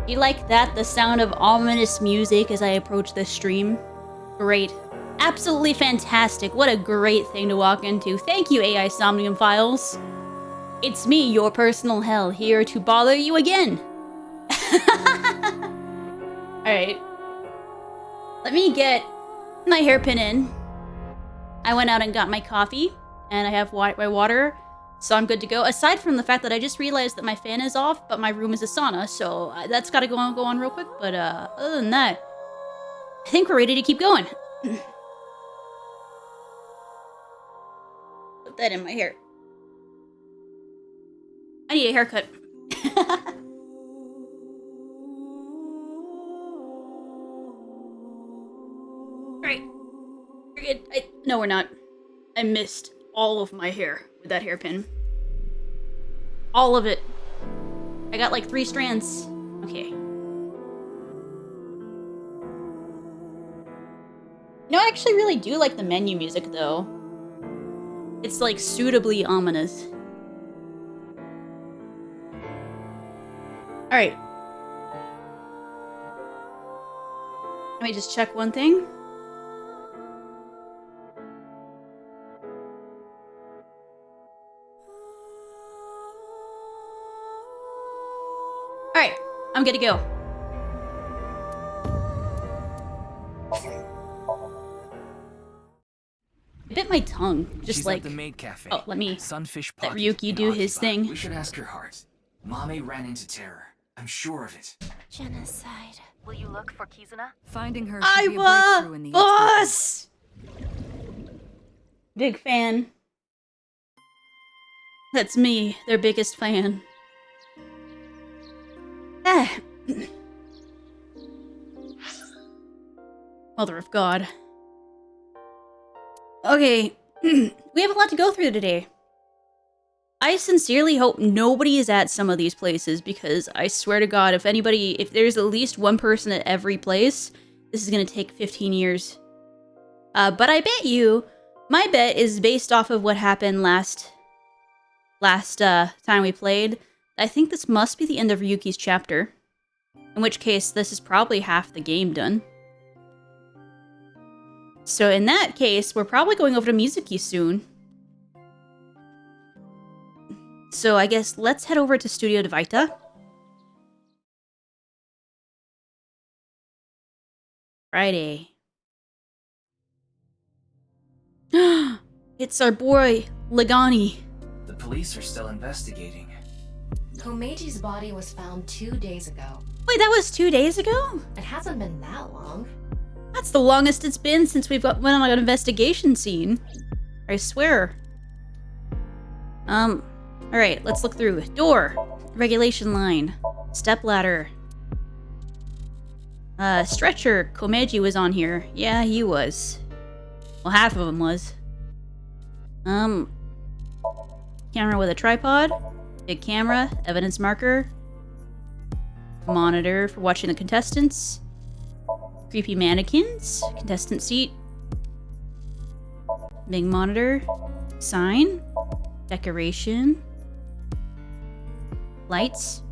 You like that? The sound of ominous music as I approach the stream? Great. Absolutely fantastic. What a great thing to walk into. Thank you, AI Somnium Files. It's me, your personal hell, here to bother you again. Alright. Let me get my hairpin in. I went out and got my coffee, and I have my water, so I'm good to go. Aside from the fact that I just realized that my fan is off, but my room is a sauna, so that's gotta go on real quick. But other than that, I think we're ready to keep going. Put that in my hair. I need a haircut. Alright. We're good. No, we're not. I missed all of my hair with that hairpin. All of it. I got like 3 strands. Okay. You know, I actually really do like the menu music, though. It's like suitably ominous. Alright. Let me just check one thing. Alright, I'm good to go. I bit my tongue, just She's like... at the maid cafe. Oh, let me Sunfish let Pocket Ryuki do his thing. We should ask her heart. Mame ran into terror. I'm sure of it. Genocide. Will you look for Kizuna? Finding her should be a breakthrough in the Boss! Big fan. That's me, their biggest fan. Ah. Mother of God. Okay, we have a lot to go through today. I sincerely hope nobody is at some of these places, because I swear to God, if there's at least one person at every place, this is gonna take 15 years. But I bet you, my bet is based off of what happened last time we played. I think this must be the end of Ryuki's chapter. In which case, this is probably half the game done. So in that case, we're probably going over to Mizuki soon. So I guess let's head over to Studio Devita. Friday. It's our boy, Legani. The police are still investigating. Komeji's body was found 2 days ago. Wait, that was 2 days ago? It hasn't been that long. That's the longest it's been since went on like an investigation scene. I swear. Alright, let's look through. Door. Regulation line. Step ladder. Stretcher. Komeji was on here. Yeah, he was. Well, half of him was. Camera with a tripod. Big camera. Evidence marker. Monitor for watching the contestants. Creepy mannequins. Contestant seat. Big monitor. Sign. Decoration. Lights.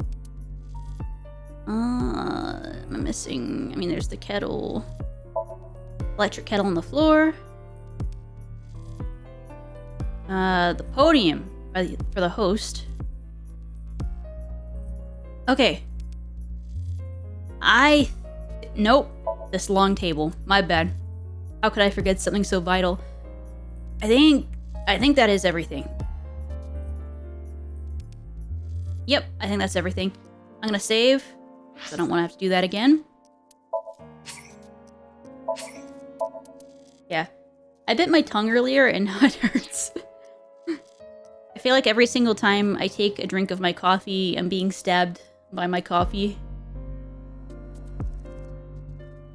I'm missing... I mean, there's the kettle. Electric kettle on the floor. The podium for the host. Okay. Nope. This long table. My bad. How could I forget something so vital? I think that is everything. Yep, I think that's everything. I'm gonna save, because I don't want to have to do that again. Yeah. I bit my tongue earlier and now it hurts. I feel like every single time I take a drink of my coffee, I'm being stabbed by my coffee.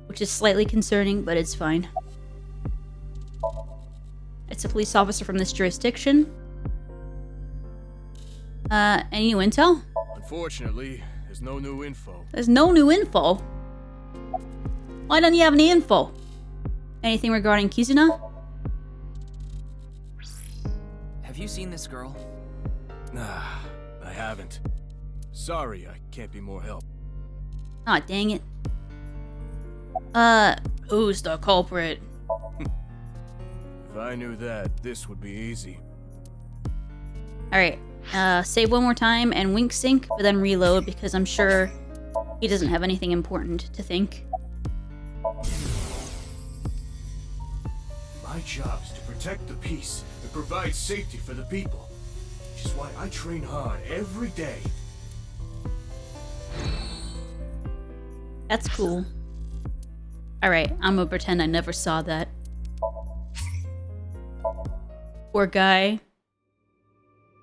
Which is slightly concerning, but it's fine. It's a police officer from this jurisdiction. Any new intel? Unfortunately, there's no new info. There's no new info? Why don't you have any info? Anything regarding Kizuna? Have you seen this girl? Nah, I haven't. Sorry, I can't be more help. Aw, dang it. Who's the culprit? If I knew that, this would be easy. Alright, save one more time and wink sync, but then reload because I'm sure he doesn't have anything important to think. My job is to protect the peace and provide safety for the people, which is why I train hard every day. That's cool. Alright, I'm gonna pretend I never saw that. Poor guy.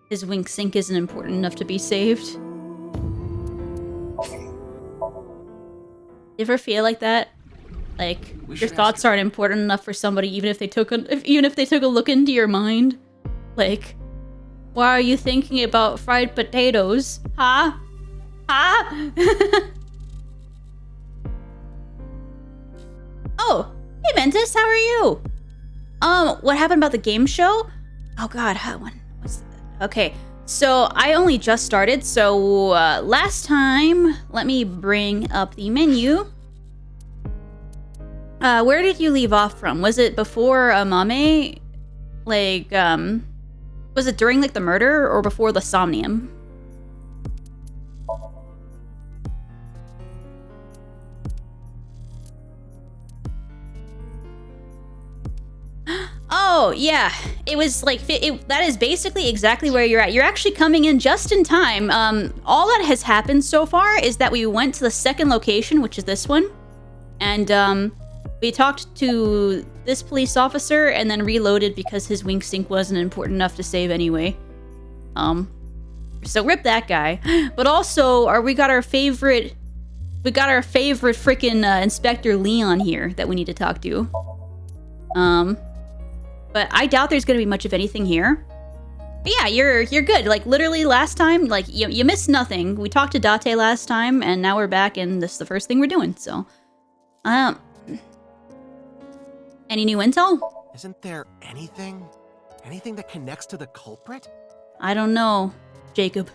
His wink sync isn't important enough to be saved. You ever feel like that? Like, your thoughts aren't important enough for somebody even if they took a look into your mind? Like, why are you thinking about fried potatoes? Huh? Huh? Oh, hey Mentis, how are you? What happened about the game show? Oh god, okay, so I only just started, so last time, let me bring up the menu. Where did you leave off from? Was it before Mame? Like, was it during like the murder or before the Somnium? Oh, yeah. It was like, that is basically exactly where you're at. You're actually coming in just in time. All that has happened so far is that we went to the second location, which is this one. And, we talked to this police officer and then reloaded because his wink sync wasn't important enough to save anyway. So rip that guy. But also, we got our favorite freaking Inspector Leon here that we need to talk to. But I doubt there's gonna be much of anything here. But yeah, you're good. Like literally last time, like you missed nothing. We talked to Date last time, and now we're back, and this is the first thing we're doing. So, any new intel? Isn't there anything that connects to the culprit? I don't know, Jacob.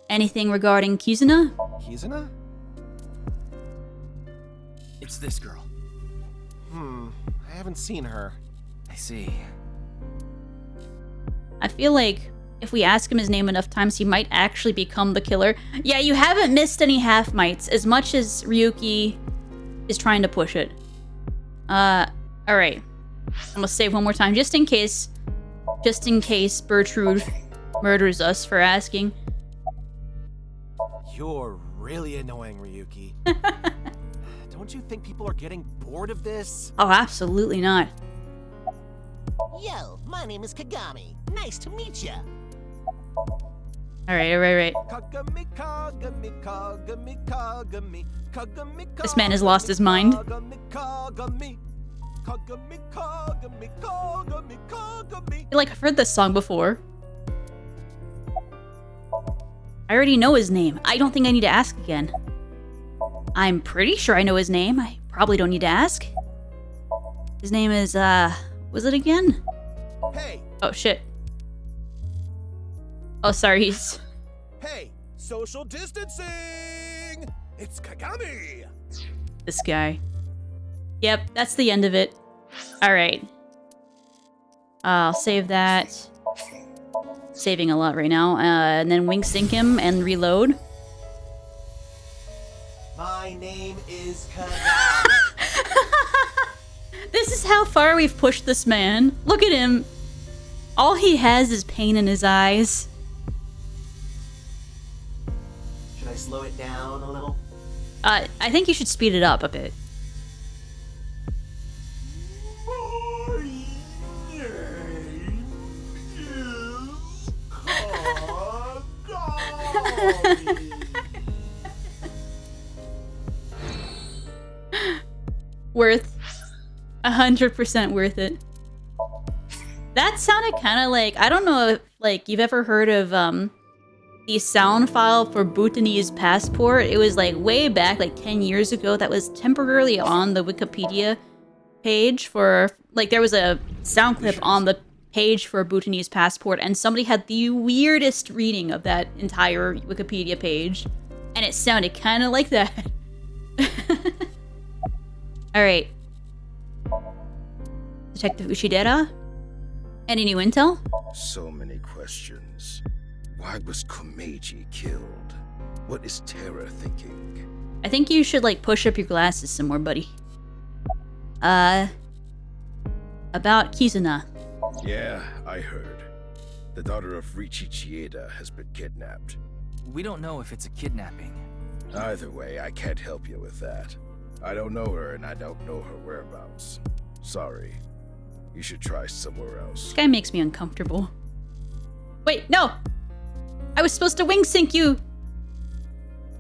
Anything regarding Kizuna? Kizuna? It's this girl. I haven't seen her. I see. I feel like if we ask him his name enough times, he might actually become the killer. Yeah, you haven't missed any half-mites, as much as Ryuki is trying to push it. Alright. I'm gonna save one more time, just in case Bertrude murders us for asking. You're really annoying, Ryuki. Don't you think people are getting bored of this? Oh, absolutely not. Yo, my name is Kagami. Nice to meet ya. Alright. Kagami, Kagami, Kagami, Kagami, Kagami, This man has lost his mind. Kagami, Kagami, Kagami, Kagami, Kagami, Kagami. I feel like I've heard this song before. I already know his name. I don't think I need to ask again. I'm pretty sure I know his name. I probably don't need to ask. His name is, was it again? Hey! Oh, shit. Oh, sorry, he's... Hey! Social distancing! It's Kagami! This guy. Yep, that's the end of it. Alright. I'll save that. Saving a lot right now. And then wink sync him and reload. My name is Kagami. This is how far we've pushed this man. Look at him. All he has is pain in his eyes. Should I slow it down a little? I think you should speed it up a bit. Worth. 100% worth it. That sounded kind of like, I don't know if like you've ever heard of the sound file for Bhutanese passport. It was like way back, like 10 years ago, that was temporarily on the Wikipedia page for, like there was a sound clip on the page for Bhutanese passport, and somebody had the weirdest reading of that entire Wikipedia page. And And it sounded kind of like that. Alright. Detective Ushidera? Any new intel? So many questions. Why was Komeiji killed? What is Terra thinking? I think you should, like, push up your glasses some more, buddy. About Kizuna. Yeah, I heard. The daughter of Ryuki Chieda has been kidnapped. We don't know if it's a kidnapping. Either way, I can't help you with that. I don't know her and I don't know her whereabouts. Sorry. You should try somewhere else. This guy makes me uncomfortable. Wait, no! I was supposed to wing sync you!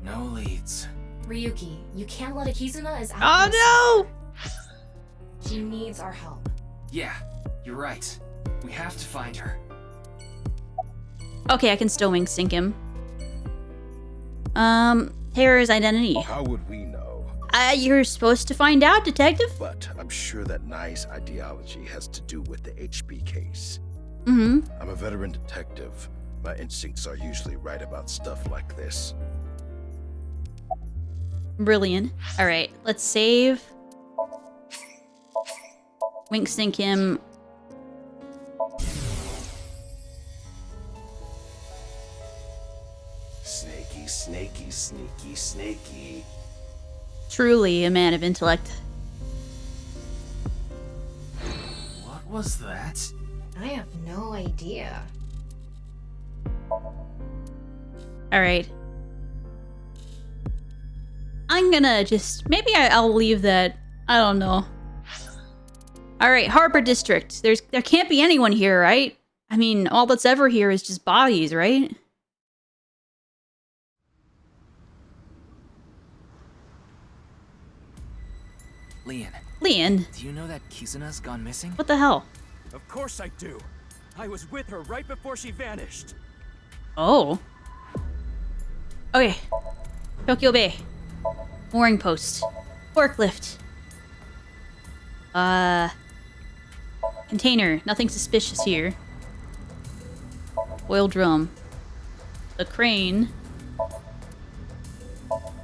No leads. Ryuki, you can't let Kizuna is out. Oh no! She needs our help. Yeah, you're right. We have to find her. Okay, I can still wing sync him. Terror's identity. How would we know? You're supposed to find out, detective. But I'm sure that Nai's ideology has to do with the HB case. Mm-hmm. I'm a veteran detective. My instincts are usually right about stuff like this. Brilliant. Alright, let's save. Wink sync him. Snaky, snaky, sneaky, snaky. Truly a man of intellect. What was that? I have no idea. Alright. I'm gonna just... Maybe I'll leave that. I don't know. Alright, Harbor District. There can't be anyone here, right? I mean, all that's ever here is just bodies, right? Leon, Do you know that Kizuna's gone missing? what the hell? Of course I do. I was with her right before she vanished. Oh. Okay. Tokyo Bay. Mooring post. Forklift. Container. Nothing suspicious here. Oil drum. The crane.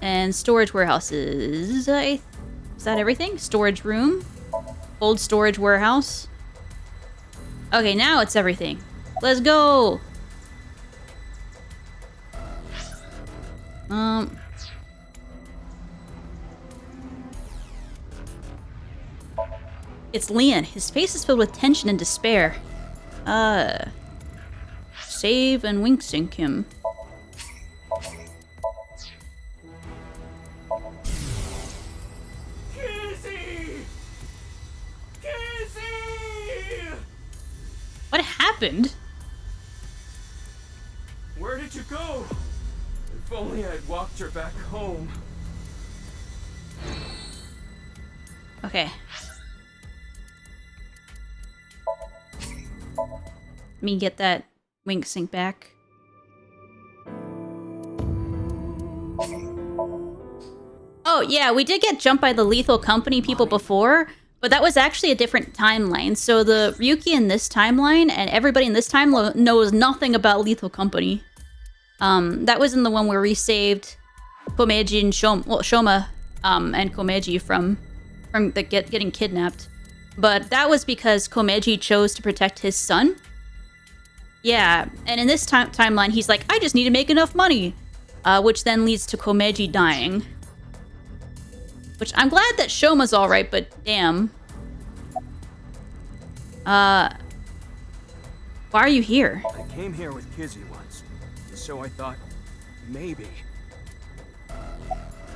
And storage warehouses. Is that everything? Storage room. Old storage warehouse. Okay, now it's everything. Let's go! It's Leon. His face is filled with tension and despair. Save and wink sync him. Kizzy! Kizzy! What happened? Where did you go? If only I'd walked her back home. Okay. Let me get that wink sync back. Oh, yeah, we did get jumped by the Lethal Company people before, but that was actually a different timeline. So the Ryuki in this timeline and everybody in this timeline knows nothing about Lethal Company. That was in the one where we saved Komeiji and Shoma and Komeiji from getting kidnapped. But that was because Komeiji chose to protect his son. Yeah, and in this timeline, he's like, I just need to make enough money. Which then leads to Komeiji dying. Which I'm glad that Shoma's alright, but damn. Why are you here? I came here with Kizzy once, so I thought, maybe.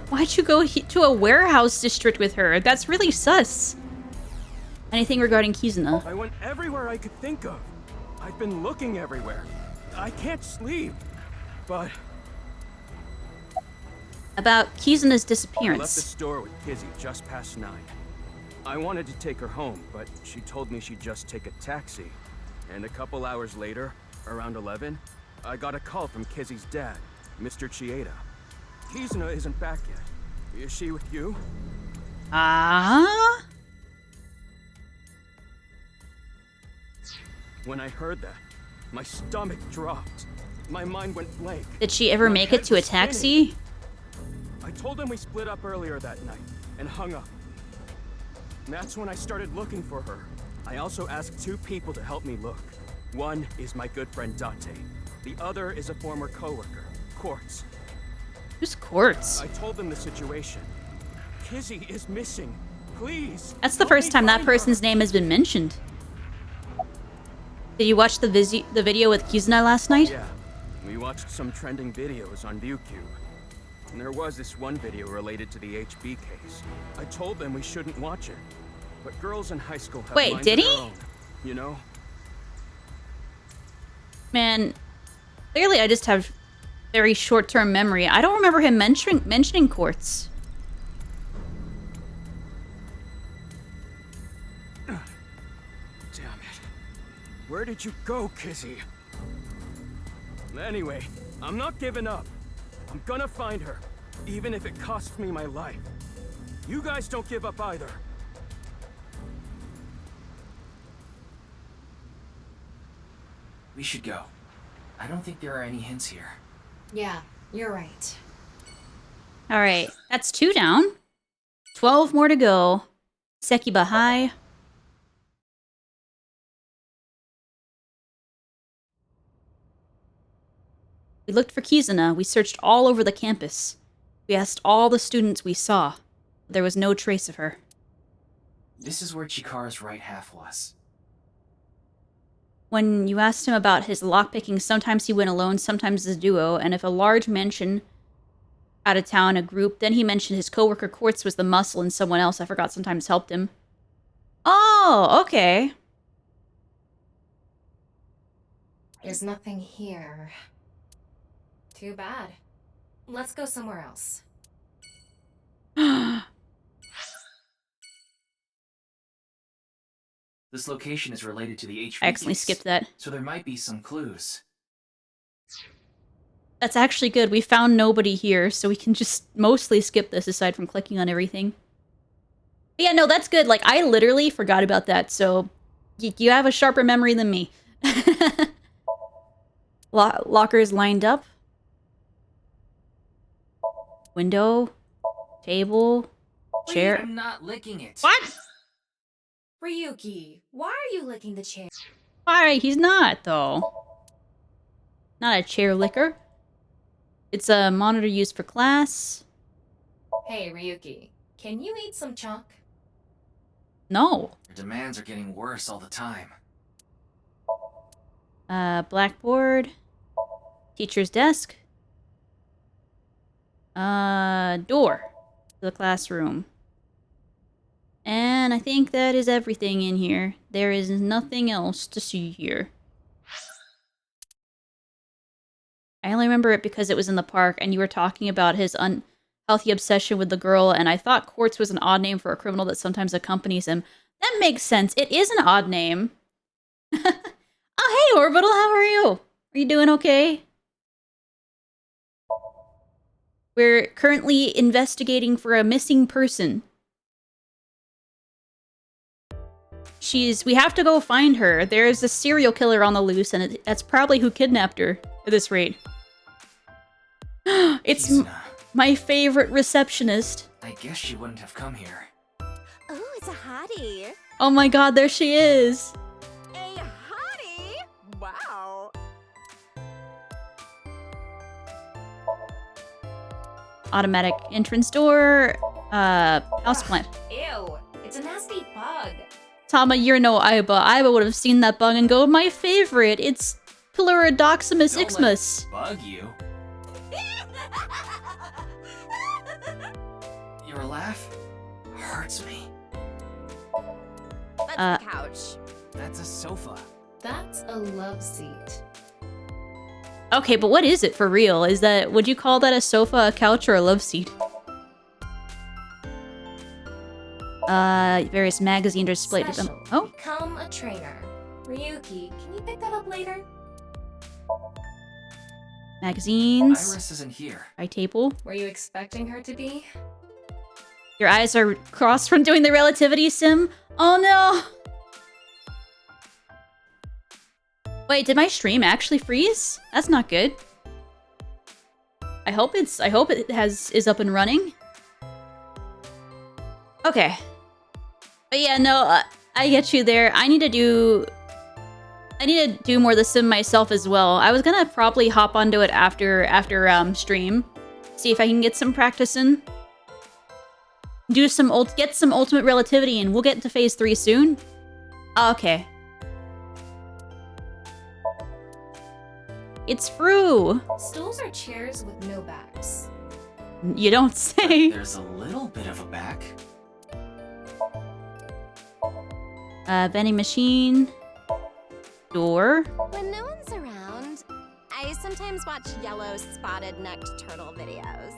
Why'd you go to a warehouse district with her? That's really sus. Anything regarding Kizuna? I went everywhere I could think of. I've been looking everywhere. I can't sleep, but... About Kizuna's I left the disappearance. store with Kizzy just past 9. I wanted to take her home, but she told me she'd just take a taxi. And a couple hours later, around 11, I got a call from Kizzy's dad, Mr. Chieda. Kizuna isn't back yet. Is she with you? Ah? When I heard that, my stomach dropped. My mind went blank. Did she ever My make it head to a was spinning. taxi? told him we split up earlier that night and hung up. And that's when I started looking for her. I also asked 2 people to help me look. One is my good friend Dante. The other is a former coworker, Quartz. Who's Quartz? I told them the situation. Kizzy is missing. Please. That's the first time that person's name has been mentioned. Did you watch the video with Kizuna last night? Yeah. We watched some trending videos on YouTube. And there was this one video related to the HB case. I told them we shouldn't watch it. But girls in high school have Wait, minds did of their he? own, you know? Man, clearly I just have very short-term memory. I don't remember him mentioning Quartz. Damn it. Where did you go, Kizzy? Anyway, I'm not giving up. I'm gonna find her, even if it costs me my life. You guys don't give up either. We should go. I don't think there are any hints here. Yeah, you're right. Alright, that's 2 down. 12 more to go. Sekiba High. We looked for Kizuna. We searched all over the campus. We asked all the students we saw. But there was no trace of her. This is where Chikara's right half was. When you asked him about his lockpicking, sometimes he went alone, sometimes as a duo, and if a large mention out of town, a group, then he mentioned his coworker Quartz was the muscle and someone else I forgot sometimes helped him. Oh, okay. There's nothing here. Too bad. Let's go somewhere else. This location is related to the HV I accidentally case, skipped that. so there might be some clues. That's actually good. We found nobody here, so we can just mostly skip this aside from clicking on everything. But yeah, no, that's good. Like, I literally forgot about that, so you have a sharper memory than me. Lockers lined up. Window. Table. Chair. Wait, I'm not licking it. What? Ryuki, why are you licking the chair? Why? He's not, though. Not a chair licker. It's a monitor used for class. Hey, Ryuki, can you eat some chalk? No. Your demands are getting worse all the time. Blackboard. Teacher's desk. Door to the classroom. And I think that is everything in here. There is nothing else to see here. I only remember it because it was in the park and you were talking about his unhealthy obsession with the girl, and I thought Quartz was an odd name for a criminal that sometimes accompanies him. That makes sense. It is an odd name. Oh, hey, Orbital, how are you? Are you doing okay? We're currently investigating for a missing person. We have to go find her. There's a serial killer on the loose, and that's probably who kidnapped her at this rate. It's my favorite receptionist. I guess she wouldn't have come here. Oh, it's a hottie. Oh my god, there she is. A hottie? Wow. Automatic entrance door. Houseplant. Ew, it's a nasty bug. Tama, you're no Aiba. Aiba would have seen that bug and go, my favorite. It's Pleurodoximus Don't ixmus. let it bug you. Your laugh hurts me. That's the couch. That's a sofa. That's a love seat. Okay, but what is it for real? Would you call that a sofa, a couch, or a love seat? Various magazines are displayed with them. Special. Oh, Become a trainer. Ryuki, can you pick that up later? magazines. Iris isn't here. High table. Were you expecting her to be? Your eyes are crossed from doing the relativity sim. Oh no! Wait, did my stream actually freeze? That's not good. I hope it is up and running. Okay. But yeah, no, I get you there. I need to do more of the sim myself as well. I was gonna probably hop onto it after stream. See if I can get some practice in. Get some ultimate relativity and we'll get into phase 3 soon. Okay. It's Fru! Stools are chairs with no backs. You don't say. But there's a little bit of a back. Vending machine. Door. When no one's around, I sometimes watch yellow spotted-necked turtle videos.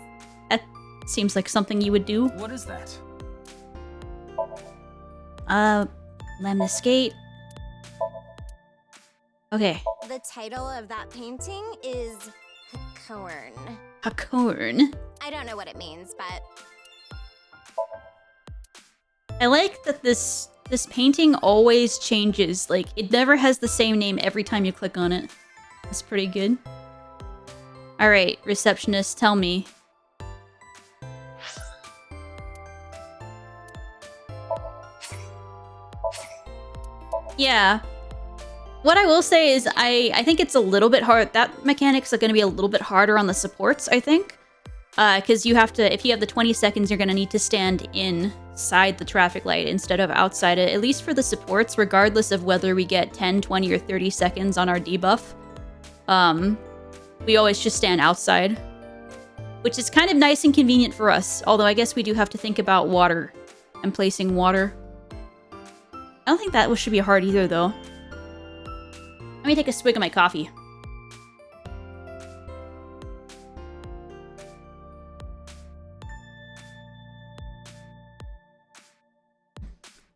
That seems like something you would do. What is that? Lemniscate. Okay. The title of that painting is Hakorn. Hakorn. I don't know what it means, but I like that this painting always changes. Like, it never has the same name every time you click on it. That's pretty good. Alright, receptionist, tell me. Yeah. What I will say is I think it's a little bit hard. That mechanics are going to be a little bit harder on the supports, I think. Because you have to, if you have the 20 seconds, you're going to need to stand inside the traffic light instead of outside it, at least for the supports, regardless of whether we get 10, 20, or 30 seconds on our debuff. We always just stand outside, which is kind of nice and convenient for us, although I guess we do have to think about water and placing water. I don't think that should be hard either, though. Let me take a swig of my coffee.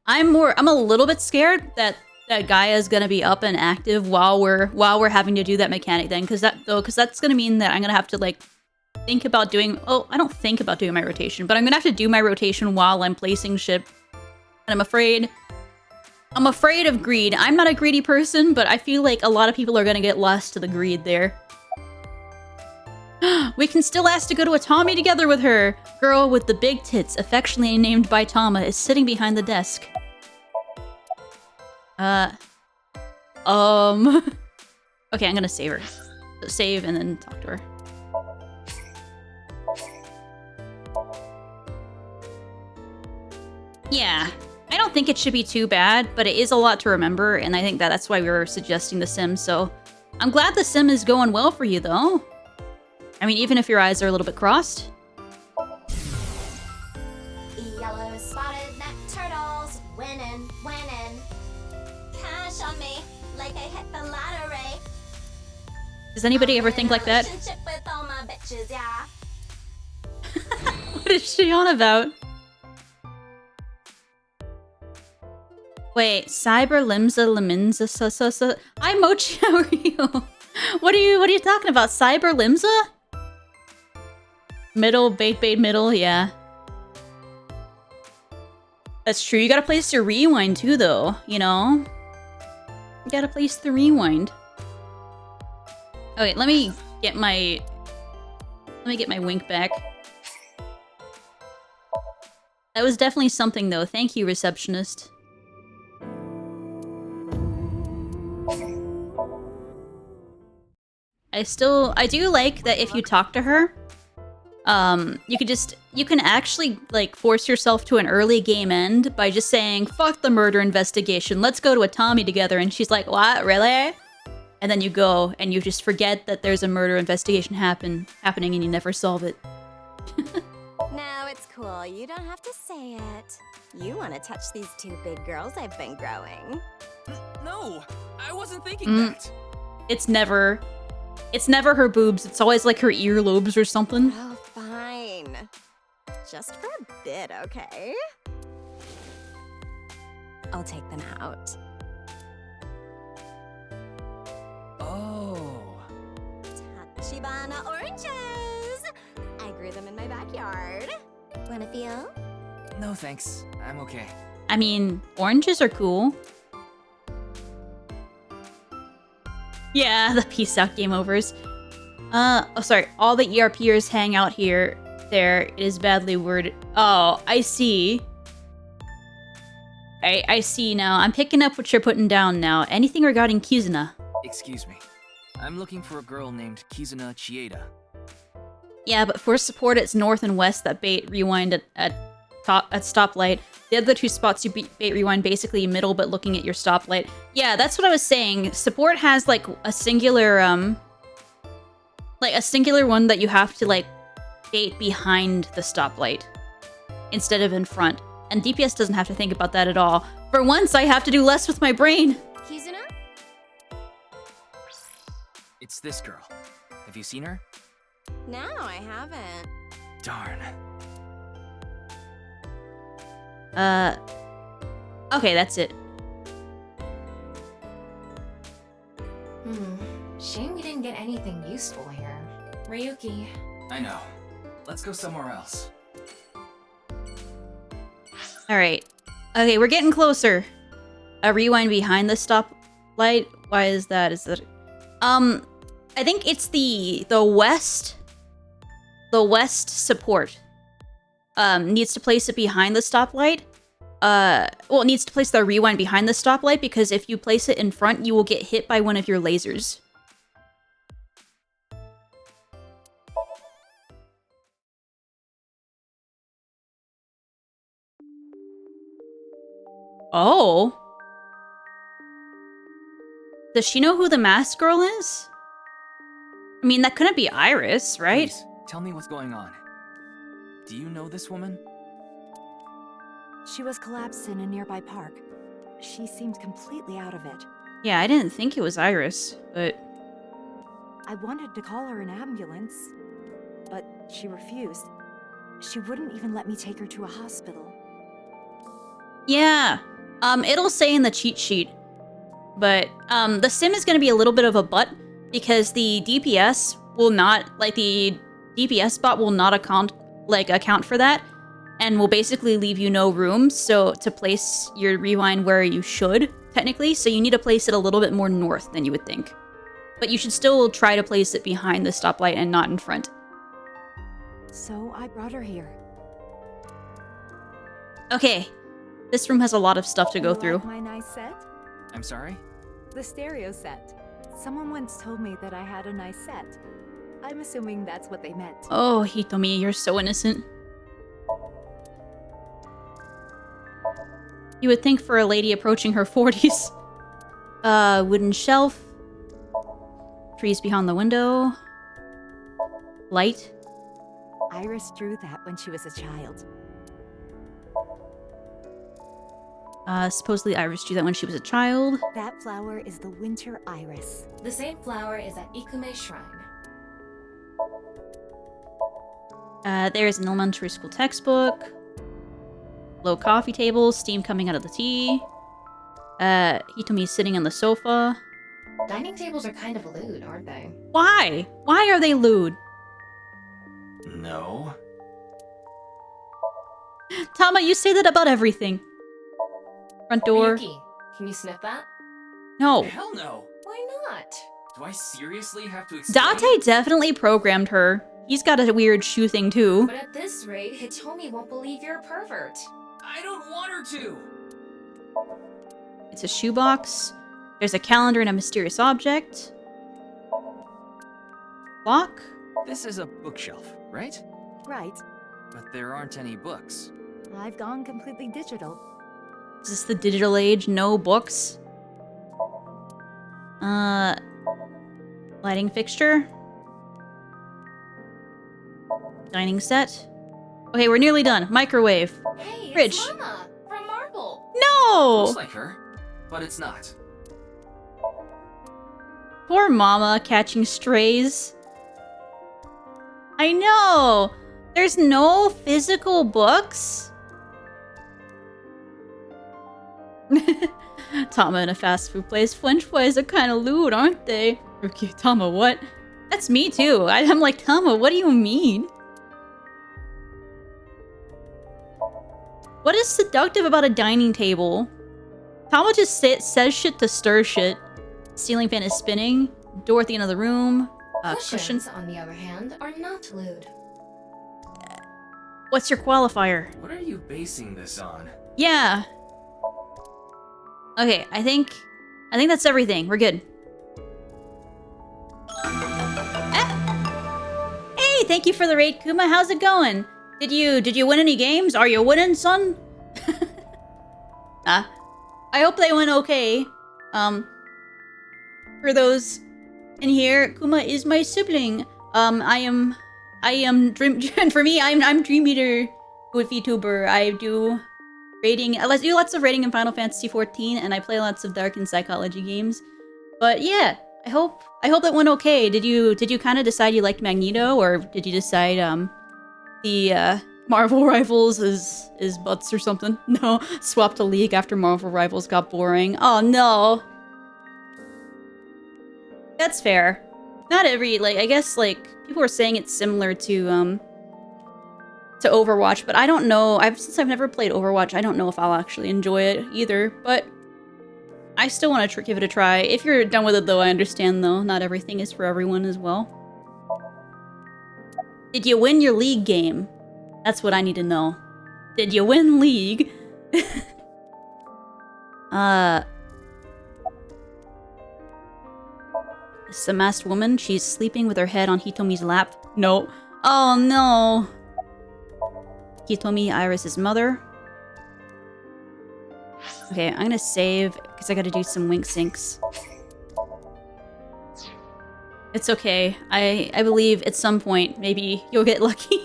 I'm a little bit scared that Gaia is gonna be up and active while we're having to do that mechanic then, because that's gonna mean that I'm gonna have to like think about doing. Oh, I don't think about doing my rotation, but I'm gonna have to do my rotation while I'm placing ship, and I'm afraid of greed. I'm not a greedy person, but I feel like a lot of people are gonna get lost to the greed there. We can still ask to go to a Tommy together with her. Girl with the big tits, affectionately named by Tama, is sitting behind the desk. Okay, I'm gonna save her. So save and then talk to her. Yeah. I don't think it should be too bad, but it is a lot to remember, and I think that's why we were suggesting the sim, so I'm glad the sim is going well for you, though. I mean, even if your eyes are a little bit crossed. yellow spotted-necked turtles, winning. Cash on me, like I hit the lottery. Does anybody ever think like that? Relationship with all my bitches, yeah. What is she on about? Wait, Cyber Limza Leminza Hi Mochi, how are you? What are you talking about? Cyber Limza? Middle, bait, middle, yeah. That's true. You gotta place your rewind too, though, you know? You gotta place the rewind. Okay, let me get my wink back. That was definitely something, though. Thank you, receptionist. I do like that if you talk to her, you can actually, like, force yourself to an early game end by just saying, fuck the murder investigation, let's go to a Tommy together, and she's like, what, really? And then you go, and you just forget that there's a murder investigation happening, and you never solve it. No, it's cool, you don't have to say it. You want to touch these two big girls I've been growing. No, I wasn't thinking that. It's never her boobs, it's always like her earlobes or something. Oh, fine. Just for a bit, okay? I'll take them out. Oh. Tachibana oranges! I grew them in my backyard. Wanna feel? No thanks, I'm okay. I mean, oranges are cool. Yeah, the peace out game overs. Oh, sorry. All the ERPers hang out here. There. It is badly worded. Oh, I see. I see now. I'm picking up what you're putting down now. Anything regarding Kizuna? Excuse me. I'm looking for a girl named Kizuna Chieda. Yeah, but for support, it's north and west that bait rewind at stoplight. The other two spots you bait rewind basically middle, but looking at your stoplight. Yeah, that's what I was saying. Support has like a singular one that you have to like bait behind the stoplight instead of in front. And DPS doesn't have to think about that at all. For once, I have to do less with my brain. Kizuna? It's this girl. Have you seen her? No, I haven't. Darn. Okay, that's it. Shame we didn't get anything useful here. Ryuki. I know. Let's go somewhere else. Alright. Okay, we're getting closer. A rewind behind the stoplight. Why is that? Is that... I think it's the west... The west support. Needs to place it behind the stoplight. Well, it needs to place the rewind behind the stoplight because if you place it in front, you will get hit by one of your lasers. Oh. Does she know who the masked girl is? I mean, that couldn't be Iris, right? Please, tell me what's going on. Do you know this woman? She was collapsed in a nearby park. She seemed completely out of it. Yeah, I didn't think it was Iris, but... I wanted to call her an ambulance, but she refused. She wouldn't even let me take her to a hospital. Yeah, it'll say in the cheat sheet. But, the sim is gonna be a little bit of a butt, because the DPS will not, like, the DPS bot will not account for that, and will basically leave you no room, so to place your rewind where you should, technically, so you need to place it a little bit more north than you would think. But you should still try to place it behind the stoplight and not in front. So I brought her here. Okay, this room has a lot of stuff to go through. Like my nice set? I'm sorry? The stereo set. Someone once told me that I had a nice set. I'm assuming that's what they meant. Oh, Hitomi, you're so innocent. You would think for a lady approaching her 40s. Wooden shelf. Trees behind the window. Light. Iris drew that when she was a child. Supposedly Iris drew that when she was a child. That flower is the winter iris. The same flower is at Ikume Shrine. There is an elementary school textbook. Low coffee table, steam coming out of the tea. Hitomi's sitting on the sofa. Dining tables are kind of lewd, aren't they? Why? Why are they lewd? No. Tama, you say that about everything. Front door. Ryuki, can you sniff that? No. Hell no. Why not? Do I seriously have to explain? Date definitely programmed her. He's got a weird shoe thing too. But at this rate, Hitomi won't believe you're a pervert. I don't want her to. It's a shoebox. There's a calendar and a mysterious object. Clock. This is a bookshelf, right? Right. But there aren't any books. I've gone completely digital. Is this the digital age? No books? Lighting fixture. Dining set. Okay, we're nearly done. Microwave. Hey, Fridge. it's Mama from Marble. No! Looks like her, but it's not. Poor Mama catching strays. I know! There's no physical books? Tama in a fast food place. French fries are kind of lewd, aren't they? Okay, Tama, what? That's me too. I'm like, Tama, what do you mean? What is seductive about a dining table? Tama just says shit to stir shit. Ceiling fan is spinning. Door at the end of the room. Cushions, on the other hand, are not lewd. What's your qualifier? What are you basing this on? Yeah. Okay, I think that's everything. We're good. Hey, thank you for the raid, Kuma. How's it going? Did you win any games? Are you winning, son? I hope they went okay. For those in here, Kuma is my sibling. I am Dream for me. I'm Dream Eater with VTuber. I do raiding. I do lots of raiding in Final Fantasy XIV, and I play lots of dark and psychology games. But yeah, I hope that went okay. Did you kind of decide you liked Magneto, or did you decide the Marvel Rivals is butts or something? No, swapped a league after Marvel Rivals got boring. Oh no. That's fair. Not every, like, I guess, like, people were saying it's similar to Overwatch, but I don't know. Since I've never played Overwatch, I don't know if I'll actually enjoy it either, but I still want to give it a try. If you're done with it, though, I understand, though. Not everything is for everyone as well. Did you win your league game? That's what I need to know. Did you win league? This is a masked woman. She's sleeping with her head on Hitomi's lap. No. Oh no. Hitomi, Iris' mother. Okay, I'm gonna save because I gotta do some wink syncs. It's okay. I believe at some point maybe you'll get lucky.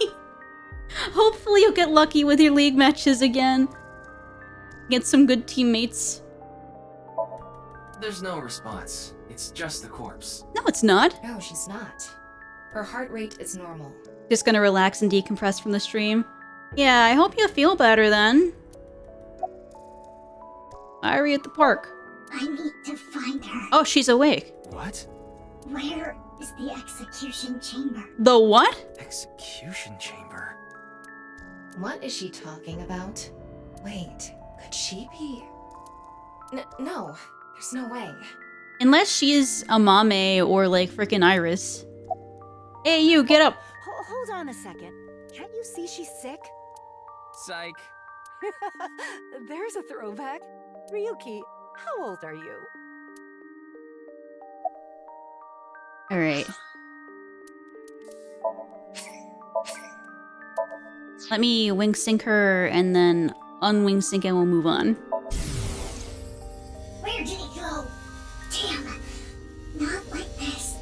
Hopefully you'll get lucky with your league matches again. Get some good teammates. There's no response. It's just the corpse. No, it's not. No, she's not. Her heart rate is normal. Just gonna relax and decompress from the stream. Yeah, I hope you feel better then. Irie at the park. I need to find her. Oh, she's awake. What? Where is the execution chamber? The what? Execution chamber? What is she talking about? Wait, could she be? No, there's no way. Unless she's a Mame or like frickin' Iris. Hey, you, get up. Hold on a second. Can't you see she's sick? Psych. There's a throwback. Ryuki, how old are you? Alright. Let me wing sync her and then unwing sync and we'll move on. Where did he go? Damn. Not like this.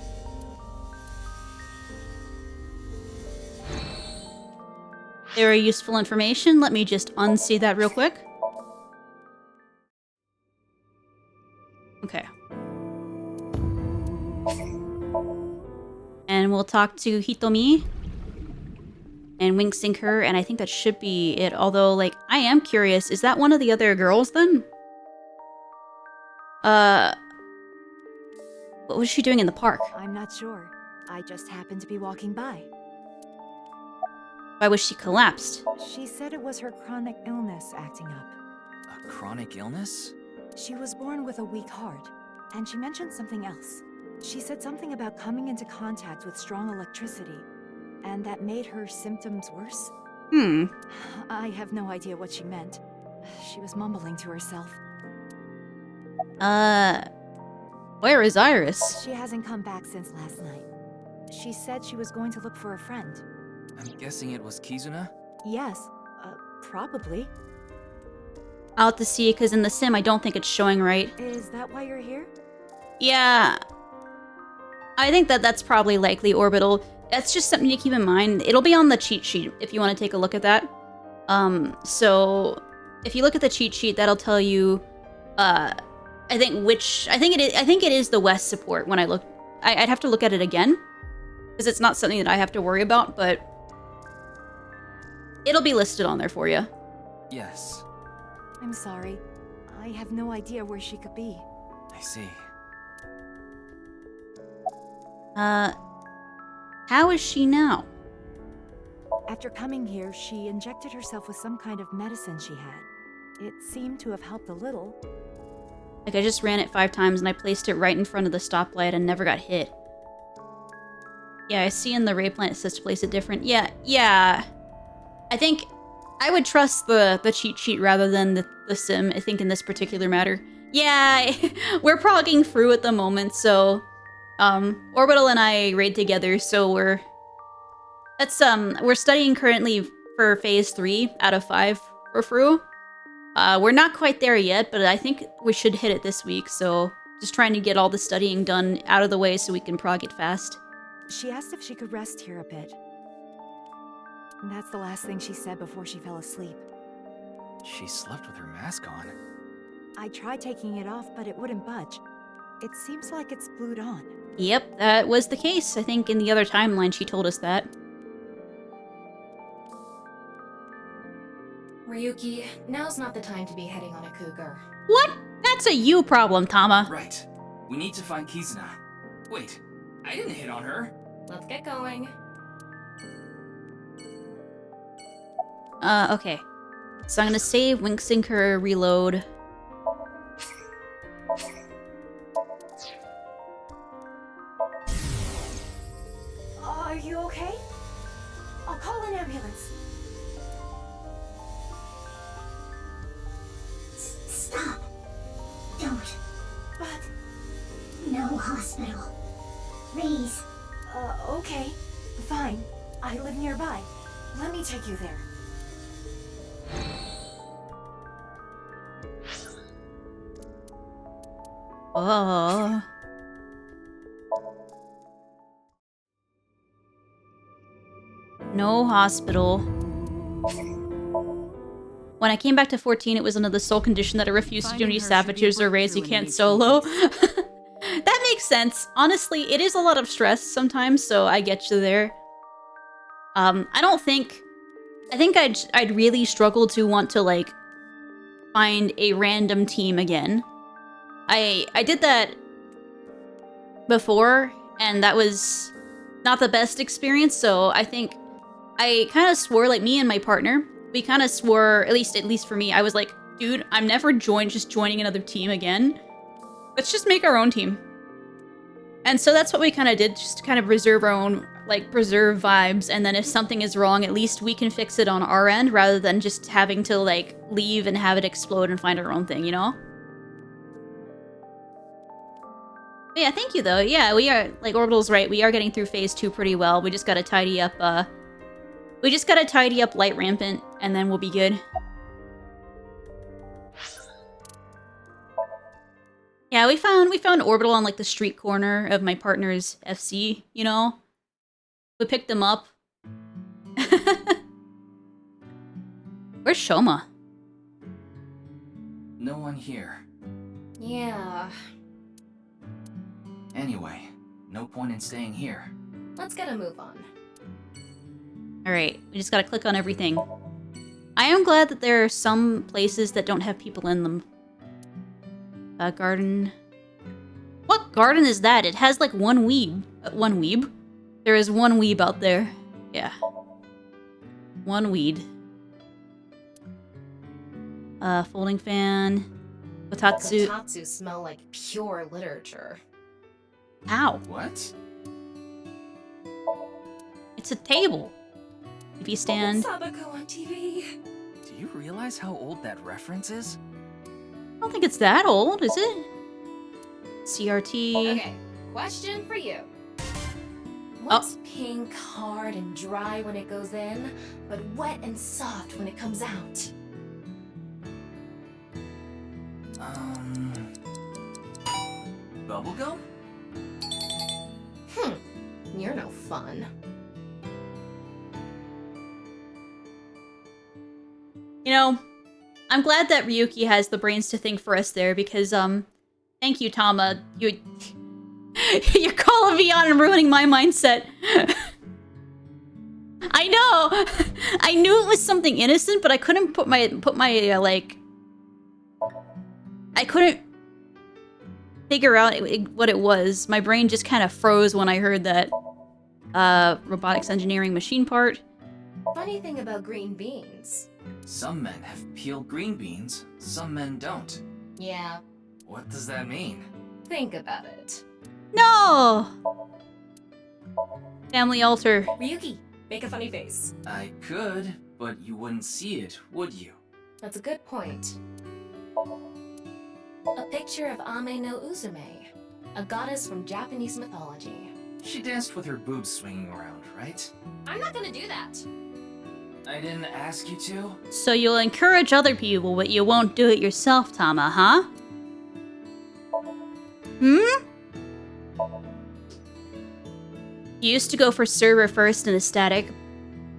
Very useful information. Let me just unsee that real quick. Okay. And we'll talk to Hitomi and wink sync her, and I think that should be it. Although, like, I am curious, is that one of the other girls then? What was she doing in the park? I'm not sure. I just happened to be walking by. Why was she collapsed? She said it was her chronic illness acting up. A chronic illness? She was born with a weak heart, and she mentioned something else. She said something about coming into contact with strong electricity, and that made her symptoms worse. I have no idea what she meant. She was mumbling to herself. Where is Iris? She hasn't come back since last night. She said she was going to look for a friend. I'm guessing it was Kizuna? Yes, probably. I'll have to see, because in the sim I don't think it's showing right. Is that why you're here? Yeah. I think that's probably likely orbital. That's just something to keep in mind. It'll be on the cheat sheet if you want to take a look at that. So if you look at the cheat sheet, that'll tell you I think it is the West support when I look. I'd have to look at it again, because it's not something that I have to worry about, but it'll be listed on there for you. Yes. I'm sorry. I have no idea where she could be. I see. How is she now? After coming here, she injected herself with some kind of medicine she had. It seemed to have helped a little. Like, I just ran it 5 times and I placed it right in front of the stoplight and never got hit. Yeah, I see in the Ray Plant it says to place it different. Yeah. I think I would trust the cheat sheet rather than the sim, I think, in this particular matter. Yeah, we're progging through at the moment, so Orbital and I raid together, so we're studying currently for phase 3 out of 5 for Fru. We're not quite there yet, but I think we should hit it this week, so just trying to get all the studying done out of the way so we can prog it fast. She asked if she could rest here a bit. And that's the last thing she said before she fell asleep. She slept with her mask on. I tried taking it off, but it wouldn't budge. It seems like it's glued on. Yep, that was the case. I think in the other timeline she told us that. Ryuki, now's not the time to be heading on a cougar. What? That's a you problem, Tama. Right. We need to find Kizuna. Wait, I didn't hit on her. Let's get going. Okay. So I'm gonna save, Wink Sinker, reload. Are you okay? I'll call an ambulance. Stop. Don't. But... No hospital. Please. Okay. Fine. I live nearby. Let me take you there. Oh. No hospital. When I came back to 14, it was under the sole condition that I refused to do any savages or raids you can't solo. That makes sense. Honestly, it is a lot of stress sometimes, so I get you there. I think I'd really struggle to want to, like, find a random team again. I did that before, and that was not the best experience, so I think I kind of swore, like, me and my partner, we kind of swore, at least for me, I was like, dude, I'm never just joining another team again. Let's just make our own team. And so that's what we kind of did, just to kind of reserve our own, like, preserve vibes, and then if something is wrong, at least we can fix it on our end, rather than just having to, like, leave and have it explode and find our own thing, you know? But yeah, thank you, though. Yeah, we are, like, Orbital's right, we are getting through phase 2 pretty well. We just gotta tidy up, Light Rampant, and then we'll be good. Yeah, we found Orbital on, like, the street corner of my partner's FC, you know? We picked them up. Where's Shoma? No one here. Yeah. Anyway, no point in staying here. Let's get a move on. Alright, we just gotta click on everything. I am glad that there are some places that don't have people in them. Garden. What garden is that? It has, like, one weeb. One weeb? There is one weeb out there. Yeah. One weed. Folding fan. Kotatsu. Kotatsu smell like pure literature. Ow. What? It's a table. TV stand. Sabako on TV. Do you realize how old that reference is? I don't think it's that old, is it? CRT. Okay, question for you. What's pink, hard, and dry when it goes in, but wet and soft when it comes out? Bubblegum? You're no fun. You know, I'm glad that Ryuki has the brains to think for us there, because, thank you, Tama. You're calling me on and ruining my mindset. I know! I knew it was something innocent, but I couldn't put my, like... I couldn't figure out what it was. My brain just kind of froze when I heard that, robotics engineering machine part. Funny thing about green beans. Some men have peeled green beans, some men don't. Yeah. What does that mean? Think about it. No! Family altar. Ryuki, make a funny face. I could, but you wouldn't see it, would you? That's a good point. A picture of Ame no Uzume, a goddess from Japanese mythology. She danced with her boobs swinging around, right? I'm not gonna do that. I didn't ask you to. So you'll encourage other people, but you won't do it yourself, Tama, huh? Hmm? You used to go for server first and static,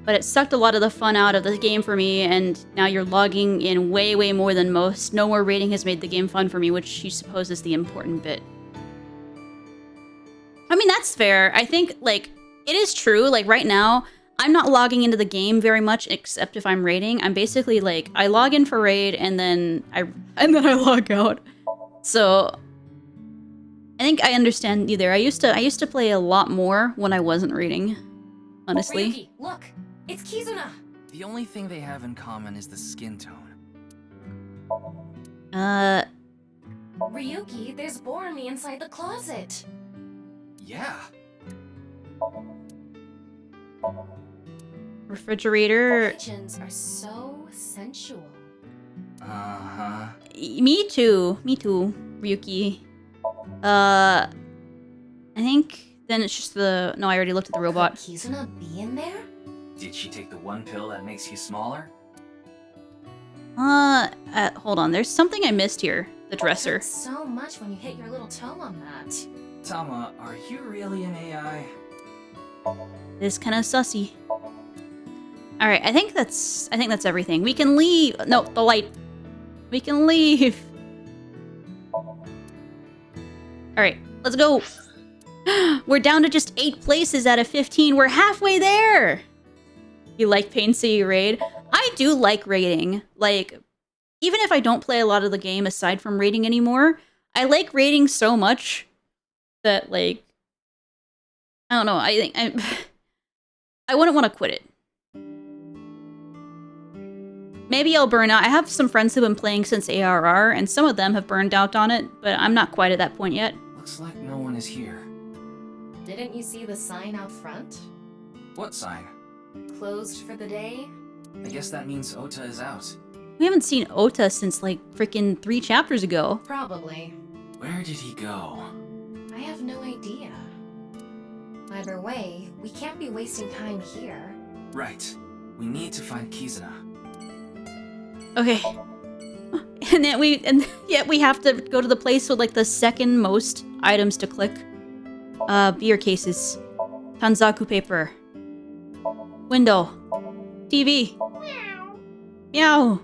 but it sucked a lot of the fun out of the game for me, and now you're logging in way, way more than most. No more rating has made the game fun for me, which you suppose is the important bit. I mean, that's fair. I think, like, it is true. Like, right now, I'm not logging into the game very much, except if I'm raiding. I'm basically, like, I log in for raid, and then I log out. So I think I understand you there. I used to play a lot more when I wasn't raiding, honestly. Ryuki, look! It's Kizuna! The only thing they have in common is the skin tone. Ryuki, there's Boromir inside the closet! Yeah. Refrigerator. Kitchens are so sensual. Uh-huh. Me too, Ryuki. I think then it's just the... No, I already looked at the robot. Could Kizuna be in there? Did she take the one pill that makes you smaller? Hold on. There's something I missed here. The dresser. It hurts so much when you hit your little toe on that. Tama, are you really an AI? It is kind of sussy. Alright, I think that's everything. We can leave. No, the light. We can leave. Alright, let's go. We're down to just 8 places out of 15. We're halfway there. You like Pain City Raid? I do like raiding. Like, even if I don't play a lot of the game aside from raiding anymore, I like raiding so much that, like, I don't know, I think I wouldn't want to quit it. Maybe I'll burn out. I have some friends who've been playing since ARR, and some of them have burned out on it, but I'm not quite at that point yet. Looks like no one is here. Didn't you see the sign out front? What sign? Closed for the day? I guess that means Ota is out. We haven't seen Ota since, like, freaking 3 chapters ago. Probably. Where did he go? I have no idea. Either way, we can't be wasting time here. Right. We need to find Kizuna. Okay. And yet we have to go to the place with, like, the second most items to click. Beer cases. Tanzaku paper. Window. TV. Meow.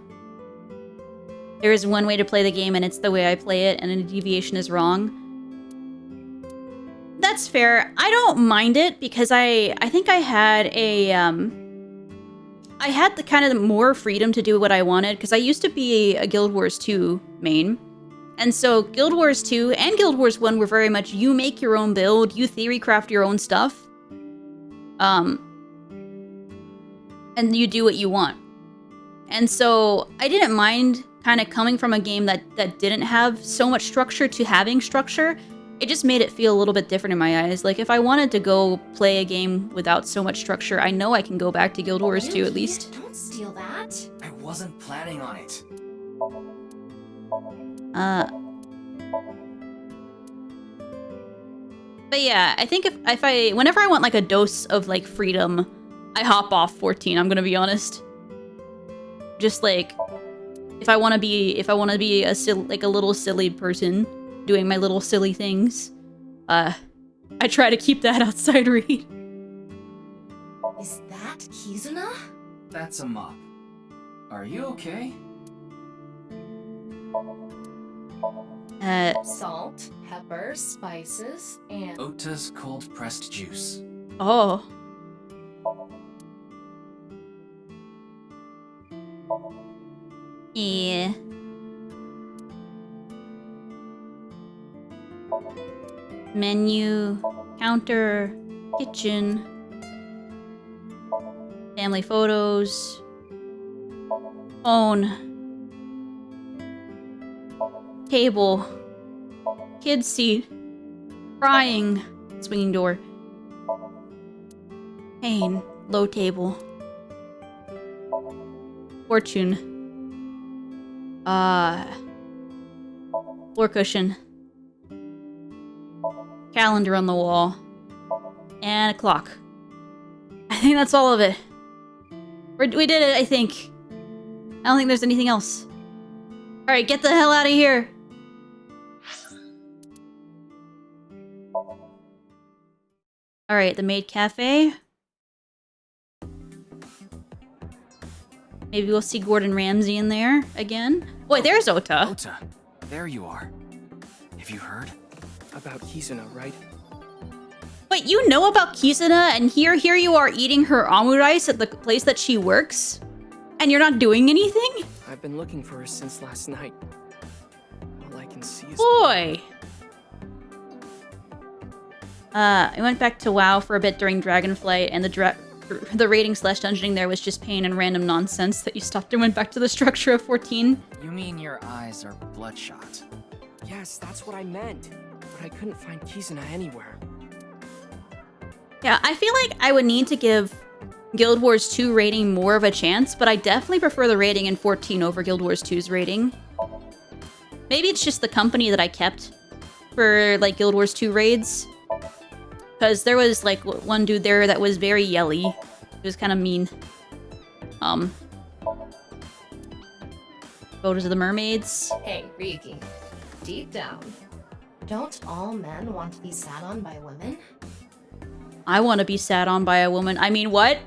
There is one way to play the game, and it's the way I play it, and a deviation is wrong. That's fair. I don't mind it, because I think I had a, I had the kind of more freedom to do what I wanted, because I used to be a Guild Wars 2 main. And so Guild Wars 2 and Guild Wars 1 were very much, you make your own build, you theory craft your own stuff. And you do what you want. And so I didn't mind kind of coming from a game that didn't have so much structure to having structure. It just made it feel a little bit different in my eyes. Like, if I wanted to go play a game without so much structure, I know I can go back to Guild Wars 2 at least. Don't steal that. I wasn't planning on it. But yeah, I think whenever I want, like, a dose of, like, freedom, I hop off 14, I'm gonna be honest. Just, like, if I want to be a little silly person doing my little silly things, I try to keep that outside read. Is that Kizuna? That's a mop. Are you okay? Salt, pepper, spices, and... Ota's cold pressed juice. Oh. Yeah. Menu, counter, kitchen, family photos, phone, table, kid seat, crying, swinging door. Pain. Low table. Fortune. Floor cushion. Calendar on the wall. And a clock. I think that's all of it. We did it, I think. I don't think there's anything else. Alright, get the hell out of here. Alright, the maid cafe. Maybe we'll see Gordon Ramsay in there again. Wait, there's Ota. Ota, there you are. Have you heard? About Kizuna, right? Wait, you know about Kizuna, and here you are eating her omurice at the place that she works? And you're not doing anything? I've been looking for her since last night. All I can see is... Boy! I went back to WoW for a bit during Dragonflight, and the raiding/dungeoning there was just pain and random nonsense that you stopped and went back to the structure of 14. You mean your eyes are bloodshot? Yes, that's what I meant. But I couldn't find Kizuna anywhere. Yeah, I feel like I would need to give Guild Wars 2 rating more of a chance, but I definitely prefer the rating in 14 over Guild Wars 2's rating. Maybe it's just the company that I kept for, like, Guild Wars 2 raids. Because there was, like, one dude there that was very yelly. It was kind of mean. Photos of the mermaids. Hey, Ryuki. Deep down, don't all men want to be sat on by women? I want to be sat on by a woman. I mean, what?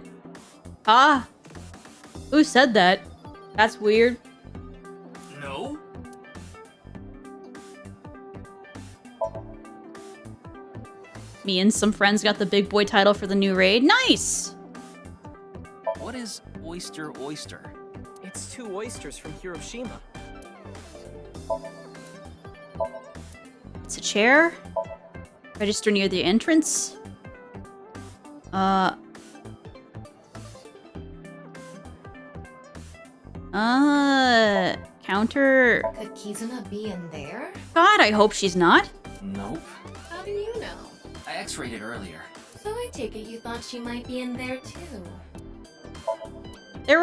Huh? Who said that? That's weird. No? Me and some friends got the big boy title for the new raid. Nice! What is oyster? It's 2 oysters from Hiroshima. It's a chair. Register near the entrance. Counter. Could Kizuna be in there? God, I hope she's not. Nope. How do you know? I x-rayed it earlier. So I take it you thought she might be in there too. There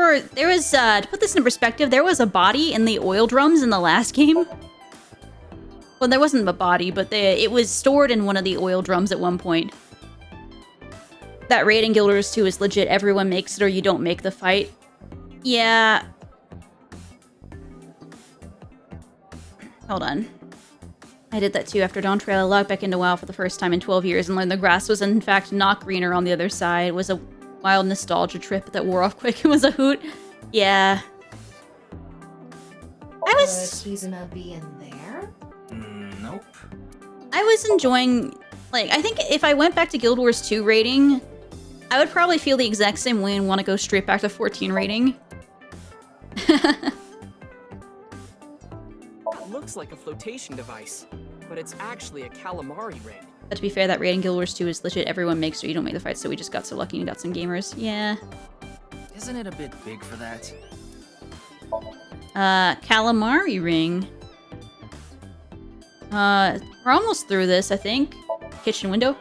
was, to put this in perspective, there was a body in the oil drums in the last game. Well, there wasn't a body, but it was stored in one of the oil drums at one point. That raid in Guild Wars 2 is legit. Everyone makes it or you don't make the fight. Yeah. Hold on. I did that too after Dawn Trail. I logged back into WoW for the first time in 12 years and learned the grass was in fact not greener on the other side. It was a wild nostalgia trip that wore off quick. It was a hoot. Yeah. Could Kizuna be in there? Nope. I was enjoying... Like, I think if I went back to Guild Wars 2 rating, I would probably feel the exact same way and want to go straight back to 14 rating. It looks like a flotation device, but it's actually a calamari ring. But to be fair, that raid in Guild Wars 2 is legit. Everyone makes sure you don't make the fight, so we just got so lucky and got some gamers. Yeah. Isn't it a bit big for that? Calamari ring. We're almost through this, I think. Kitchen window.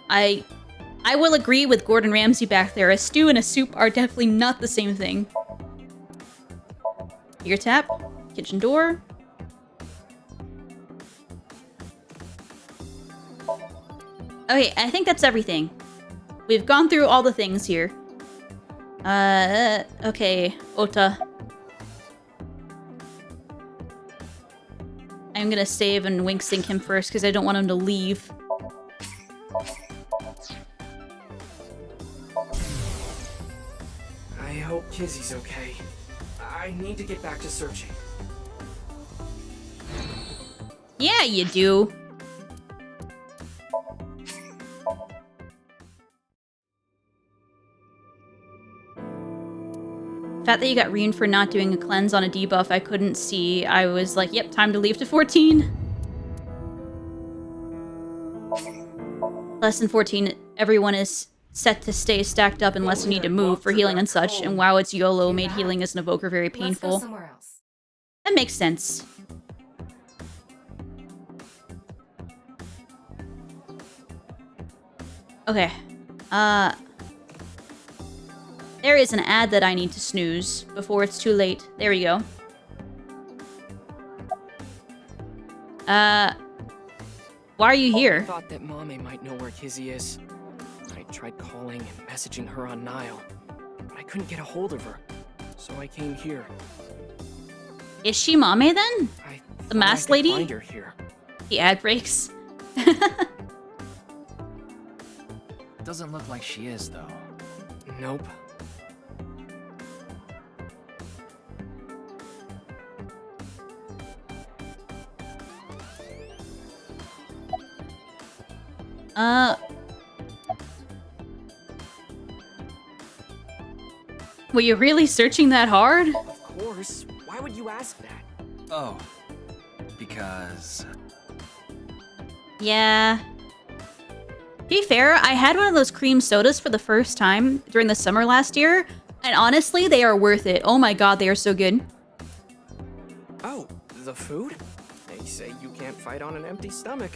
I will agree with Gordon Ramsay back there. A stew and a soup are definitely not the same thing. Ear tap. Kitchen door. Okay, I think that's everything. We've gone through all the things here. Okay, Ota. I'm gonna save and wink sync him first because I don't want him to leave. I hope Kizzy's okay. I need to get back to searching. Yeah, you do. The fact that you got ruined for not doing a cleanse on a debuff I couldn't see, I was like, yep, time to leave to 14. Less than 14, everyone is set to stay stacked up unless you need to move for healing and such, and wow, it's YOLO made healing as an evoker very painful. Let's go somewhere else. That makes sense. Okay. There is an ad that I need to snooze before it's too late. There we go. Why are you here? I thought that Mame might know where Kizzy is. I tried calling and messaging her on Nile, but I couldn't get a hold of her, so I came here. Is she Mame then? The masked lady? Find her here. The ad breaks. Doesn't look like she is, though. Nope. Were you really searching that hard? Of course. Why would you ask that? Oh. Because... Yeah. To be fair, I had one of those cream sodas for the first time during the summer last year, and honestly, they are worth it. Oh my god, they are so good. Oh, the food? They say you can't fight on an empty stomach.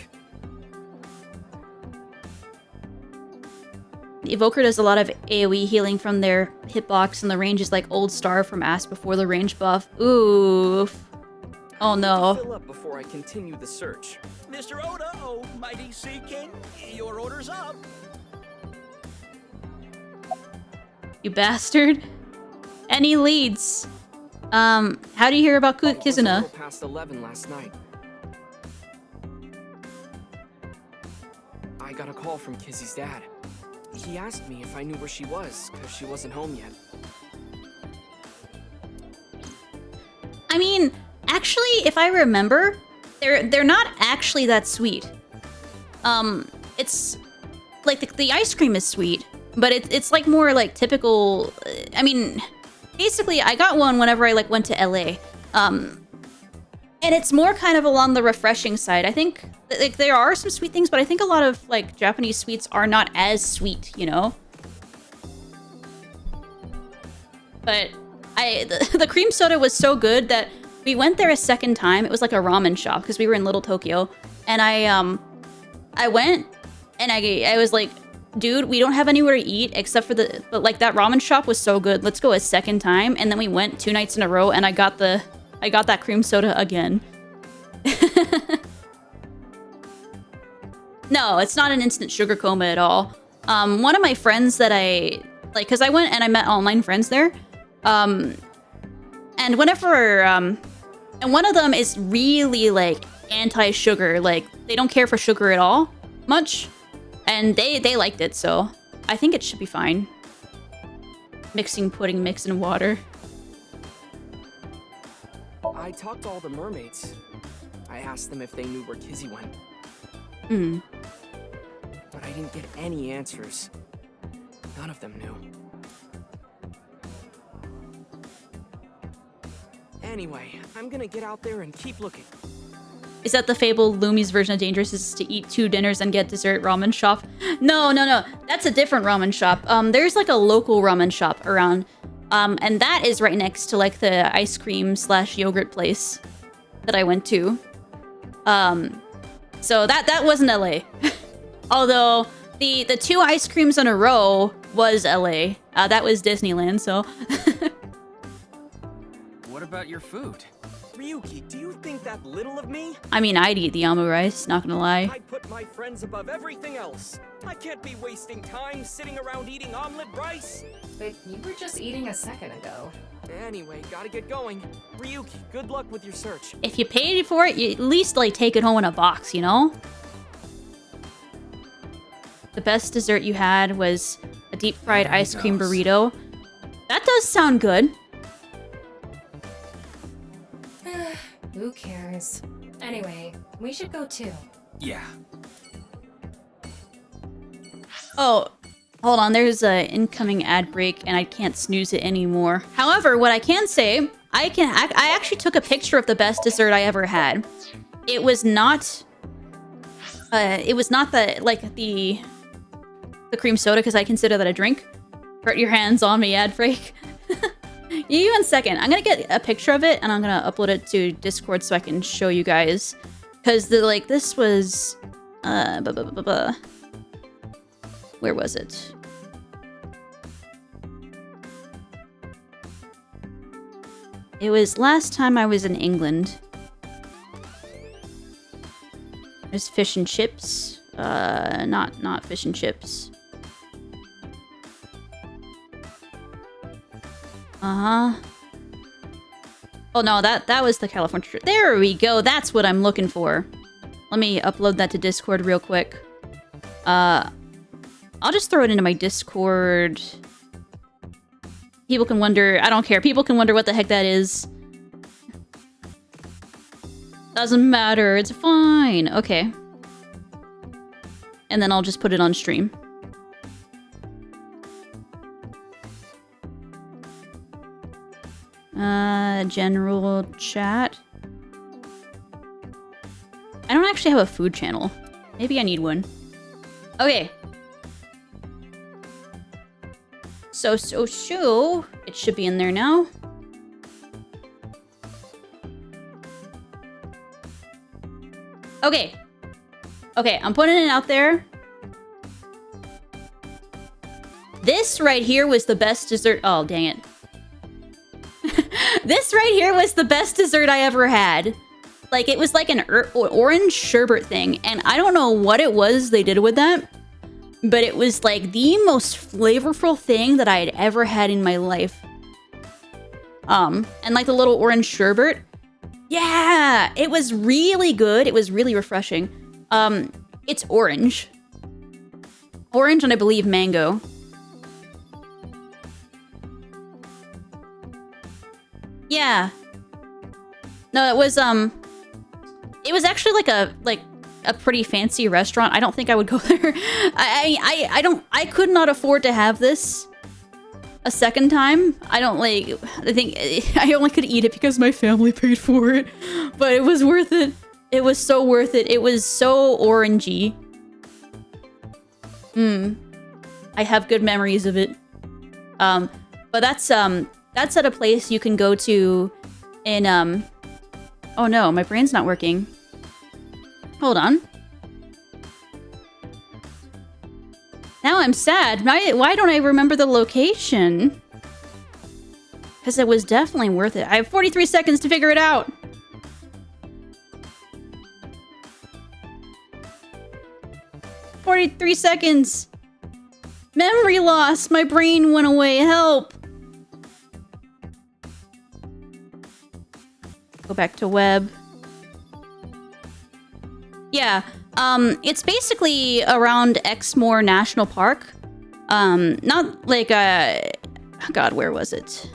The Evoker does a lot of AoE healing from their hitbox, and the range is like Old Star from Ask before the range buff. Oof. Oh no. Fill up before I continue the search. Mr. Oda, oh, mighty Sea King, your order's up. You bastard. Any leads? How do you hear about Kizuna? Past 11 last night. I got a call from Kizzy's dad. He asked me if I knew where she was, because she wasn't home yet. I mean, actually, if I remember, they're not actually that sweet. It's like the ice cream is sweet, but it's like more like typical. I mean, basically, I got one whenever I like went to LA. And it's more kind of along the refreshing side. I think like there are some sweet things, but I think a lot of like Japanese sweets are not as sweet, you know? But the cream soda was so good that we went there a second time. It was like a ramen shop because we were in Little Tokyo. And I went and I was like, dude, we don't have anywhere to eat except for but like that ramen shop was so good. Let's go a second time. And then we went 2 nights in a row and I got that cream soda again. No, it's not an instant sugar coma at all. One of my friends that cause I went and I met online friends there. And whenever, and one of them is really like anti-sugar, like they don't care for sugar at all much. And they liked it, so I think it should be fine. Mixing pudding mix in water. I talked to all the mermaids. I asked them if they knew where Kizzy went. But I didn't get any answers. None of them knew. Anyway, I'm gonna get out there and keep looking. Is that the fabled Lumi's version of Dangerous is to eat 2 dinners and get dessert ramen shop? No. That's a different ramen shop. There's like a local ramen shop around. And that is right next to like the ice cream / yogurt place that I went to. So that wasn't LA. Although the 2 ice creams in a row was LA. That was Disneyland, so. What about your food? Ryuki, do you think that little of me? I mean, I'd eat the Amu rice, not gonna lie. I put my friends above everything else. I can't be wasting time sitting around eating omelet rice. But you were just eating a second ago. Anyway, gotta get going. Ryuki, good luck with your search. If you paid for it, you at least like take it home in a box, you know? The best dessert you had was a deep fried ice cream burrito. That does sound good. Who cares? Anyway, we should go too. Yeah. Oh, hold on. There's an incoming ad break, and I can't snooze it anymore. However, what I can say, I actually took a picture of the best dessert I ever had. It was not the cream soda because I consider that a drink. Put your hands on me, ad break. Give me 1 second. I'm gonna get a picture of it and I'm gonna upload it to Discord so I can show you guys. Cause this was Where was it? It was last time I was in England. There's fish and chips. Not fish and chips. Uh-huh. Oh no, that was the California trip. There we go. That's what I'm looking for. Let me upload that to Discord real quick. I'll just throw it into my Discord. People can wonder. I don't care. People can wonder what the heck that is. Doesn't matter. It's fine. Okay. And then I'll just put it on stream. General chat. I don't actually have a food channel. Maybe I need one. Okay. So, it should be in there now. Okay. Okay, I'm putting it out there. This right here was the best dessert. Oh, dang it. This right here was the best dessert I ever had. Like, it was like an orange sherbet thing. And I don't know what it was they did with that. But it was like the most flavorful thing that I had ever had in my life. And like the little orange sherbet. Yeah, it was really good. It was really refreshing. It's orange. Orange and I believe mango. Yeah. No, it was actually like a pretty fancy restaurant. I don't think I would go there. I could not afford to have this a second time. I think I only could eat it because my family paid for it. But it was worth it. It was so worth it. It was so orangey. I have good memories of it. But that's at a place you can go to in oh no, my brain's not working. Hold on. Now I'm sad. Why don't I remember the location? Because it was definitely worth it. I have 43 seconds to figure it out. "43 seconds. Memory loss. My brain went away. Help. Go back to web. Yeah, it's basically around Exmoor National Park. Not like God, where was it?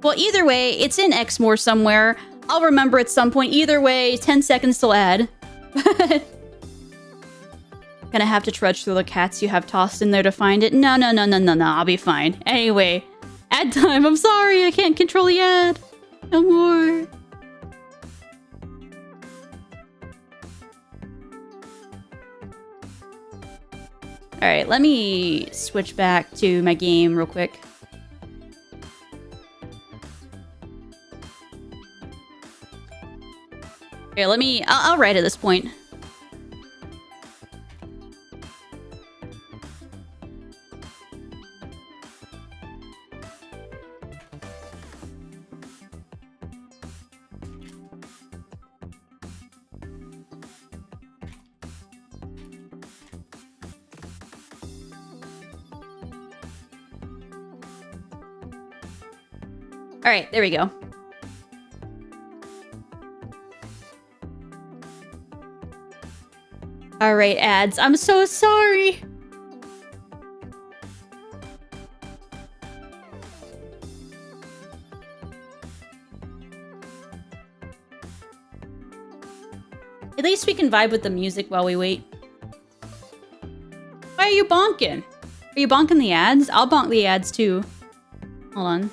Well, either way, it's in Exmoor somewhere. I'll remember at some point. Either way, 10 seconds till ad. Gonna have to trudge through the cats you have tossed in there to find it. No, I'll be fine. Anyway, ad time. I'm sorry, I can't control the ad. No more. Alright, let me switch back to my game real quick. Here, I'll write at this point. Alright, there we go. Alright, ads. I'm so sorry. At least we can vibe with the music while we wait. Why are you bonking? Are you bonking the ads? I'll bonk the ads too. Hold on.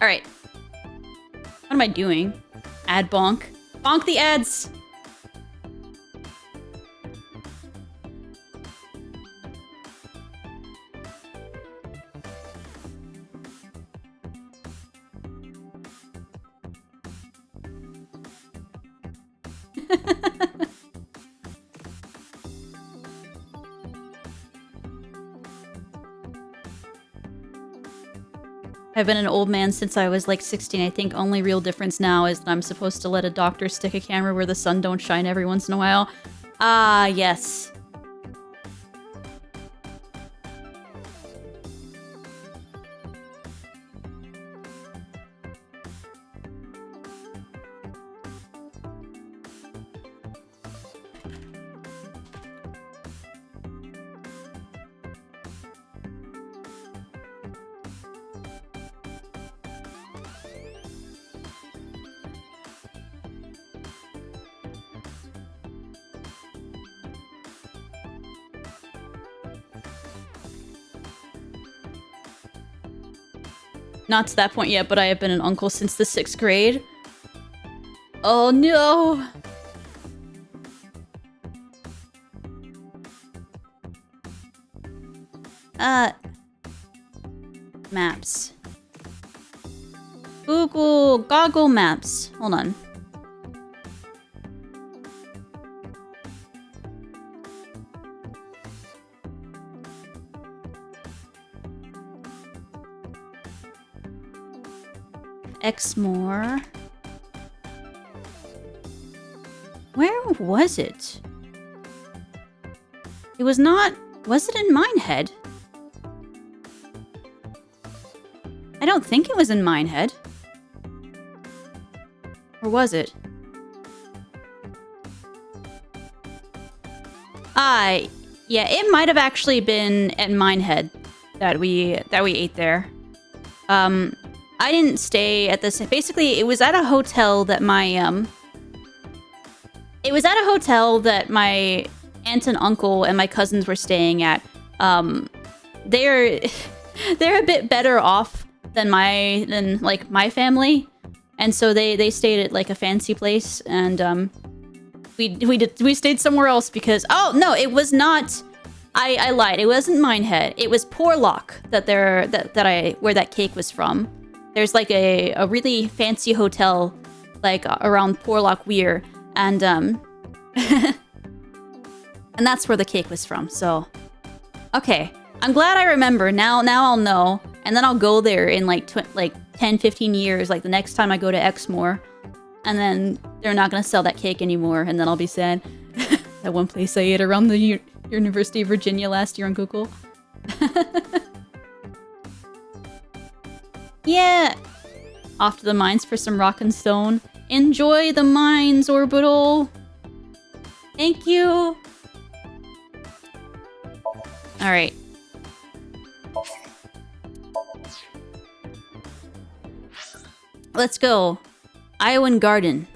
Alright. What am I doing? Ad bonk. Bonk the ads! I've been an old man since I was like 16. I think only real difference now is that I'm supposed to let a doctor stick a camera where the sun don't shine every once in a while. Ah, yes. Not to that point yet, but I have been an uncle since the 6th grade. Oh no! Maps. Google Goggle Maps. Hold on. Exmoor. Where was it? It was not... Was it in Minehead? I don't think it was in Minehead. Or was it? Yeah, it might have actually been at Minehead that we ate there. I didn't stay at this. Basically, it was at a hotel that my it was at a hotel that my aunt and uncle and my cousins were staying at. They're a bit better off than my family, and so they stayed at like a fancy place, and we stayed somewhere else because no, it was not. I lied. It wasn't Minehead. It was Porlock where that cake was from. There's like a really fancy hotel like around Porlock Weir, and and that's where the cake was from. So okay, I'm glad I remember. Now I'll know, and then I'll go there in like 10-15 years, like the next time I go to Exmoor, and then they're not gonna sell that cake anymore, and then I'll be sad. That one place I ate around the University of Virginia last year on Google. Yeah! Off to the mines for some rock and stone. Enjoy the mines, Orbital! Thank you! Alright. Let's go. Iowan Garden.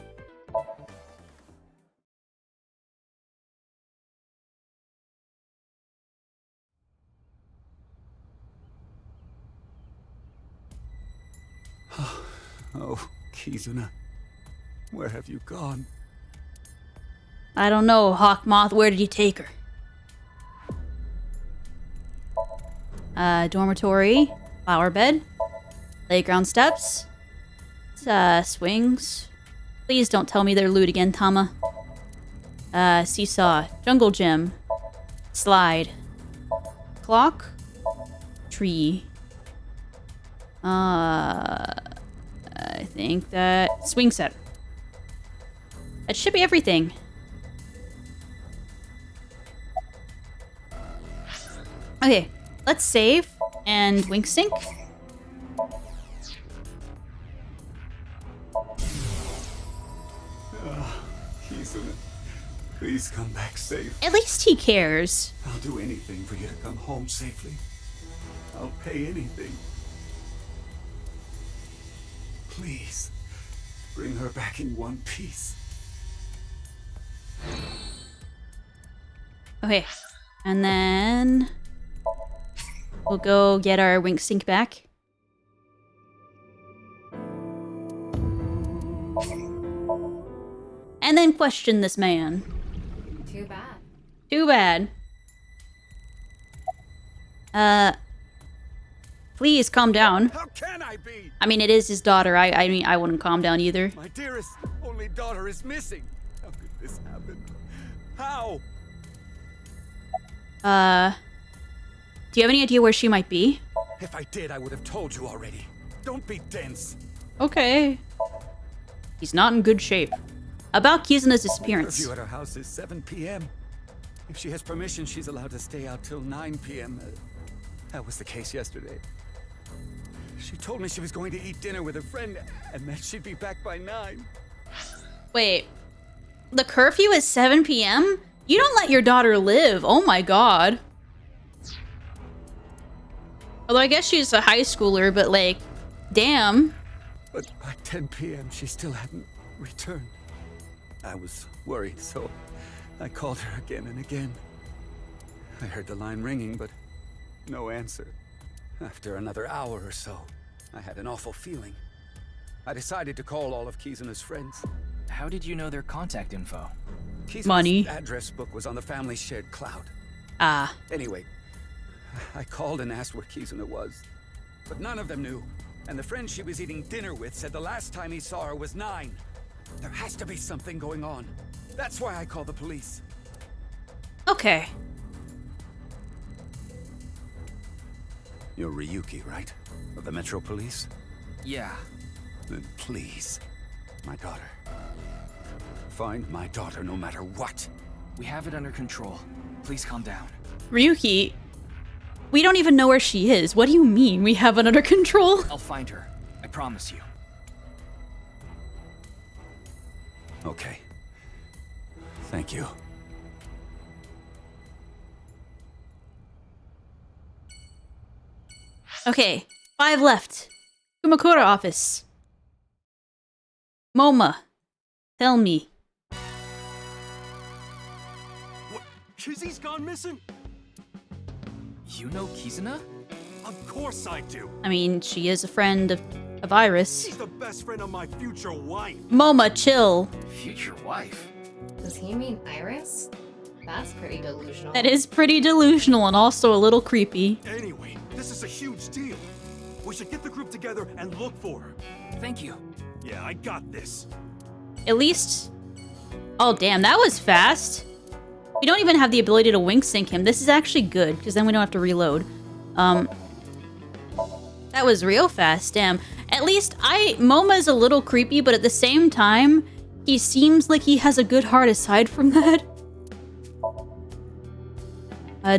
Oh, Kizuna. Where have you gone? I don't know, Hawkmoth. Where did you take her? Dormitory. Flower bed. Playground steps. Swings. Please don't tell me they're loot again, Tama. Seesaw. Jungle gym. Slide. Clock. Tree. I think that... Swing set. That should be everything. Okay, let's save and wink sync. Kizuna, please come back safe. At least he cares. I'll do anything for you to come home safely. I'll pay anything. Please, bring her back in one piece. Okay, and then we'll go get our wink sync back. And then question this man. Too bad. Too bad. Please calm down. How can I be? I mean, it is his daughter. I mean, I wouldn't calm down either. My dearest only daughter is missing. How could this happened? How? Do you have any idea where she might be? If I did, I would have told you already. Don't be dense. Okay. He's not in good shape. About Kizuna's disappearance. Curfew at her house is 7 p.m. If she has permission, she's allowed to stay out till 9 p.m. That was the case yesterday. She told me she was going to eat dinner with a friend and that she'd be back by 9. Wait. The curfew is 7 p.m.? You don't let your daughter live. Oh my god. Although I guess she's a high schooler, but like, damn. But by 10 p.m., she still hadn't returned. I was worried, so I called her again and again. I heard the line ringing, but no answer. After another hour or so, I had an awful feeling. I decided to call all of Kizuna's friends. How did you know their contact info? Kizuna's Money. address book was on the family's shared cloud. Ah. Anyway, I called and asked where Kizuna was, but none of them knew. And the friend she was eating dinner with said the last time he saw her was 9. There has to be something going on. That's why I called the police. Okay. You're Ryuki, right? Of the Metro Police? Yeah. Then please, my daughter. Find my daughter no matter what. We have it under control. Please calm down. Ryuki, we don't even know where she is. What do you mean we have it under control? I'll find her. I promise you. Okay. Thank you. Okay, 5 left. Kumakura office. MoMA, tell me. What? Kizzy's gone missing? You know Kizuna? Of course I do. I mean, she is a friend of Iris. She's the best friend of my future wife. MoMA, chill. Future wife? Does he mean Iris? That's pretty delusional. That is pretty delusional and also a little creepy. Anyway, this is a huge deal. We should get the group together and look for her. Thank you. Yeah, I got this. At least... Oh, damn, that was fast. We don't even have the ability to wink sync him. This is actually good, because then we don't have to reload. That was real fast, damn. At least MoMA's a little creepy, but at the same time, he seems like he has a good heart aside from that.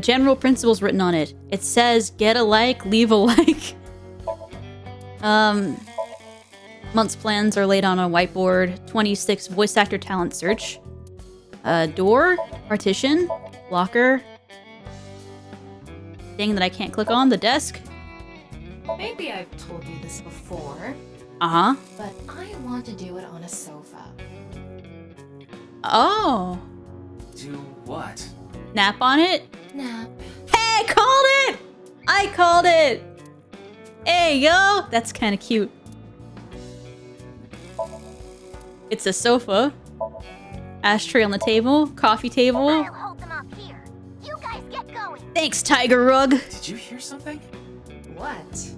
General principles written on it. It says, get a like, leave a like. Month's plans are laid on a whiteboard. 26 voice actor talent search. Door, partition, locker. Thing that I can't click on, the desk. Maybe I've told you this before. Uh-huh. But I want to do it on a sofa. Oh. Do what? Nap on it? Nap. Hey, called it! I called it! Hey, yo! That's kind of cute. It's a sofa. Ashtray on the table. Coffee table. I'll hold them off here. You guys get going. Thanks, Tiger Rug. Did you hear something? What?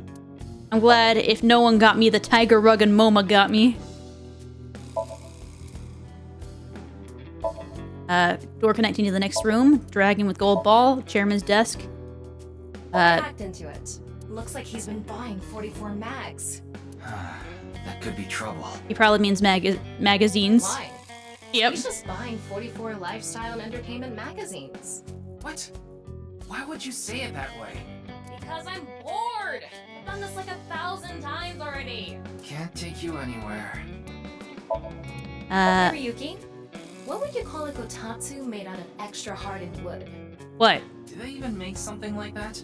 I'm glad if no one got me, the Tiger Rug and MoMA got me. Door connecting to the next room. Dragon with gold ball. Chairman's desk. Hacked into it. Looks like he's been buying 44 mags. That could be trouble. He probably means magazines. Why? Yep. He's just buying 44 lifestyle and entertainment magazines. What? Why would you say it that way? Because I'm bored! I've done this like 1,000 times already. Can't take you anywhere. Hey, Ryuki, what would you call a kotatsu made out of extra hardened wood? What? Do they even make something like that?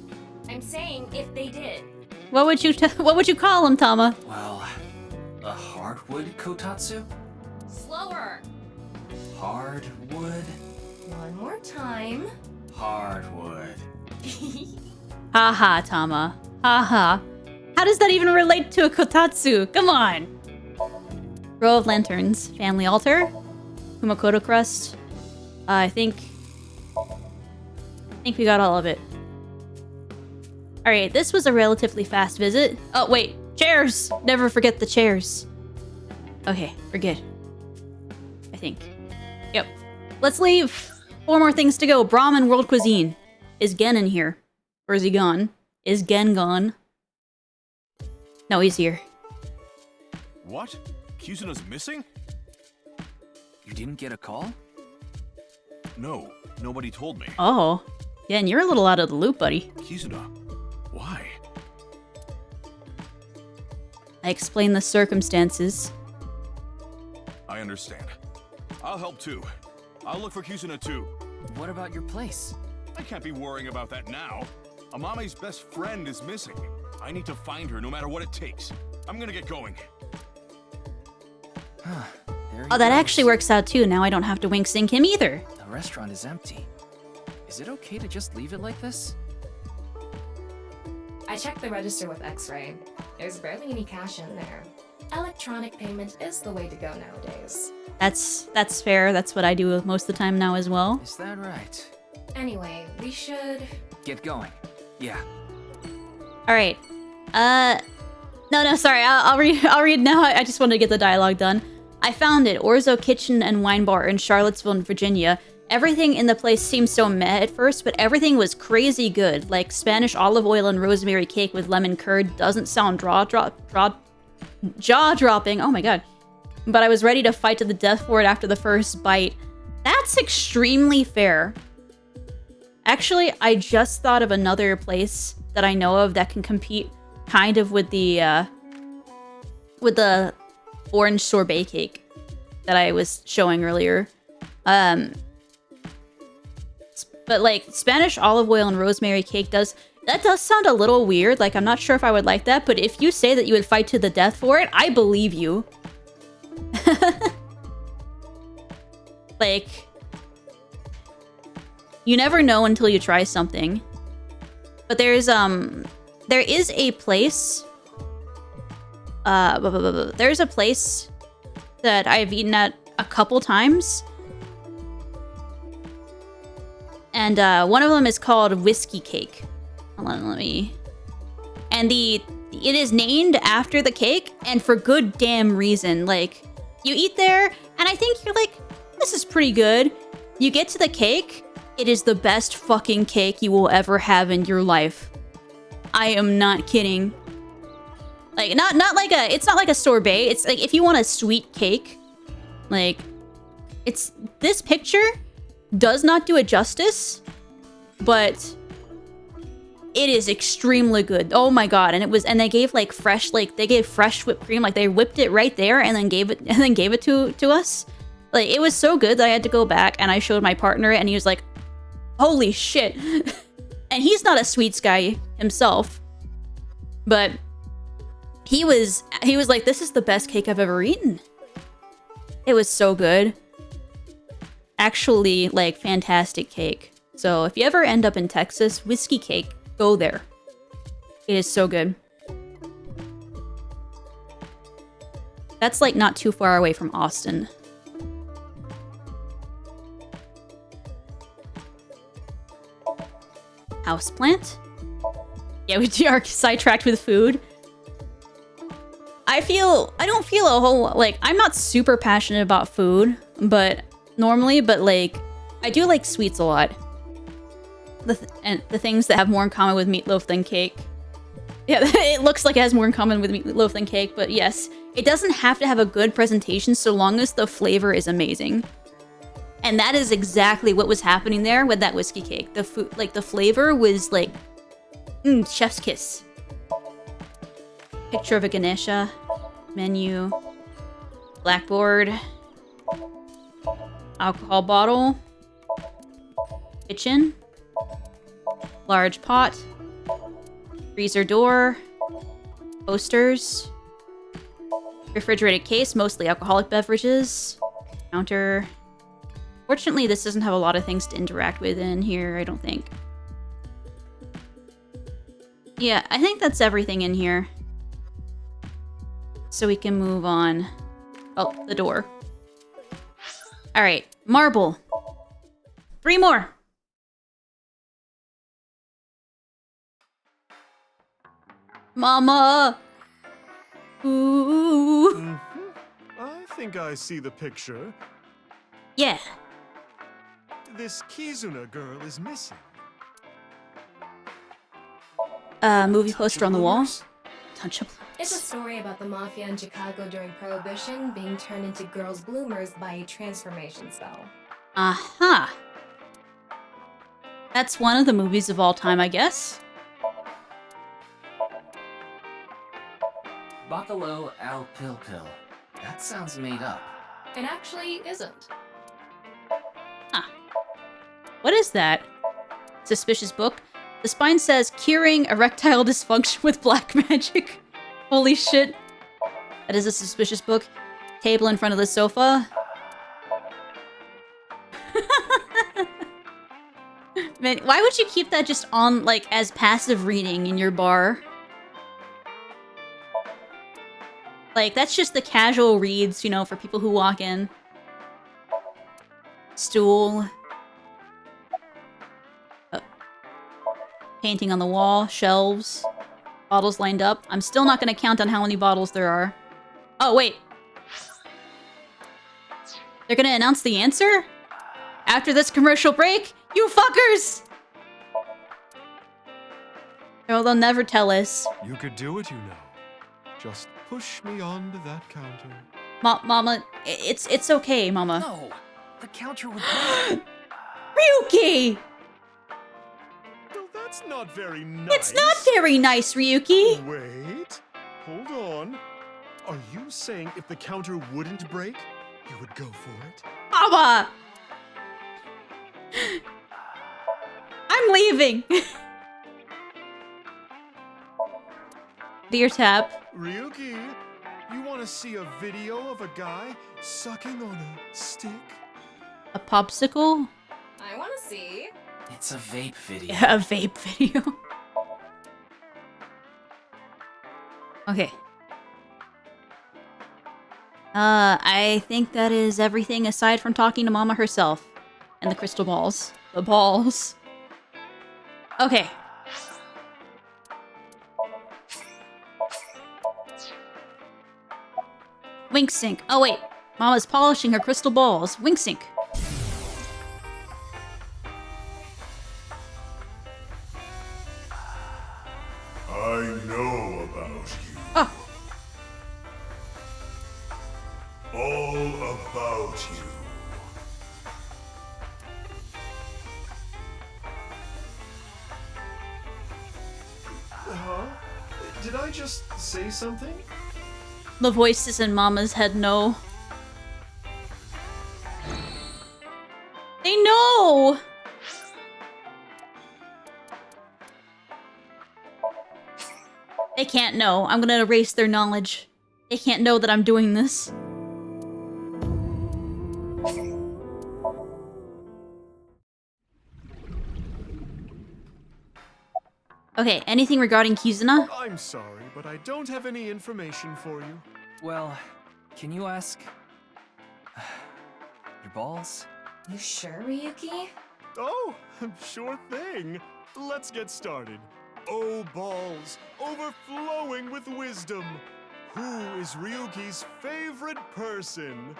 I'm saying if they did. What would you call him, Tama? Well, a hardwood kotatsu? Slower. Hardwood? One more time. Hardwood. Haha, Tama. Haha. How does that even relate to a kotatsu? Come on. Row of lanterns. Family altar. Kumakoto crust. I think we got all of it. Alright, this was a relatively fast visit. Oh, wait. Chairs! Never forget the chairs. Okay, we're good. I think. Yep. let's leave. 4 more things to go. Brahmin World Cuisine. Is Gen in here? Or is he gone? Is Gen gone? No, he's here. What? Kizuna's missing? You didn't get a call? No, nobody told me. Oh. Yeah, and you're a little out of the loop, buddy. Kizuna? Why? I explained the circumstances. I understand. I'll help too. I'll look for Kizuna too. What about your place? I can't be worrying about that now. Amame's best friend is missing. I need to find her no matter what it takes. I'm gonna get going. Oh, that actually works out too. Now I don't have to wink sync him either. The restaurant is empty. Is it okay to just leave it like this? I checked the register with X-Ray. There's barely any cash in there. Electronic payment is the way to go nowadays. That's fair. That's what I do most of the time now as well. Is that right? Anyway, we should... Get going. Yeah. Alright. No, sorry. I'll read now. I just wanted to get the dialogue done. I found it. Orzo Kitchen and Wine Bar in Charlottesville, Virginia. Everything in the place seemed so meh at first, but everything was crazy good. Like Spanish olive oil and rosemary cake with lemon curd doesn't sound jaw-dropping. Oh my god. But I was ready to fight to the death for it after the first bite. That's extremely fair. Actually, I just thought of another place that I know of that can compete kind of with the orange sorbet cake that I was showing earlier. But like Spanish olive oil and rosemary cake does sound a little weird. Like I'm not sure if I would like that, but if you say that you would fight to the death for it, I believe you. Like you never know until you try something. But there is a place there's a place that I've eaten at a couple times. And one of them is called Whiskey Cake. Hold on, let me... And it is named after the cake, and for good damn reason. Like, you eat there, and I think you're like, this is pretty good. You get to the cake, it is the best fucking cake you will ever have in your life. I am not kidding. Like, it's not like a sorbet. It's like, if you want a sweet cake, like, this picture does not do it justice, but it is extremely good. Oh my god. And they gave like fresh whipped cream. Like they whipped it right there and then gave it to us. Like it was so good that I had to go back and I showed my partner it and he was like, holy shit. And he's not a sweets guy himself, but he was like, this is the best cake I've ever eaten. It was so good. Actually, like, fantastic cake. So if you ever end up in Texas, Whiskey Cake, go there. It is so good. That's like not too far away from Austin. Houseplant? Yeah, we are sidetracked with food. I don't feel a whole, like, I'm not super passionate about food, but normally, but like, I do like sweets a lot. And the things that have more in common with meatloaf than cake. Yeah, it looks like it has more in common with meatloaf than cake, but yes, it doesn't have to have a good presentation so long as the flavor is amazing. And that is exactly what was happening there with that whiskey cake. The food, like the flavor was like, chef's kiss. Picture of a Ganesha, menu, blackboard, alcohol bottle, kitchen, large pot, freezer door, posters, refrigerated case, mostly alcoholic beverages, counter. Fortunately, this doesn't have a lot of things to interact with in here, I don't think. Yeah, I think that's everything in here. So we can move on. Oh, the door. Alright, marble. 3 more. Mama! Ooh. I think I see the picture. Yeah. This Kizuna girl is missing. Movie poster on the wall. Touch of It's a story about the mafia in Chicago during Prohibition being turned into girls' bloomers by a transformation spell. Aha. That's one of the movies of all time, I guess. Bacalo al Pil Pil. That sounds made up. It actually isn't. What is that? Suspicious book. The spine says curing erectile dysfunction with black magic. Holy shit. That is a suspicious book. Table in front of the sofa. Man, why would you keep that just on, like, as passive reading in your bar? Like, that's just the casual reads, you know, for people who walk in. Stool. Painting on the wall. Shelves. Bottles lined up. I'm still not gonna count on how many bottles there are. Oh, wait. They're gonna announce the answer? After this commercial break? You fuckers! No, they'll never tell us. You could do it, you know. Just push me onto that counter. Mama, it's okay, Mama. No, the counter would. Ryuki! Well, that's not very nice. It's not very nice, Ryuki. Wait, hold on. Are you saying if the counter wouldn't break, you would go for it? Mama! I'm leaving. Dear Tap. Ryuki, you want to see a video of a guy sucking on a stick? A popsicle? I want to see. It's a vape video. Yeah, a vape video. Okay. I think that is everything aside from talking to Mama herself. And the crystal balls. The balls. Okay. Wink sync. Oh wait. Mama's polishing her crystal balls. Wink sync. I know about you. Oh. All about you. Huh? Did I just say something? The voices in Mama's head know. They know! They can't know. I'm gonna erase their knowledge. They can't know that I'm doing this. Okay, anything regarding Kizuna? I'm sorry, but I don't have any information for you. Well, can you ask your balls? You sure, Ryuki? Oh, sure thing. Let's get started. Oh, balls, overflowing with wisdom. Who is Ryuki's favorite person?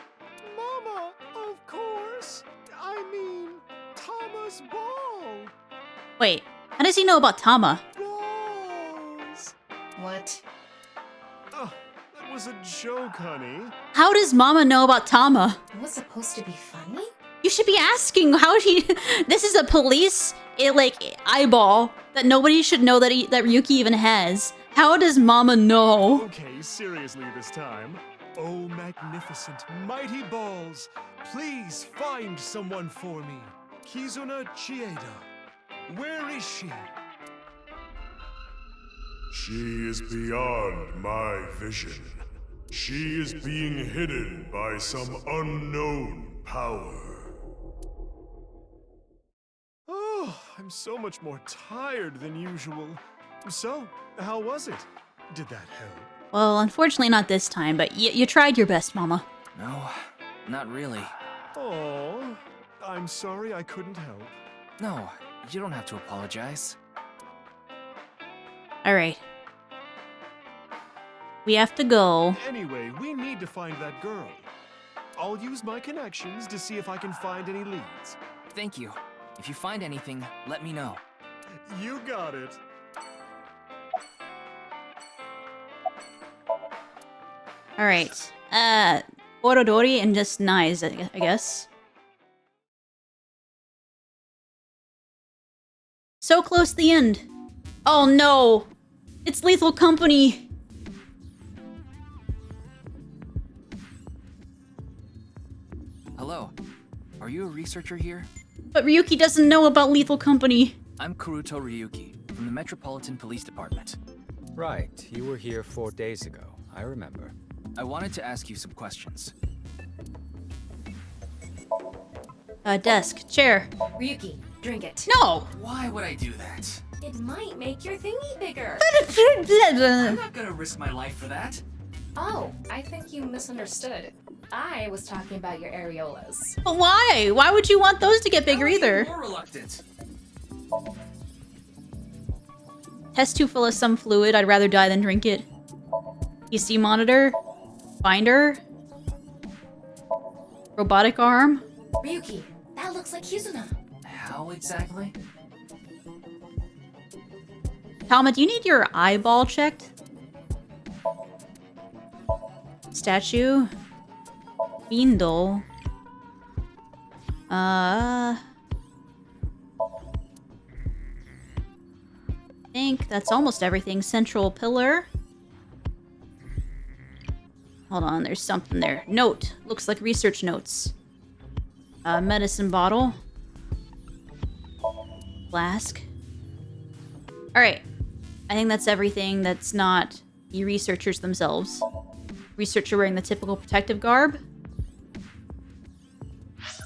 Mama, of course. I mean, Tama's ball. Wait, how does he know about Tama? Balls. What? Oh, that was a joke, honey. How does Mama know about Tama? It was supposed to be funny? You should be asking how he. This is a police, eyeball that nobody should know that Ryuki even has. How does Mama know? Okay, seriously this time. Oh, magnificent, mighty balls, please find someone for me. Kizuna Chieda. Where is she? She is beyond my vision. She is being hidden by some unknown power. Oh, I'm so much more tired than usual. So, how was it? Did that help? Well, unfortunately not this time, but you tried your best, Mama. No, not really. Oh, I'm sorry I couldn't help. No, you don't have to apologize. Alright. We have to go. Anyway, we need to find that girl. I'll use my connections to see if I can find any leads. Thank you. If you find anything, let me know. You got it. Alright. Orodori and just Knives, I guess. So close to the end. Oh no! It's Lethal Company! Hello. Are you a researcher here? But Ryuki doesn't know about Lethal Company. I'm Kuruto Ryuki, from the Metropolitan Police Department. Right, you were here 4 days ago. I remember. I wanted to ask you some questions. Desk. Chair. Ryuki, drink it. No! Why would I do that? It might make your thingy bigger. I'm not gonna risk my life for that. Oh, I think you misunderstood. I was talking about your areolas. But why? Why would you want those to get bigger either? More reluctant. Test tube full of some fluid. I'd rather die than drink it. PC monitor. Binder. Robotic arm. Ryuki, that looks like Kizuna. How exactly? Talma, do you need your eyeball checked? Statue. Beandle. I think that's almost everything. Central pillar. Hold on, there's something there. Note. Looks like research notes. Medicine bottle. Flask. Alright. I think that's everything that's not the researchers themselves. Researcher wearing the typical protective garb.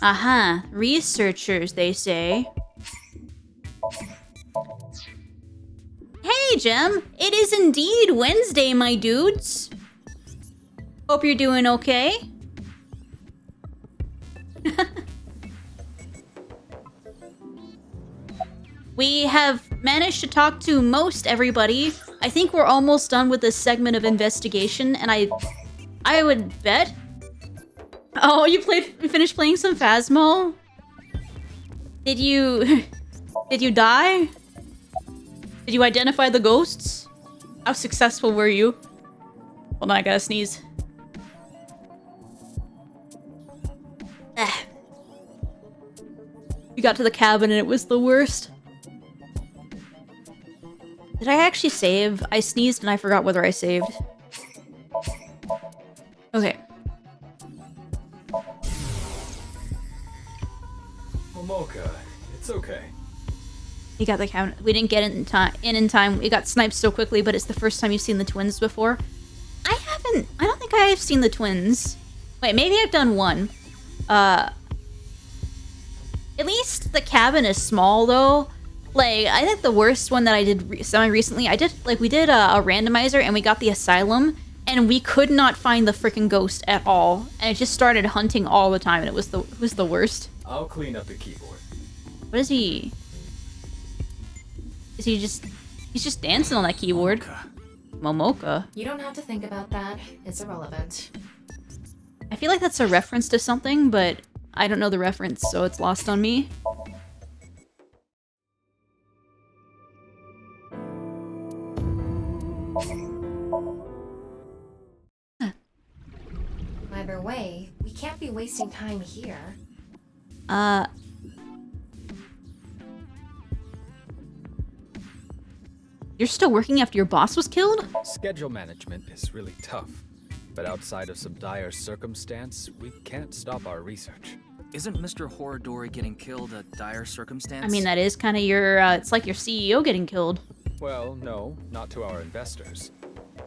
Aha. Researchers, they say. Hey, Gem! It is indeed Wednesday, my dudes! Hope you're doing okay. We have managed to talk to most everybody. I think we're almost done with this segment of investigation, and I would bet... Oh, you finished playing some Phasmo? Did you die? Did you identify the ghosts? How successful were you? Hold on, I gotta sneeze. We got to the cabin and it was the worst. Did I actually save? I sneezed and I forgot whether I saved. Okay. Momoka, it's okay. We got the cabin. We didn't get in time. We got sniped so quickly, but it's the first time you've seen the twins before. I don't think I've seen the twins. Wait, maybe I've done one. At least the cabin is small though. Like, I think the worst one that I did semi-recently, we did a randomizer and we got the asylum and we could not find the freaking ghost at all. And it just started hunting all the time and it was the worst. I'll clean up the keyboard. What is he? Is he just... He's just dancing on that keyboard. Momoka. You don't have to think about that. It's irrelevant. I feel like that's a reference to something, but I don't know the reference, so it's lost on me. Either way, we can't be wasting time here. You're still working after your boss was killed? Schedule management is really tough, but outside of some dire circumstance, we can't stop our research. Isn't Mr. Horodori getting killed a dire circumstance? I mean, that is kind of your, it's like your CEO getting killed. Well, no, not to our investors.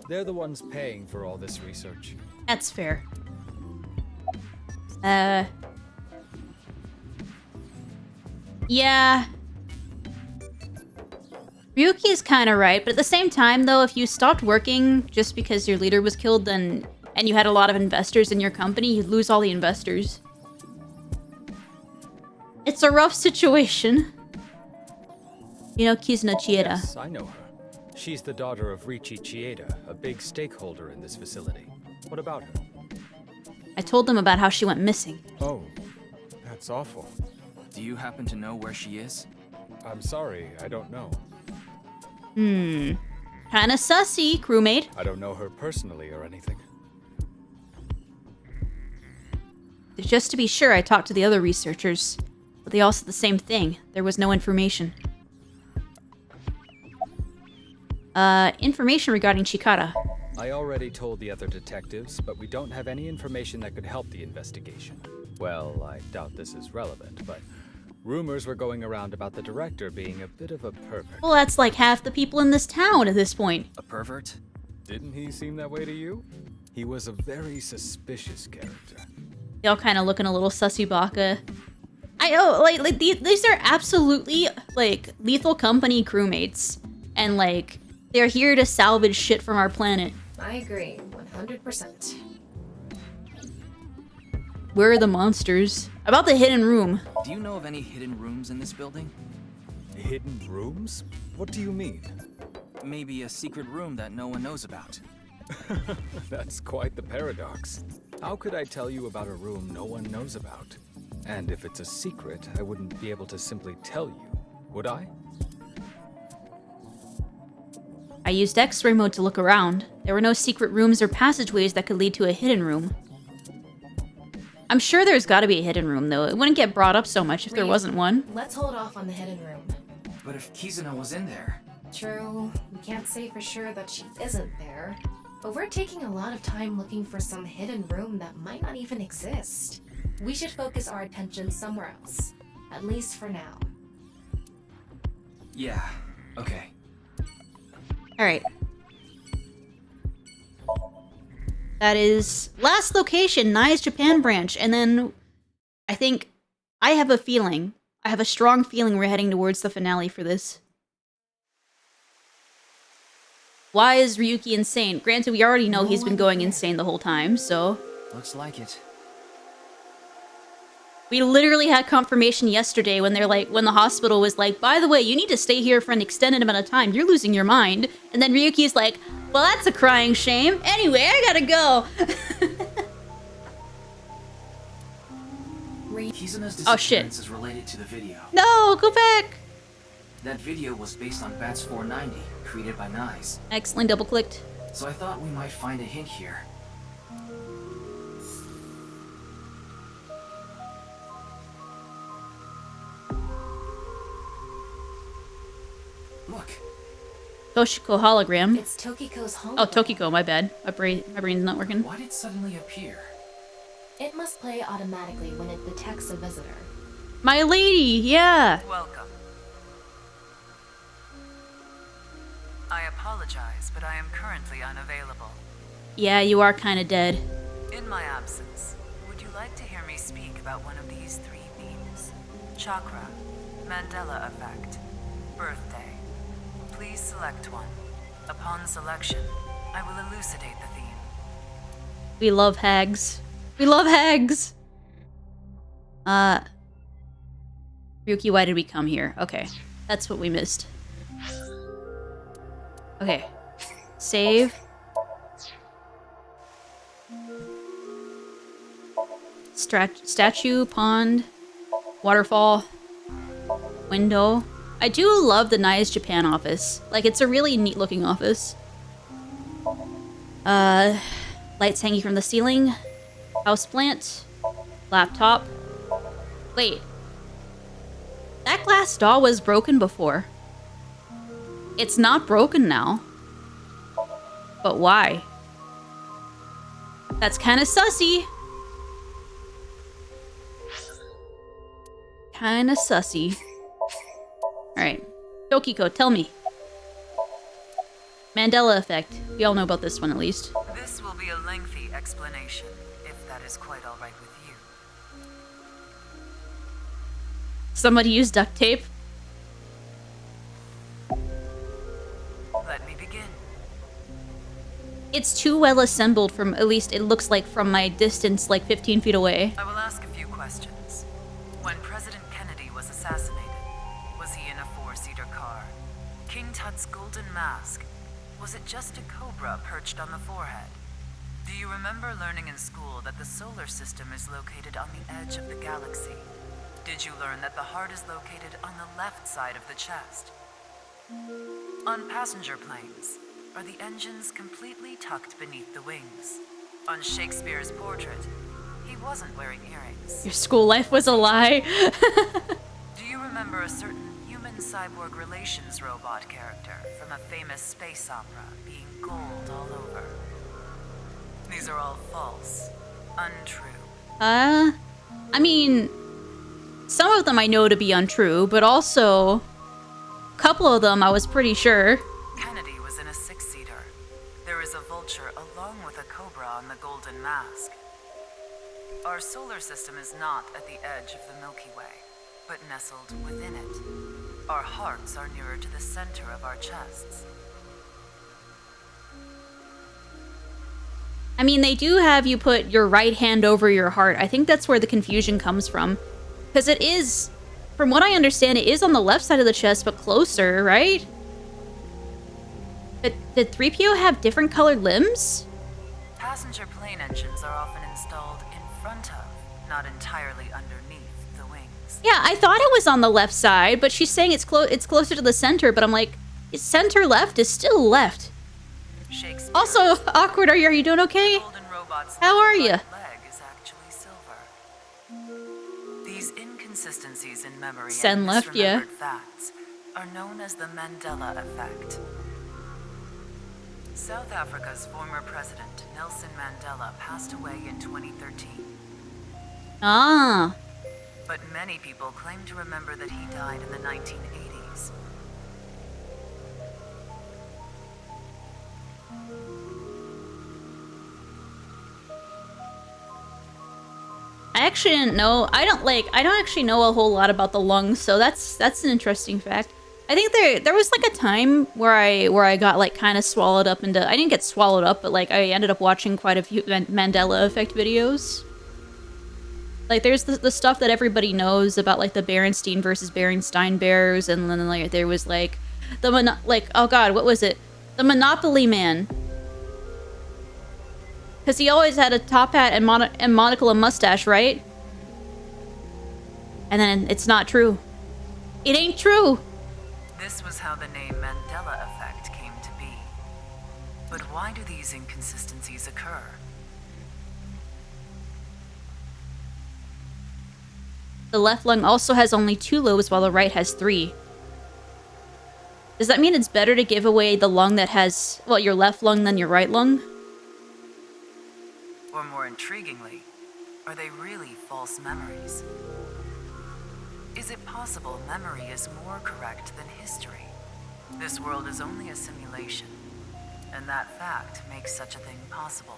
They're the ones paying for all this research. That's fair. Yeah. Ryuki's kind of right, but at the same time, though, if you stopped working just because your leader was killed, then and you had a lot of investors in your company, you'd lose all the investors. It's a rough situation. You know Kizuna Chieda. Yes, I know her. She's the daughter of Ryuki Chieda, a big stakeholder in this facility. What about her? I told them about how she went missing. Oh, that's awful. Do you happen to know where she is? I'm sorry, I don't know. Kinda sussy, crewmate. I don't know her personally or anything. Just to be sure, I talked to the other researchers, but they all said the same thing. There was no information. Information regarding Chikara. I already told the other detectives, but we don't have any information that could help the investigation. Well, I doubt this is relevant, but rumors were going around about the director being a bit of a pervert. Well, that's like half the people in this town at this point. A pervert? Didn't he seem that way to you? He was a very suspicious character. They all kind of looking a little sussy baka. I know, like these are absolutely, like, Lethal Company crewmates. And, like, they're here to salvage shit from our planet. I agree, 100%. Where are the monsters? About the hidden room. Do you know of any hidden rooms in this building? Hidden rooms? What do you mean? Maybe a secret room that no one knows about. That's quite the paradox. How could I tell you about a room no one knows about? And if it's a secret, I wouldn't be able to simply tell you, would I? I used X-ray mode to look around. There were no secret rooms or passageways that could lead to a hidden room. I'm sure there's gotta be a hidden room, though. It wouldn't get brought up so much if there wasn't one. Let's hold off on the hidden room. But if Kizuna was in there... True, we can't say for sure that she isn't there. But we're taking a lot of time looking for some hidden room that might not even exist. We should focus our attention somewhere else. At least for now. Yeah, okay. Alright. That is last location, Nye's Japan branch, and then I think I have a feeling. I have a strong feeling we're heading towards the finale for this. Why is Ryuki insane? Granted, we already know he's been going insane the whole time, so... Looks like it. We literally had confirmation yesterday when they're like, when the hospital was like, by the way, you need to stay here for an extended amount of time. You're losing your mind. And then Ryuki's like, well, that's a crying shame. Anyway, I gotta go. Kizuna's Oh, shit. disappearance is related to the video. No, go back. That video was based on Bats 490, created by Nyes. Excellent, double-clicked. So I thought we might find a hint here. Look. Toshiko hologram. It's Tokiko's hologram. Oh, Tokiko, my bad. My brain's not working. Why did it suddenly appear? It must play automatically when it detects a visitor. My lady, yeah. Welcome. I apologize, but I am currently unavailable. Yeah, you are kind of dead. In my absence, would you like to hear me speak about one of these three themes? Chakra, Mandela effect, birthday. Please select one. Upon selection, I will elucidate the theme. We love hags. We love hags! Ryuki, why did we come here? Okay, that's what we missed. Okay. Save. Statue, pond, waterfall, window. I do love the Nye's Japan office. Like, it's a really neat looking office. Lights hanging from the ceiling. Houseplant. Laptop. Wait. That glass doll was broken before. It's not broken now. But why? That's kind of sussy. Kind of sussy. Alright. Tokiko, tell me. Mandela effect. We all know about this one at least. This will be a lengthy explanation, if that is quite all right with you. Somebody use duct tape. Let me begin. It's too well assembled from, at least it looks like from my distance, like 15 feet away. I will ask a few questions. When President Kennedy was assassinated, was he in a four-seater car? King Tut's golden mask, was it just a cobra perched on the forehead? Do you remember learning in school that the solar system is located on the edge of the galaxy? Did you learn that the heart is located on the left side of the chest? On passenger planes, are the engines completely tucked beneath the wings? On Shakespeare's portrait, he wasn't wearing earrings. Your school life was a lie. Do you remember a certain human-cyborg relations robot character from a famous space opera being gold all over? These are all false, untrue. I mean, some of them I know to be untrue, but also a couple of them I was pretty sure. Kennedy was in a six-seater. There is a vulture along with a cobra on the Golden Mask. Our solar system is not at the edge of the Milky Way, but nestled within it. Our hearts are nearer to the center of our chests. I mean, they do have you put your right hand over your heart. I think that's where the confusion comes from. Because it is, from what I understand, it is on the left side of the chest, but closer, right? But did 3PO have different colored limbs? Passenger plane engines are often installed in front of, not entirely underneath, the wings. Yeah, I thought it was on the left side, but she's saying it's closer to the center, but I'm like, center left is still left. Also, awkward, are you doing okay? How are you? Leg is actually silver. These inconsistencies in memory Sen and left, yeah. misremembered facts are known as the Mandela effect. South Africa's former president, Nelson Mandela, passed away in 2013. Ah. But many people claim to remember that he died in the 1980s. I actually didn't know. I don't actually know a whole lot about the lungs, so that's an interesting fact. I think there was like a time where I got like kind of swallowed up into. I didn't get swallowed up, but like I ended up watching quite a few Mandela effect videos. Like there's the stuff that everybody knows about, like the Berenstein versus Berenstein Bears, and then like there was like oh god, what was it? The Monopoly Man. Because he always had a top hat and monocle and mustache, right? And then it's not true. It ain't true. This was how the name Mandela effect came to be. But why do these inconsistencies occur? The left lung also has only 2 lobes while the right has 3. Does that mean it's better to give away the lung that has, well, your left lung than your right lung? Or more intriguingly, are they really false memories? Is it possible memory is more correct than history? This world is only a simulation, and that fact makes such a thing possible.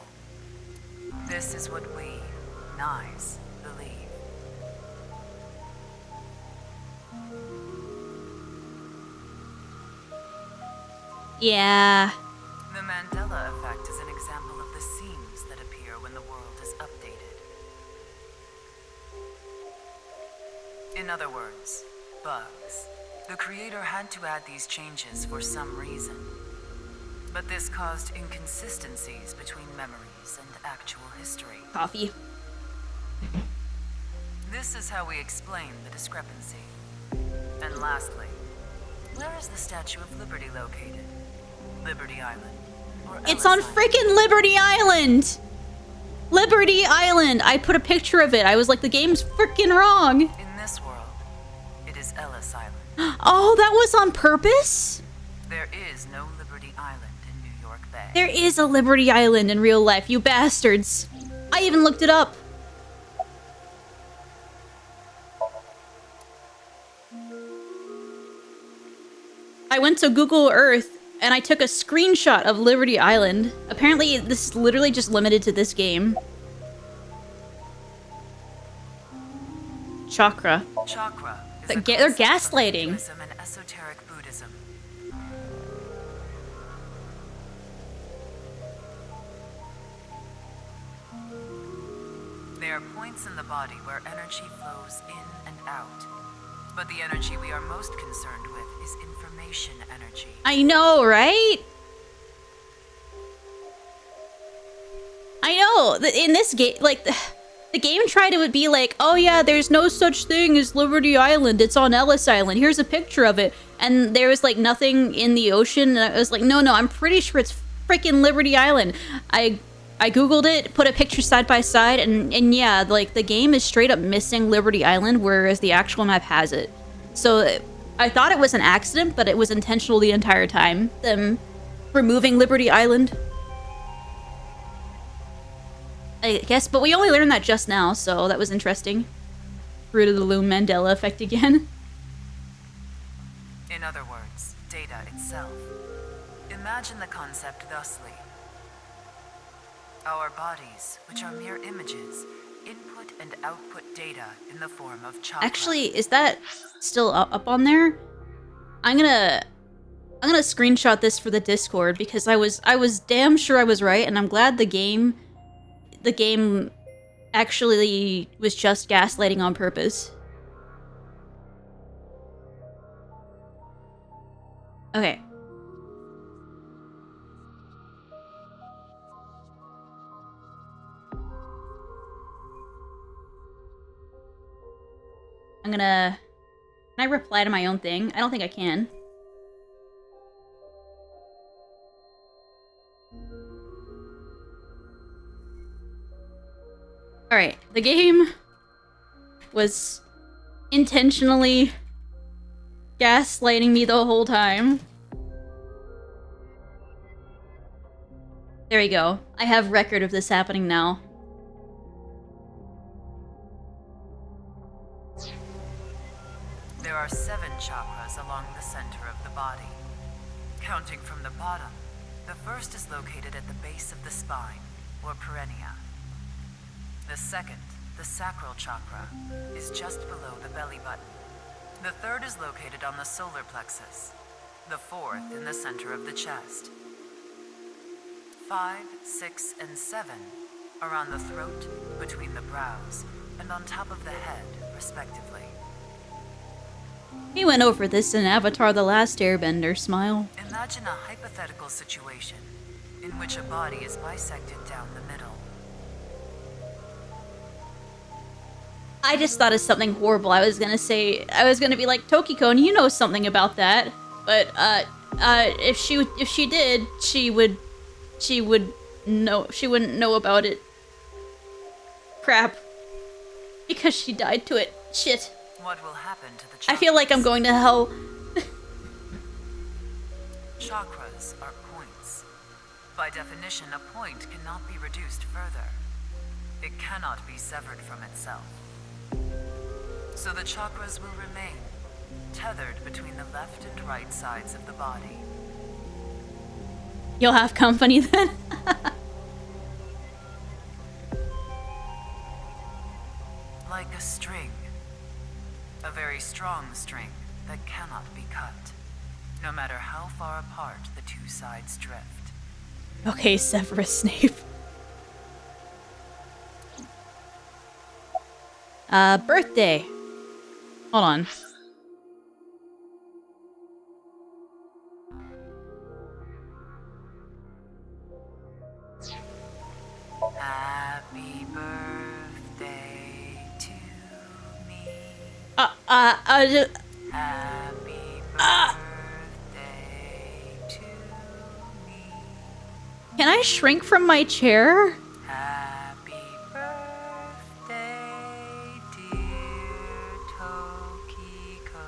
This is what we, Nyes, believe. Yeah. The Mandela effect is an example of the seams that appear when the world is updated. In other words, bugs. The creator had to add these changes for some reason. But this caused inconsistencies between memories and actual history. Coffee. This is how we explain the discrepancy. And lastly, where is the Statue of Liberty located? Liberty Island? Or It's on freaking Liberty Island! Liberty Island! I put a picture of it. I was like, the game's freaking wrong. In this world, it is Ellis Island. Oh, that was on purpose? There is no Liberty Island in New York Bay. There is a Liberty Island in real life, you bastards. I even looked it up. I went to Google Earth and I took a screenshot of Liberty Island. Apparently, this is literally just limited to this game. Chakra. Chakra is They're gaslighting. Hinduism and esoteric Buddhism. They are points in the body where energy flows in and out. But the energy we are most concerned with is information energy. I know, right? I know. In this game, like, The game tried to be like, oh yeah, there's no such thing as Liberty Island. It's on Ellis Island. Here's a picture of it. And there was like nothing in the ocean. And I was like, no, I'm pretty sure it's freaking Liberty Island. I googled it, put a picture side by side, and yeah, like the game is straight up missing Liberty Island, whereas the actual map has it. So I thought it was an accident, but it was intentional the entire time. Them removing Liberty Island. I guess, but we only learned that just now, so that was interesting. Fruit of the Loom Mandela effect again. In other words, data itself. Imagine the concept thusly. Our bodies, which are mere images, input and output data in the form of chakra. Actually, is that still up on there? I'm gonna screenshot this for the Discord because I was damn sure I was right, and I'm glad the game actually was just gaslighting on purpose. Okay. Can I reply to my own thing? I don't think I can. Alright, the game was intentionally gaslighting me the whole time. There we go. I have record of this happening now. There are 7 chakras along the center of the body. Counting from the bottom, the first is located at the base of the spine, or perineum. The second, the sacral chakra, is just below the belly button. The third is located on the solar plexus. The fourth in the center of the chest. 5, 6, and 7 are on the throat, between the brows, and on top of the head, respectively. We went over this in Avatar: The Last Airbender, smile. Imagine a hypothetical situation in which a body is bisected down the middle. I just thought of something horrible. I was gonna be like, Tokiko, you know something about that. But if she did, she wouldn't know about it. Crap. Because she died to it. Shit. What will happen to the chakras? I feel like I'm going to hell. Chakras are points. By definition, a point cannot be reduced further. It cannot be severed from itself. So the chakras will remain, tethered between the left and right sides of the body. You'll have company then? Like a string. A very strong string that cannot be cut, no matter how far apart the two sides drift. Okay, Severus Snape. Birthday. Hold on. Happy birthday to me. Just... Happy birthday to me. Can I shrink from my chair? Happy birthday, dear Tokiko.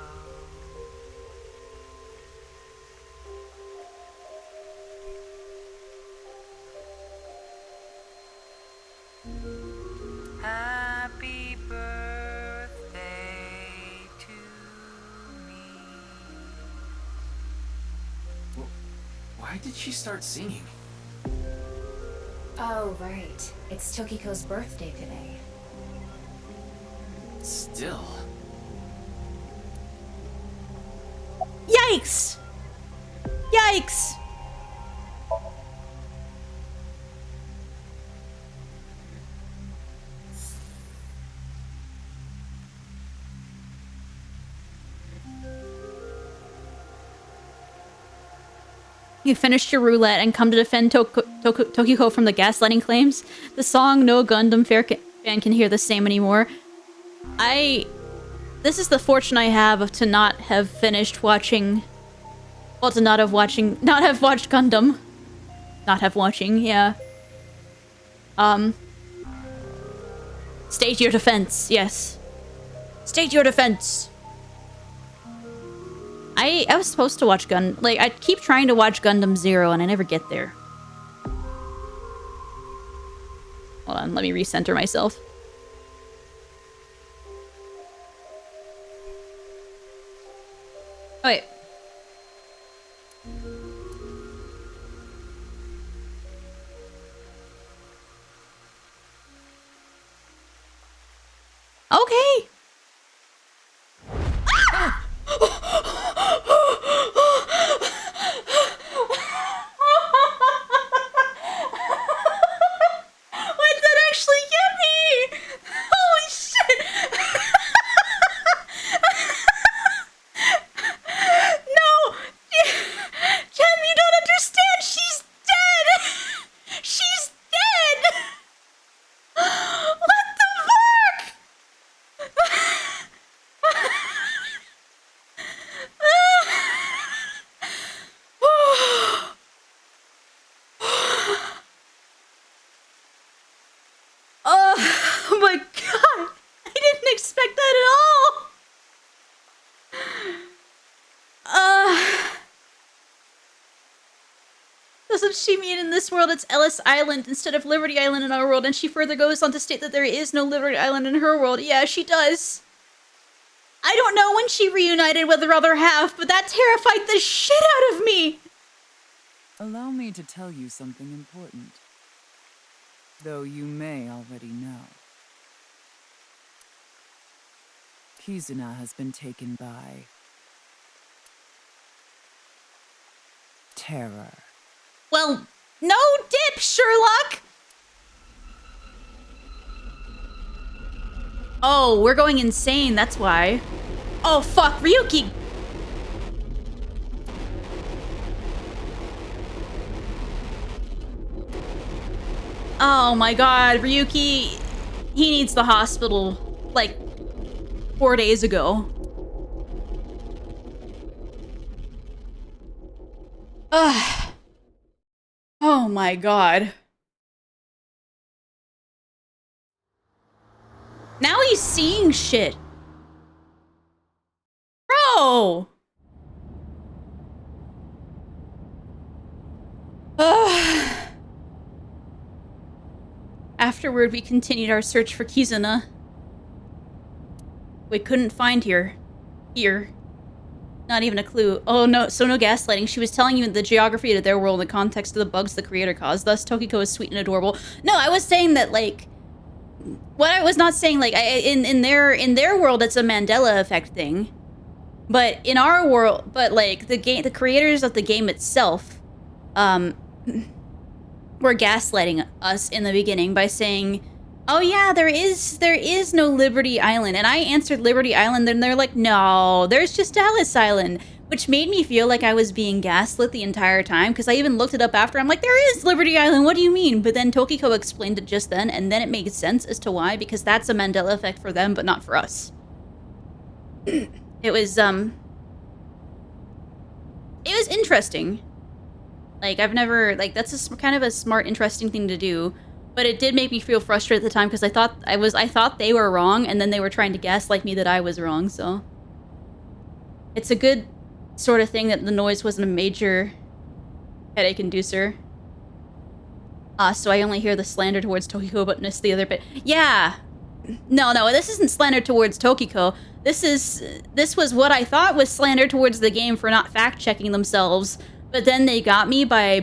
Happy birthday to me. Why did she start singing? Oh, right. It's Tokiko's birthday today. Still. Yikes! Yikes! You finished your roulette and come to defend Tokiko from the gaslighting claims? The song No Gundam fan can hear the same anymore. This is the fortune I have of to not have finished watching... Well, to not have watched Gundam. Not have watching, yeah. State your defense, yes. State your defense! I was supposed to watch like, I keep trying to watch Gundam Zero and I never get there. Hold on, let me recenter myself. Oh, wait. Okay. Why did that actually get me? Holy shit! No! Jem, you don't understand! She's dead! She's dead! What the fuck? Oh my god! I didn't expect that at all! Doesn't she mean in this world it's Ellis Island instead of Liberty Island in our world? And she further goes on to state that there is no Liberty Island in her world. Yeah, she does. I don't know when she reunited with her other half, but that terrified the shit out of me! Allow me to tell you something important. Though you may already know. Kizuna has been taken by... terror. Well, no dip, Sherlock! Oh, we're going insane, that's why. Oh, fuck, Ryuki! Oh my god, Ryuki... He needs the hospital, like, 4 days ago. Ugh. Oh my god. Now he's seeing shit. Bro! Ugh. Afterward, we continued our search for Kizuna. We couldn't find her. Here. Not even a clue. Oh no, so no gaslighting. She was telling you the geography of their world in the context of the bugs the creator caused. Thus, Tokiko is sweet and adorable. No, I was saying that, like... What I was not saying, like, in their world, it's a Mandela effect thing. But in our world, but like, the creators of the game itself, were gaslighting us in the beginning by saying, oh yeah, there is no Liberty Island. And I answered Liberty Island, and they're like, no, there's just Ellis Island. Which made me feel like I was being gaslit the entire time, because I even looked it up after. I'm like, there is Liberty Island, what do you mean? But then Tokiko explained it just then, and then it made sense as to why, because that's a Mandela effect for them, but not for us. It was interesting. Like, I've never, like, that's kind of a smart, interesting thing to do. But it did make me feel frustrated at the time, because I thought they were wrong, and then they were trying to gaslight me that I was wrong, so. It's a good sort of thing that the noise wasn't a major headache inducer. So I only hear the slander towards Tokiko, but miss the other bit. Yeah! No, this isn't slander towards Tokiko. This was what I thought was slander towards the game for not fact-checking themselves. But then they got me by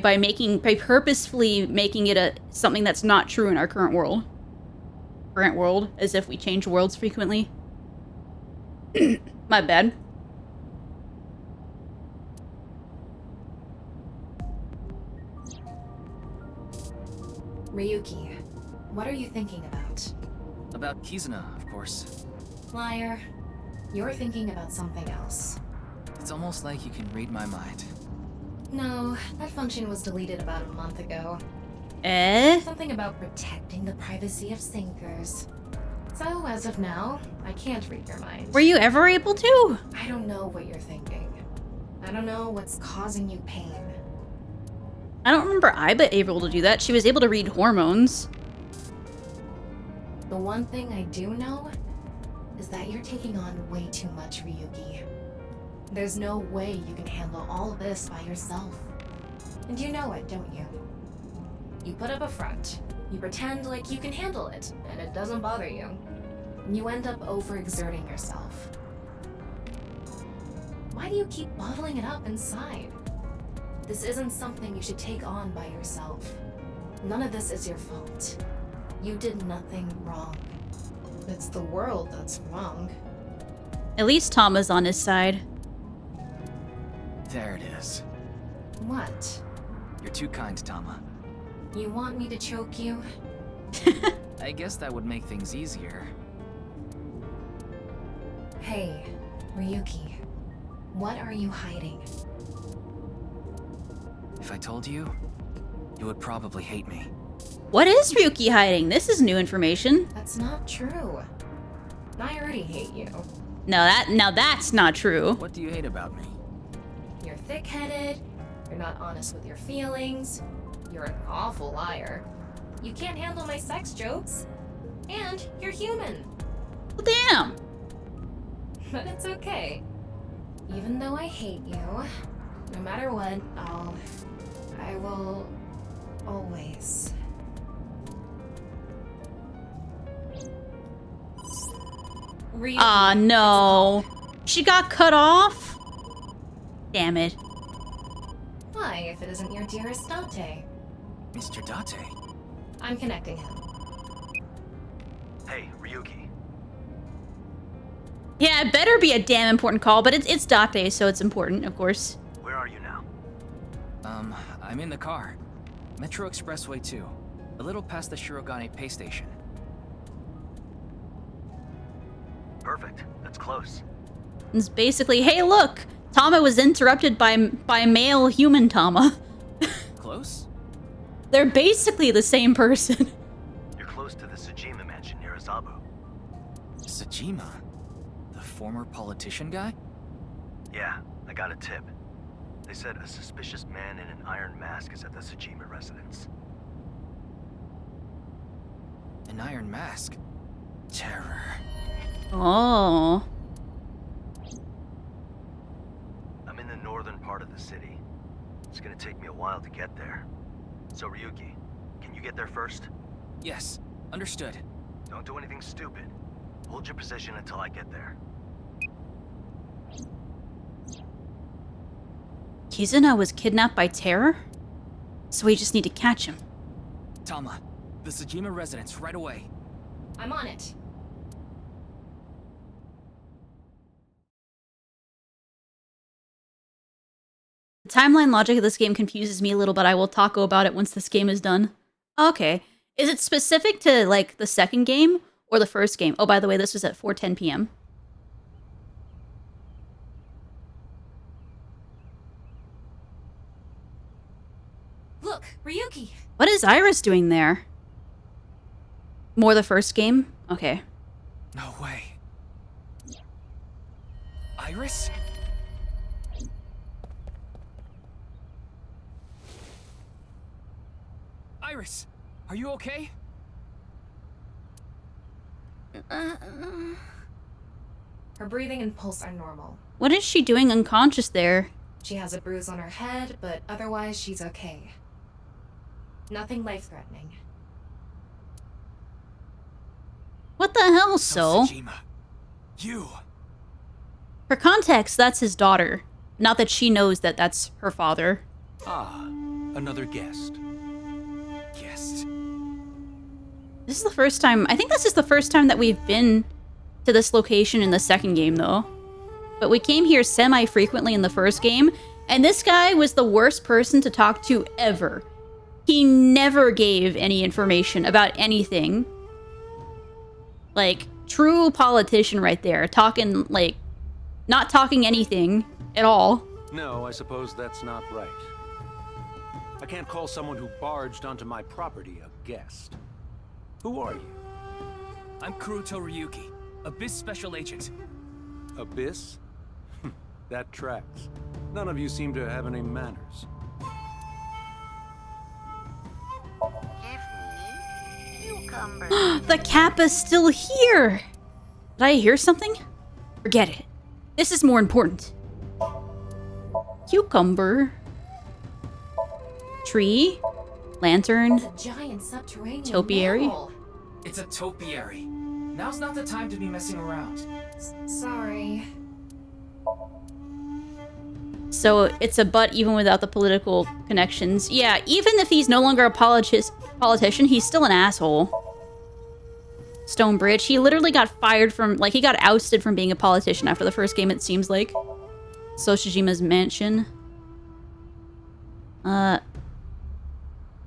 purposefully making it something that's not true in our current world. Current world, as if we change worlds frequently. My bad. Ryuki, what are you thinking about? About Kizuna, of course. Liar. You're thinking about something else. It's almost like you can read my mind. No, that function was deleted about a month ago. Something about protecting the privacy of sinkers. So, as of now, I can't read your mind. Were you ever able to? I don't know what you're thinking. I don't know what's causing you pain. I don't remember Iba able to do that. She was able to read hormones. The one thing I do know is that you're taking on way too much, Ryuki. There's no way you can handle all of this by yourself. And you know it, don't you? You put up a front. You pretend like you can handle it, and it doesn't bother you. And you end up overexerting yourself. Why do you keep bottling it up inside? This isn't something you should take on by yourself. None of this is your fault. You did nothing wrong. It's the world that's wrong. At least Tom is on his side. There it is. What? You're too kind, Tama. You want me to choke you? I guess that would make things easier. Hey, Ryuki. What are you hiding? If I told you, you would probably hate me. What is Ryuki hiding? This is new information. That's not true. I already hate you. Now that's not true. What do you hate about me? You're thick-headed, you're not honest with your feelings, you're an awful liar, you can't handle my sex jokes, and you're human. Well, damn. But it's okay. Even though I hate you, no matter what, I will always. Aw, no. She got cut off? Damn it. Why, if it isn't your dearest Date? Mr. Date? I'm connecting him. Hey, Ryuki. Yeah, it better be a damn important call, but it's Date, so it's important, of course. Where are you now? I'm in the car. Metro Expressway 2. A little past the Shirogane pay station. Perfect. That's close. It's basically, hey, look! Tama was interrupted by male human Tama. Close? They're basically the same person. You're close to the Tsujima mansion near Azabu. Tsujima? The former politician guy? Yeah, I got a tip. They said a suspicious man in an iron mask is at the Tsujima residence. An iron mask? Terror. Oh. I'm in the northern part of the city. It's gonna take me a while to get there. So Ryuki, can you get there first? Yes, understood. Don't do anything stupid. Hold your position until I get there. Kizuna was kidnapped by Terror? So we just need to catch him. Tama, the Tsujima residence, right away. I'm on it. The timeline logic of this game confuses me a little, but I will talk about it once this game is done. Okay. Is it specific to, like, the second game or the first game? Oh, by the way, this was at 4:10 p.m. Look, Ryuki! What is Iris doing there? More the first game? Okay. No way. Iris? Iris, are you okay? Her breathing and pulse are normal. What is she doing unconscious there? She has a bruise on her head, but otherwise she's okay. Nothing life-threatening. What the hell, So? You. For context, that's his daughter. Not that she knows that that's her father. Ah, another guest. Guest. This is the first time... I think this is the first time that we've been to this location in the second game, though. But we came here semi-frequently in the first game, and this guy was the worst person to talk to ever. He never gave any information about anything. Like, true politician right there. Talking, like, not talking anything at all. No, I suppose that's not right. I can't call someone who barged onto my property a guest. Who are you? I'm Kuruto Ryuki, Abyss Special Agent. Abyss? That tracks. None of you seem to have any manners. The Kappa's still here! Did I hear something? Forget it. This is more important. Cucumber. Tree. Lantern. It's a giant subterranean Topiary. mammal. It's a topiary. Now's not the time to be messing around. Sorry. So it's a butt even without the political connections. Yeah, even if he's no longer a politician, he's still an asshole. Stonebridge. He literally got fired from, like, he got ousted from being a politician after the first game, it seems like. Soshijima's mansion.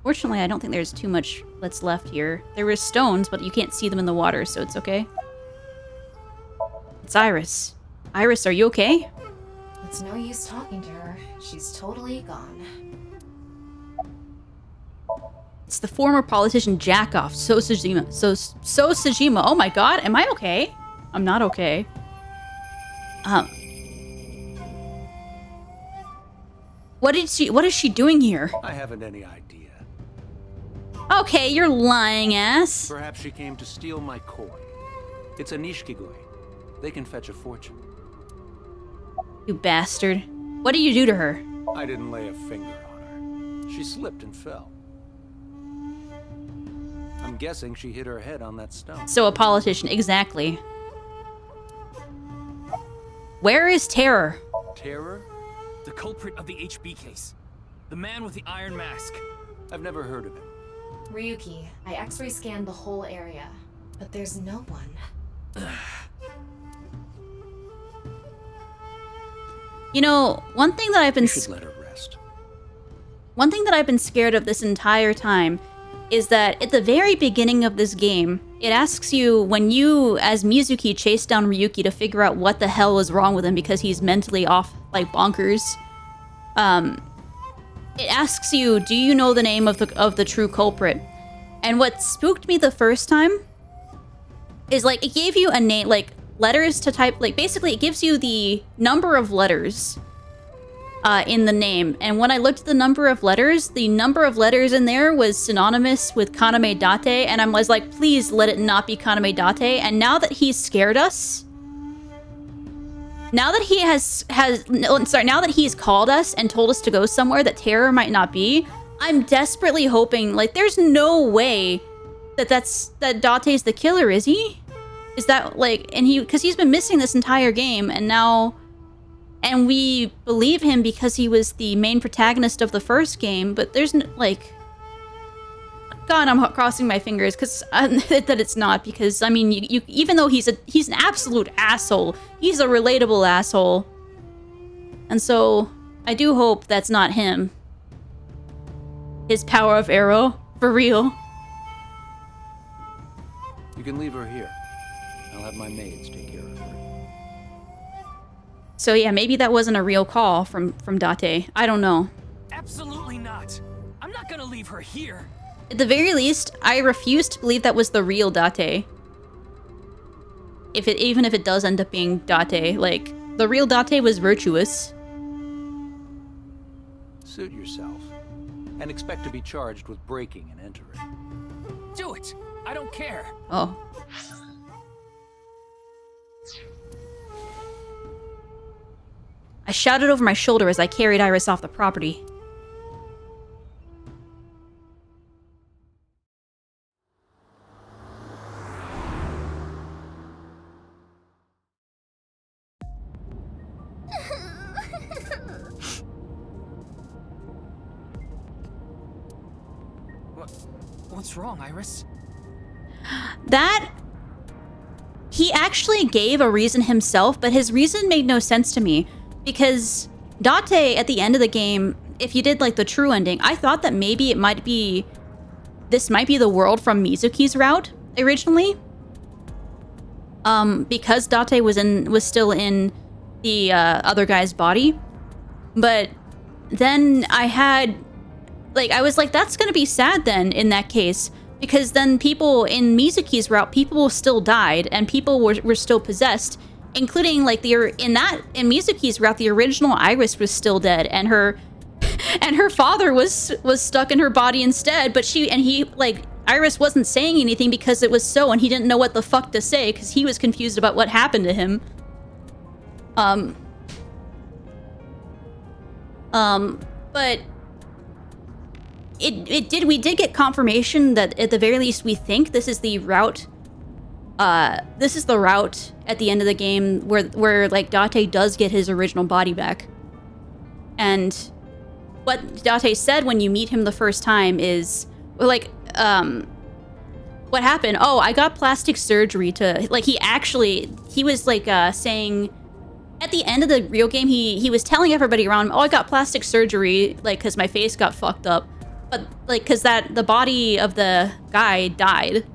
Fortunately, I don't think there's too much that's left here. There were stones, but you can't see them in the water, so it's okay. It's Iris. Iris, are you okay? It's no use talking to her. She's totally gone. It's the former politician Jackoff, Sosajima. Sosajima. Oh my god, am I okay? I'm not okay. What is she doing here? I haven't any idea. Okay, you're lying ass. Perhaps she came to steal my coin. It's a nishikigoi. They can fetch a fortune. You bastard. What did you do to her? I didn't lay a finger on her. She slipped and fell. I'm guessing she hit her head on that stone. So a politician, exactly. Where is Terror? Terror? The culprit of the HB case. The man with the iron mask. I've never heard of him. Ryuki, I x-ray scanned the whole area, but there's no one. You know, one thing that I've been You should let her rest. One thing that I've been scared of this entire time is that at the very beginning of this game, it asks you, when you, as Mizuki, chase down Ryuki to figure out what the hell is wrong with him because he's mentally off, like bonkers. It asks you, do you know the name of the true culprit? And what spooked me the first time is, like, it gave you a name, like, letters to type, like, basically it gives you the number of letters in the name. And when I looked at the number of letters in there was synonymous with Kaname Date, and I was like, please let it not be Kaname Date. And now that he's scared us, now that he now that he's called us and told us to go somewhere that Terror might not be, I'm desperately hoping, like, there's no way that Date's the killer, is he? Is that, like, and because he's been missing this entire game, and we believe him because he was the main protagonist of the first game, but there's like, God, I'm crossing my fingers because that it's not, because I mean, you even though he's an absolute asshole, he's a relatable asshole, and so I do hope that's not him. His power of arrow, for real. You can leave her here. I'll have my maids take care of her. So yeah, maybe that wasn't a real call from Date. I don't know. Absolutely not. I'm not gonna leave her here. At the very least, I refuse to believe that was the real Date. Even if it does end up being Date, like, the real Date was virtuous. Suit yourself, and expect to be charged with breaking and entering. Do it. I don't care. Oh. I shouted over my shoulder as I carried Iris off the property. What's wrong, Iris? He actually gave a reason himself, but his reason made no sense to me. Because Date, at the end of the game, if you did, like, the true ending, I thought that maybe this might be the world from Mizuki's route, originally. Because Date was still in the other guy's body. But then I had like, I was like, that's gonna be sad then, in that case. Because then people in Mizuki's route, people still died, and people were still possessed. Including, like, in Mizuki's route, the original Iris was still dead, and her father was stuck in her body instead, but Iris wasn't saying anything because it was so, and he didn't know what the fuck to say, because he was confused about what happened to him. But we did get confirmation that at the very least we think this is the route. This is the route at the end of the game where like Date does get his original body back. And what Date said when you meet him the first time is like, what happened? Oh, I got plastic surgery to, like, he was like saying at the end of the real game, he was telling everybody around him, oh, I got plastic surgery, like, because my face got fucked up. But, like, because the body of the guy died,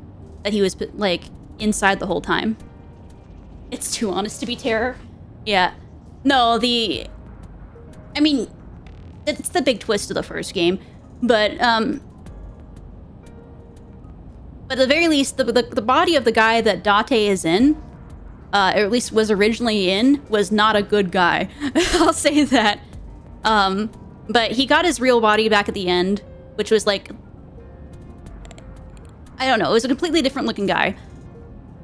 that he was, like, inside the whole time. It's too honest to be terror. Yeah. No, I mean, it's the big twist of the first game. But at the very least, the body of the guy that Date is in, or at least was originally in, was not a good guy. I'll say that. But he got his real body back at the end, which was like, I don't know, it was a completely different looking guy.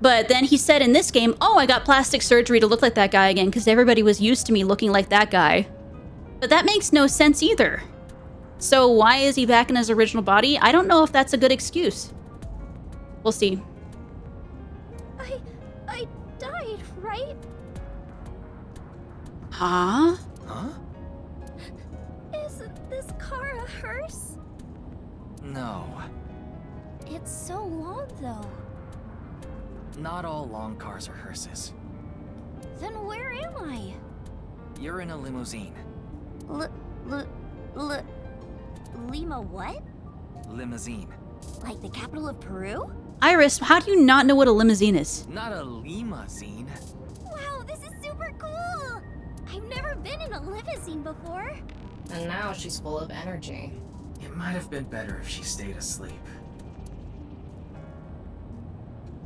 But then he said in this game, oh, I got plastic surgery to look like that guy again because everybody was used to me looking like that guy. But that makes no sense either. So why is he back in his original body? I don't know if that's a good excuse. We'll see. I died, right? Huh? Huh? Is this car a hearse? No. It's so long, though. Not all long cars are hearses. Then where am I? You're in a limousine. Lima what? Limousine. Like the capital of Peru? Iris, how do you not know what a limousine is? Not a limousine. Wow, this is super cool! I've never been in a limousine before. And now she's full of energy. It might have been better if she stayed asleep.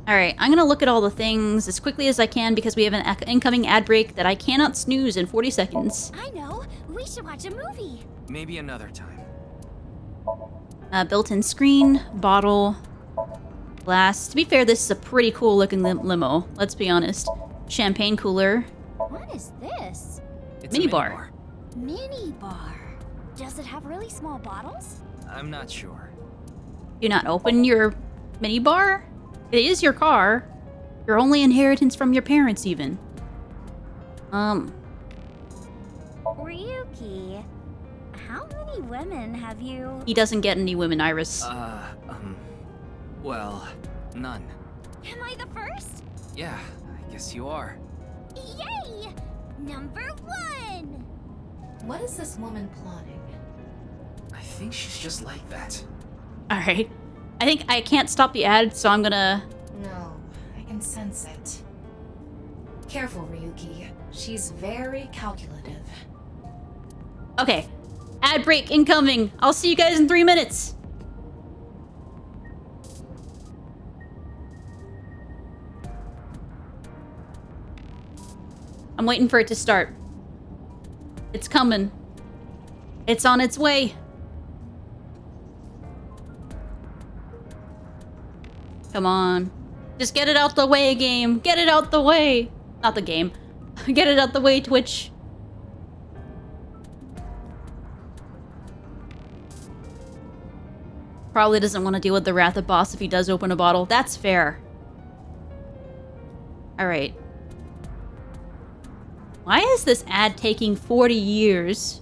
Alright, I'm gonna look at all the things as quickly as I can because we have an incoming ad break that I cannot snooze in 40 seconds. I know! We should watch a movie! Maybe another time. Built-in screen, bottle, glass. To be fair, this is a pretty cool looking limo, let's be honest. Champagne cooler. What is this? It's Mini a bar. Mini bar. Does it have really small bottles? I'm not sure. Do not open your mini bar? It is your car. Your only inheritance from your parents, even. Ryuki, how many women have you... He doesn't get any women, Iris. Well, none. Am I the first? Yeah, I guess you are. Yay! Number 1! What is this woman plotting? I think she's just like that. Alright. I think I can't stop the ad, so I'm gonna... No, I can sense it. Careful, Ryuki. She's very calculative. Okay. Ad break incoming. I'll see you guys in 3 minutes. I'm waiting for it to start. It's coming. It's on its way. Come on. Just get it out the way, game. Get it out the way. Not the game. Get it out the way, Twitch. Probably doesn't want to deal with the wrath of boss if he does open a bottle. That's fair. Alright. Why is this ad taking 40 years?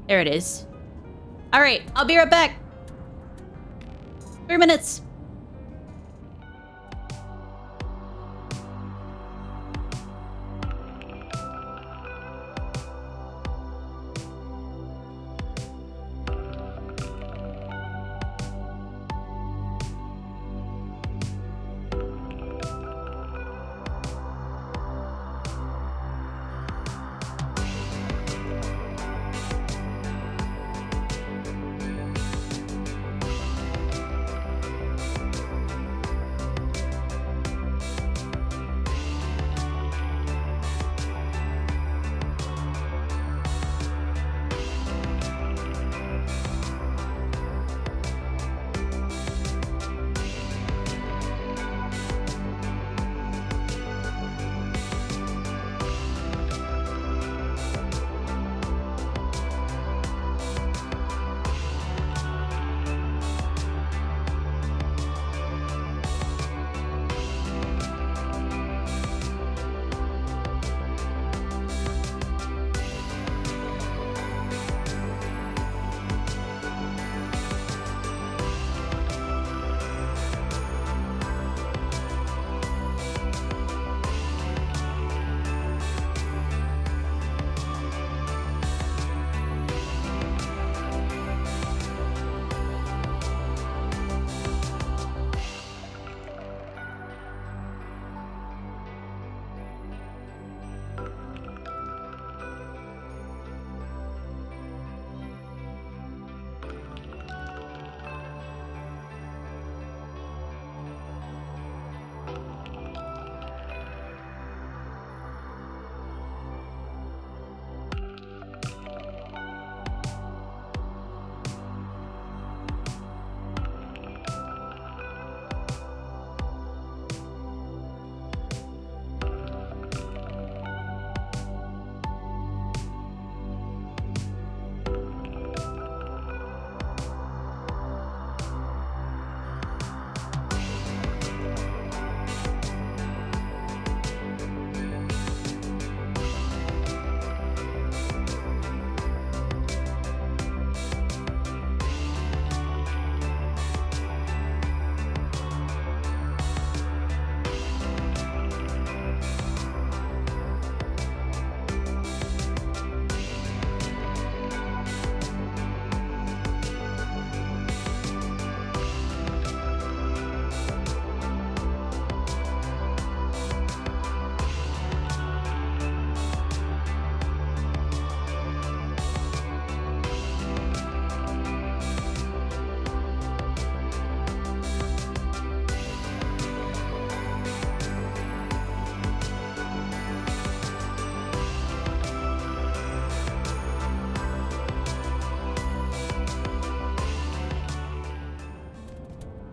There it is. Alright, I'll be right back. 3 minutes.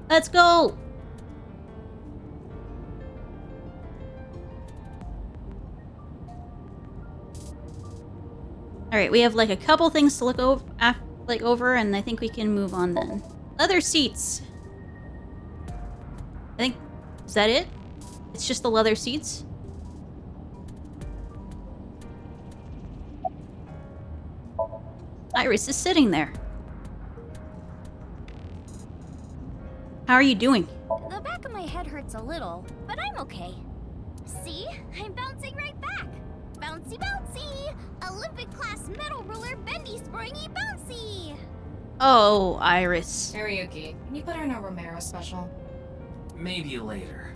Let's go! Alright, we have like a couple things to look over, and I think we can move on then. Leather seats. I think... Is that it? It's just the leather seats? Iris is sitting there. How are you doing? The back of my head hurts a little, but I'm okay. See? I'm bouncing right back. Bouncy, bouncy! Olympic-class metal ruler, bendy, springy, bouncy! Oh, Iris. Ryuki, can you put her in a Romero special? Maybe later.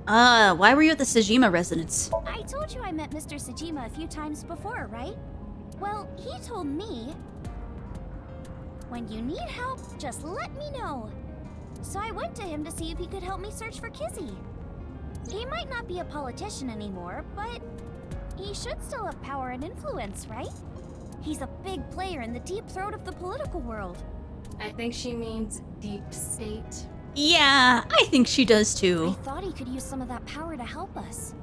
Why were you at the Sejima residence? I told you I met Mr. Sejima a few times before, right? Well, he told me, when you need help, just let me know. So I went to him to see if he could help me search for Kizzy. He might not be a politician anymore, but he should still have power and influence, right? He's a big player in the deep throat of the political world. I think she means deep state. Yeah, I think she does too. I thought he could use some of that power to help us.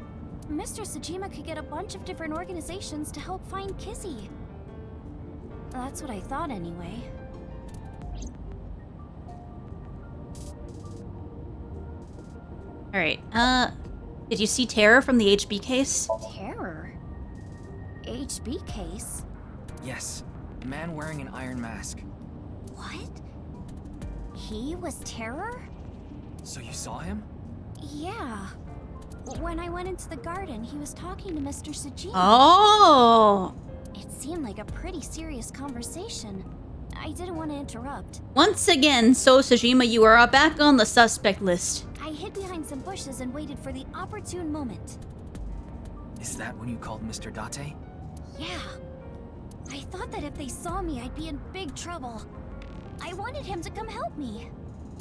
Mr. Sejima could get a bunch of different organizations to help find Kizzy. That's what I thought anyway. Alright, did you see Terror from the HB case? Terror? HB case? Yes. A man wearing an iron mask. What? He was Terror? So you saw him? Yeah. When I went into the garden, he was talking to Mr. Sejima. Oh! It seemed like a pretty serious conversation. I didn't want to interrupt. Once again, So Sejima, you are back on the suspect list. I hid behind some bushes and waited for the opportune moment. Is that when you called Mr. Date? Yeah. I thought that if they saw me, I'd be in big trouble. I wanted him to come help me.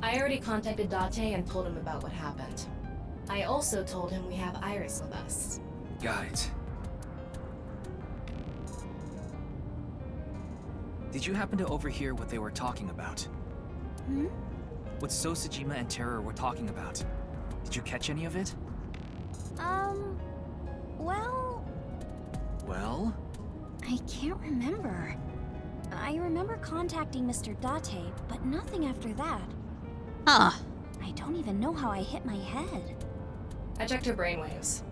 I already contacted Date and told him about what happened. I also told him we have Iris with us. Got it. Did you happen to overhear what they were talking about? Hmm? What So Sejima and Terror were talking about? Did you catch any of it? Well... Well? I can't remember. I remember contacting Mr. Date, but nothing after that. Huh. I don't even know how I hit my head. I checked her brainwaves.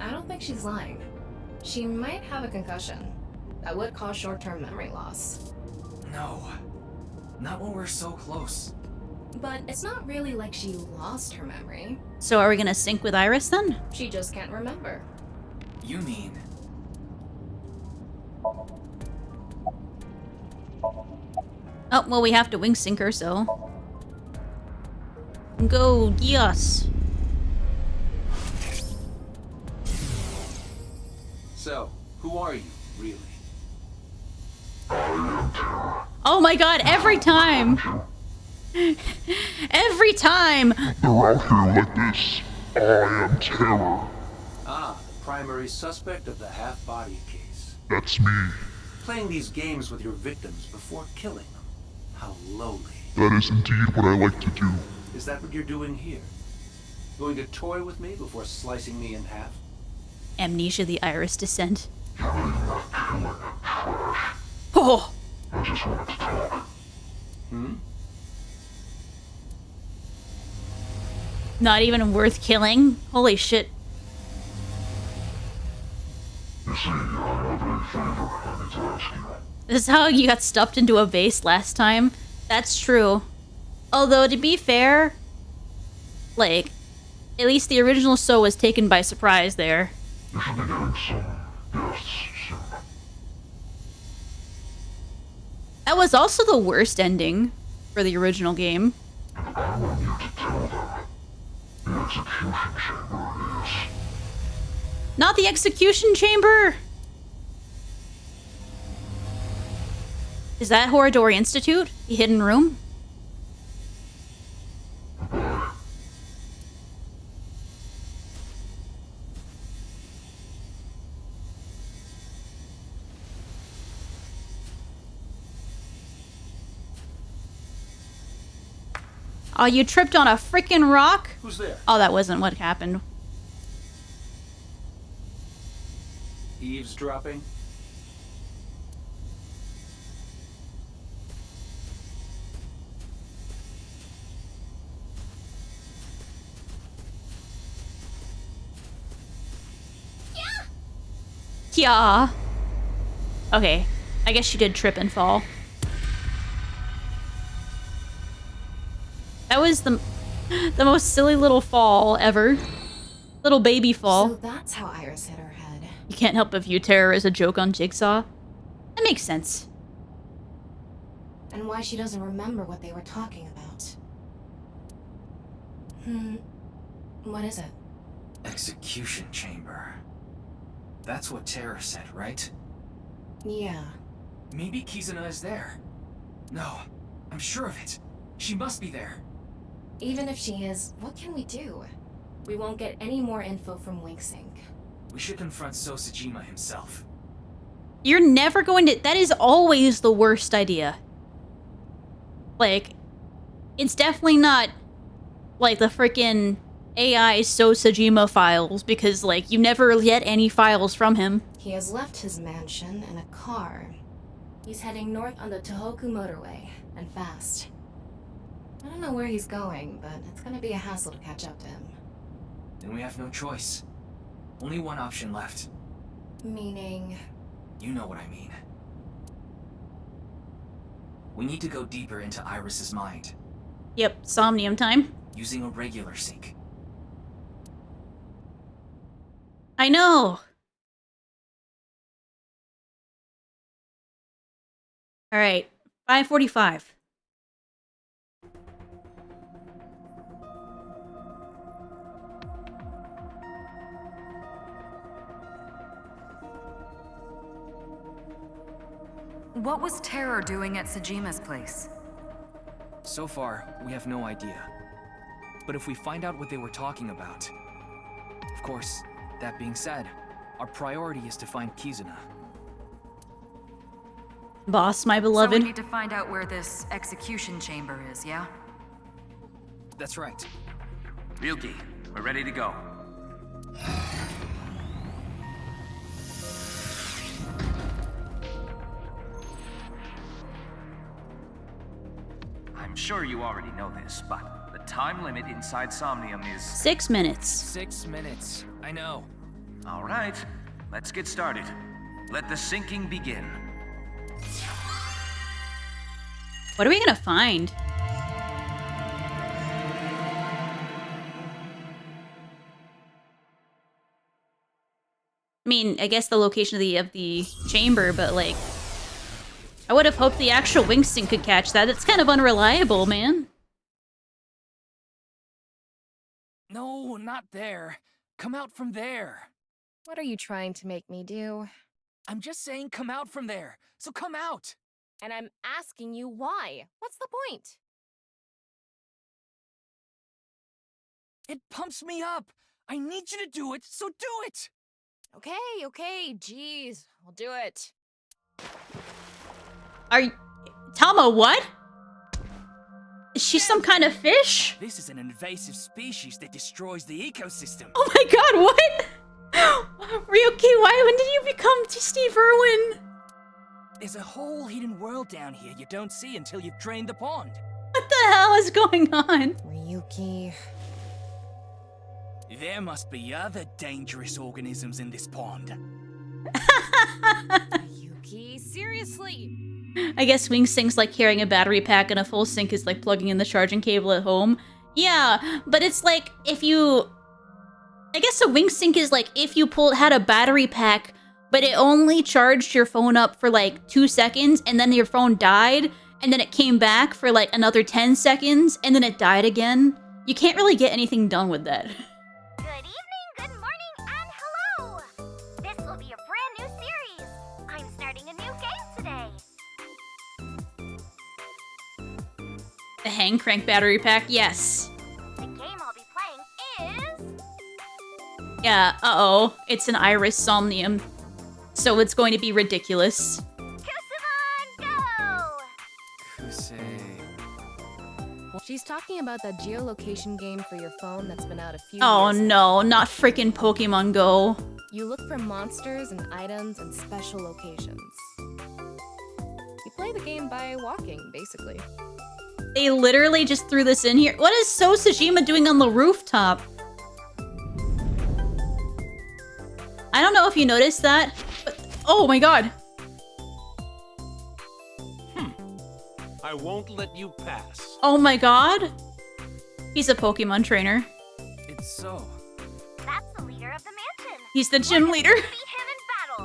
I don't think she's lying. She might have a concussion. That would cause short-term memory loss. No. Not when we're so close. But it's not really like she lost her memory. So are we gonna sync with Iris then? She just can't remember. You mean... Oh, well, we have to wing sync her, so... Go, yes! So, who are you, really? Oh my god, every time! Every time! They're out here like this. I am Terror. Ah, the primary suspect of the half-body case. That's me. Playing these games with your victims before killing them. How lowly. That is indeed what I like to do. Is that what you're doing here? Going to toy with me before slicing me in half? Amnesia the Iris descent. Oh! I just wanted to talk. Not even worth killing? Holy shit. You see, I have a favor I need to ask you. This is how you got stuffed into a vase last time? That's true. Although, to be fair, like, at least the original So was taken by surprise there. You should be getting some guests soon. That was also the worst ending for the original game. And I want you to tell them the execution chamber is... Not the execution chamber! Is that Horadori Institute? The hidden room? Oh, you tripped on a freaking rock? Who's there? Oh, that wasn't what happened. Eavesdropping? Yeah. Okay. I guess she did trip and fall. That was the most silly little fall ever. Little baby fall. So that's how Iris hit her head. You can't help but view terror as a joke on Jigsaw. That makes sense. And why she doesn't remember what they were talking about. What is it? Execution chamber. That's what Terror said, right? Yeah. Maybe Kizuna is there. No, I'm sure of it. She must be there. Even if she is, what can we do? We won't get any more info from Wingsync. We should confront Sosajima himself. You're never going to... That is always the worst idea. Like, it's definitely not like the freaking AI Sosajima files, because, like, you never get any files from him. He has left his mansion in a car. He's heading north on the Tohoku motorway, and fast. I don't know where he's going, but it's gonna be a hassle to catch up to him. Then we have no choice. Only one option left. Meaning? You know what I mean. We need to go deeper into Iris's mind. Yep, Somnium time. Using a regular sync. I know! Alright, 5:45. What was Terror doing at Sajima's place? So far, we have no idea. But if we find out what they were talking about... Of course, that being said, our priority is to find Kizuna. Boss, my So beloved. we need to find out where this execution chamber is, yeah? That's right. Ryuki, we're ready to go. I'm sure you already know this, but the time limit inside Somnium is... 6 minutes. 6 minutes. I know. All right, let's get started. Let the sinking begin. What are we gonna find? I mean, I guess the location of the chamber, but like, I would have hoped the actual Wingsync could catch that. It's kind of unreliable, man. No, not there. Come out from there. What are you trying to make me do? I'm just saying come out from there. So come out. And I'm asking you why. What's the point? It pumps me up. I need you to do it, so do it. Okay, jeez. I'll do it. Are you... Tama, what? Is she some kind of fish? This is an invasive species that destroys the ecosystem. Oh my god, what? Ryuki, when did you become Steve Irwin? There's a whole hidden world down here you don't see until you've drained the pond. What the hell is going on? Ryuki... There must be other dangerous organisms in this pond. Ryuki, seriously? I guess Wingsync's like carrying a battery pack and a full sync is like plugging in the charging cable at home. Yeah, but it's like if you... I guess a Wingsync is like if you had a battery pack, but it only charged your phone up for like 2 seconds and then your phone died and then it came back for like another 10 seconds and then it died again. You can't really get anything done with that. Good evening, good morning, and hello! This will be a brand new series. I'm starting a new game today. The hang crank battery pack, yes. The game I'll be playing is... Yeah, uh-oh. It's an Iris Somnium. So it's going to be ridiculous. Kusuman, go! Kusei... She's talking about that geolocation game for your phone that's been out a few Oh years no, not freaking Pokemon Go. You look for monsters and items in special locations. You play the game by walking, basically. They literally just threw this in here. What is So Tsushima doing on the rooftop? I don't know if you noticed that, but oh my god. I won't let you pass. Oh my god. He's a Pokemon trainer. It's so. That's the leader of the mansion. He's the gym leader. Beat him in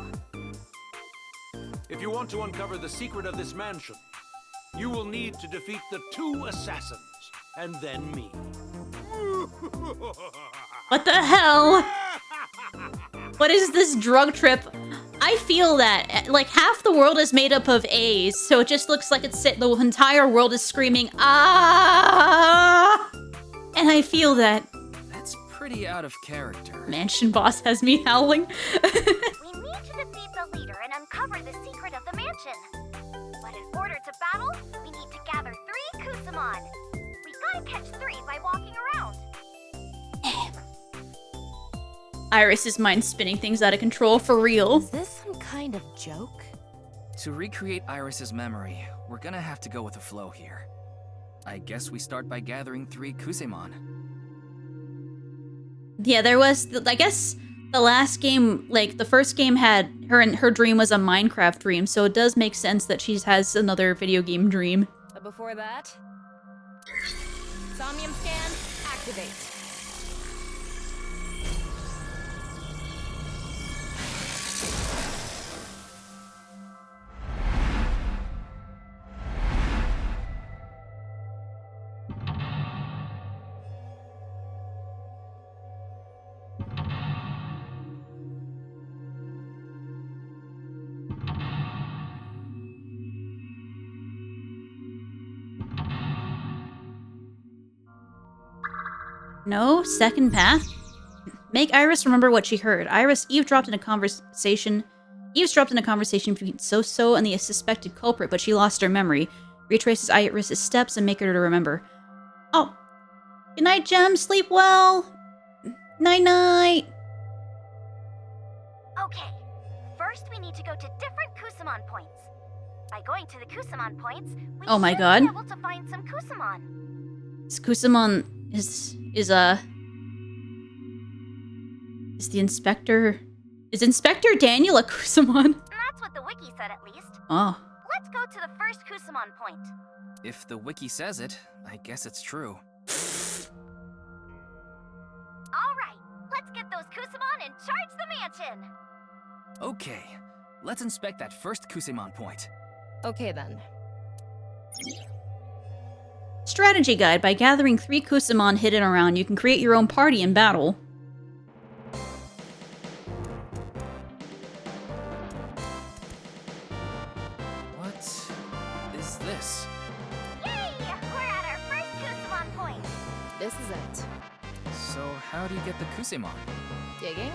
battle. If you want to uncover the secret of this mansion, you will need to defeat the 2 assassins, and then me. What the hell? What is this drug trip? I feel that, like, half the world is made up of A's, so it just looks like the entire world is screaming, ah! And I feel that. That's pretty out of character. Mansion boss has me howling. We need to defeat the leader and uncover the secret of the mansion. But in order to battle, we need to gather 3 Kusamon. We gotta catch 3 by walking around. Iris' mind spinning things out of control for real. Is this some kind of joke? To recreate Iris's memory, we're gonna have to go with the flow here. I guess we start by gathering 3 Kusamon. Yeah, there was, I guess the last game, like the first game had her dream was a Minecraft dream, so it does make sense that she has another video game dream. But before that, Somnium scan, activate. No, second path. Make Iris remember what she heard. Iris eavesdropped in a conversation between So and the suspected culprit, but she lost her memory. Retraces Iris' steps and make her to remember. Oh. Good night, Gem. Sleep well. Night-night. Okay, first we need to go to different Kusamon points. By going to the Kusamon points, we Oh my should god. be able to find some Kusamon. This Kusamon is the inspector... Is Inspector Daniel a Kusamon? That's what the wiki said at least. Oh. Let's go to the first Kusamon point. If the wiki says it, I guess it's true. Alright, let's get those Kusamon and charge the mansion! Okay, let's inspect that first Kusamon point. Okay then. Strategy guide. By gathering 3 Kusamon hidden around, you can create your own party in battle. What is this? Yay! We're at our first Kusamon point! This is it. So how do you get the Kusamon? Digging?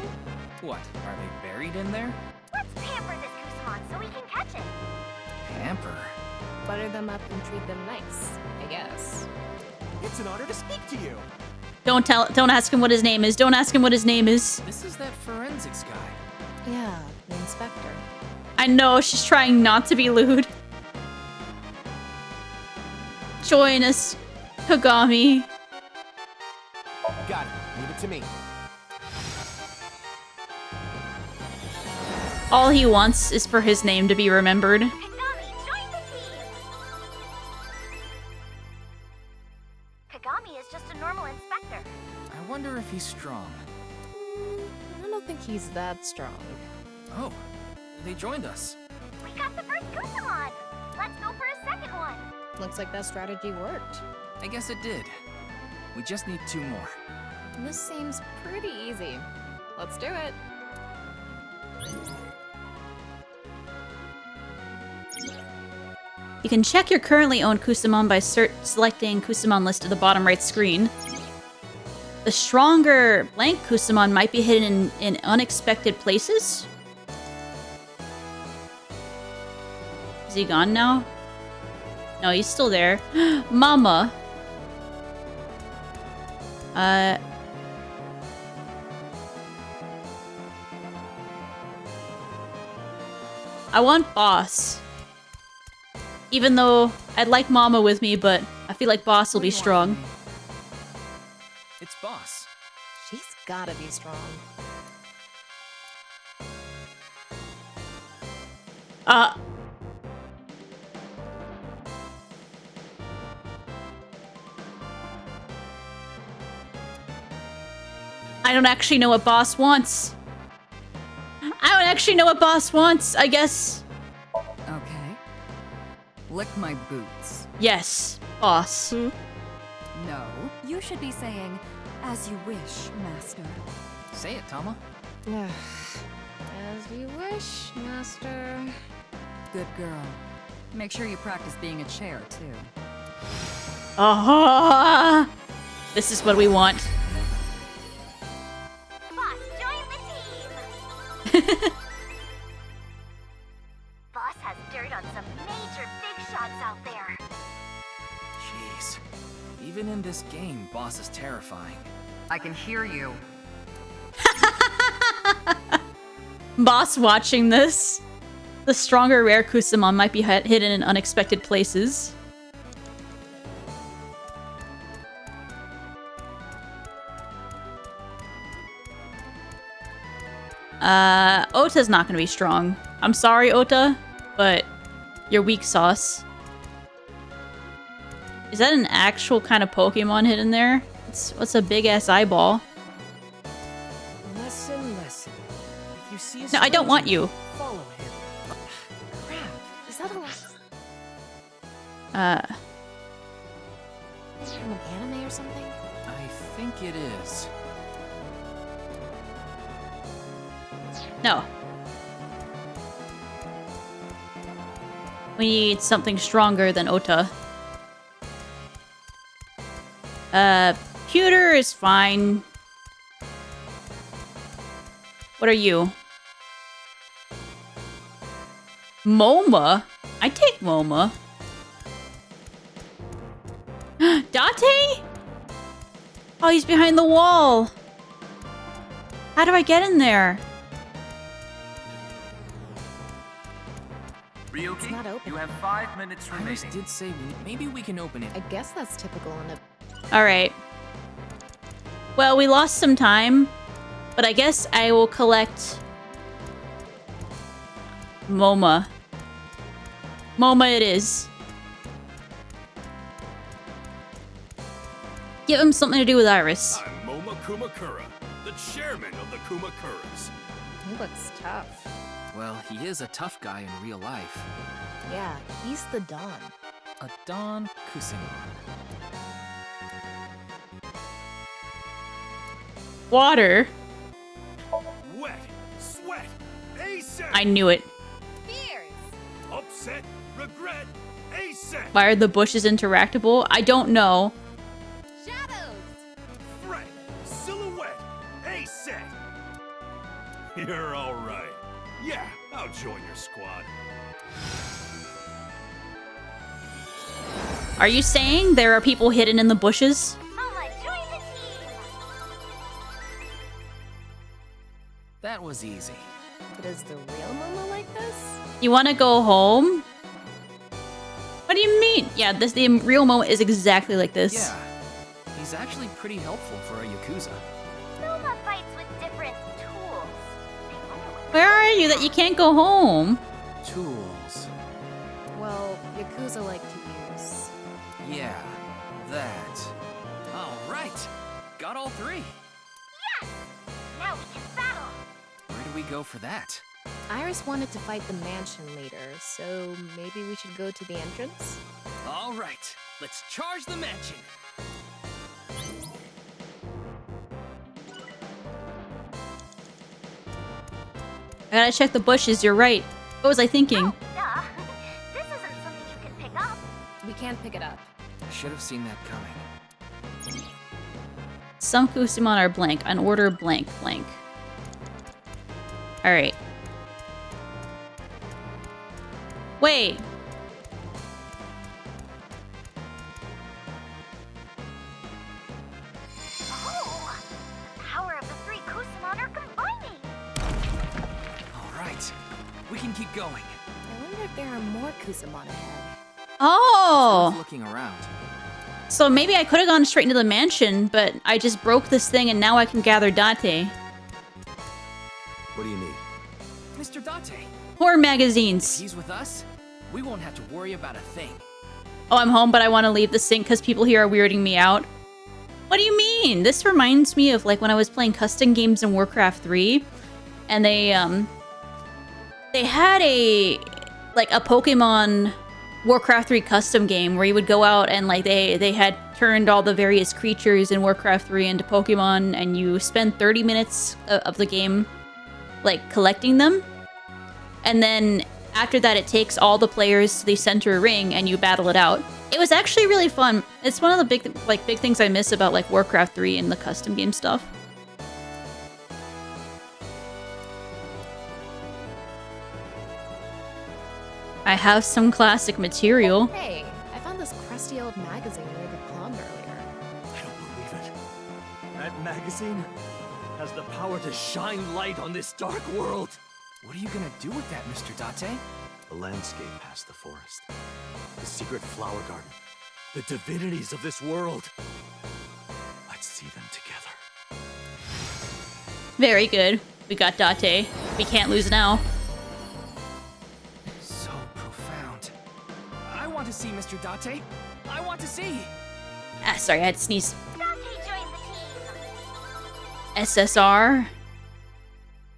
What, are they buried in there? Let's pamper this Kusamon so we can catch it! Pamper? Butter them up and treat them nice, I guess. It's an honor to speak to you. Don't ask him what his name is. Don't ask him what his name is. This is that forensics guy. Yeah, the inspector. I know, she's trying not to be lewd. Join us, Kagami. Got it. Leave it to me. All he wants is for his name to be remembered. Kagami is just a normal inspector. I wonder if he's strong. I don't think he's that strong. Oh, they joined us. We got the first Kusamon! Let's go for a second one! Looks like that strategy worked. I guess it did. We just need 2 more. This seems pretty easy. Let's do it. You can check your currently owned Kusamon by selecting Kusamon list at the bottom right screen. The stronger blank Kusamon might be hidden in unexpected places. Is he gone now? No, he's still there. Mama. I want boss. Even though I'd like Mama with me, but I feel like boss will be strong. It's boss. She's gotta be strong. I don't actually know what boss wants. I don't actually know what boss wants, I guess. Okay. Lick my boots. Yes, boss. No, you should be saying, as you wish, master. Say it, Tama. As you wish, master. Good girl. Make sure you practice being a chair, too. Aha! This is what we want. Boss, join the team! Boss has dirt on some major big shots out there. Jeez. Even in this game, boss is terrifying. I can hear you. Boss watching this. The stronger rare Kusamon might be hidden in unexpected places. Ota's not gonna be strong. I'm sorry, Ota, but you're weak sauce. Is that an actual kind of Pokemon hidden there? What's a big-ass eyeball? Listen. If you see a No, I don't want you. Follow him. Crap. Is that a from an anime or something? I think it is. No. We need something stronger than Ota. Pewter is fine. What are you? MoMA? I take MoMA. Date? Oh, he's behind the wall. How do I get in there? Ryuki, not open. you have 5 minutes Iris remaining. did say maybe we can open it. I guess that's typical in a... Alright. Well, we lost some time, but I guess I will collect MoMA. MoMA it is. Give him something to do with Iris. I'm Moma Kumakura, the chairman of the Kumakuras. He looks tough. Well, he is a tough guy in real life. Yeah, he's the Don. A Don Kusamon. Water. Wet, sweat, ASAP. I knew it. Upset, regret, ASAP. Why are the bushes interactable? I don't know. Threat, silhouette, ASAP. You're all right. Yeah, I'll join your squad. Are you saying there are people hidden in the bushes? That was easy. But is the real Momo like this? You want to go home? What do you mean? Yeah, the real Momo is exactly like this. Yeah. He's actually pretty helpful for a Yakuza. Noma fights with different tools. Where are you that you can't go home? Tools. Well, Yakuza like to use. Yeah, that. All right. Got all three. Now we can battle. Where do we go for that? Iris wanted to fight the mansion leader, so maybe we should go to the entrance? All right. Let's charge the mansion. I gotta check the bushes, you're right. What was I thinking? Duh. This isn't something you can pick up. We can't pick it up. I should have seen that coming. Some Kusamon are blank. An order blank. Alright. Wait. can keep going. I wonder if there are more Kusamon ahead. Oh! Looking around. So maybe I could have gone straight into the mansion, but I just broke this thing and now I can gather Date. What do you need? Mr. Date. Horror magazines. If he's with us, we won't have to worry about a thing. Oh, I'm home, but I want to leave the sink because people here are weirding me out. What do you mean? This reminds me of like when I was playing custom games in Warcraft 3, and they had a Pokemon Warcraft 3 custom game where you would go out and like they had turned all the various creatures in Warcraft 3 into Pokemon, and you spend 30 minutes of the game like collecting them, and then after that it takes all the players to the center ring and you battle it out. It was actually really fun. It's one of the big things I miss about like Warcraft 3 and the custom game stuff. I have some classic material. Hey, I found this crusty old magazine near the pond earlier. I don't believe it. That magazine has the power to shine light on this dark world. What are you gonna do with that, Mr. Date? The landscape past the forest. The secret flower garden. The divinities of this world. Let's see them together. Very good. We got Date. We can't lose now. So profound. I want to see Mr. Date. I want to see. Ah, sorry, I had to sneeze. SSR.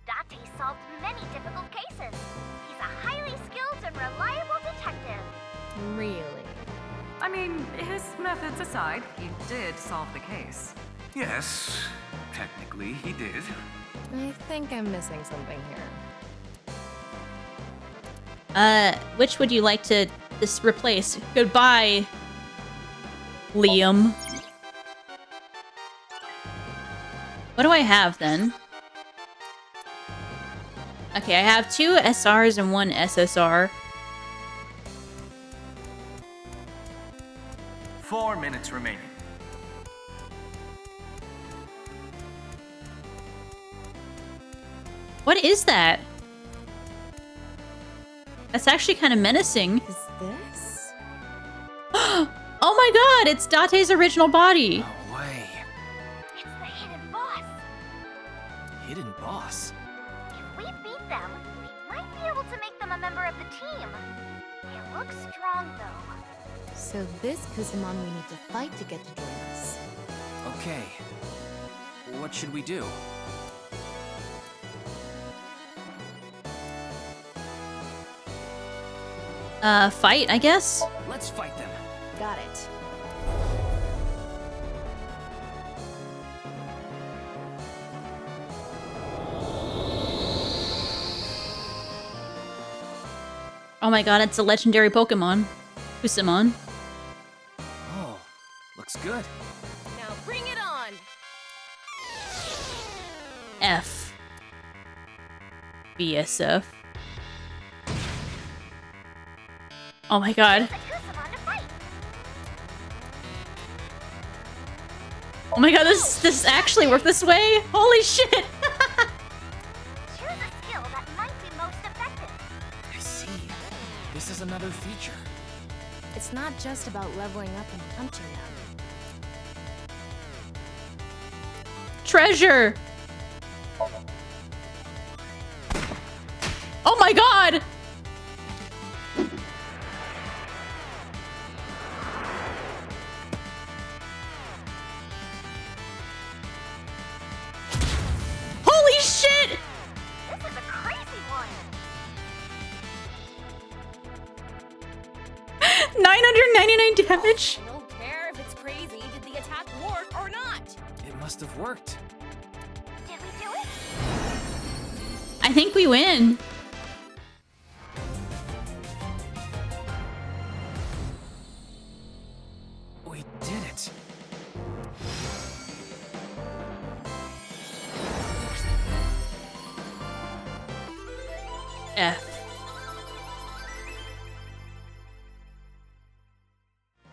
Date solved many difficult cases. He's a highly skilled and reliable detective. Really? I mean, his methods aside, he did solve the case. Yes, technically he did. I think I'm missing something here. Which would you like to replace? Goodbye, Liam. What do I have then? Okay, I have 2 SRs and 1 SSR. 4 minutes remaining. What is that? That's actually kind of menacing. Is this? Oh my god, it's Date's original body. No way. It's the hidden boss. Hidden boss? If we beat them, we might be able to make them a member of the team. It looks strong, though. So this Kusamon we need to fight to get to join us. Okay. What should we do? Fight, I guess? Let's fight them. Got it. Oh my god, it's a legendary Pokemon. Kusamon. Oh, looks good. Now bring it on! F. BSF. Oh my god. Oh my god, this actually worked this way? Holy shit! Choose a skill that might be most effective. I see. This is another feature. It's not just about leveling up and punching them. Treasure! Oh my god! Holy shit! This is a crazy one. 999 damage? I don't care if it's crazy. Did the attack work or not? It must have worked. Did we do it? I think we win. We did it. F.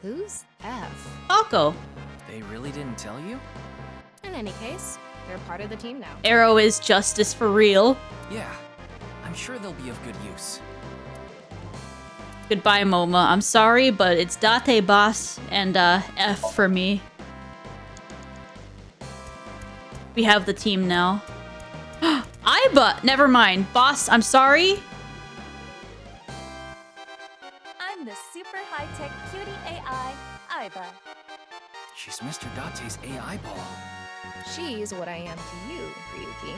Who's F? Falco. They really didn't tell you? In any case, they're part of the team now. Arrow is justice for real. Yeah. I'm sure they'll be of good use. Goodbye, Moma. I'm sorry, but it's Date, boss, and F for me. We have the team now. Aiba! Never mind. Boss, I'm sorry. I'm the super high-tech cutie AI, Aiba. She's Mr. Date's AI ball. She's what I am to you, Ryuki.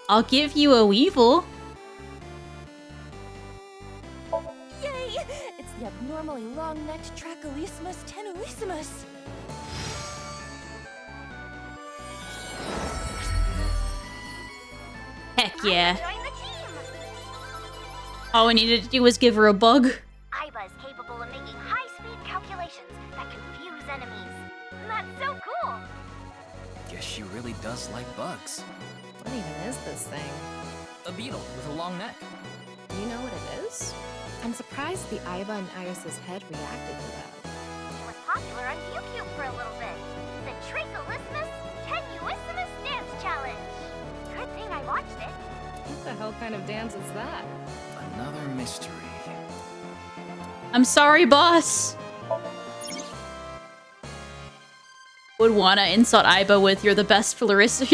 I'll give you a Weevil. Yay! It's the abnormally long-necked Trachoelissimus tenuissimus. Heck yeah. All we needed to do was give her a bug. Aiba is capable of making high-speed calculations that confuse enemies. That's so cool! Guess she really does like bugs. What even is this thing? A beetle with a long neck. You know what it is? I'm surprised the Aiba and Iris's head reacted to that. It was popular on YouTube for a little bit. The Trachoelissimus tenuissimus dance challenge. Good thing I watched it. What the hell kind of dance is that? Another mystery. I'm sorry, boss. Would wanna insult Aiba with you're the best fluorescent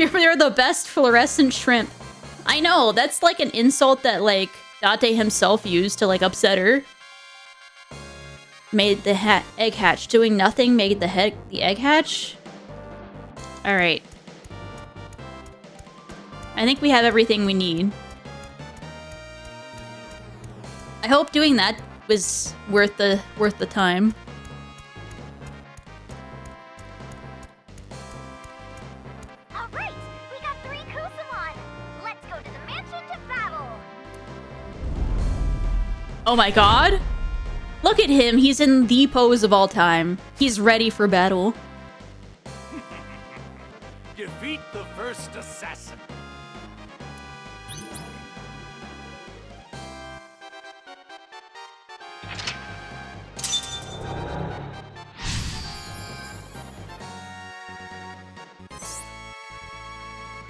shrimp. I know, that's like an insult that like Date himself used to like upset her. Made the egg hatch. Doing nothing made the egg hatch? Alright. I think we have everything we need. I hope doing that was worth the time. Alright, we got 3 Kusamon. Let's go to the mansion to battle. Oh my god. Look at him, he's in the pose of all time. He's ready for battle. Defeat the first assassin.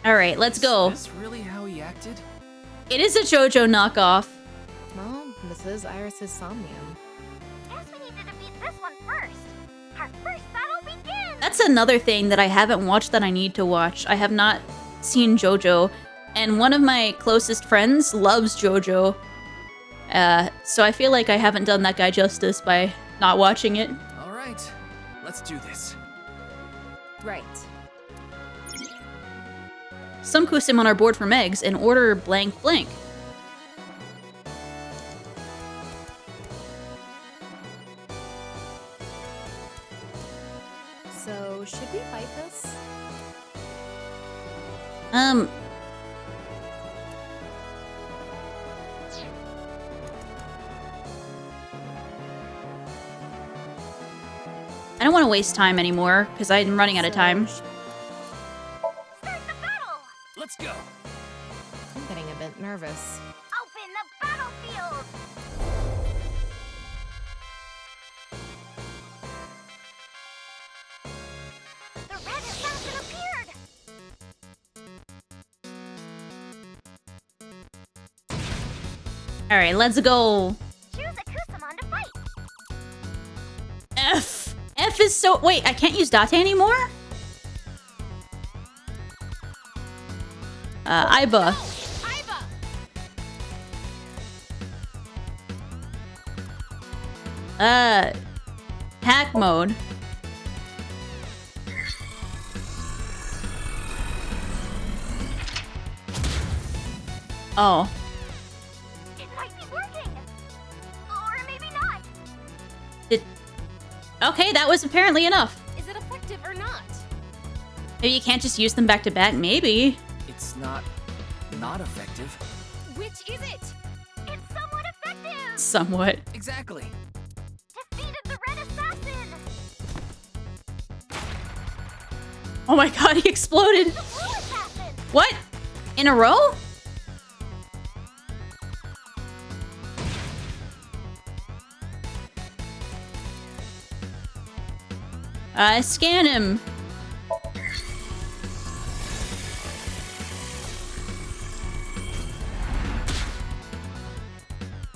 Alright, let's go. Is this really how he acted? It is a JoJo knockoff. Well, this is Iris's Somnium. Guess we need to defeat this one first. Our first battle begins! That's another thing that I haven't watched that I need to watch. I have not seen JoJo, and one of my closest friends loves JoJo. So I feel like I haven't done that guy justice by not watching it. Alright, let's do this. Right. Some Kusamon are bored from eggs and order blank blank. So, should we fight this? I don't want to waste time anymore, because I'm running out of time. Let's go. I'm getting a bit nervous. Open the battlefield! The red assassin appeared! Alright, let's go. Choose a Kusamon to fight! F! F is so- wait, I can't use Date anymore? Aiba. Hack mode. Oh. It might be working! Or maybe not! Okay, that was apparently enough. Is it effective or not? Maybe you can't just use them back to back, maybe. It's not effective. Which is it? It's somewhat effective! Somewhat. Exactly. Defeated the red assassin! Oh my god, he exploded! The blue assassin! What? In a row? Scan him.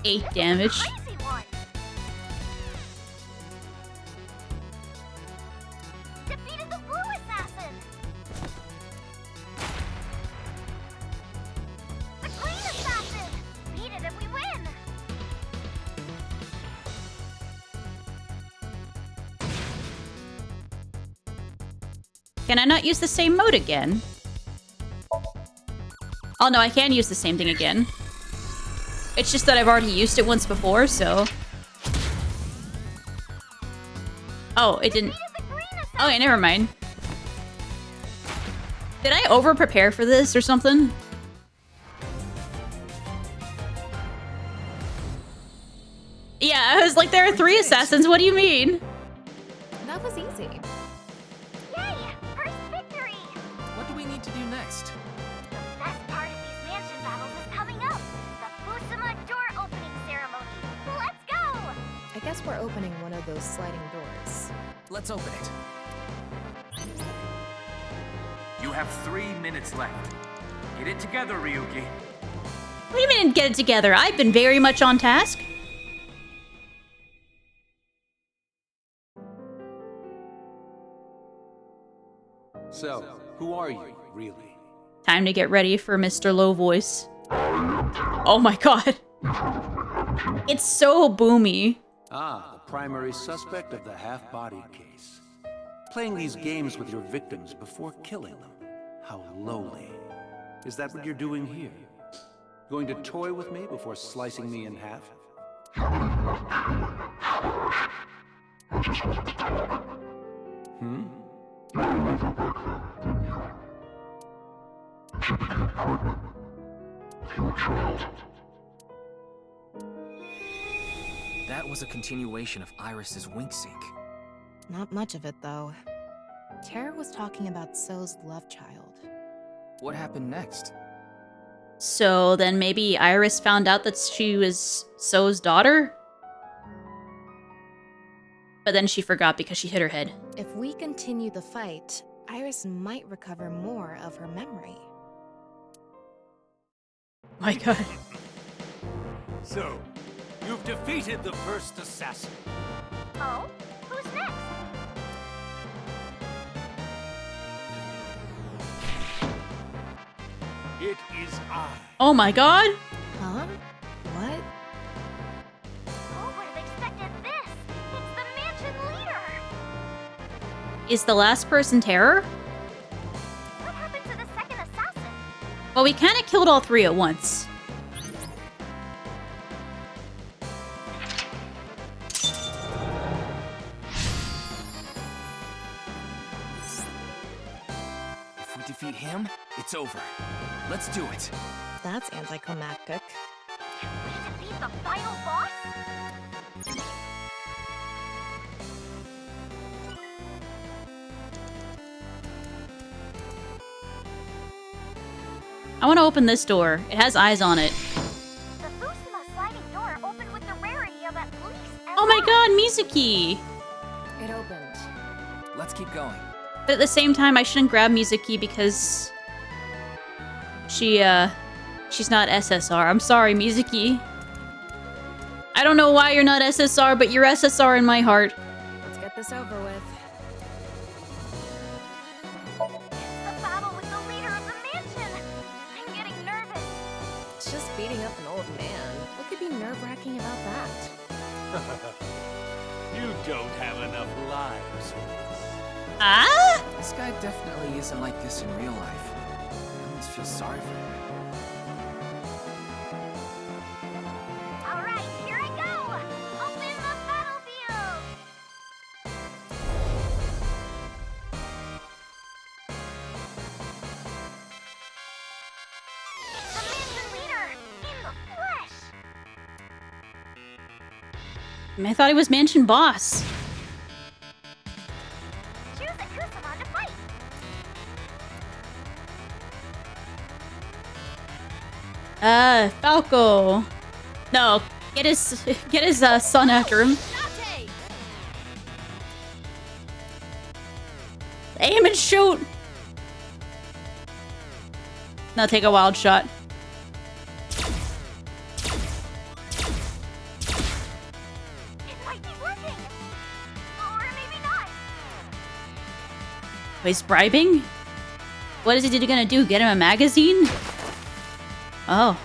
8 damage. Defeated the blue assassin. The green assassin. Beat it and we win. Can I not use the same mode again? Oh no, I can use the same thing again. It's just that I've already used it once before, so... Oh, it didn't... Okay, never mind. Did I over-prepare for this or something? Yeah, I was like, there are 3 assassins, what do you mean? That was easy. Yay! First victory! What do we need to do next? The best part of these mansion battles is coming up. The Fusuma door opening ceremony. Let's go! I guess we're opening one of those sliding doors. Let's open it. You have 3 minutes left. Get it together, Ryuki. What do you mean get it together? I've been very much on task. So, who are you, really? Time to get ready for Mr. Low Voice. Oh my god. It's so boomy. Ah, the primary suspect of the half-body case. Playing these games with your victims before killing them. How lowly. Is that what you're doing here? Going to toy with me before slicing me in half? Hmm? That was a continuation of Iris's wink sync. Not much of it, though. Tara was talking about So's love child. What happened next? So then maybe Iris found out that she was So's daughter? But then she forgot because she hit her head. If we continue the fight, Iris might recover more of her memory. My god. So, you've defeated the first assassin. Oh? Who's next? It is I. Oh my god! Huh? What? Who would have expected this? It's the mansion leader! Is the last person Terror? What happened to the second assassin? Well, we kind of killed all 3 at once. If we defeat him, it's over. Let's do it. That's anticlimactic. Can we defeat the final boss? I want to open this door. It has eyes on it. The Fusuma sliding door opened with the rarity of at least Oh my god, Mizuki! It opened. Let's keep going. But at the same time, I shouldn't grab Mizuki because... she's not SSR. I'm sorry, Mizuki. I don't know why you're not SSR, but you're SSR in my heart. Let's get this over with. the battle with the leader of the mansion. I'm getting nervous. It's just beating up an old man. What could be nerve-wracking about that? You don't have enough lives. Ah? This guy definitely isn't like this in real life. I almost feel sorry for him. Alright, here I go! Open the battlefield! The mansion leader! In the flesh! I thought he was Mansion Boss. Choose a Kusama to fight! Falco. No, get his son after him. Aim and shoot. Now take a wild shot. he's bribing? What is he gonna do? Get him a magazine? Oh.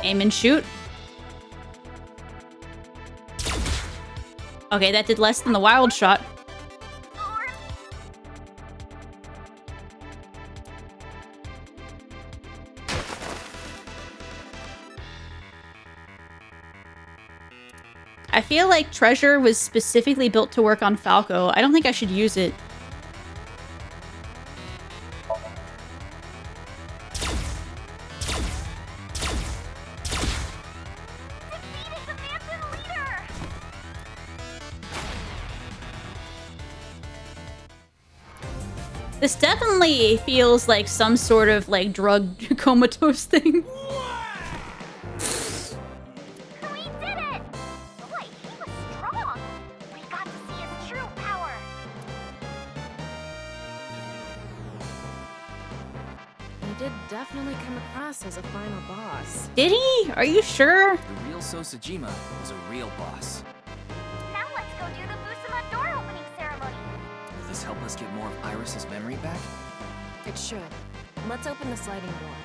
Aim and shoot. Okay, that did less than the wild shot. I feel like Treasure was specifically built to work on Falco. I don't think I should use it. This definitely feels like some sort of like drug comatose thing. We did it! Boy, he was strong. We got to see his true power. He did definitely come across as a final boss. Did he? Are you sure? The real Sosajima was a real boss. Now let's go do the Busuma door opening ceremony. Will this help us get more of Iris's memory back? It should. Let's open the sliding door.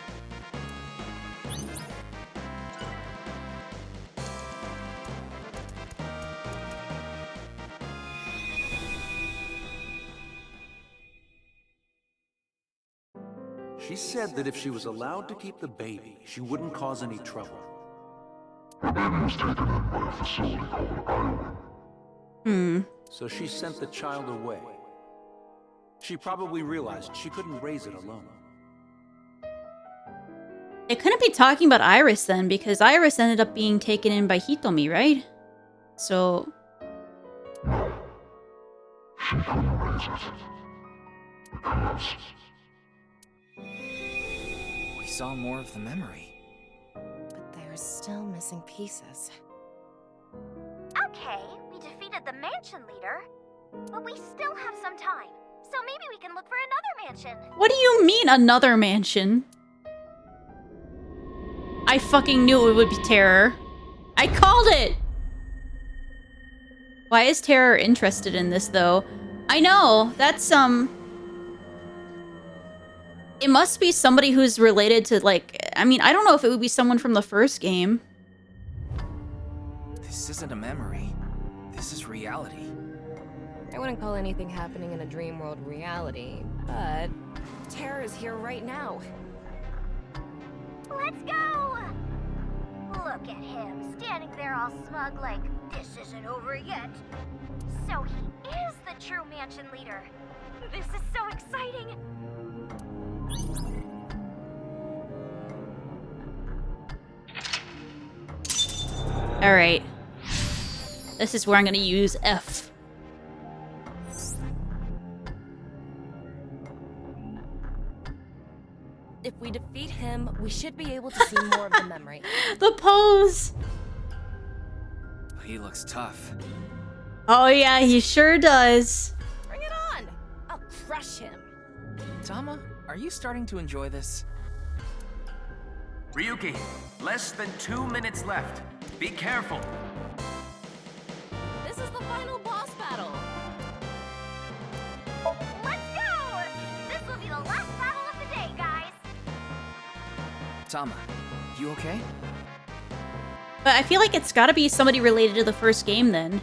She said that if she was allowed to keep the baby, she wouldn't cause any trouble. The baby was taken in by a facility called Iowin. So she sent the child away. She probably realized she couldn't raise it alone. It couldn't be talking about Iris then, because Iris ended up being taken in by Hitomi, right? So... No. She couldn't raise it. Because... We saw more of the memory. But there's still missing pieces. Okay, we defeated the mansion leader, but we still have some time. So maybe we can look for another mansion. What do you mean, another mansion? I fucking knew it would be Terror. I called it! Why is Terror interested in this, though? I know, that's, it must be somebody who's related to, like... I mean, I don't know if it would be someone from the first game. This isn't a memory. This is reality. I wouldn't call anything happening in a dream world reality, but Terror is here right now. Let's go! Look at him, standing there all smug like, this isn't over yet. So he is the true mansion leader. This is so exciting! Alright. This is where I'm gonna use F. If we defeat him, we should be able to see more of the memory. The pose! He looks tough. Oh yeah, he sure does. Bring it on! I'll crush him. Tama, are you starting to enjoy this? Ryuki, less than 2 minutes left. Be careful. This is the final boss battle. Let's go! This will be the last battle of the day, guys. Tama, you okay? But I feel like it's gotta be somebody related to the first game then.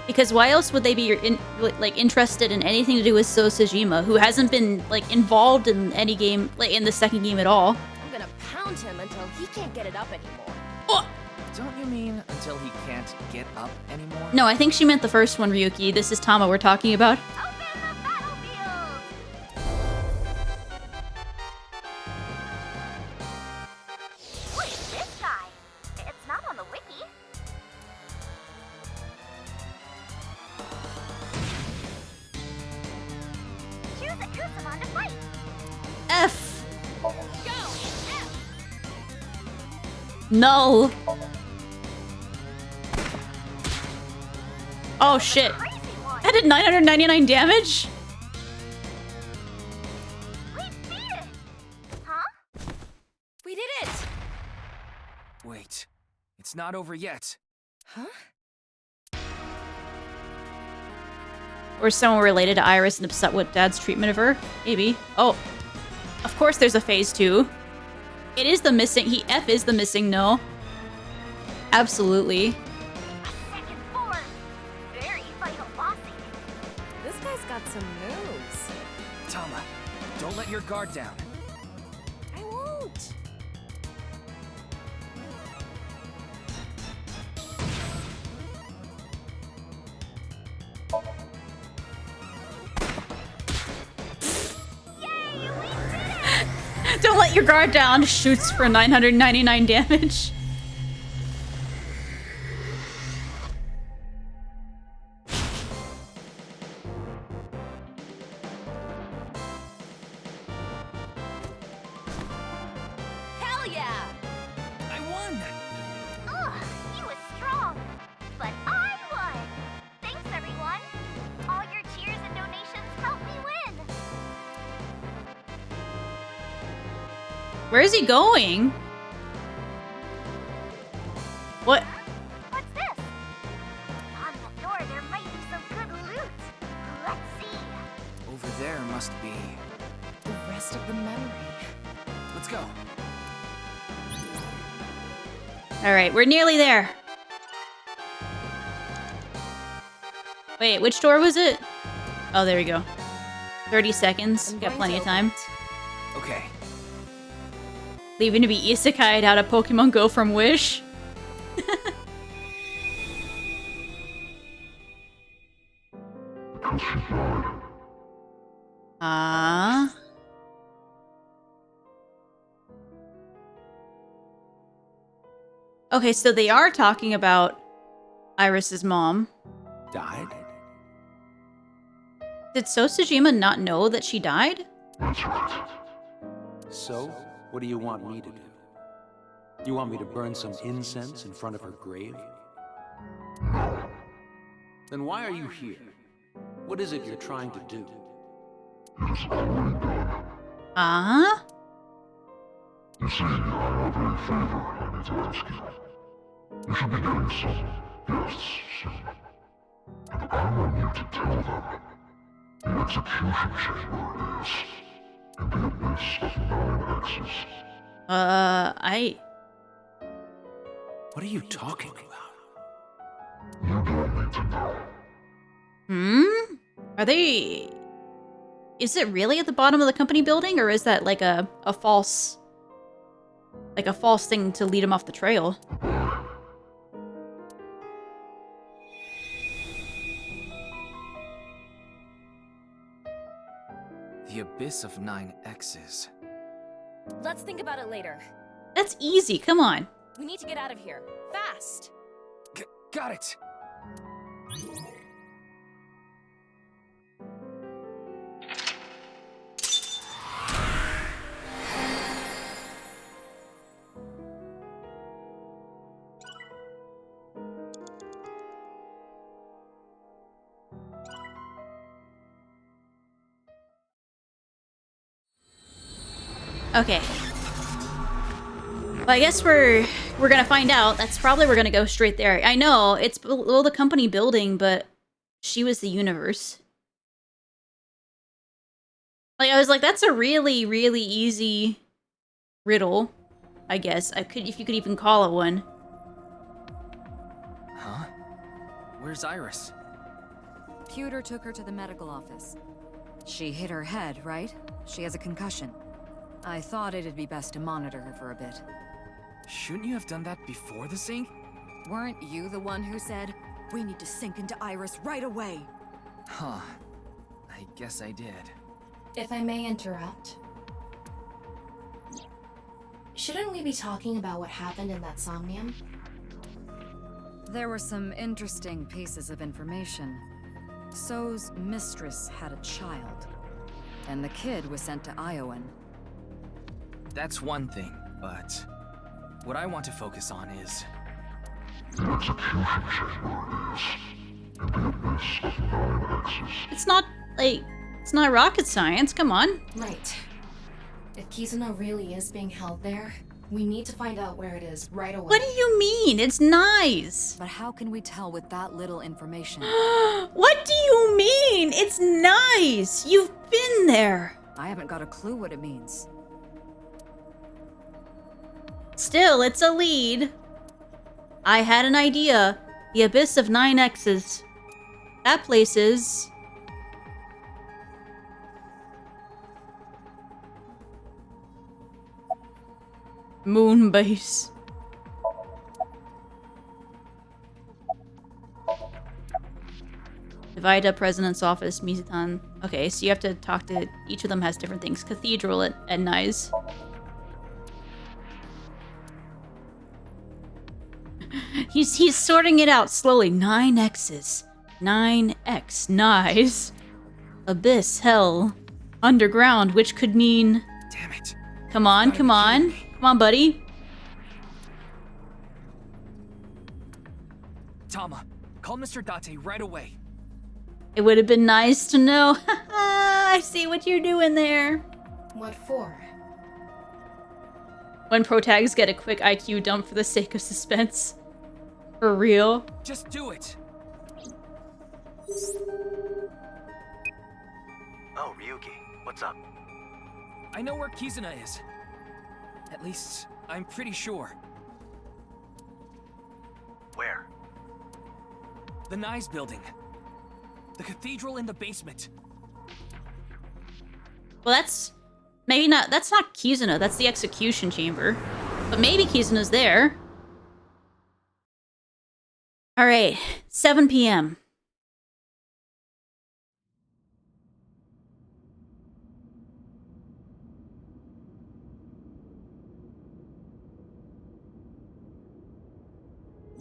Because why else would they be interested in anything to do with Sosajima, who hasn't been like involved in any game, like in the second game at all? I'm gonna pound him until he can't get it up anymore. Oh! Don't you mean until he can't get up anymore? No, I think she meant the first one, Ryuki. This is Tama we're talking about. Open the battlefield! What is this guy? It's not on the wiki. Choose a Kusamon to fight. F. Go! F! No. Oh shit. I did 999 damage? We beat it! Huh? We did it! Wait, it's not over yet. Huh? Or someone related to Iris and upset with Dad's treatment of her? Maybe. Oh. Of course there's a phase 2. It is the missing... F is the missing no. Absolutely. This guy's got some moves. Tama, don't let your guard down. I won't. Don't let your guard down. Shoots for 999 damage. Hell yeah! I won! Ugh, he was strong. But I won. Thanks, everyone. All your cheers and donations helped me win. Where is he going? What? What's this? On the door, there might be some good loot. Let's see. Over there must be... The rest of the memory. Let's go. Alright, we're nearly there. Wait, which door was it? Oh, there we go. 30 seconds. Got plenty of time. Okay. Leaving to be isekai'd out of Pokemon Go from Wish. Ah. Okay, so they are talking about Iris's mom. Died? Did Sosajima not know that she died? That's right. So, what do you want me to do? You want me to burn some incense in front of her grave? No. Then why are you here? What is it you're trying to do? It is already done. Ah? You see, I have a favor I need to ask you. You should be getting some guests soon. And I want you to tell them the execution chamber is in the abyss of 9 X's. What are you talking about? You don't need to know. Hmm? Are they... Is it really at the bottom of the company building, or is that like a false... Like a false thing to lead him off the trail? The abyss of 9 X's. Let's think about it later. That's easy, come on. We need to get out of here. Fast! Got it! Okay. Well, I guess we're gonna find out. That's probably we're gonna go straight there. I know, it's below the company building, but she was the universe. Like, I was like, that's a really, really easy riddle, I guess. If you could even call it one. Huh? Where's Iris? Pewter took her to the medical office. She hit her head, right? She has a concussion. I thought it'd be best to monitor her for a bit. Shouldn't you have done that before the sync? Weren't you the one who said, we need to sink into Iris right away? Huh. I guess I did. If I may interrupt. Shouldn't we be talking about what happened in that Somnium? There were some interesting pieces of information. So's mistress had a child, and the kid was sent to Iowan. That's one thing, but what I want to focus on is... The execution chamber is in the abyss of 9 X's. It's not, like, it's not rocket science, come on. Right. If Kizuna really is being held there, We need to find out where it is right away. What do you mean? It's nice. But how can we tell with that little information? What do you mean? It's nice. You've been there. I haven't got a clue what it means. Still, it's a lead. I had an idea. The Abyss of 9 X's. That place is... Moonbase. Divida, President's Office, Mizatan. Okay, so you have to talk to... Each of them has different things. Cathedral at Nice. He's sorting it out slowly. 9 X's. 9X. Nice. Abyss, hell. Underground, which could mean... Damn it. Come on, come on. Come on, buddy. Tama, call Mr. Date right away. It would have been nice to know. I see what you're doing there. What for? When protags get a quick IQ dump for the sake of suspense. For real. Just do it. Oh, Ryuki, what's up? I know where Kizuna is. At least, I'm pretty sure. Where? The Nyes building. The cathedral in the basement. Well, that's... Maybe not... That's not Kizuna. That's the execution chamber. But maybe Kizuna's there. Alright. 7 p.m.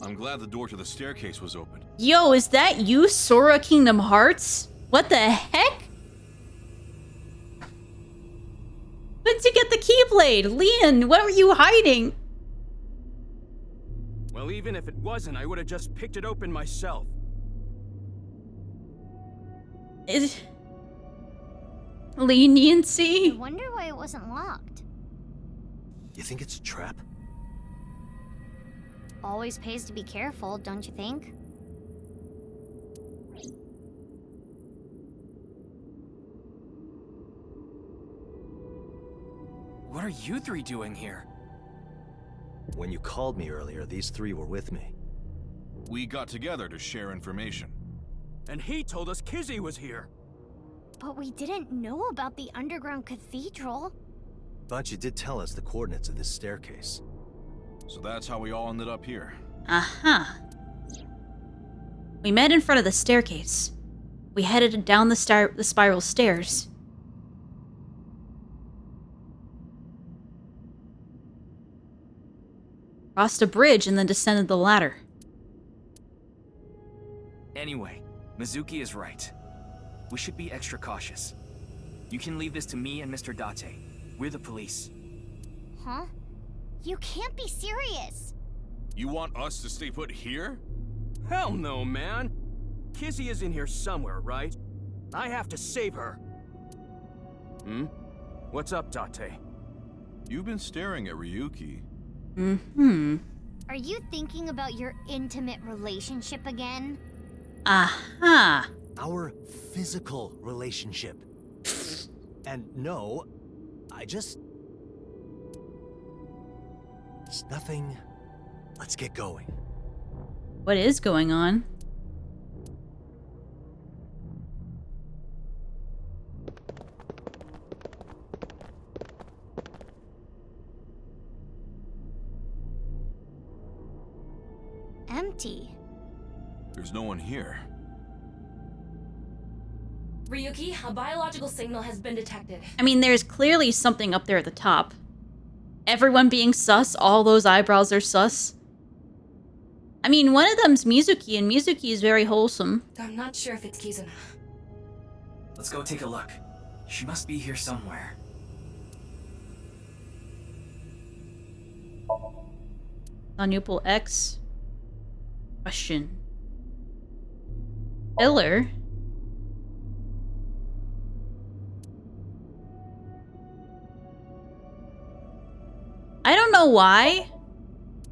I'm glad the door to the staircase was open. Yo, is that you, Sora Kingdom Hearts? What the heck? When'd you get the Keyblade? Leon, what were you hiding? Well, even if it wasn't, I would have just picked it open myself. Leniency? I wonder why it wasn't locked. You think it's a trap? Always pays to be careful, don't you think? What are you three doing here? When you called me earlier, these three were with me. We got together to share information. And he told us Kizzy was here. But we didn't know about the underground cathedral. But you did tell us the coordinates of this staircase. So that's how we all ended up here. Uh-huh. We met in front of the staircase. We headed down the spiral stairs. Crossed a bridge and then descended the ladder. Anyway, Mizuki is right. We should be extra cautious. You can leave this to me and Mr. Date. We're the police. Huh? You can't be serious. You want us to stay put here? Hell no, man. Kizzy is in here somewhere, right? I have to save her. Hmm? What's up, Date? You've been staring at Ryuki. Mm-hmm. Are you thinking about your intimate relationship again? Aha! Our physical relationship. And no, it's nothing. Let's get going. What is going on? Empty. There's no one here. Ryuki, a biological signal has been detected. I mean, there's clearly something up there at the top. Everyone being sus, all those eyebrows are sus. I mean, one of them's Mizuki, and Mizuki is very wholesome. I'm not sure if it's Kizuna. Let's go take a look. She must be here somewhere. Non-Nupal X. Question. Pillar? I don't know why.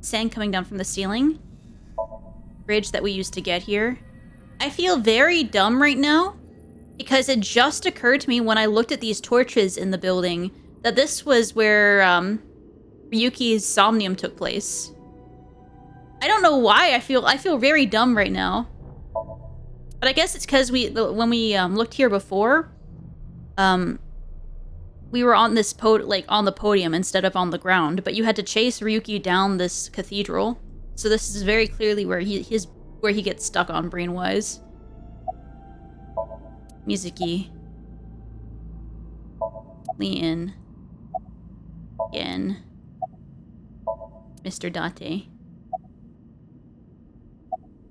Sand coming down from the ceiling. Bridge that we used to get here. I feel very dumb right now because it just occurred to me when I looked at these torches in the building that this was where Ryuki's Somnium took place. I don't know why I feel very dumb right now. But I guess it's because when we looked here before, we were on this on the podium instead of on the ground, but you had to chase Ryuki down this cathedral. So this is very clearly where he gets stuck on brain-wise. Mizuki. Leon. Again. Mr. Date.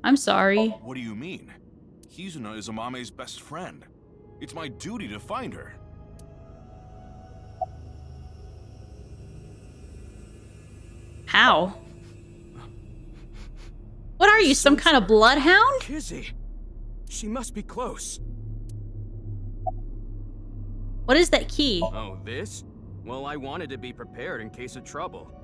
I'm sorry. What do you mean? Kizuna is Amame's best friend. It's my duty to find her. How? What are you, some kind of bloodhound? Kizzy! She must be close. What is that key? Oh, this? Well, I wanted to be prepared in case of trouble.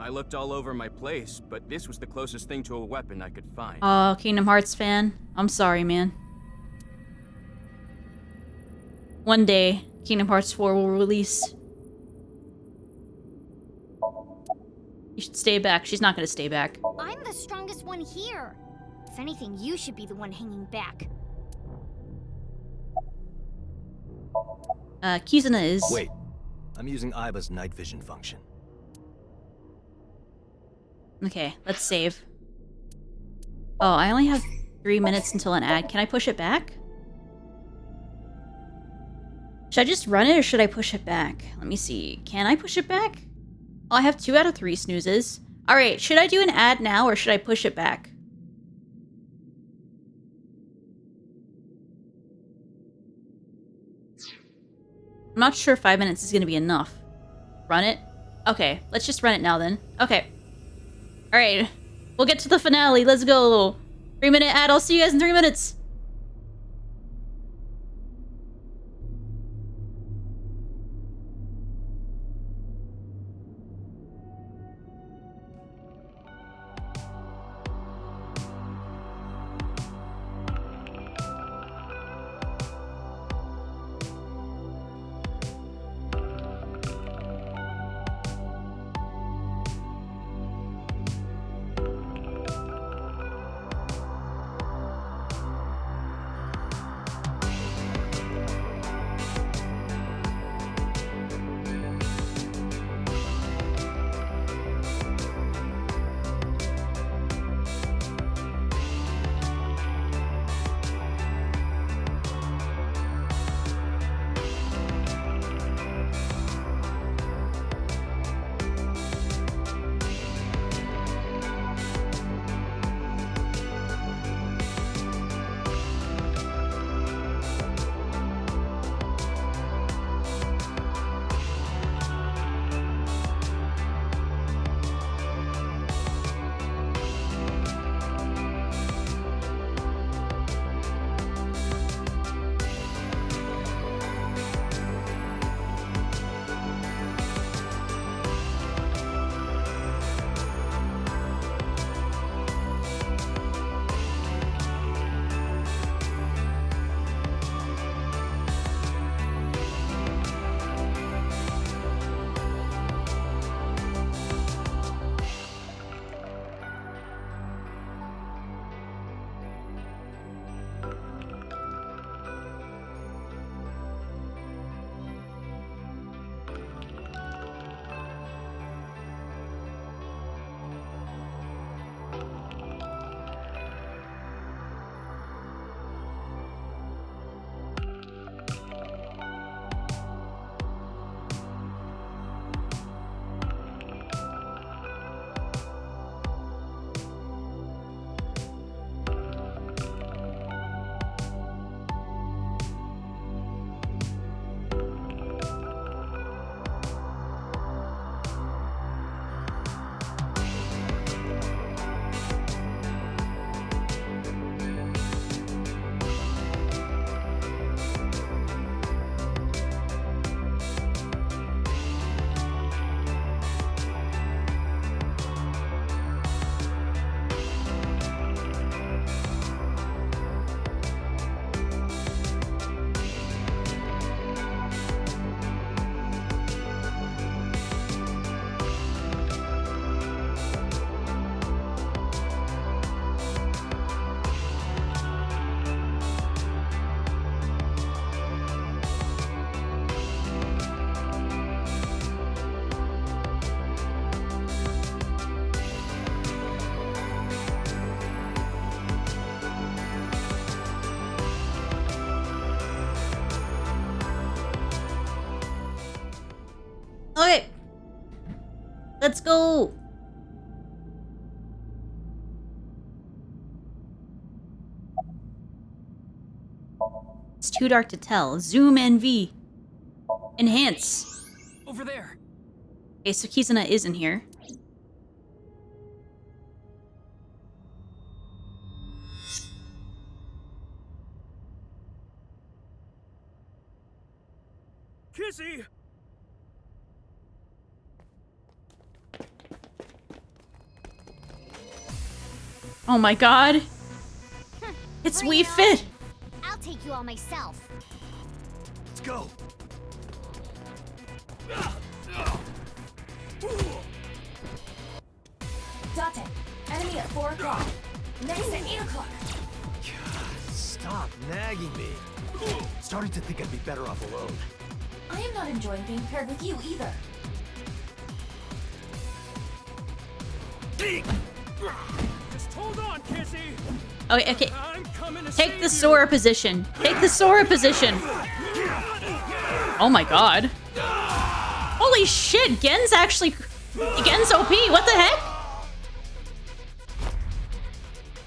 I looked all over my place, but this was the closest thing to a weapon I could find. Oh, Kingdom Hearts fan. I'm sorry, man. One day, Kingdom Hearts 4 will release. You should stay back. She's not gonna stay back. I'm the strongest one here. If anything, you should be the one hanging back. Kizuna is... Wait. I'm using Aiba's night vision function. Okay, let's save. Oh, I only have 3 minutes until an ad. Can I push it back? Should I just run it or should I push it back? Let me see. Can I push it back? Oh, I have 2 out of 3 snoozes. Alright, should I do an ad now or should I push it back? I'm not sure 5 minutes is gonna be enough. Run it? Okay, let's just run it now then. Okay. Alright, we'll get to the finale. Let's go. 3-minute ad. I'll see you guys in 3 minutes. let's go. It's too dark to tell. Zoom NV. Enhance. Over there. Okay, so Kizuna is in here. Kizzy! Oh my god. It's Wii Fit. I'll take you all myself. Let's go. Date, enemy at 4 o'clock. Next at 8 o'clock. Stop nagging me. Starting to think I'd be better off alone. I am not enjoying being paired with you either. Just hold on, Kizzy! Okay, okay. I'm coming to Take save the you. Sora position. Take the Sora position. Oh my god. Holy shit, Gen's actually... Gen's OP, what the heck?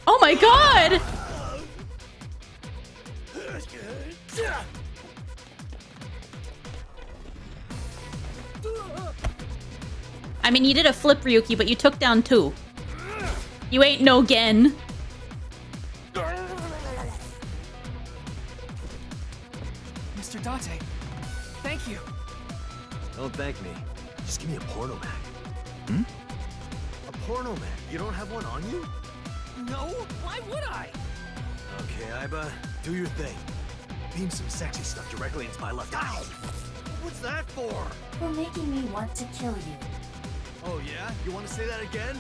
Oh my god! I mean, you did a flip, Ryuki, but you took down 2. You ain't no Gen. Mr. Date, thank you. Don't thank me. Just give me a porno mag. A porno mag? You don't have one on you? No, why would I? Okay, Aiba, do your thing. Beam some sexy stuff directly into my left eye. What's that for? For making me want to kill you. Oh yeah? You want to say that again?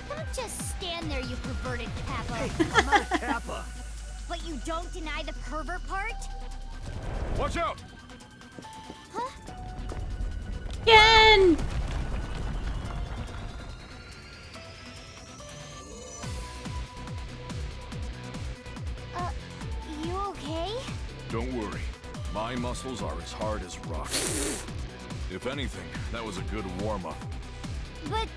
Don't just stand there, you perverted Kappa. Hey, I'm not a Kappa. But you don't deny the pervert part? Watch out! Gen! You okay? Don't worry. My muscles are as hard as rock. If anything, that was a good warm-up. But...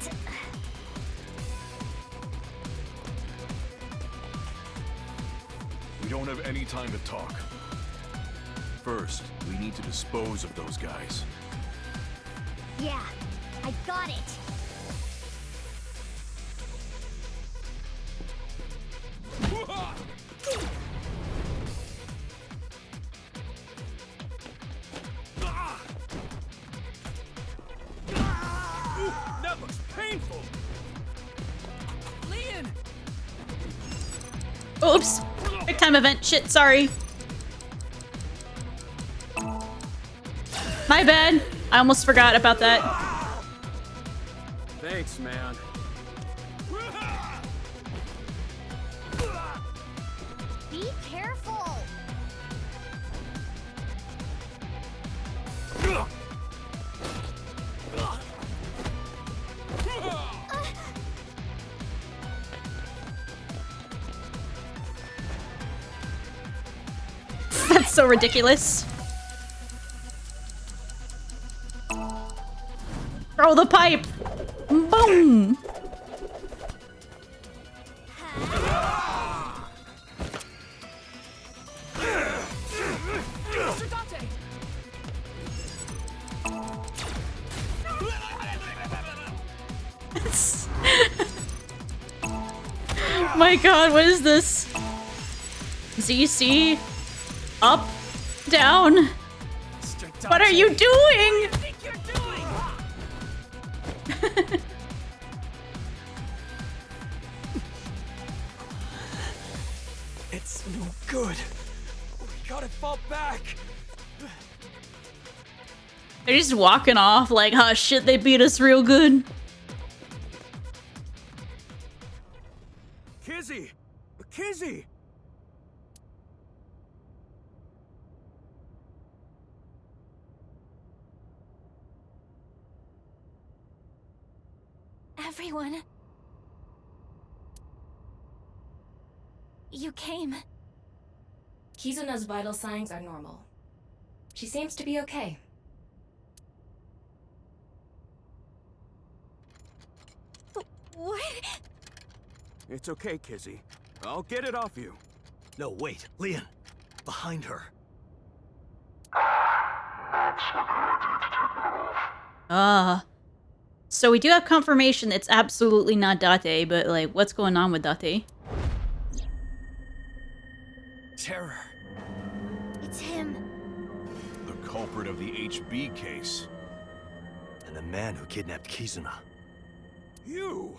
We don't have any time to talk. First, we need to dispose of those guys. yeah, I got it. That looks painful! Leon! Oops. Quick time event. Shit, sorry. My bad. I almost forgot about that. Thanks, man. Be careful. That's so ridiculous. Throw the pipe. Boom. Mr. Date! My god, what is this? ZC? Up? Down? What are you doing? It's no good. We gotta fall back. They're just walking off like, oh shit, they beat us real good. Kizzy! Kizzy! Everyone. You came. Kizuna's vital signs are normal. She seems to be okay. It's okay, Kizzy. I'll get it off you. No, wait. Leon. Behind her. So we do have confirmation it's absolutely not Date, but like, what's going on with Date? Terror. It's him. The culprit of the HB case. And the man who kidnapped Kizuna. You!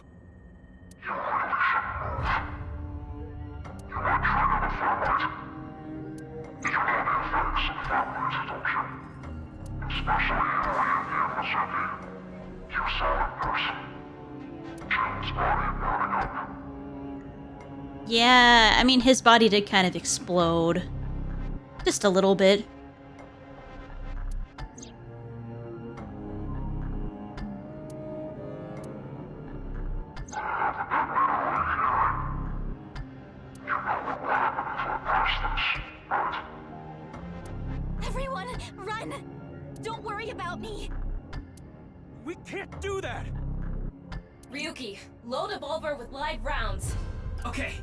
Yeah, I mean, his body did kind of explode. Just a little bit. Everyone, run! Don't worry about me! We can't do that! Ryuki, load a revolver with live rounds. Okay.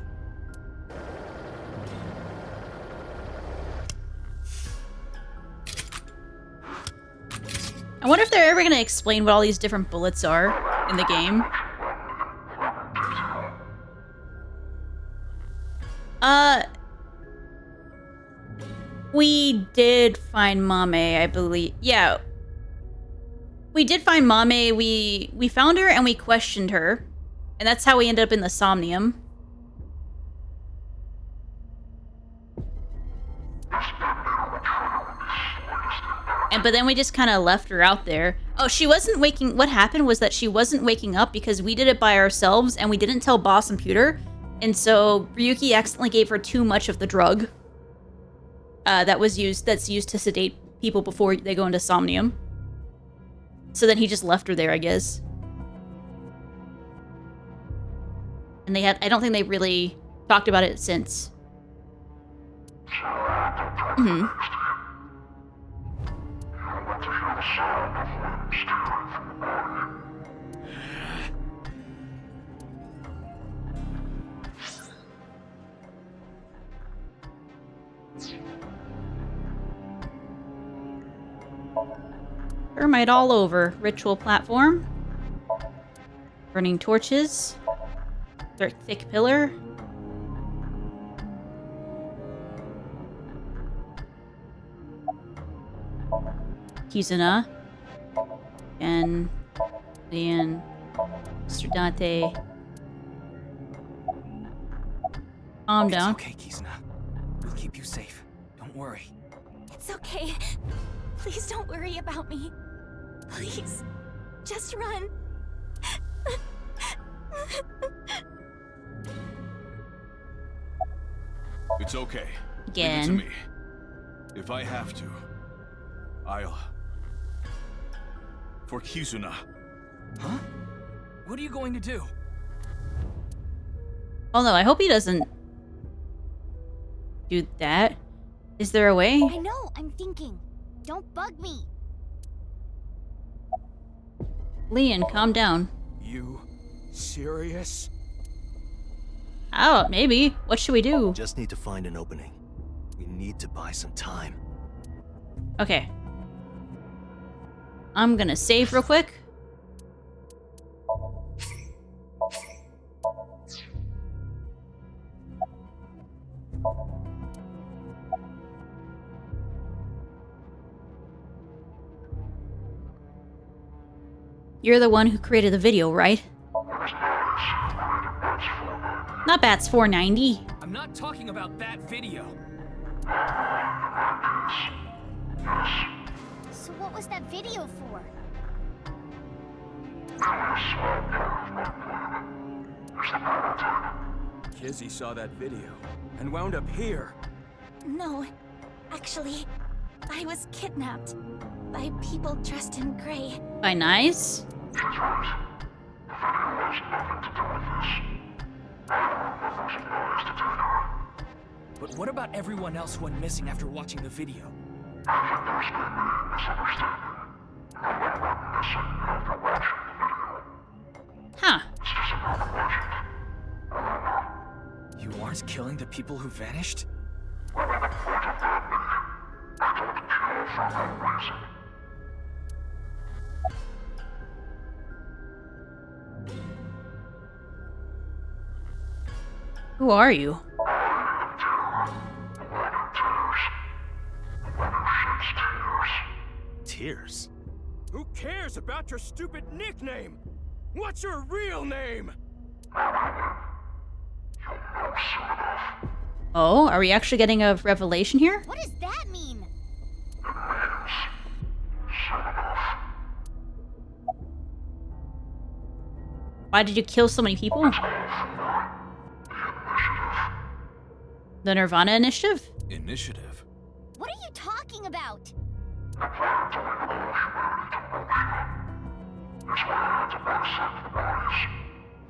I wonder if they're ever gonna explain what all these different bullets are in the game. We did find Mame, I believe. Yeah. We did find Mame. We found her and we questioned her. And that's how we ended up in the Somnium. But then we just kind of left her out there. Oh, she wasn't waking... What happened was that she wasn't waking up because we did it by ourselves and we didn't tell Boss and Pewter. And so Ryuki accidentally gave her too much of the drug. That's used to sedate people before they go into Somnium. So then he just left her there, I guess. And they had... I don't think they really talked about it since. Mm-hmm. Thermite all over. Ritual platform. Burning torches. Thick pillar. Kizuna. And Leon. Mr. Date. Calm down. It's okay, Kizuna. We'll keep you safe. Don't worry. It's okay. Please don't worry about me. Please. Just run. It's okay. Again. Leave it to me. If I have to, I'll... For Kizuna. Huh? What are you going to do? Oh no, I hope he doesn't do that. Is there a way? I know, I'm thinking. Don't bug me. Leon, calm down. You serious? Oh, maybe. What should we do? Just need to find an opening. We need to buy some time. Okay. I'm gonna save real quick. You're the one who created the video, right? Not Bats 490. I'm not talking about that video. So what was that video for? Kizzy saw that video and wound up here. No, actually, I was kidnapped by people dressed in gray. By Nice? But what about everyone else who went missing after watching the video? Huh. killing the people who vanished? I don't kill for no reason. Who are you? Tears? Who cares about your stupid nickname? What's your real name? Oh, are we actually getting a revelation here? What does that mean? Why did you kill so many people? The nirvanA initiative? Initiative? What are you talking about?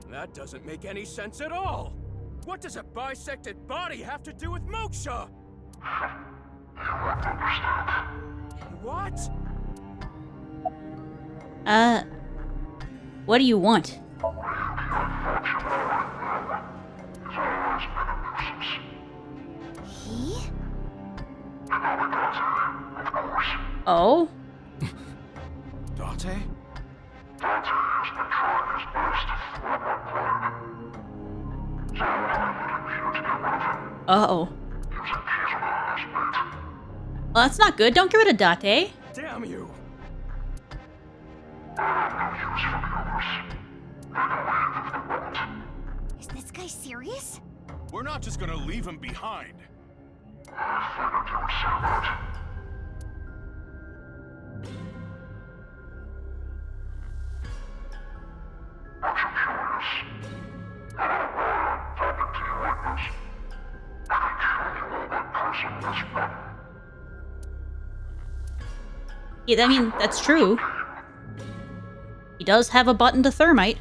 That doesn't make any sense at all. What does a bisected body have to do with moksha? What? What do you want? He? Oh? Date? Uh-oh. Well, that's not good. Don't get rid of Date. Damn you! Is this guy serious? We're not just gonna leave him behind. Yeah, I mean, that's true. He does have a button to thermite.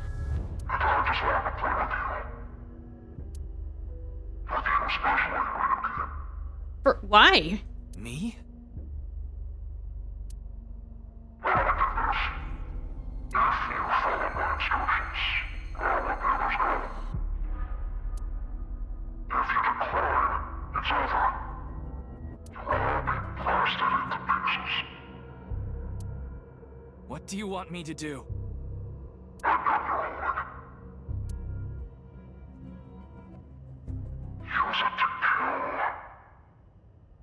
For why? Me? What do you want me to do?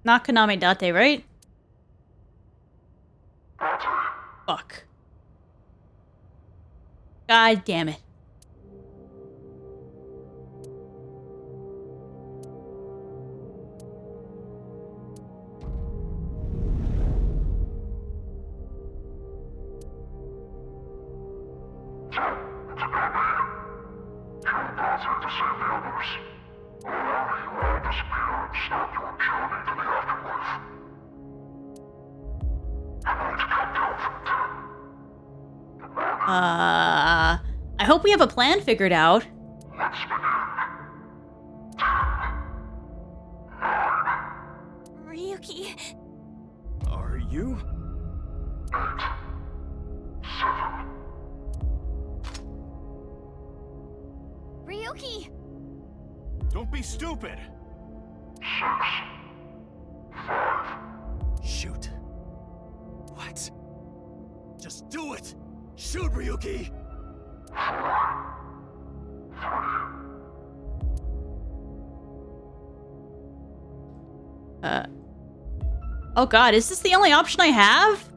Not Konami Date, right? Fuck. God damn it. I hope we have a plan figured out. Ryuki. Are you? Ryuki! Don't be stupid! Shoot. What? Just do it! Shoot, Ryuki! Oh god, is this the only option I have?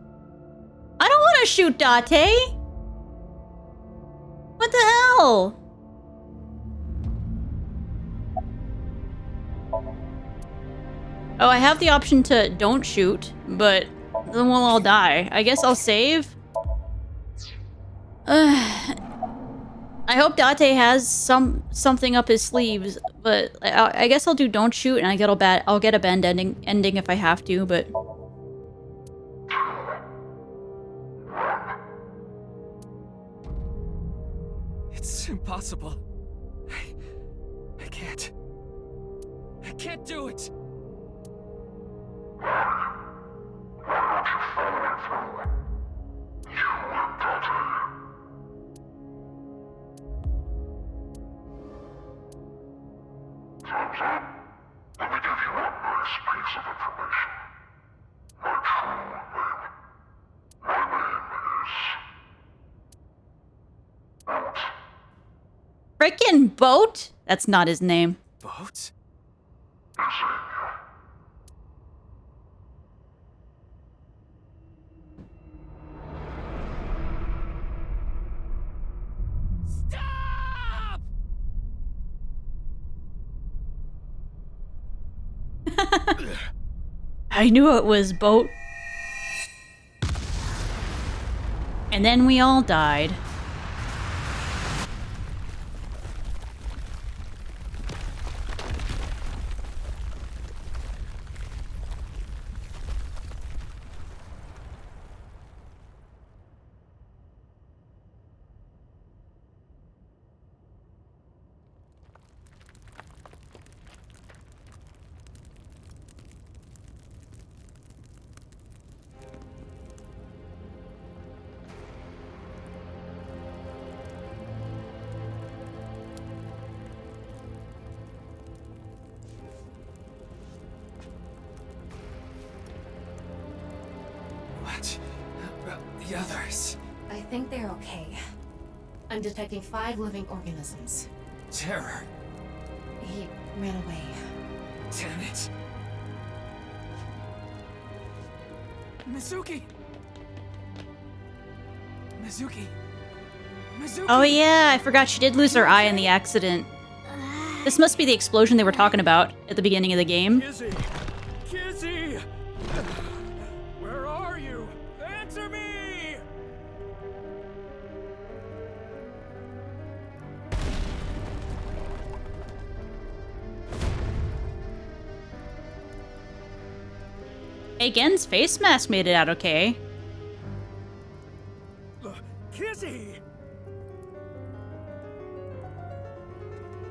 I don't want to shoot Date! What the hell? Oh, I have the option to don't shoot, but then we'll all die. I guess I'll save. I hope Date has something up his sleeves, but I guess I'll do don't shoot, and I'll get a bad ending if I have to, but It's impossible. I can't. I can't do it. Time's up. Frickin' Boat? That's not his name. Boat? Stop! I knew it was Boat. And then we all died. What about the others? I think they're okay. I'm detecting 5 living organisms. Terror. He ran away. Damn it. Mizuki! Mizuki! Mizuki! Oh yeah, I forgot she did lose her eye in the accident. This must be the explosion they were talking about at the beginning of the game. Kizzy! Kizzy! Where are you? Answer me! Hey, Gen's face mask made it out okay. Kizzy!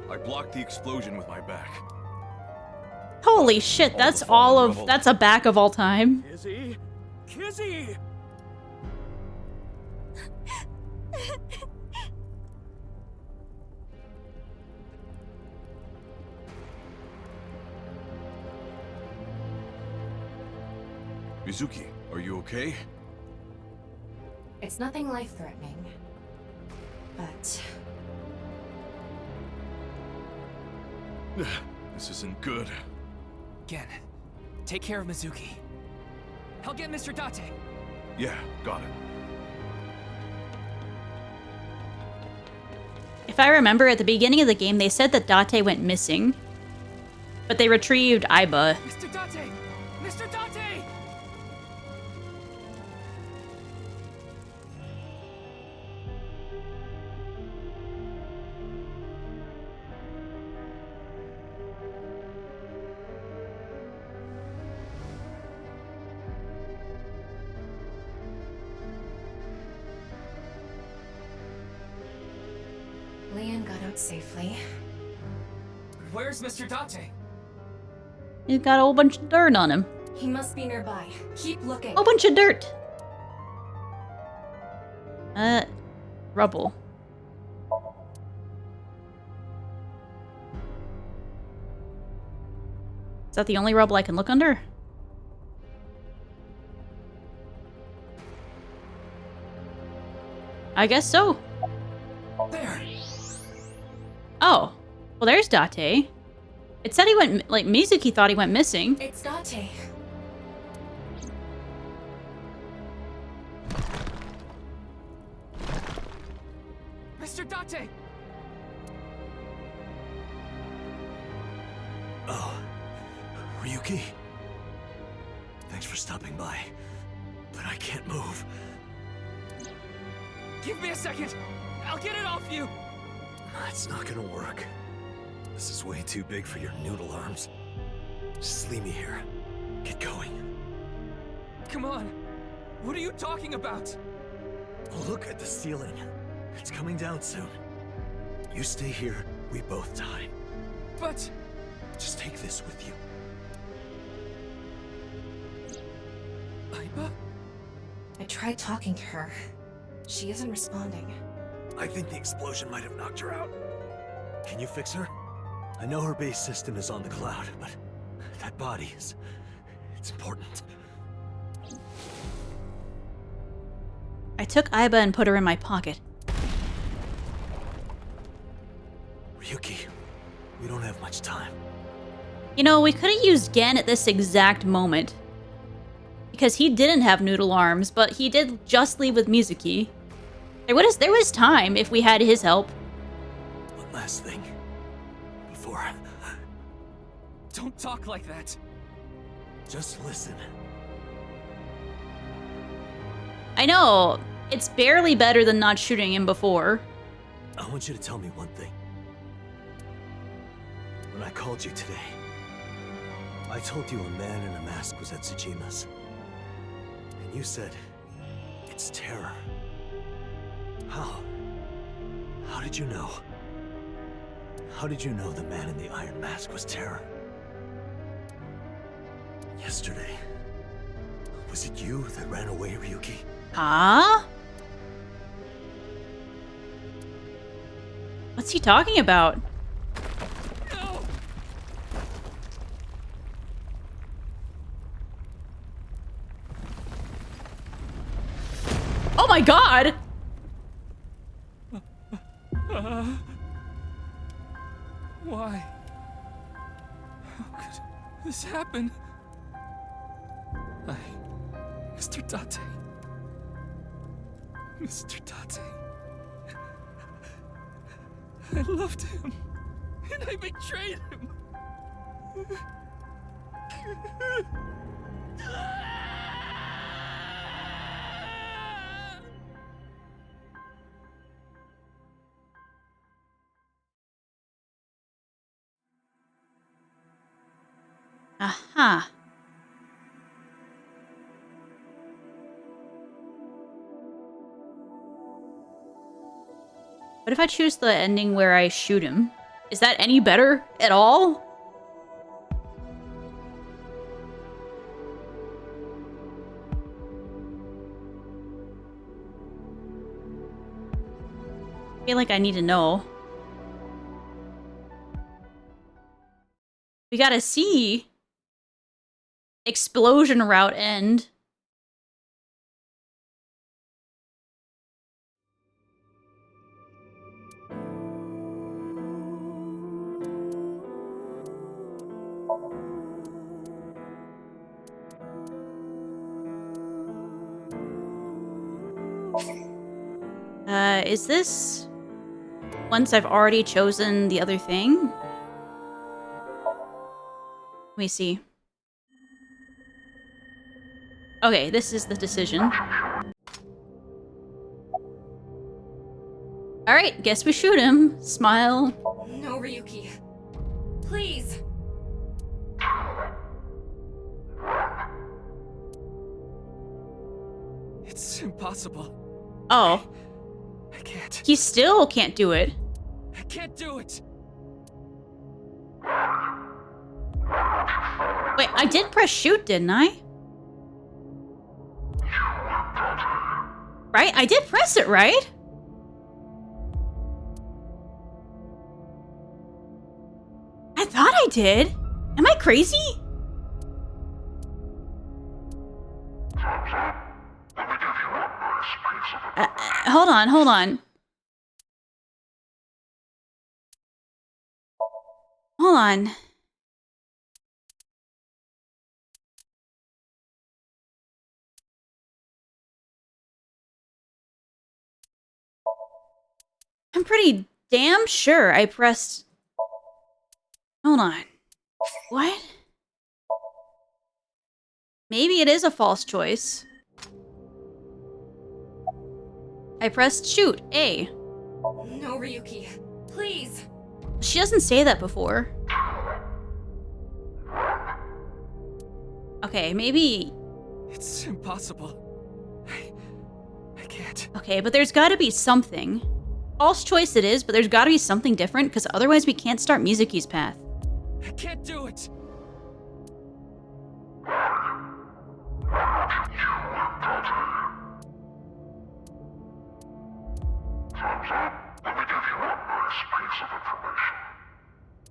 I blocked the explosion with my back. Holy shit, that's all of... That's a back of all time. Kizzy! Kizzy! Mizuki, are you okay? It's nothing life-threatening. But... This isn't good. Gen, take care of Mizuki. I'll get Mr. Date. Yeah, got it. If I remember, at the beginning of the game, they said that Date went missing. But they retrieved Aiba. Mr. Date! Mr. Date! Leon got out safely. Where's Mr. Date? He's got a whole bunch of dirt on him. He must be nearby. Keep looking. A bunch of dirt. Rubble. Is that the only rubble I can look under? I guess so. There. Oh. Well, there's Date. It said he went, like, Mizuki thought he went missing. It's Date. Mr. Date! Oh, Ryuki? Thanks for stopping by, but I can't move. Give me a second! I'll get it off you! That's not gonna work. This is way too big for your noodle arms. Just leave me here. Get going. Come on! What are you talking about? Look at the ceiling. It's coming down soon. You stay here, we both die. But... Just take this with you. Aiba? I tried talking to her. She isn't responding. I think the explosion might have knocked her out. Can you fix her? I know her base system is on the cloud, but that body is... it's important. I took Aiba and put her in my pocket. Ryuki, we don't have much time. You know, we could have used Gen at this exact moment. Because he didn't have noodle arms, but he did just leave with Mizuki. There was time if we had his help. One last thing. Before... Don't talk like that. Just listen. I know. It's barely better than not shooting him before. I want you to tell me one thing. When I called you today, I told you a man in a mask was at Tsujima's. And you said, it's terror. How? How did you know? How did you know the man in the iron mask was terror? Yesterday, was it you that ran away, Ryuki? Huh? What's he talking about? No! Oh my god! Why? How could this happen? Mr. Date. Mr. Date. I loved him, and I betrayed him. Aha. What if I choose the ending where I shoot him? Is that any better at all? I feel like I need to know. We gotta see explosion route end. Is this once I've already chosen the other thing? Let me see. Okay, this is the decision. Alright, guess we shoot him. Smile. No, Ryuki. Please. It's impossible. Oh. I can't. He still can't do it. I can't do it. Wait, I did press shoot, didn't I? Right? I did press it, right? I thought I did. Am I crazy? Hold on, hold on. Hold on. I'm pretty damn sure I pressed... Hold on. What? Maybe it is a false choice. I pressed shoot, A. No, Ryuki. Please. She doesn't say that before. Okay, maybe... It's impossible. I can't. Okay, but there's gotta be something. False choice it is, but there's gotta be something different, because otherwise we can't start Mizuki's path. I can't do it. Let me give you a nice piece of information.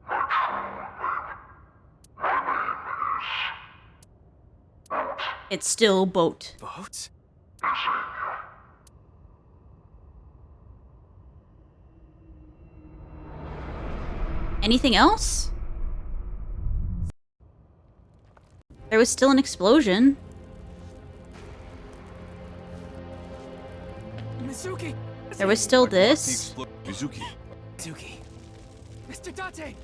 My true name. My name is... Boat. It's still Boat. Boat? Anything else? There was still an explosion. Mizuki! There was still this. Mizuki. Mizuki. Mr. Date!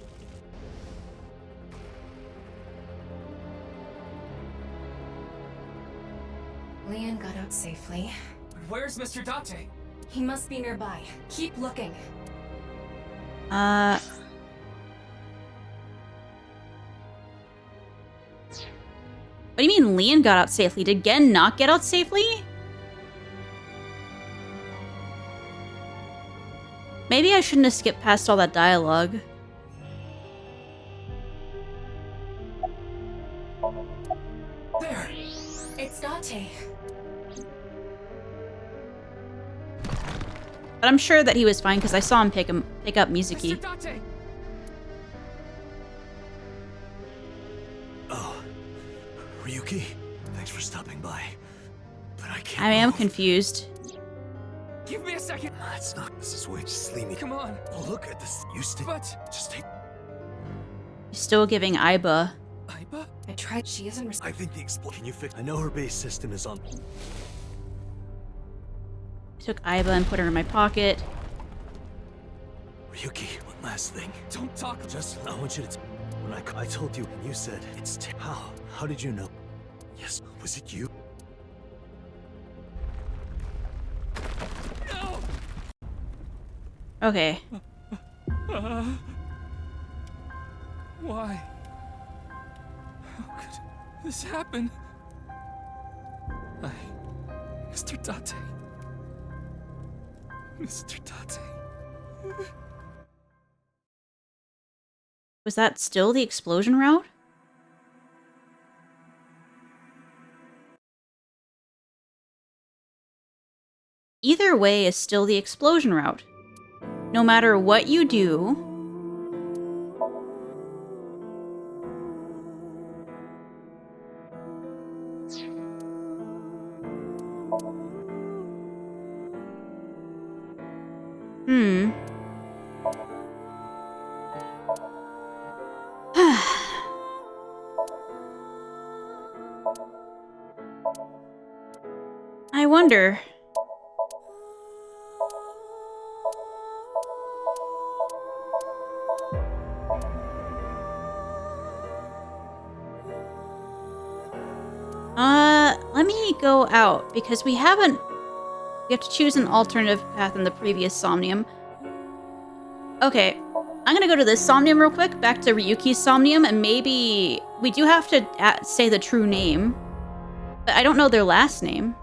Leon got out safely. Where's Mr. Date? He must be nearby. Keep looking. What do you mean Leon got out safely? Did Gen not get out safely? Maybe I shouldn't have skipped past all that dialogue. There! It's Date. But I'm sure that he was fine because I saw him pick up Mizuki. Mr. Date! Oh, Ryuki, thanks for stopping by. But I can't. I am confused. Give me a second. It's not. This is way. Just leave me. Come on. Oh, look at this. You stay. But just take. Still giving Aiba. Aiba? I tried. She isn't. I think the explosion. Can you fix? I know her base system is on. I took Aiba and put her in my pocket. Ryuki, one last thing. Don't talk. Just, I want you to. When I told you, and you said it's. How did you know? Yes, was it you? No. Okay. Why? How could this happen? Mr. Date. Mr. Date. Was that still the explosion route? Either way is still the explosion route. No matter what you do, I wonder. Let me go out because we have to choose an alternative path in the previous Somnium. Okay, I'm gonna go to this Somnium real quick, back to Ryuki's Somnium, and maybe we do have to say the true name, but I don't know their last name.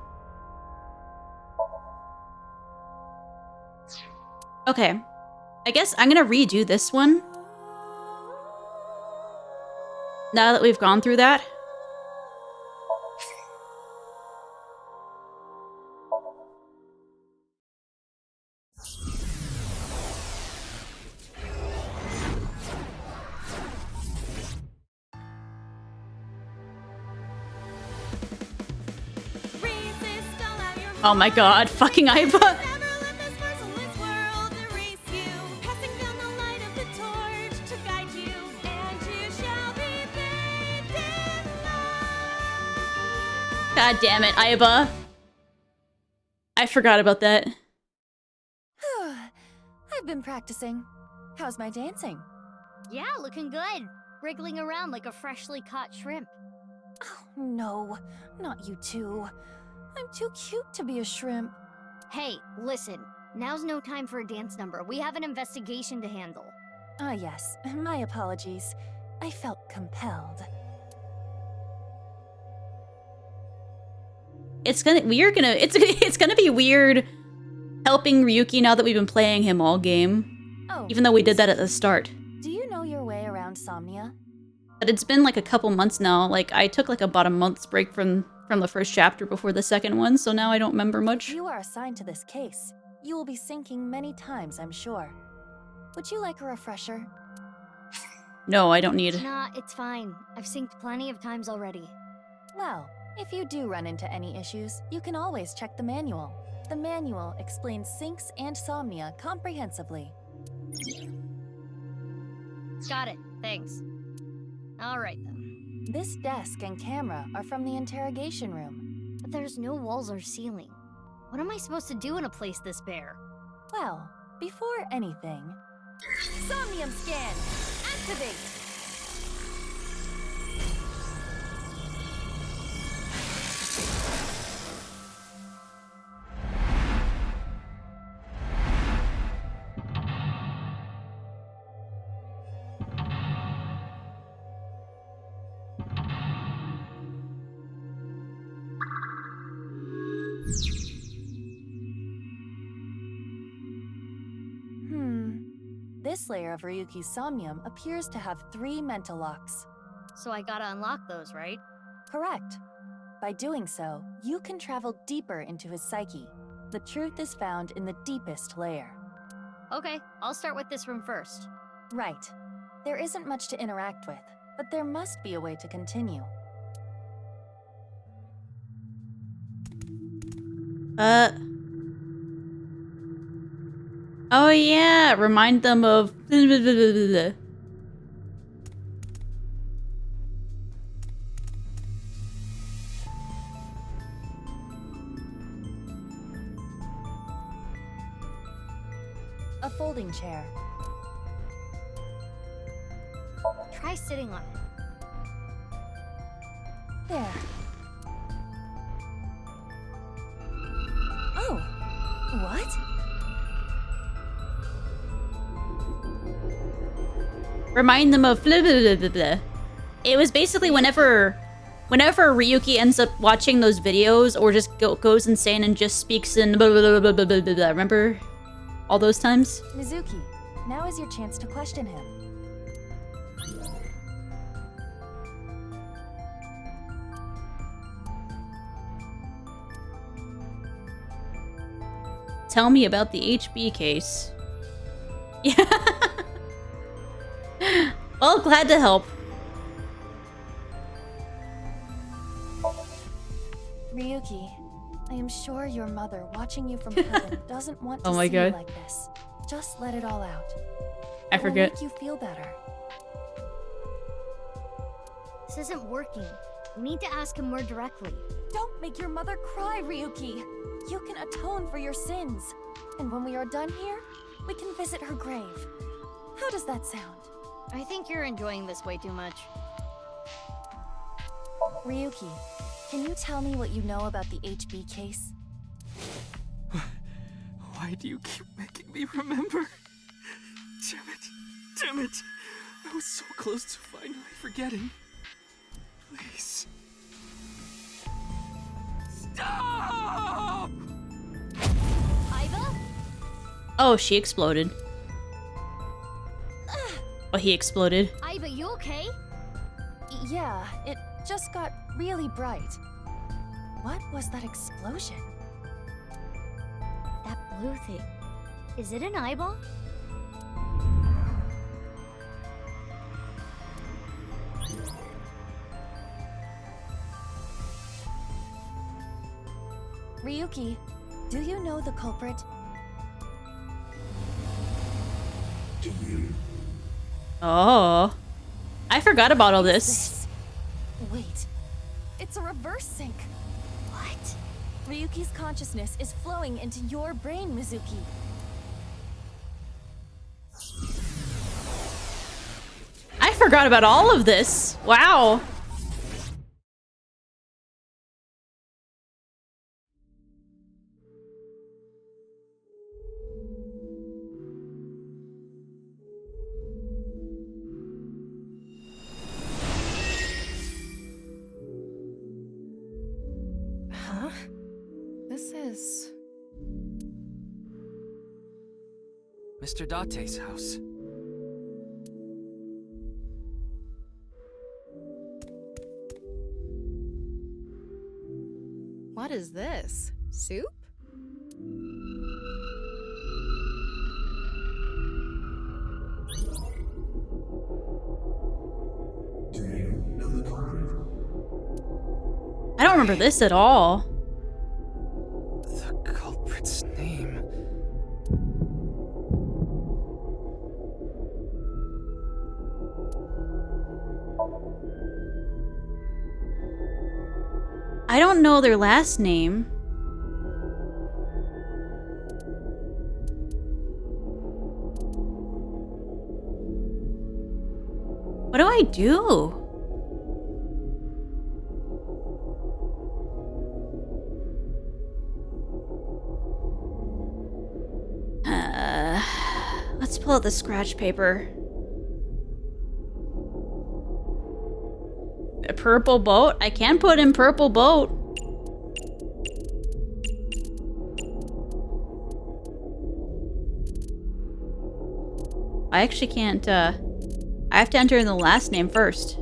Okay, I guess I'm gonna redo this one. Now that we've gone through that. Oh my god, fucking Aiba. God damn it, Aiba. I forgot about that. I've been practicing. How's my dancing? Yeah, looking good. Wriggling around like a freshly caught shrimp. Oh, no. Not you two. I'm too cute to be a shrimp. Hey, listen. Now's no time for a dance number. We have an investigation to handle. Ah, yes. My apologies. I felt compelled. It's gonna be weird helping Ryuki now that we've been playing him all game. Oh, even though we did that at the start. Do you know your way around Somnia? But it's been like a couple months now. Like I took like about a month's break from the first chapter before the second one, so now I don't remember much. You are assigned to this case. You will be sinking many times, I'm sure. Would you like a refresher? No, I don't need. Nah, it's fine. I've synced plenty of times already. Well, if you do run into any issues, you can always check the manual. The manual explains syncs and Somnia comprehensively. Got it. Thanks. All right, then. This desk and camera are from the interrogation room. But there's no walls or ceiling. What am I supposed to do in a place this bare? Well, before anything... Somnium scan! Activate! This layer of Ryuki's Somnium appears to have 3 mental locks. So I gotta unlock those, right? Correct. By doing so, you can travel deeper into his psyche. The truth is found in the deepest layer. Okay, I'll start with this room first. Right. There isn't much to interact with, but there must be a way to continue. Oh yeah, remind them of... A folding chair. Try sitting on it. There. Oh! What? Remind them of blah, blah, blah, blah, blah. It was basically whenever Ryuki ends up watching those videos or just goes insane and just speaks in blah, blah, blah, blah, blah, blah, blah. Remember all those times? Mizuki, now is your chance to question him. Tell me about the HB case. Yeah. Well, glad to help. Ryuki, I am sure your mother, watching you from prison, doesn't want to Oh my see you God. like this. Just let it all out. I It will forget. make you feel better. This isn't working. We need to ask him more directly. Don't make your mother cry, Ryuki. You can atone for your sins. And when we are done here, we can visit her grave. How does that sound? I think you're enjoying this way too much. Ryuki, can you tell me what you know about the HB case? Why do you keep making me remember? Damn it. Damn it. I was so close to finally forgetting. Please. Stop! Iva? Oh, she exploded. Oh, he exploded. Iva, you okay? Yeah, it just got really bright. What was that explosion? That blue thing. Is it an eyeball? Ryuki, do you know the culprit? Do you? Oh. I forgot about all this. Wait, it's a reverse sync. What? Ryuki's consciousness is flowing into your brain, Mizuki. I forgot about all of this. Wow. Huh? This is... Mr. Date's house. What is this? Soup? Do you know the culprit? I don't remember this at all. The culprit's name. I don't know their last name. What do I do? Let's pull out the scratch paper. A purple boat? I can put in purple boat. I actually can't, I have to enter in the last name first.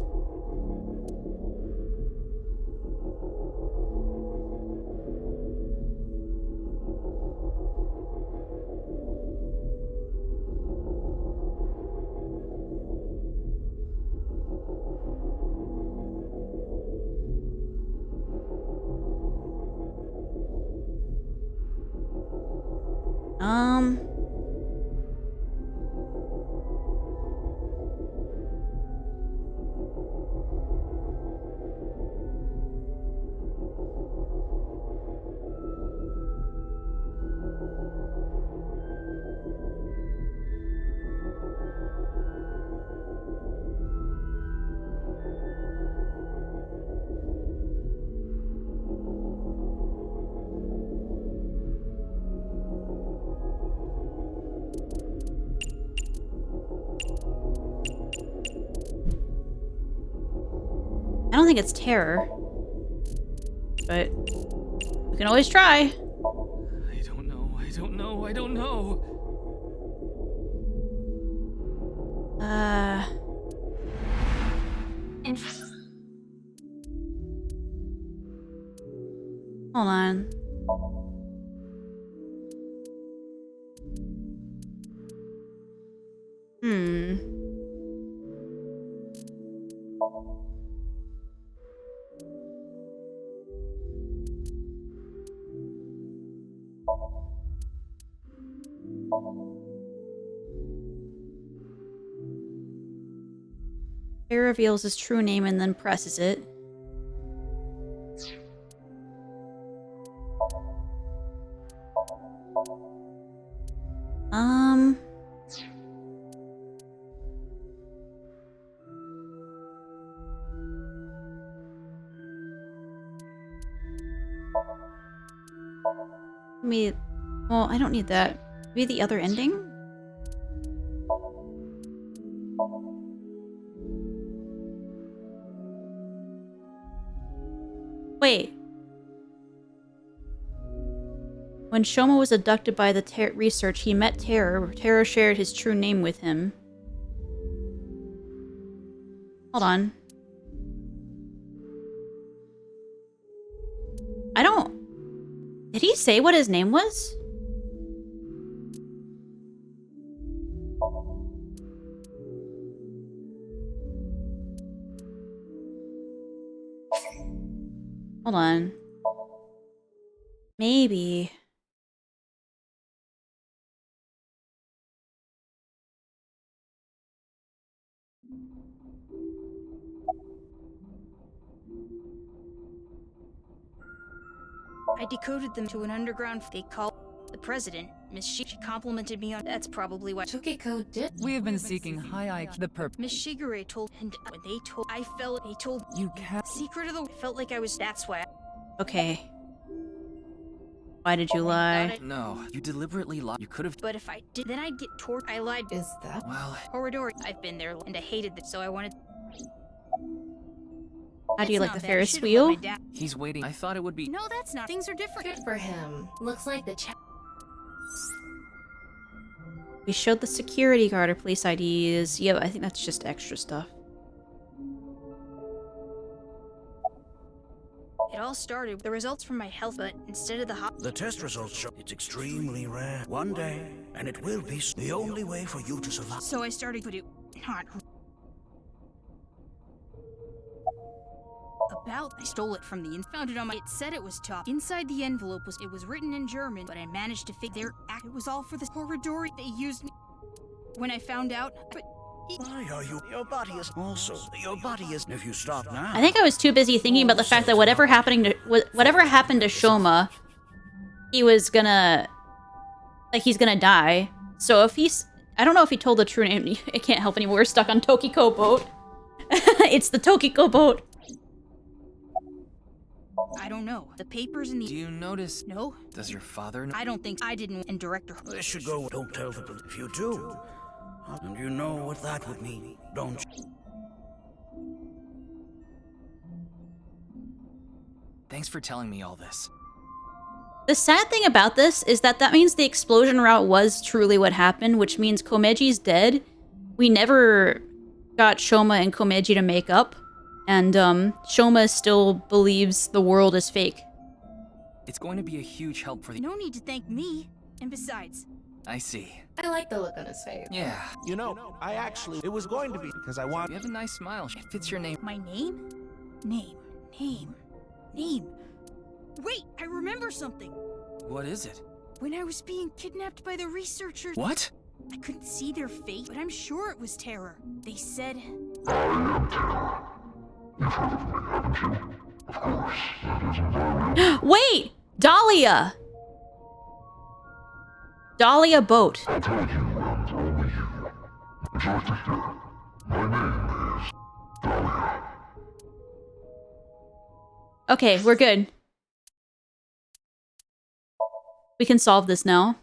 I don't think it's terror, but we can always try. I don't know. Hold on. He reveals his true name and then presses it. Well, I don't need that. Maybe the other ending? Wait. When Shoma was abducted by the research, he met Terror. Terror shared his true name with him. Hold on. I don't... Did he say what his name was? Hold on. Maybe. I decoded them to an underground they call the president. Miss She complimented me on that's probably why Tukiko did. We have been seeking high IQ. The perp. Miss Shigure told, and when they told, I felt they told you can't. Secret of the felt like I was. That's why. Okay. Why did you lie? No, you deliberately lied. You could have. But if I did, then I'd get tortured. I lied. Is that? Well, Corridor. I've been there and I hated it, so I wanted. How do you like the Ferris wheel? He's waiting. I thought it would be. No, that's not. Things are different. Good for him. Looks like the chat. We showed the security guard our police IDs. Yeah, but I think that's just extra stuff. It all started with the results from my health, but instead of the test results show it's extremely rare. One day, and it will be the only way for you to survive. So I started to do not about. I stole it from the found it on my. It said it was top. Inside the envelope was written in German, but I managed to figure it was all for the corridor. They used me when I found out, but Why are you? Your body is also. Your body is. If you stop now. I think I was too busy thinking about the fact that whatever happened to Shoma, he was gonna, like, he's gonna die. So if he's, I don't know if he told the true name. I can't help anymore. We're stuck on Tokiko boat. It's the Tokiko boat. I don't know. The papers in the... Do you notice? No. Does your father know? I don't think I didn't. And director... This should go. Don't tell the police. If you do, and you know what that would mean, don't you? Thanks for telling me all this. The sad thing about this is that means the explosion route was truly what happened, which means Komeji's dead. We never got Shoma and Komeji to make up, and Shoma still believes the world is fake. It's going to be a huge help for the... No need to thank me. And besides... I see. I like the look on his face. Yeah. You know, I actually... It was going to be because I want... You have a nice smile. It fits your name. My name? Name. Wait, I remember something. What is it? When I was being kidnapped by the researchers... What? I couldn't see their face, but I'm sure it was Terror. They said... I am Terror. You've heard of me, haven't you? Of course, that isn't very... Wait! Dahlia! Dahlia boat. I'll tell you and only you. Would you like to hear? My name is Dahlia. Okay, we're good. We can solve this now.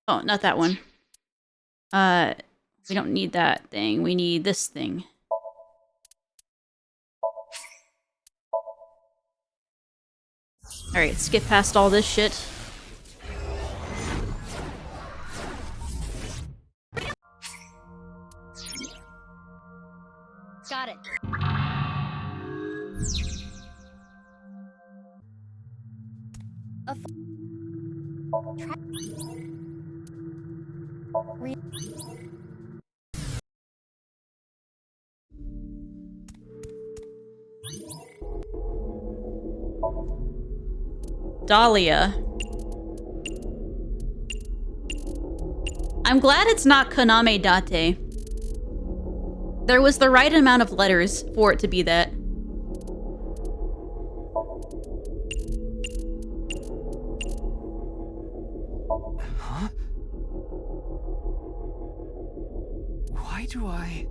Oh, not that one. We don't need that thing. We need this thing. Alright, skip past all this shit. Got it. Dahlia. I'm glad it's not Kaname Date. There was the right amount of letters for it to be that. Huh? Why do I...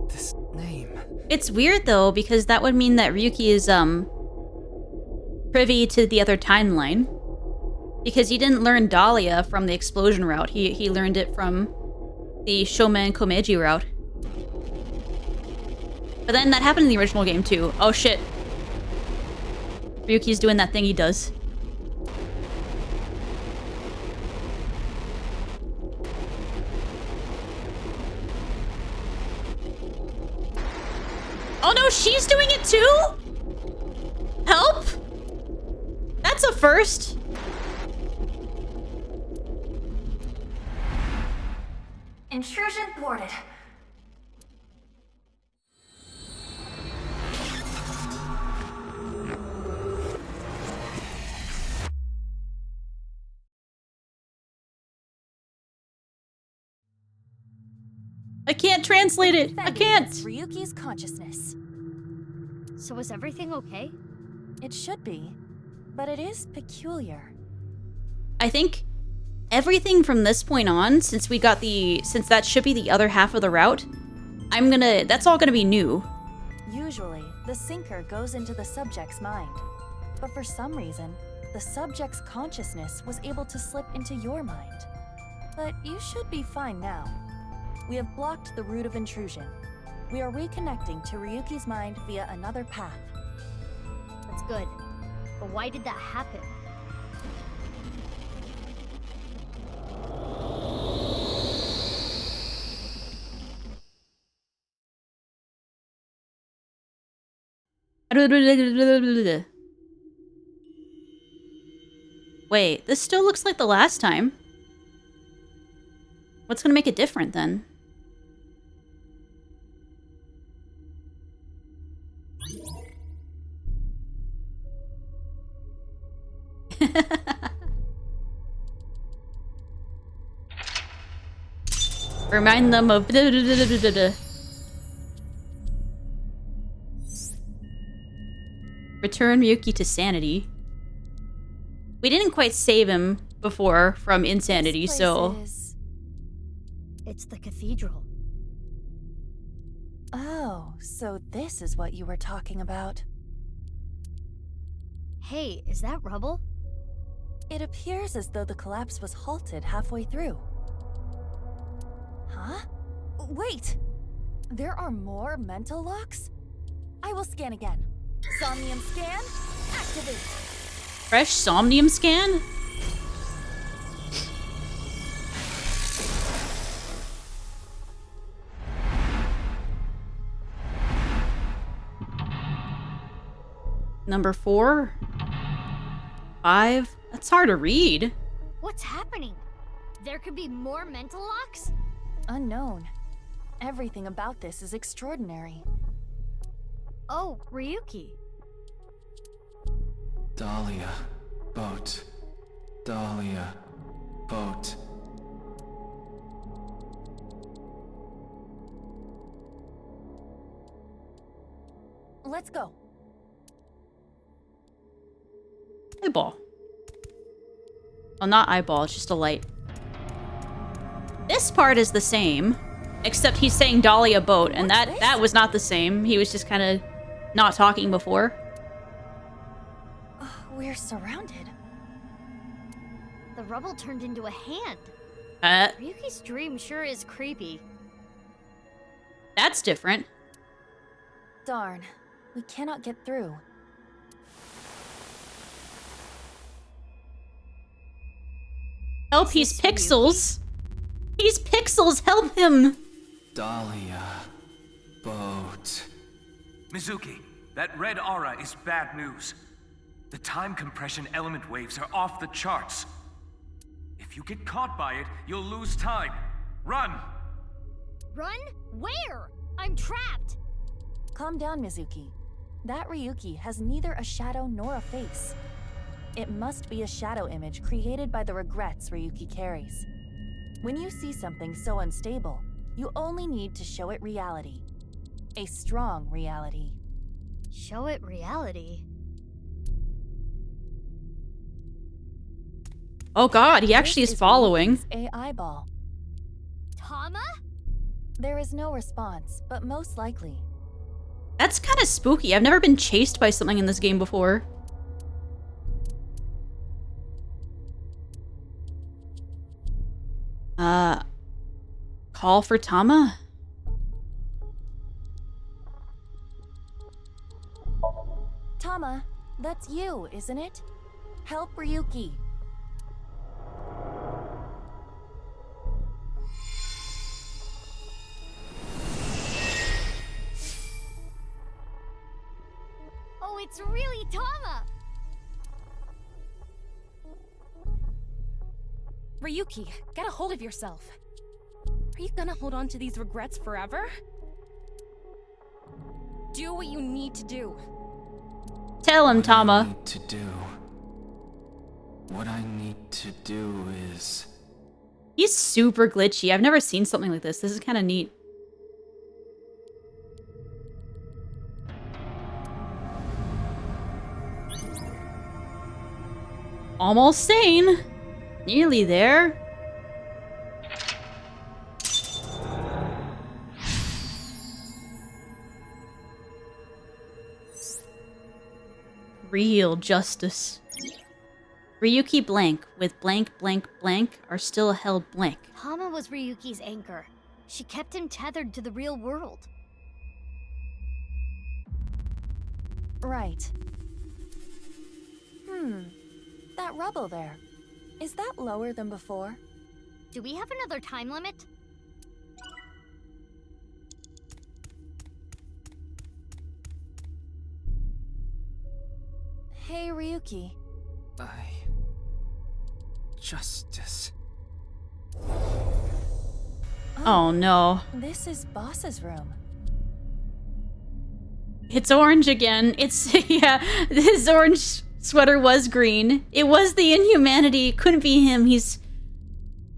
This name... It's weird though, because that would mean that Ryuki is, privy to the other timeline. Because he didn't learn Dahlia from the explosion route. He learned it from the Shoma and Komeji route. But then that happened in the original game too. Oh shit. Ryuki's doing that thing he does. Oh no, she's doing it too? Help? That's a first. Intrusion thwarted. I can't translate it. I can't. Ryuki's consciousness. So is everything okay? It should be, but it is peculiar. I think everything from this point on, since that should be the other half of the route, that's all gonna be new. Usually, the sinker goes into the subject's mind. But for some reason, the subject's consciousness was able to slip into your mind. But you should be fine now. We have blocked the route of intrusion. We are reconnecting to Ryuki's mind via another path. That's good. But why did that happen? Wait, this still looks like the last time. What's gonna make it different then? Remind them of Return Ryuki to sanity. We didn't quite save him before from insanity, so... It's the cathedral. Oh, so this is what you were talking about. Hey, is that rubble? It appears as though the collapse was halted halfway through. Huh? Wait! There are more mental locks? I will scan again. Somnium scan, activate. Fresh Somnium scan? Number 4? 5? That's hard to read. What's happening? There could be more mental locks? Unknown. Everything about this is extraordinary. Oh, Ryuki. Dahlia. Boat. Dahlia. Boat. Let's go. Eyeball. Well, not eyeball, it's just a light. This part is the same, except he's saying Dahlia boat, and that was not the same. He was just kind of not talking before. We're surrounded. The rubble turned into a hand. Ryuki's dream sure is creepy. That's different. Darn, we cannot get through. Help, he's Pixels. He's Pixels, help him. Dahlia. Boat. Mizuki, that red aura is bad news. The time compression element waves are off the charts. If you get caught by it, you'll lose time. Run! Run? Where? I'm trapped! Calm down, Mizuki. That Ryuki has neither a shadow nor a face. It must be a shadow image created by the regrets Ryuki carries. When you see something so unstable, you only need to show it reality. A strong reality. Show it reality? Oh god, he actually is following. A eyeball. Tama? There is no response, but most likely. That's kind of spooky. I've never been chased by something in this game before. Call for Tama? Tama, that's you, isn't it? Help Ryuki. Oh, it's really Tama! Ryuki, get a hold of yourself. Are you gonna hold on to these regrets forever? Do what you need to do. Tell him, Tama. What I need to do is... He's super glitchy. I've never seen something like this. This is kind of neat. Almost sane. Nearly there. Real justice. Ryuki blank with blank blank blank are still held blank. Tama was Ryuki's anchor. She kept him tethered to the real world. Right. That rubble there. Is that lower than before? Do we have another time limit? Hey, Ryuki. Justice. Oh no. This is Boss's room. It's orange again. It's, yeah, his orange sweater was green. It was the inhumanity. It couldn't be him. He's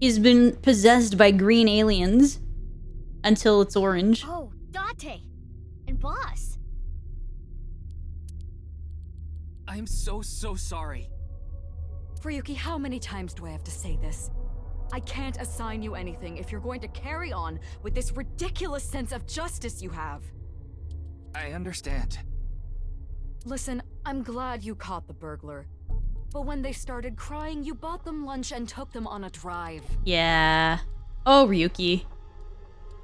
been possessed by green aliens. until it's orange. Oh, Date and Boss. I'm so sorry. Ryuki, how many times do I have to say this? I can't assign you anything if you're going to carry on with this ridiculous sense of justice you have. I understand. Listen, I'm glad you caught the burglar. But when they started crying, you bought them lunch and took them on a drive. Yeah. Oh, Ryuki.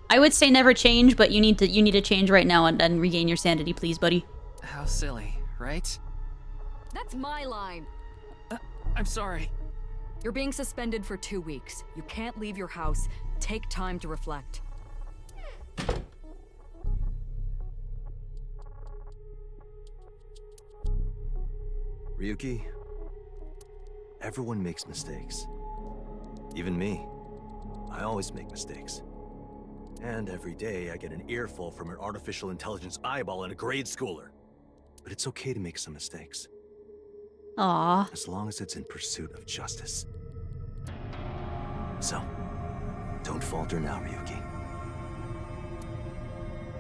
I would say never change, but you need to change right now and regain your sanity, please, buddy. How silly, right? That's my line. I'm sorry. You're being suspended for 2 weeks. You can't leave your house. Take time to reflect. Ryuki, everyone makes mistakes. Even me. I always make mistakes. And every day I get an earful from an artificial intelligence eyeball and a grade schooler. But it's okay to make some mistakes. Aww. As long as it's in pursuit of justice. So, don't falter now, Ryuki.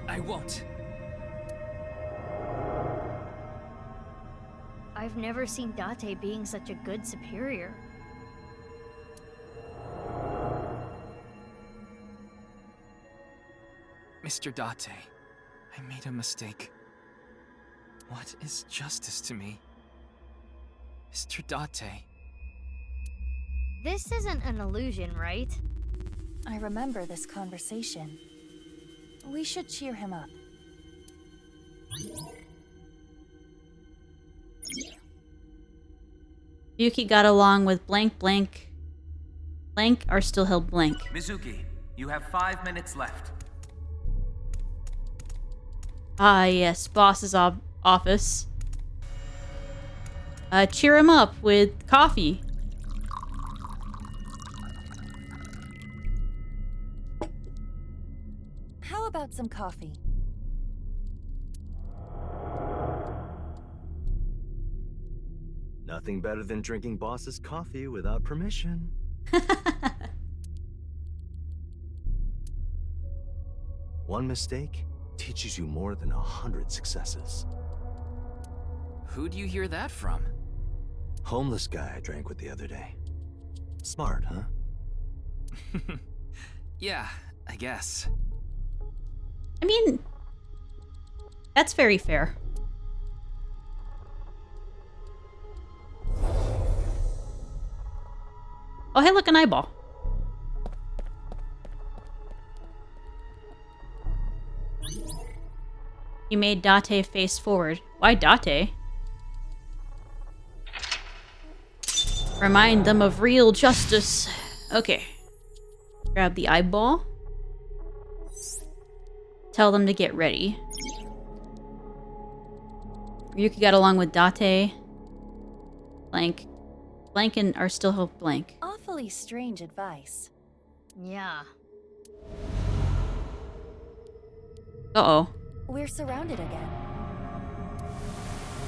I won't. I've never seen Date being such a good superior. Mr. Date, I made a mistake. What is justice to me? Mr. Date. This isn't an illusion, right? I remember this conversation. We should cheer him up. Ryuki got along with blank blank. Blank are still held blank. Mizuki, you have 5 minutes left. Ah, yes, boss's office. Cheer him up with coffee. How about some coffee? Nothing better than drinking boss's coffee without permission. One mistake teaches you more than 100 successes. Who'd you hear that from? Homeless guy I drank with the other day. Smart, huh? Yeah, I guess. I mean, that's very fair. Oh, hey, look, an eyeball. You made Date face forward. Why Date? Remind them of real justice. Okay. Grab the eyeball. Tell them to get ready. Ryuki got along with Date. Blank. Blank and are still held blank. Awfully strange advice. Yeah. Uh-oh. We're surrounded again.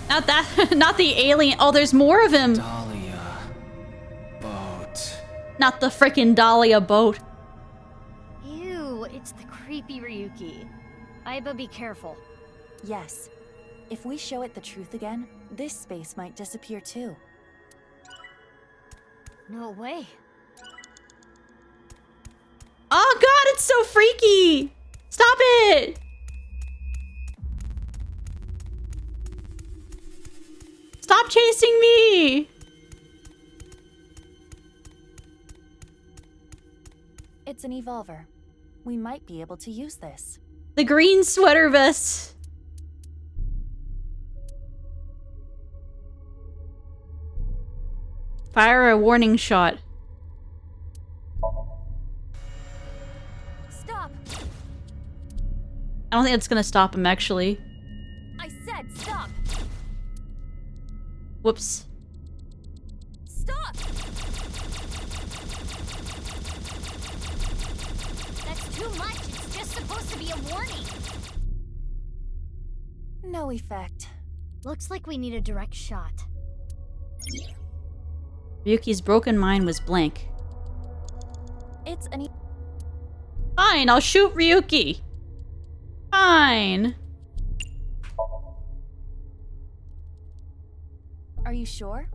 Not that, not the alien. Oh, there's more of him. Dahlia. Boat. Not the frickin' Dahlia boat. Ew, it's the creepy Ryuki. Aiba, be careful. Yes. If we show it the truth again, this space might disappear too. No way. Oh god, it's so freaky! Stop it! Stop chasing me! It's an evolver. We might be able to use this. The green sweater vest. Fire a warning shot. Stop! I don't think it's gonna stop him, actually. I said stop! Whoops. Stop! That's too much. It's just supposed to be a warning. No effect. Looks like we need a direct shot. Ryuki's broken mind was blank. It's an... Fine, I'll shoot Ryuki. Fine. Are you sure?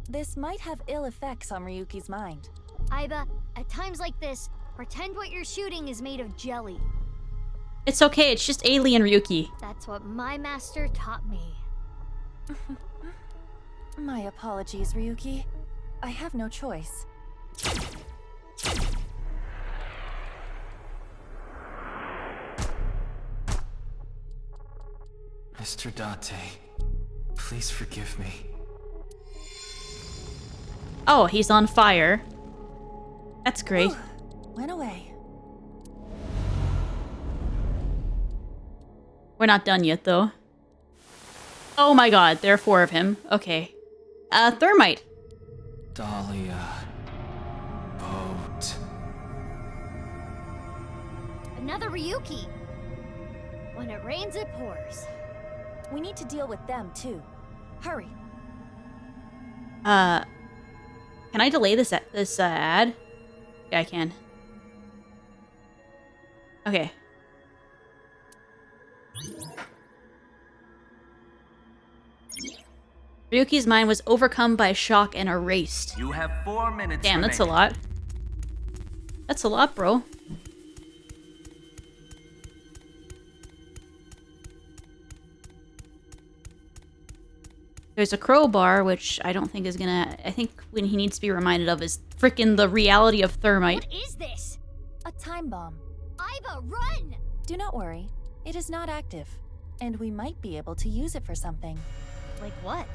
This might have ill effects on Ryuki's mind. Aiba, at times like this, pretend what you're shooting is made of jelly. It's okay, it's just alien Ryuki. That's what my master taught me. My apologies, Ryuki. I have no choice. Mr. Date, please forgive me. Oh, he's on fire. That's great. Went away. We're not done yet, though. Oh my god, there are 4 of him. Okay. Thermite. Dahlia. Boat. Another Ryuki. When it rains, it pours. We need to deal with them, too. Hurry. Can I delay this ad? Yeah, I can. Okay. Ryuki's mind was overcome by shock and erased. You have 4 minutes. Damn, that's a lot. That's a lot, bro. There's a crowbar, which I don't think is gonna... I think when he needs to be reminded of is frickin' the reality of thermite. What is this? A time bomb. Aiba, run! Do not worry. It is not active. And we might be able to use it for something. Like what?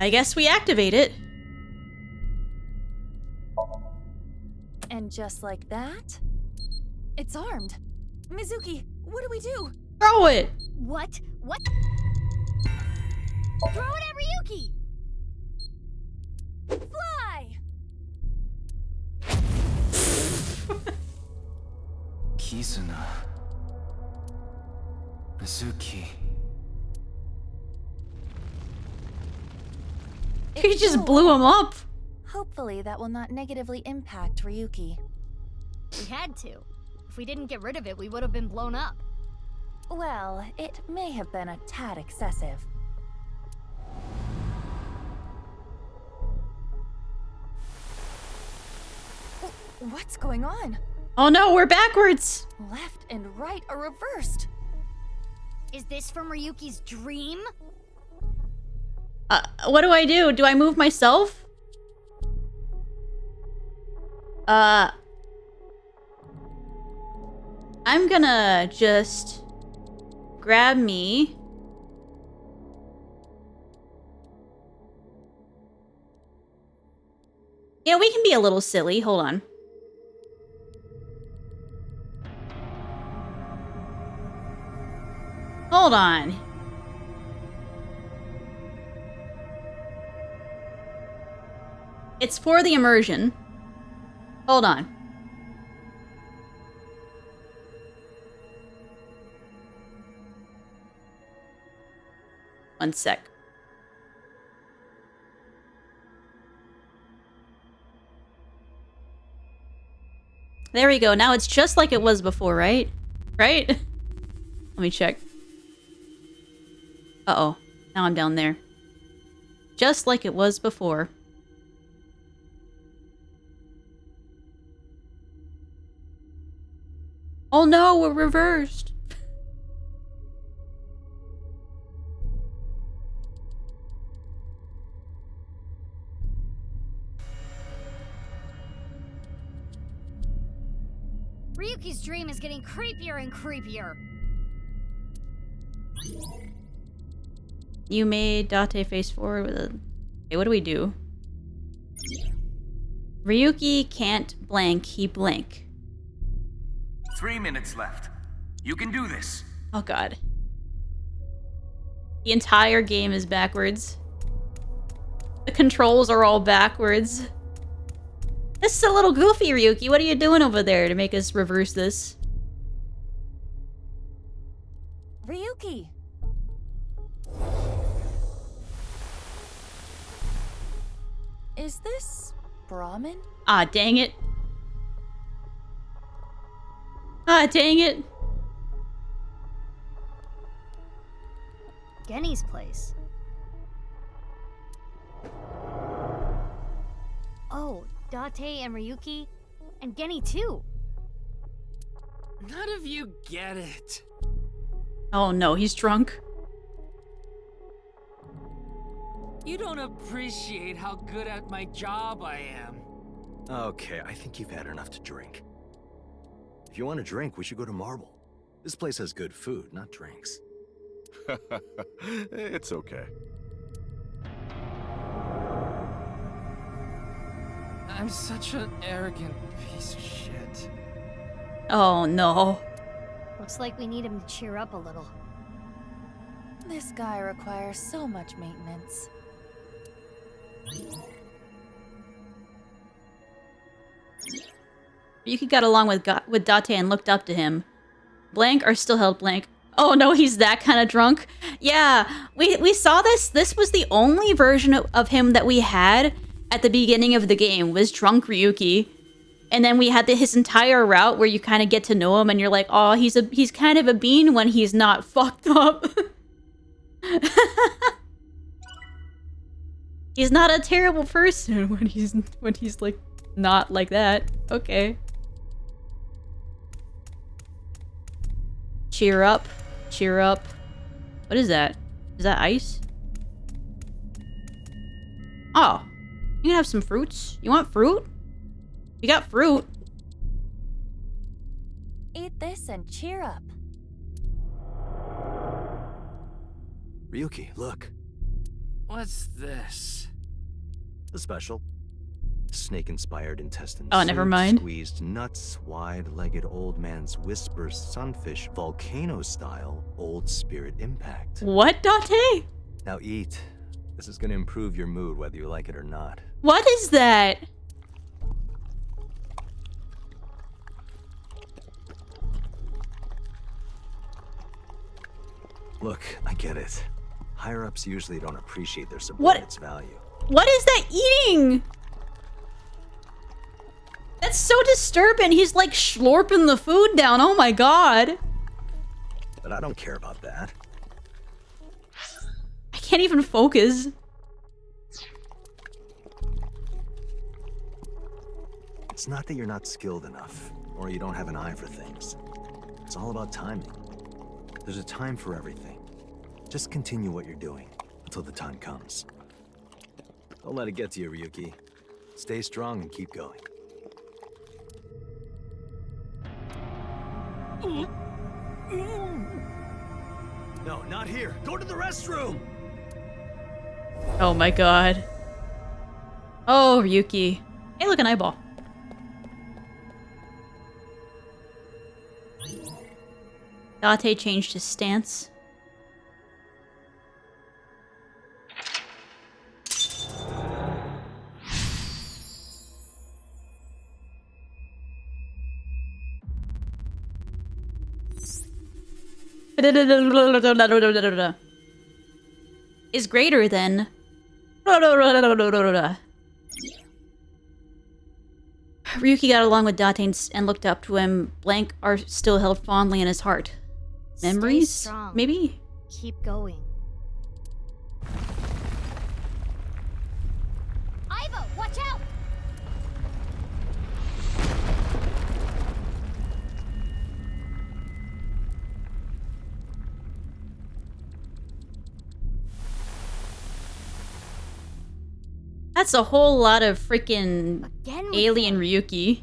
I guess we activate it. And just like that, it's armed. Mizuki, what do we do? Throw it! What? What? Throw it at Ryuki! Fly! Kizuna. Mizuki. He just blew him up. Hopefully that will not negatively impact Ryuki. We had to. If we didn't get rid of it, we would have been blown up. Well, it may have been a tad excessive. What's going on? Oh no, we're backwards! Left and right are reversed. Is this from Ryuki's dream? What do I do? Do I move myself? I'm gonna just grab me. Yeah, we can be a little silly. Hold on. Hold on. It's for the immersion. Hold on. One sec. There we go. Now it's just like it was before, right? Right? Let me check. Uh-oh. Now I'm down there. Just like it was before. Oh no, we're reversed. Ryuki's dream is getting creepier and creepier. You made Date face forward with a... Okay, what do we do? Ryuki can't blank, he blank. 3 minutes left. You can do this. Oh god. The entire game is backwards. The controls are all backwards. This is a little goofy, Ryuki. What are you doing over there to make us reverse this? Ryuki! Is this Brahmin? Ah, dang it. Ah, dang it. Genny's place. Oh, Date and Ryuki, and Genny too. None of you get it. Oh no, he's drunk. You don't appreciate how good at my job I am. Okay, I think you've had enough to drink. If you want a drink, we should go to Marble. This place has good food, not drinks. It's okay. I'm such an arrogant piece of shit. Oh no. Looks like we need him to cheer up a little. This guy requires so much maintenance. Yuki got along with Date and looked up to him. Blank or still held blank. Oh no, he's that kind of drunk? Yeah, we saw this. This was the only version of him that we had at the beginning of the game, was drunk Ryuki. And then we had his entire route where you kind of get to know him and you're like, oh, he's kind of a bean when he's not fucked up. He's not a terrible person when he's like not like that. Okay. Cheer up. Cheer up. What is that? Is that ice? Oh. You can have some fruits. You want fruit? You got fruit. Eat this and cheer up. Ryuki, look. What's this? The special. Snake-inspired intestines. Oh, never mind. Squeezed nuts, wide-legged old man's whisper sunfish, volcano-style old spirit impact. What, Date? Now eat. This is gonna improve your mood whether you like it or not. What is that? Look, I get it. Higher-ups usually don't appreciate their subordinates' value. What is that eating? That's so disturbing. He's like slurping the food down. Oh my god. But I don't care about that. I can't even focus. It's not that you're not skilled enough, or you don't have an eye for things. It's all about timing. There's a time for everything. Just continue what you're doing until the time comes. Don't let it get to you, Ryuki. Stay strong and keep going. No, not here. Go to the restroom. Oh my god. Oh, Ryuki. Hey, look, an eyeball. Date changed his stance. Is greater than Ryuki got along with Date and looked up to him. Blank are still held fondly in his heart. Memories? Stay strong. Maybe? Keep going. Ivo, watch out! That's a whole lot of freaking alien Ryuki.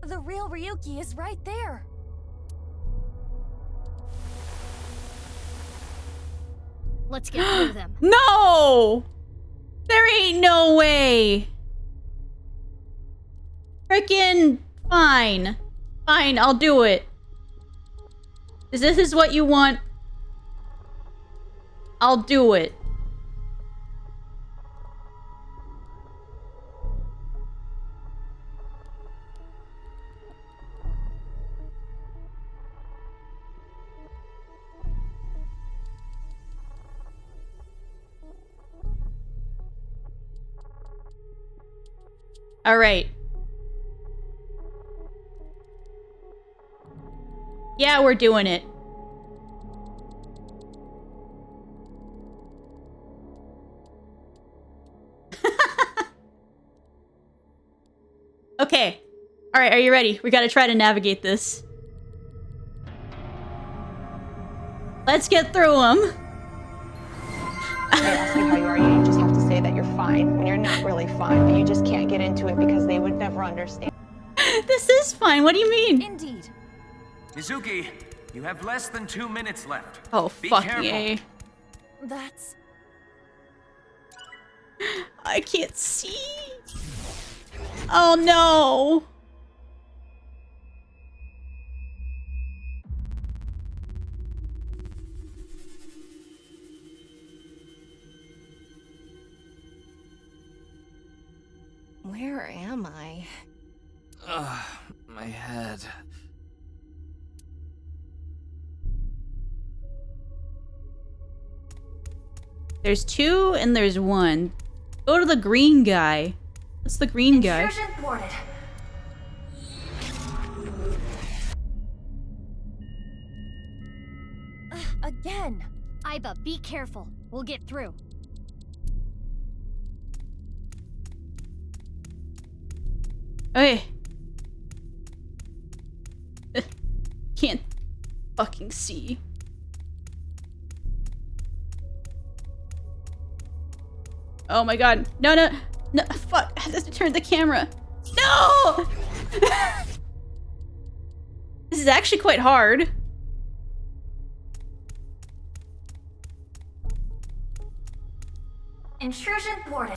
The real Ryuki is right there. Let's get through them. No! There ain't no way! Freaking fine. Fine, I'll do it. If this is what you want, I'll do it. Alright. Yeah, we're doing it. Okay. Alright, are you ready? We gotta try to navigate this. Let's get through them. They ask you how you are, you just have to say that you're fine when you're not really fine, but you just can't get into it because they would never understand. This is fine. What do you mean? Indeed. Mizuki, you have less than 2 minutes left. Oh, Be fuck careful. yay. That's... I can't see. Oh no. Where am I? My head. There's 2 and there's 1. Go to the green guy. What's the green guy? Intrusion thwarted. Again. Aiba, be careful. We'll get through. Okay. Can't fucking see. Oh my god. No, no. No, fuck. I have to turn the camera. No! This is actually quite hard. Intrusion thwarted.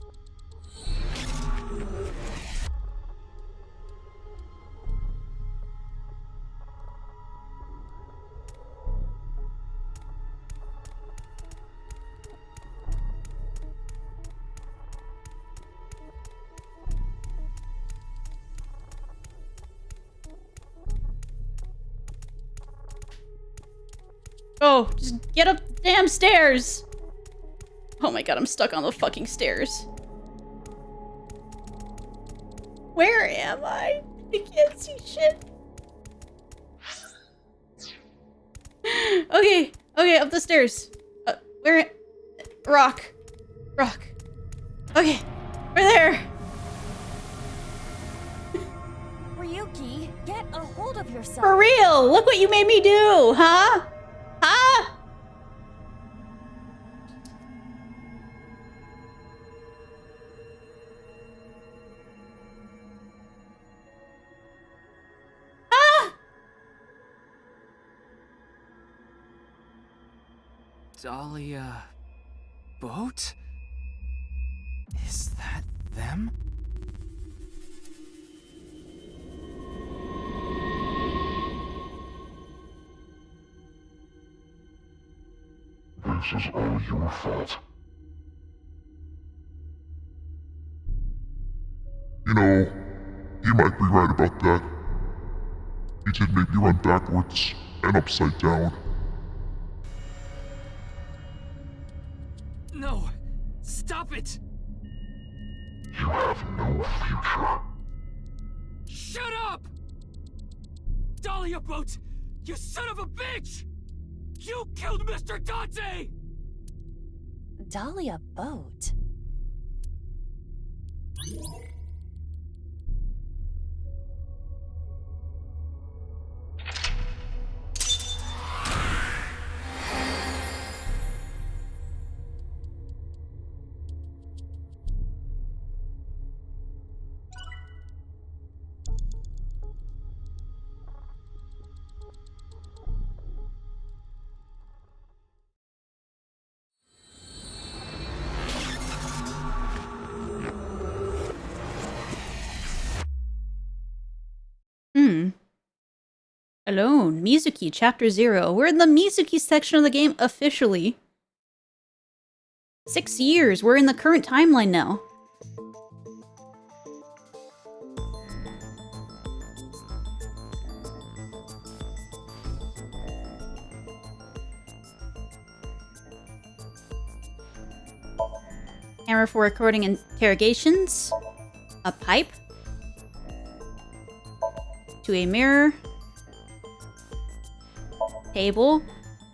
Oh, just get up the damn stairs. Oh my god, I'm stuck on the fucking stairs. Where am I? I can't see shit. Okay, okay, up the stairs. Where? Rock. Rock. Okay, we're there. Ryuki, get a hold of yourself. For real, look what you made me do, huh? Huh? Dahlia... boat? Is that them? This is all your fault. You know, you might be right about that. You did make me run backwards and upside down. No! Stop it! You have no future. Shut up! Dahlia Boat! You son of a bitch! You killed Mr. Dante! Dahlia Boat? Alone. Mizuki, Chapter 0. We're in the Mizuki section of the game officially. 6 years. We're in the current timeline now. Camera for recording interrogations. A pipe. to a mirror. Table.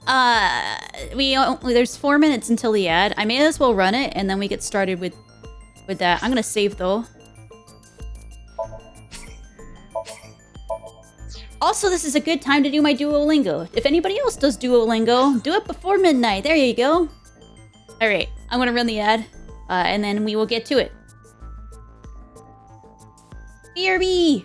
There's 4 minutes until the ad. I may as well run it, and then we get started with that. I'm gonna save, though. Also, this is a good time to do my Duolingo. If anybody else does Duolingo, do it before midnight. There you go. Alright, I'm gonna run the ad, and then we will get to it. BRB!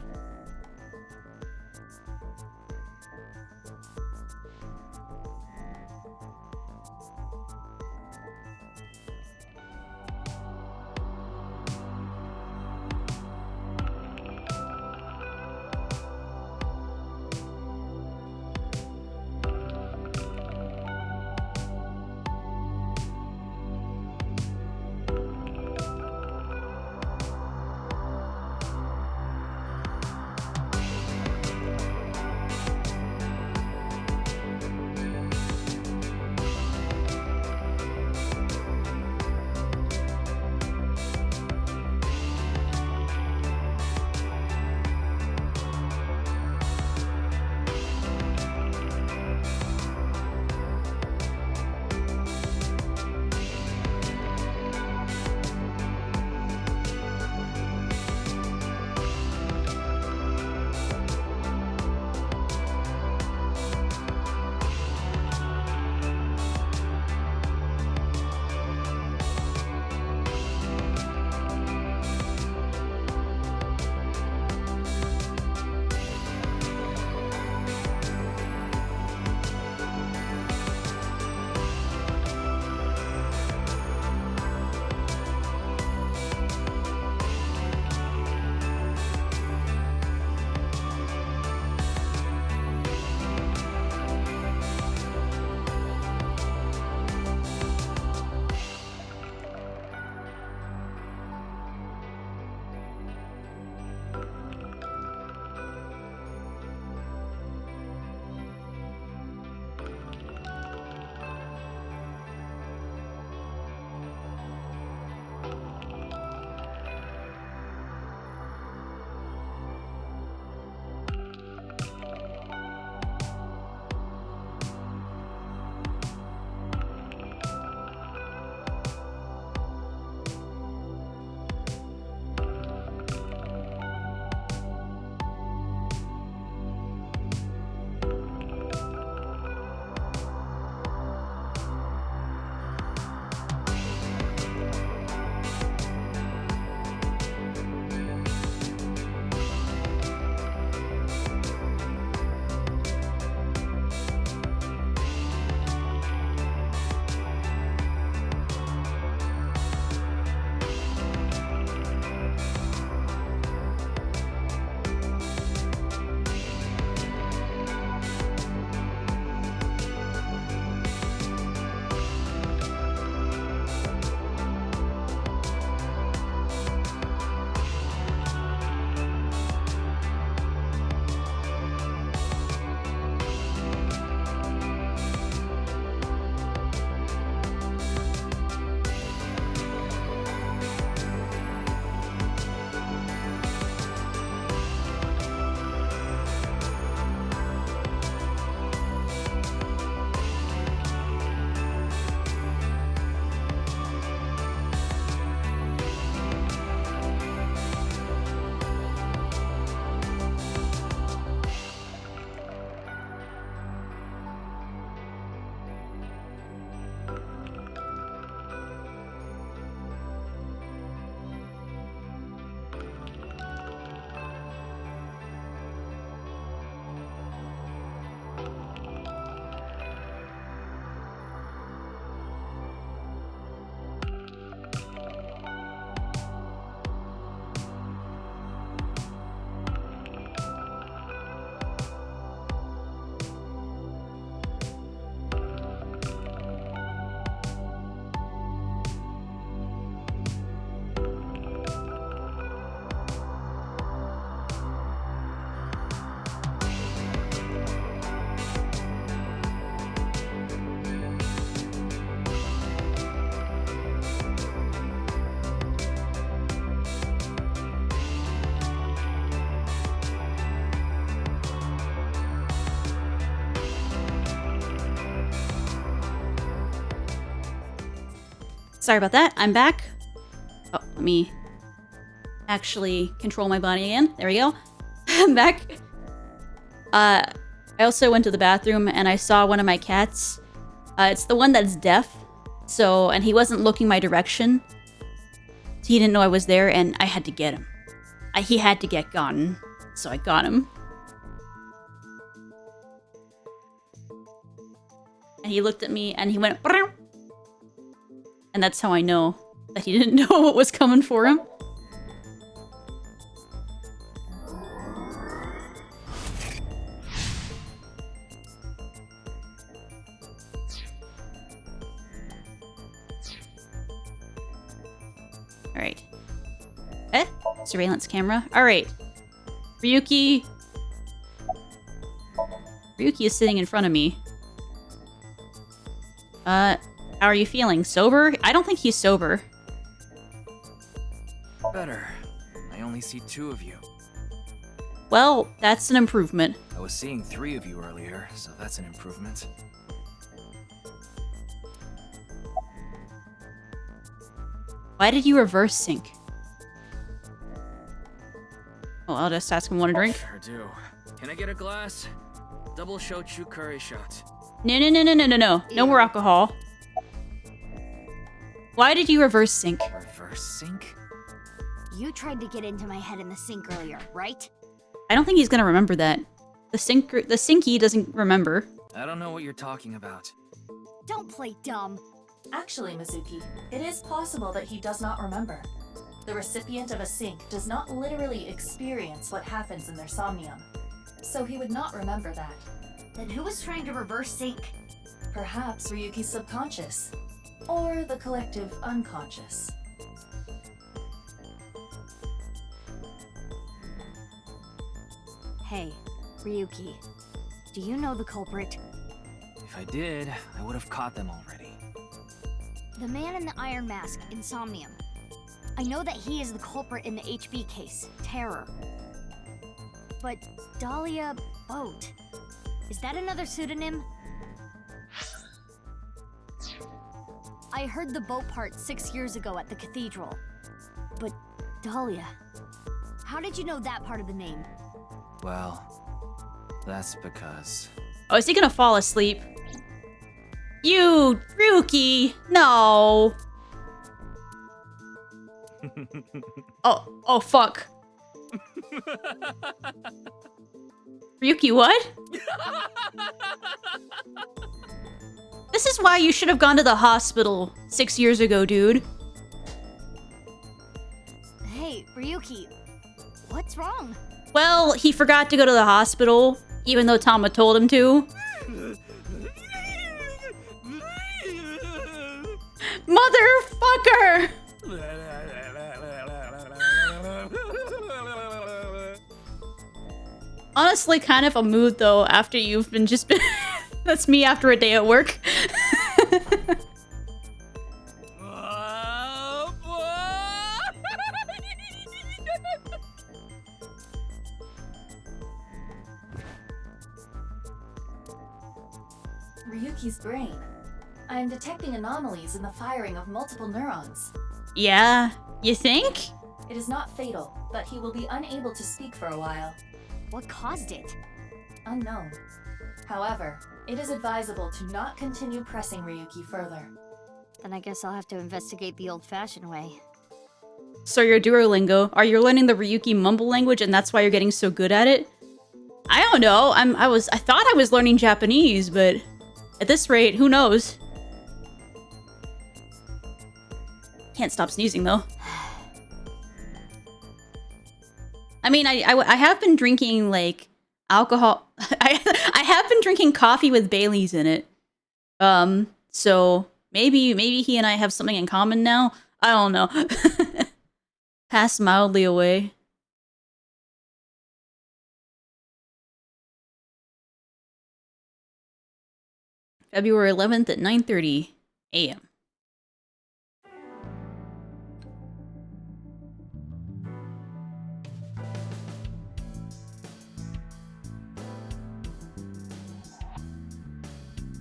Sorry about that. I'm back. Oh, let me actually control my body again. There we go. I'm back. I also went to the bathroom and I saw one of my cats. It's the one that's deaf. So, and he wasn't looking my direction. So he didn't know I was there and I had to get him. He had to get gotten. So I got him. And he looked at me and he went... Brr! And that's how I know that he didn't know what was coming for him. Alright. Surveillance camera. Alright. Ryuki is sitting in front of me. How are you feeling? Sober? I don't think he's sober. Better. I only see 2 of you. Well, that's an improvement. I was seeing 3 of you earlier, so that's an improvement. Why did you reverse sync? Oh, I'll just ask him want a drink. Sure do. Can I get a glass? Double shochu curry shot. No. No more alcohol. Why did you reverse sync? Reverse sync? You tried to get into my head in the sink earlier, right? I don't think he's gonna remember that. The sinky doesn't remember. I don't know what you're talking about. Don't play dumb. Actually, Mizuki, it is possible that he does not remember. The recipient of a sink does not literally experience what happens in their somnium, so he would not remember that. Then who was trying to reverse sync? Perhaps Ryuki's subconscious, or the collective unconscious. Hey, Ryuki, do you know the culprit? If I did, I would have caught them already. The man in the iron mask in Somnium. I know that he is the culprit in the HB case, Terror. But Dahlia Boat, is that another pseudonym? I heard the boat part 6 years ago at the cathedral. But Dahlia, how did you know that part of the name? Well, that's because... Oh, is he gonna fall asleep? You, Ryuki! No! Oh, fuck. Ryuki, what? This is why you should have gone to the hospital 6 years ago, dude. Hey, Ryuki, what's wrong? Well, he forgot to go to the hospital, even though Tama told him to. Motherfucker! Honestly, kind of a mood though, after you've been just been... That's me after a day at work. Ryuki's brain. I am detecting anomalies in the firing of multiple neurons. Yeah, you think? It is not fatal, but he will be unable to speak for a while. What caused it? Unknown. However, it is advisable to not continue pressing Ryuki further. Then I guess I'll have to investigate the old-fashioned way. So your Duolingo, are you learning the Ryuki mumble language and that's why you're getting so good at it? I don't know. I thought I was learning Japanese, but at this rate, who knows? Can't stop sneezing though. I mean, I have been drinking like alcohol. I have been drinking coffee with Bailey's in it. So maybe he and I have something in common now. I don't know. Pass mildly away. February 11th at 9:30 a.m.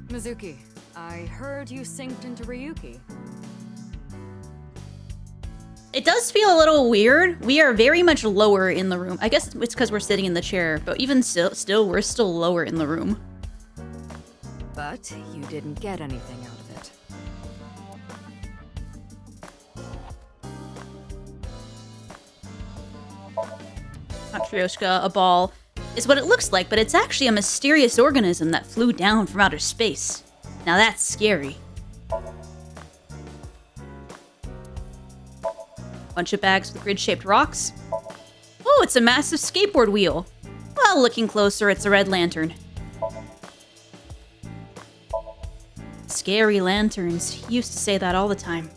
Mizuki, I heard you synced into Ryuki. It does feel a little weird. We are very much lower in the room. I guess it's because we're sitting in the chair, but even still, we're still lower in the room. But you didn't get anything out of it. Matryoshka, a ball, is what it looks like, but it's actually a mysterious organism that flew down from outer space. Now that's scary. Bunch of bags with grid-shaped rocks. Oh, it's a massive skateboard wheel. Well, looking closer, it's a red lantern. Scary lanterns. He used to say that all the time.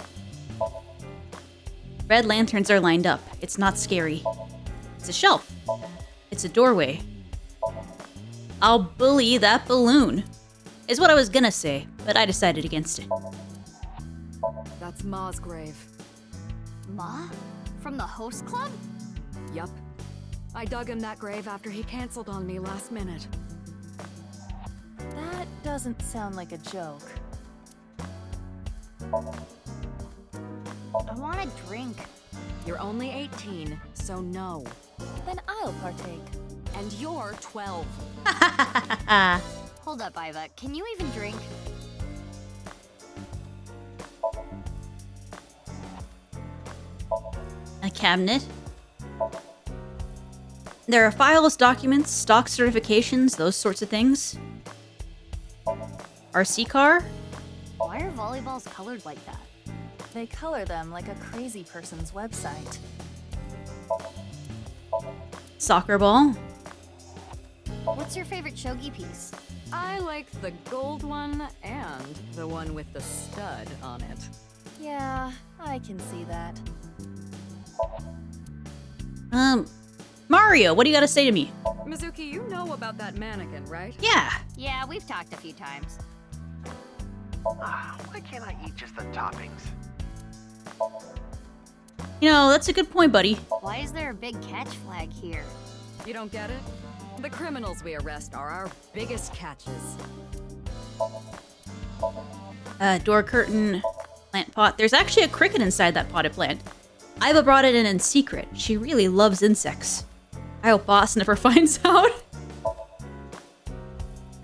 Red lanterns are lined up. It's not scary. It's a shelf. It's a doorway. I'll bully that balloon, is what I was gonna say, but I decided against it. That's Ma's grave. Ma? From the host club? Yup. I dug him that grave after he canceled on me last minute. That doesn't sound like a joke. I want a drink. You're only 18, so no. Then I'll partake. And you're 12. Hold up, Iva. Can you even drink? A cabinet. There are files, documents, stock certifications, those sorts of things. RC car? Why are volleyballs colored like that? They color them like a crazy person's website. Soccer ball. What's your favorite shogi piece? I like the gold one and the one with the stud on it. Yeah, I can see that. Mario, what do you gotta say to me? Mizuki, you know about that mannequin, right? Yeah. Yeah, we've talked a few times. Why can't I eat just the toppings? You know, that's a good point, buddy. Why is there a big catch flag here? You don't get it? The criminals we arrest are our biggest catches. Door curtain, plant pot. There's actually a cricket inside that potted plant. Iva brought it in secret. She really loves insects. I hope Boss never finds out.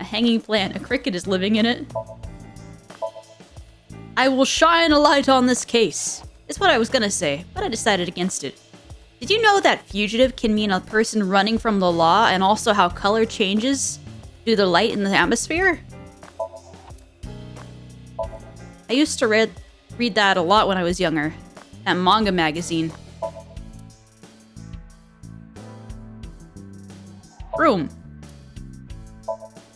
A hanging plant. A cricket is living in it. I will shine a light on this case, is what I was gonna say, but I decided against it. Did you know that fugitive can mean a person running from the law, and also how color changes due to the light in the atmosphere? I used to read that a lot when I was younger. That manga magazine. Room.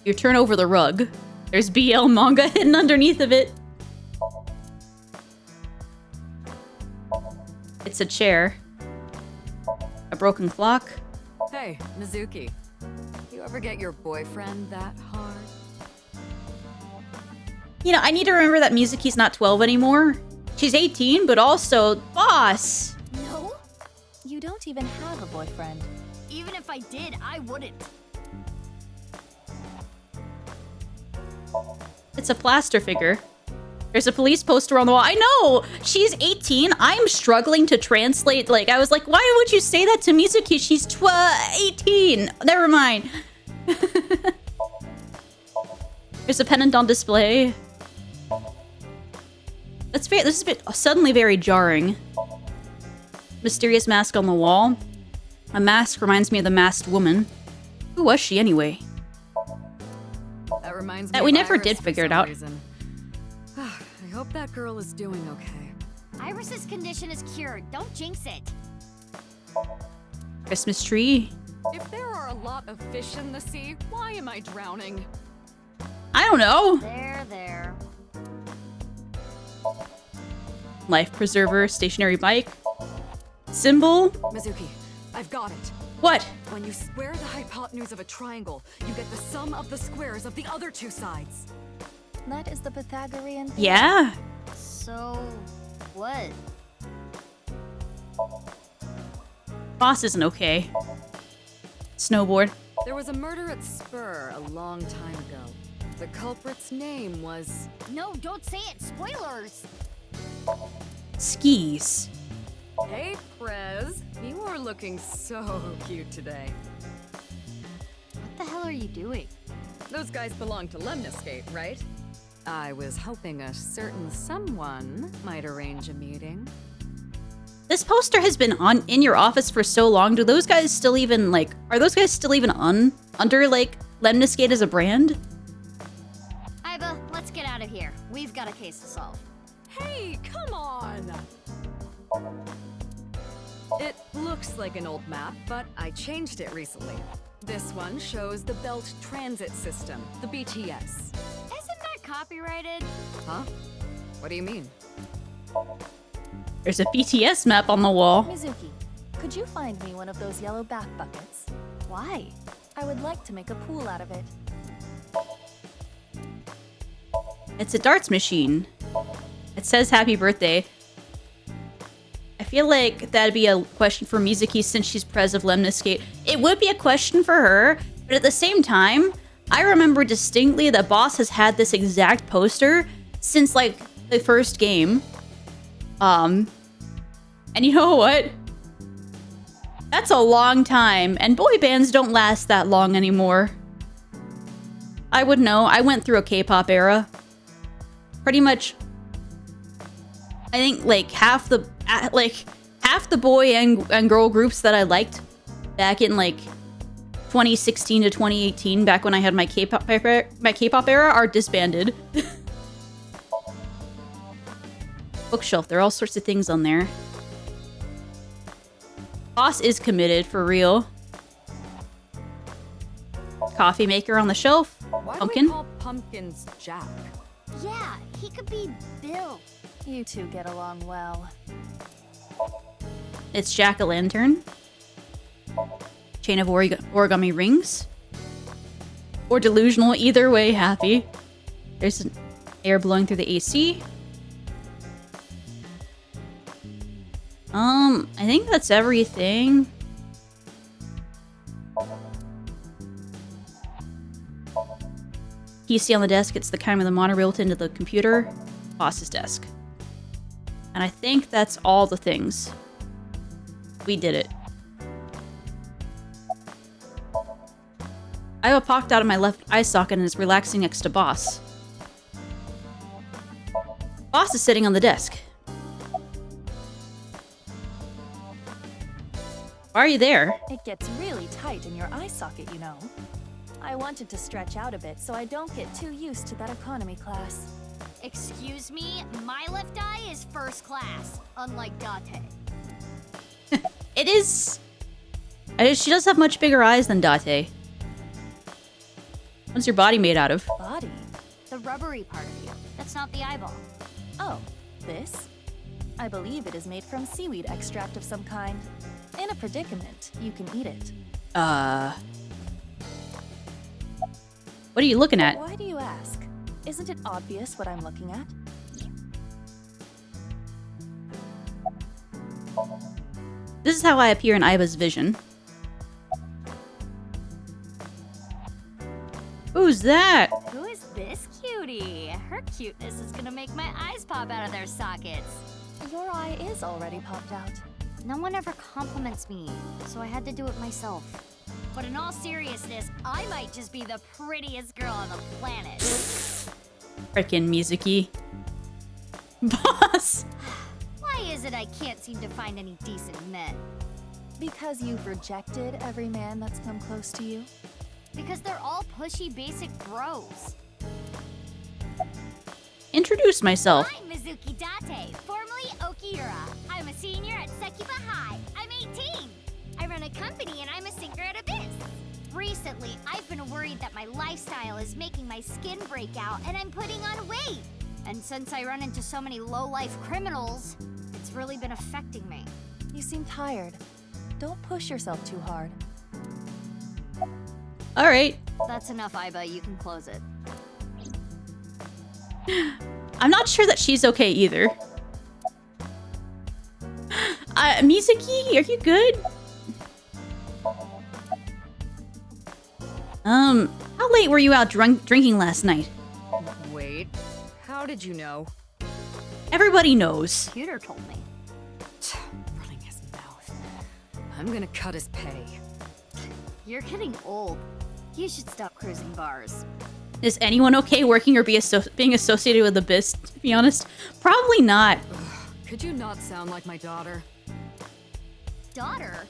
You turn over the rug. There's BL manga hidden underneath of it. It's a chair. A broken clock. Hey, Mizuki. You ever get your boyfriend that hard? You know, I need to remember that Mizuki's not 12 anymore. She's 18, but also, boss! No? You don't even have a boyfriend. Even if I did, I wouldn't. It's a plaster figure. There's a police poster on the wall. I know! She's 18. I'm struggling to translate. Like, I was like, why would you say that to Mizuki? She's 18. Never mind. There's a pennant on display. This is a bit suddenly very jarring. Mysterious mask on the wall. A mask reminds me of the masked woman. Who was she anyway? That reminds me That we of never Iris did for figure it some out. reason. I hope that girl is doing okay. Iris's condition is cured. Don't jinx it. Christmas tree. If there are a lot of fish in the sea, why am I drowning? I don't know. There. Life preserver, stationary bike. Symbol. Mizuki, I've got it. What? When you square the hypotenuse of a triangle, you get the sum of the squares of the other two sides. That is the Pythagorean theorem. Yeah. So, what? Boss isn't okay. Snowboard. There was a murder at Spur a long time ago. The culprit's name was... No, don't say it. Spoilers. Skis. Hey, Prez. You are looking so cute today. What the hell are you doing? Those guys belong to Lemniscate, right? I was hoping a certain someone might arrange a meeting. This poster has been in your office for so long. Do those guys still even, like, are those guys still even under, like, Lemniscate as a brand? Iba, let's get out of here. We've got a case to solve. Hey, come on! It looks like an old map, but I changed it recently. This one shows the Belt Transit System, the BTS. Isn't that copyrighted? Huh? What do you mean? There's a BTS map on the wall. Mizuki, could you find me one of those yellow bath buckets? Why? I would like to make a pool out of it. It's a darts machine. It says happy birthday. I feel like that'd be a question for Mizuki since she's Prez of Lemniscate. It would be a question for her, but at the same time, I remember distinctly that Boss has had this exact poster since, like, the first game. And you know what? That's a long time, and boy bands don't last that long anymore. I would know. I went through a K-pop era. Pretty much, I think, like, half the boy and girl groups that I liked back in, like, 2016 to 2018, back when I had my K-pop era, are disbanded. Bookshelf, there are all sorts of things on there. Boss is committed, for real. Coffee maker on the shelf. Why Pumpkin. do we call pumpkins Jack? Yeah, he could be Bill. You two get along well. It's jack-o'-lantern. Chain of origami rings. Or delusional, either way, happy. There's an air blowing through the AC. I think that's everything. PC on the desk, it's the kind of the monorail into the computer. Boss's desk. And I think that's all the things. We did it. I have a pocked out of my left eye socket and is relaxing next to Boss. Boss is sitting on the desk. Why are you there? It gets really tight in your eye socket, you know. I wanted to stretch out a bit so I don't get too used to that economy class. Excuse me, my left eye is first class, unlike Date. It is... She does have much bigger eyes than Date. What's your body made out of? Body? The rubbery part of you. That's not the eyeball. Oh, this? I believe it is made from seaweed extract of some kind. In a predicament, you can eat it. What are you looking at? Why do you ask? Isn't it obvious what I'm looking at? This is how I appear in Iba's vision. Who's that? Who is this cutie? Her cuteness is gonna make my eyes pop out of their sockets. Your eye is already popped out. No one ever compliments me, so I had to do it myself. But in all seriousness, I might just be the prettiest girl on the planet. Frickin' Mizuki. Boss! Why is it I can't seem to find any decent men? Because you've rejected every man that's come close to you? Because they're all pushy basic bros. Introduce myself. I'm Mizuki Date, formerly Okiura. I'm a senior at Sekiba High. I'm 18. I run a company and I'm a sinker at Abyss. Recently, I've been worried that my lifestyle is making my skin break out and I'm putting on weight. And since I run into so many low-life criminals, it's really been affecting me. You seem tired. Don't push yourself too hard. All right. That's enough, Iba. You can close it. I'm not sure that she's okay either. Mizuki, are you good? How late were you out drinking last night? Wait, how did you know? Everybody knows. Computer told me. Really I'm gonna cut his pay. You're getting old. You should stop cruising bars. Is anyone okay working or being associated with the Abyss, to be honest? Probably not. Could you not sound like my daughter? Daughter?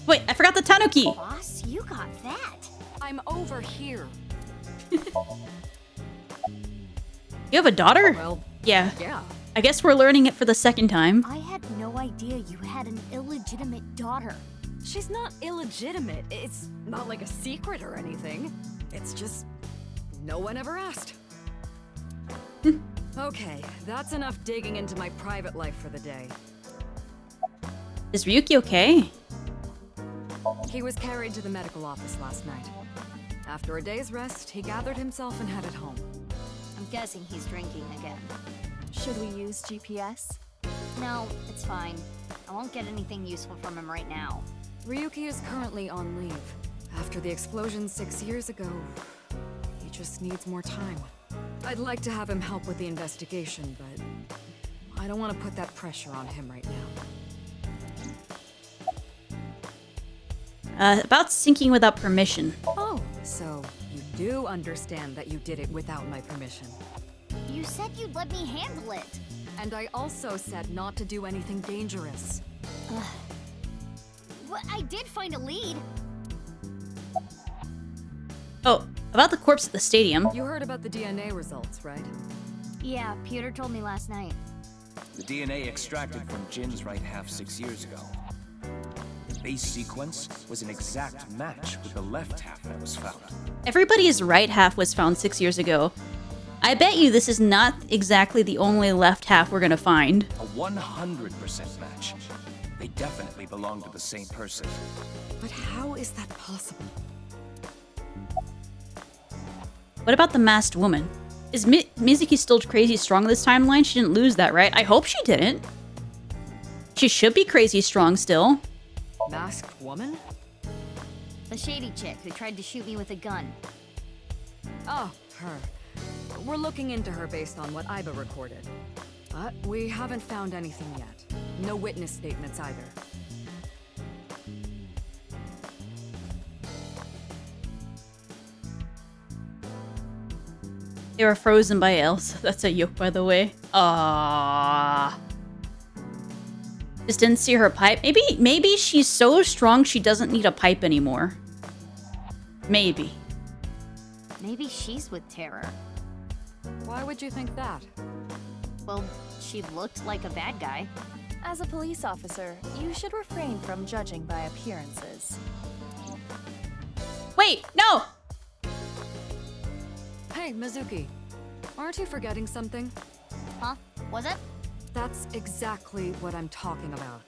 Wait, I forgot the Tanuki! Boss, you got that. I'm over here. You have a daughter? Well, yeah. Yeah. I guess we're learning it for the second time. I had no idea you had an illegitimate daughter. She's not illegitimate. It's not like a secret or anything. It's just no one ever asked. Okay, that's enough digging into my private life for the day. Is Ryuki okay? He was carried to the medical office last night. After a day's rest, he gathered himself and headed home. I'm guessing he's drinking again. Should we use GPS? No, it's fine. I won't get anything useful from him right now. Ryuki is currently on leave. After the explosion 6 years ago, he just needs more time. I'd like to have him help with the investigation, but I don't want to put that pressure on him right now. About syncing without permission. Oh, so you do understand that you did it without my permission. You said you'd let me handle it. And I also said not to do anything dangerous. Well, I did find a lead. Oh, about the corpse at the stadium. You heard about the DNA results, right? Yeah, Peter told me last night. The DNA extracted from Jin's right half 6 years ago. The base sequence was an exact match with the left half that was found. Everybody's right half was found 6 years ago. I bet you this is not exactly the only left half we're gonna find. A 100% match. They definitely belong to the same person. But how is that possible? What about the masked woman? Is Mizuki still crazy strong this timeline? She didn't lose that, right? I hope she didn't. She should be crazy strong still. Masked woman? The shady chick who tried to shoot me with a gun. Oh, her. We're looking into her based on what Iba recorded. But we haven't found anything yet. No witness statements either. They were frozen by Elsa. That's a yoke, by the way. Ah. Just didn't see her pipe. Maybe she's so strong she doesn't need a pipe anymore. Maybe. Maybe she's with Terror. Why would you think that? Well, she looked like a bad guy. As a police officer, you should refrain from judging by appearances. Wait, no! Hey, Mizuki. Aren't you forgetting something? Huh? Was it? That's exactly what I'm talking about.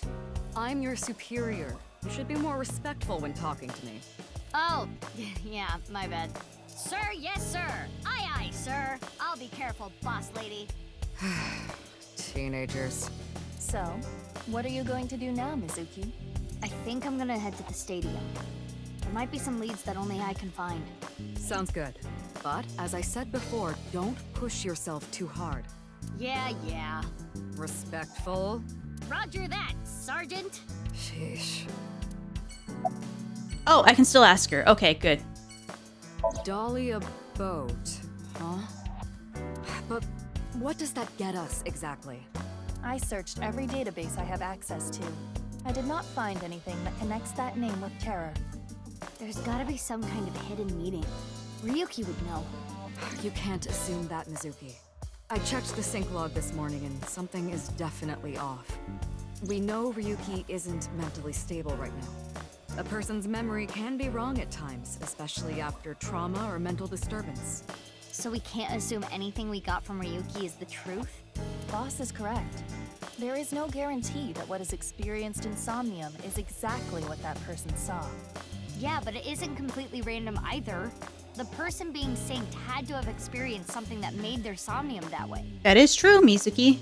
I'm your superior. You should be more respectful when talking to me. Oh, yeah, my bad. Sir, yes, sir. Aye, aye, sir. I'll be careful, boss lady. Teenagers. So, what are you going to do now, Mizuki? I think I'm gonna head to the stadium. There might be some leads that only I can find. Sounds good. But, as I said before, don't push yourself too hard. Yeah. Respectful. Roger that, Sergeant. Sheesh. Oh, I can still ask her. Okay, good. Dahlia boat, huh? But what does that get us exactly? I searched every database I have access to. I did not find anything that connects that name with Terror. There's gotta be some kind of hidden meeting. Ryuki would know. You can't assume that, Mizuki. I checked the sync log this morning and something is definitely off. We know Ryuki isn't mentally stable right now. A person's memory can be wrong at times, especially after trauma or mental disturbance. So we can't assume anything we got from Ryuki is the truth? Boss is correct. There is no guarantee that what is experienced in Somnium is exactly what that person saw. Yeah, but it isn't completely random either. The person being synced had to have experienced something that made their Somnium that way. That is true, Mizuki.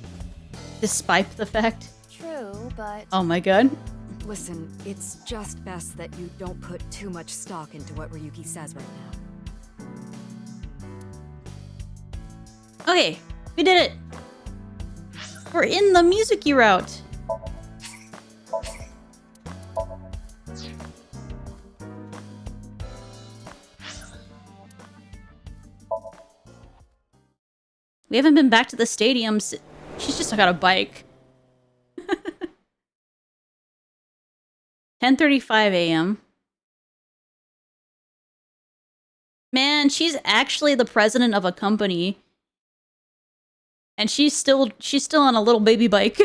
Despite the fact. True, but... Oh my god. Listen, it's just best that you don't put too much stock into what Ryuki says right now. Okay, we did it. We're in the Mizuki route. We haven't been back to the stadium. She's just got a bike. 10:35 a.m. Man, she's actually the president of a company. And she's still on a little baby bike.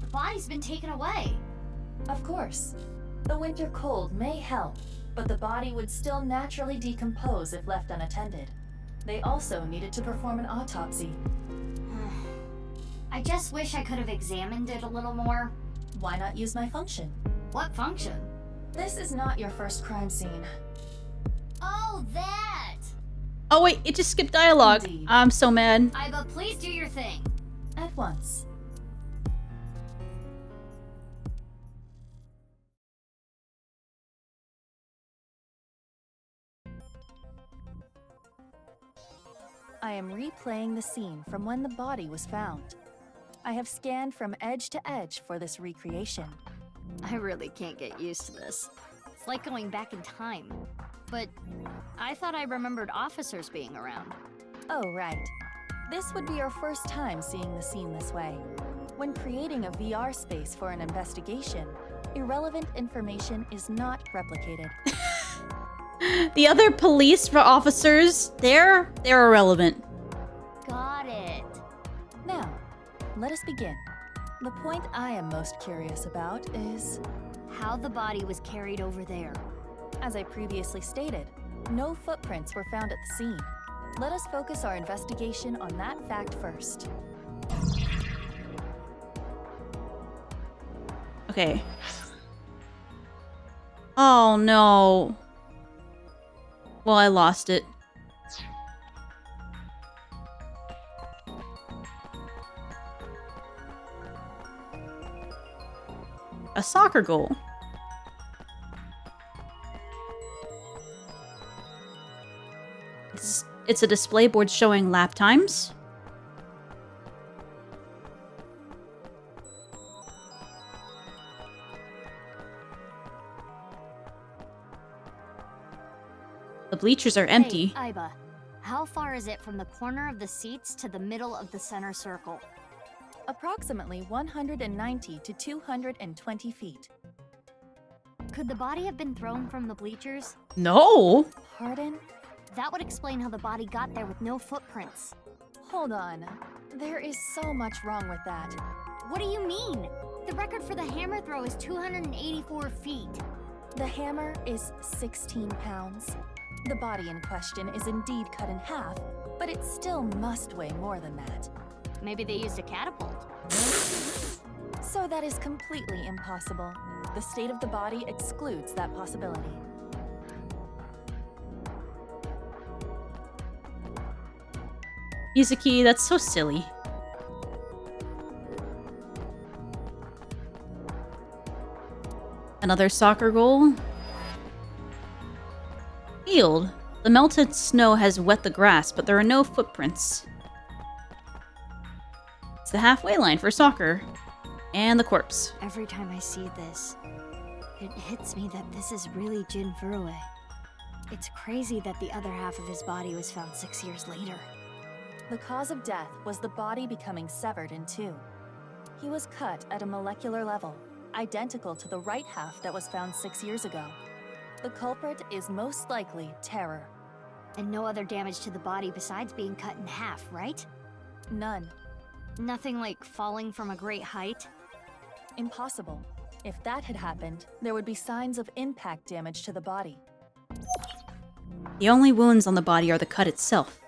The body's been taken away. Of course. The winter cold may help, but the body would still naturally decompose if left unattended. They also needed to perform an autopsy. I just wish I could have examined it a little more. Why not use my function? What function? This is not your first crime scene. Oh, that! Oh wait, it just skipped dialogue. Indeed. I'm so mad. Iba, please do your thing. At once. I am replaying the scene from when the body was found. I have scanned from edge to edge for this recreation. I really can't get used to this. It's like going back in time. But I thought I remembered officers being around. Oh, right. This would be your first time seeing the scene this way. When creating a VR space for an investigation, irrelevant information is not replicated. The other police officers, they're irrelevant. Got it. Now, let us begin. The point I am most curious about is how the body was carried over there. As I previously stated, no footprints were found at the scene. Let us focus our investigation on that fact first. Okay. Oh no. Well, I lost it. A soccer goal. It's a display board showing lap times. The bleachers are empty. Hey, Iba, how far is it from the corner of the seats to the middle of the center circle? Approximately 190 to 220 feet. Could the body have been thrown from the bleachers? No. Pardon? That would explain how the body got there with no footprints. Hold on. There is so much wrong with that. What do you mean? The record for the hammer throw is 284 feet. The hammer is 16 pounds. The body in question is indeed cut in half, but it still must weigh more than that. Maybe they used a catapult. So that is completely impossible. The state of the body excludes that possibility. Mizuki, that's so silly. Another soccer goal. Field. The melted snow has wet the grass, but there are no footprints. It's the halfway line for soccer. And the corpse. Every time I see this, it hits me that this is really SHEEEEEE. It's crazy that the other half of his body was found 6 years later. The cause of death was the body becoming severed in two. He was cut at a molecular level, identical to the right half that was found 6 years ago. The culprit is most likely terror. And no other damage to the body besides being cut in half, right? None. Nothing like falling from a great height? Impossible. If that had happened, there would be signs of impact damage to the body. The only wounds on the body are the cut itself.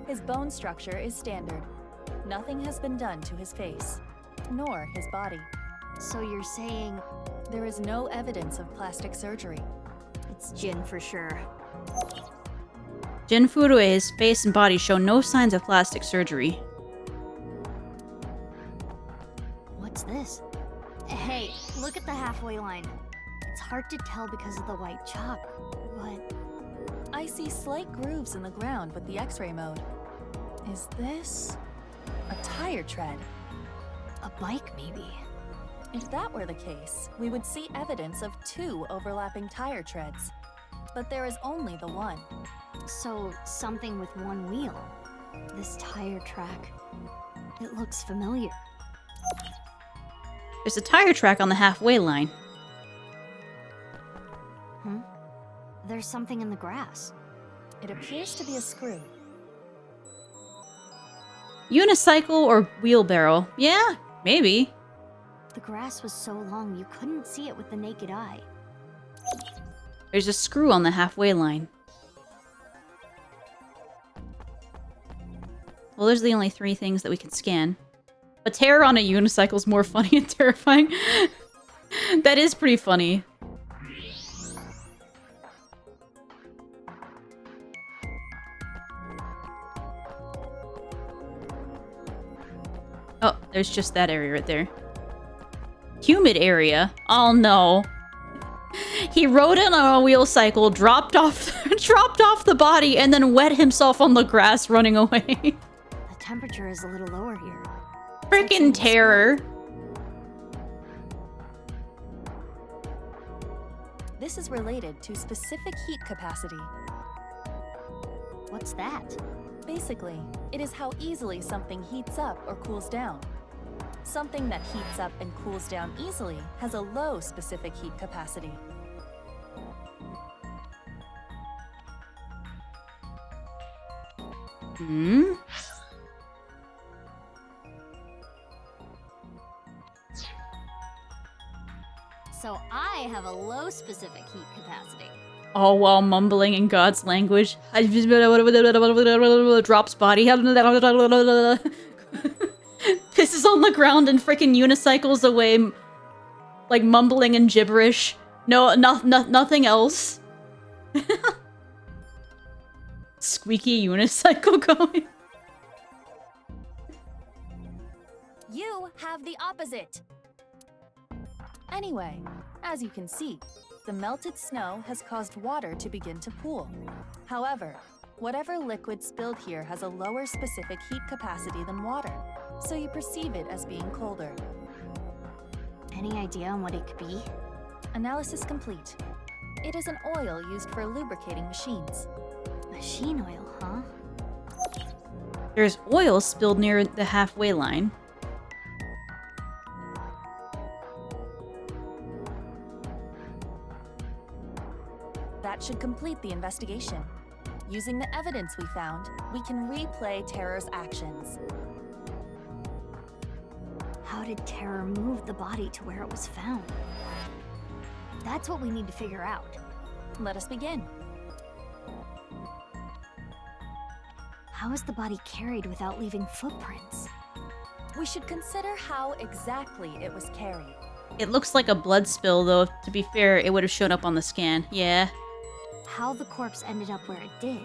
His bone structure is standard. Nothing has been done to his face, nor his body. So you're saying there is no evidence of plastic surgery? It's Jin for sure. Jin Furue's face and body show no signs of plastic surgery. What's this? Hey, look at the halfway line. It's hard to tell because of the white chalk, but I see slight grooves in the ground with the X-ray mode. Is this a tire tread? A bike, maybe. If that were the case, we would see evidence of 2 overlapping tire treads. But there is only the one. So, something with one wheel. This tire track. It looks familiar. There's a tire track on the halfway line. There's something in the grass. It appears to be a screw. Unicycle or wheelbarrow? Yeah, maybe. The grass was so long you couldn't see it with the naked eye. There's a screw on the halfway line. Well, there's the only 3 things that we can scan. But terror on a unicycle is more funny and terrifying. That is pretty funny. Oh, there's just that area right there. Humid area? Oh no. He rode in on a wheel cycle, dropped off the body, and then wet himself on the grass running away. The temperature is a little lower here. Frickin' terror. This is related to specific heat capacity. What's that? Basically, it is how easily something heats up or cools down. Something that heats up and cools down easily has a low specific heat capacity. So I have a low specific heat capacity. All while mumbling in God's language. Drops body. Pisses on the ground and freaking unicycles away, like mumbling and gibberish. Nothing else. Squeaky unicycle going. You have the opposite. Anyway, as you can see, the melted snow has caused water to begin to pool. However, whatever liquid spilled here has a lower specific heat capacity than water, so you perceive it as being colder. Any idea on what it could be? Analysis complete. It is an oil used for lubricating machines. Machine oil, huh? There's oil spilled near the halfway line. That should complete the investigation. Using the evidence we found, we can replay Terror's actions. How did Terror move the body to where it was found? That's what we need to figure out. Let us begin. How is the body carried without leaving footprints? We should consider how exactly it was carried. It looks like a blood spill, though. To be fair, it would have shown up on the scan. Yeah. How the corpse ended up where it did.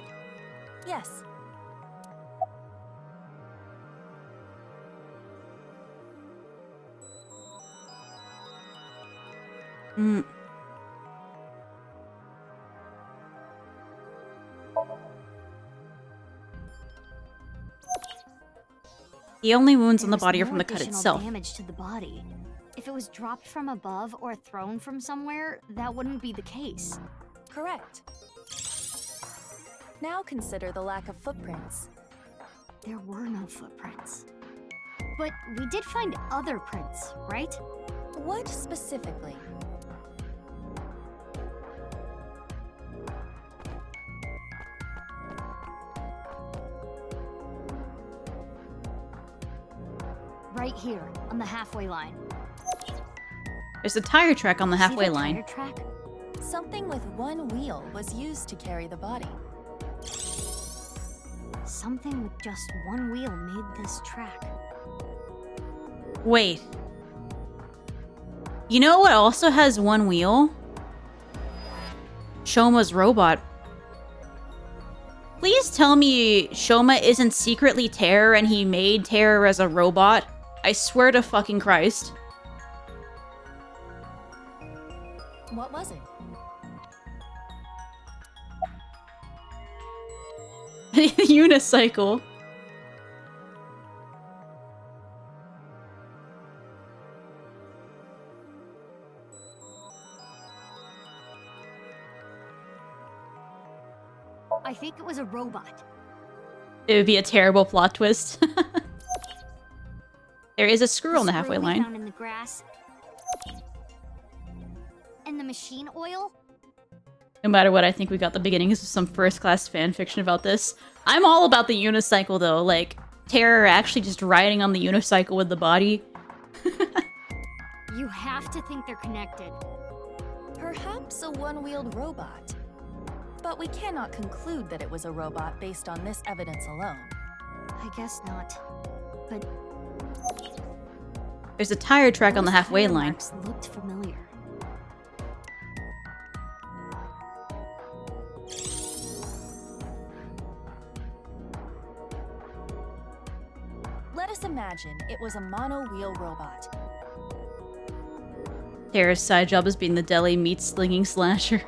Yes. The only wounds on the body are from the cut itself. Damage to the body. If it was dropped from above or thrown from somewhere, that wouldn't be the case. Correct. Now consider the lack of footprints. There were no footprints. But we did find other prints, right? What specifically? Right here, on the halfway line. There's a tire track on the halfway line. Tire track? Something with one wheel was used to carry the body. Something with just one wheel made this track. Wait. You know what also has one wheel? Shoma's robot. Please tell me Shoma isn't secretly Terror and he made Terror as a robot. I swear to fucking Christ. What was it? Unicycle. I think it was a robot. It would be a terrible plot twist. There is a screw on the screw halfway we line. found in the grass. And the machine oil? No matter what, I think we got the beginnings of some first-class fanfiction about this. I'm all about the unicycle, though. Like, Terror actually just riding on the unicycle with the body. You have to think they're connected. Perhaps a one-wheeled robot. But we cannot conclude that it was a robot based on this evidence alone. I guess not. But There's a tire track on the those halfway tire line. marks looked familiar. Let us imagine it was a mono-wheel robot. Terror's side job is being the deli meat slinging slasher.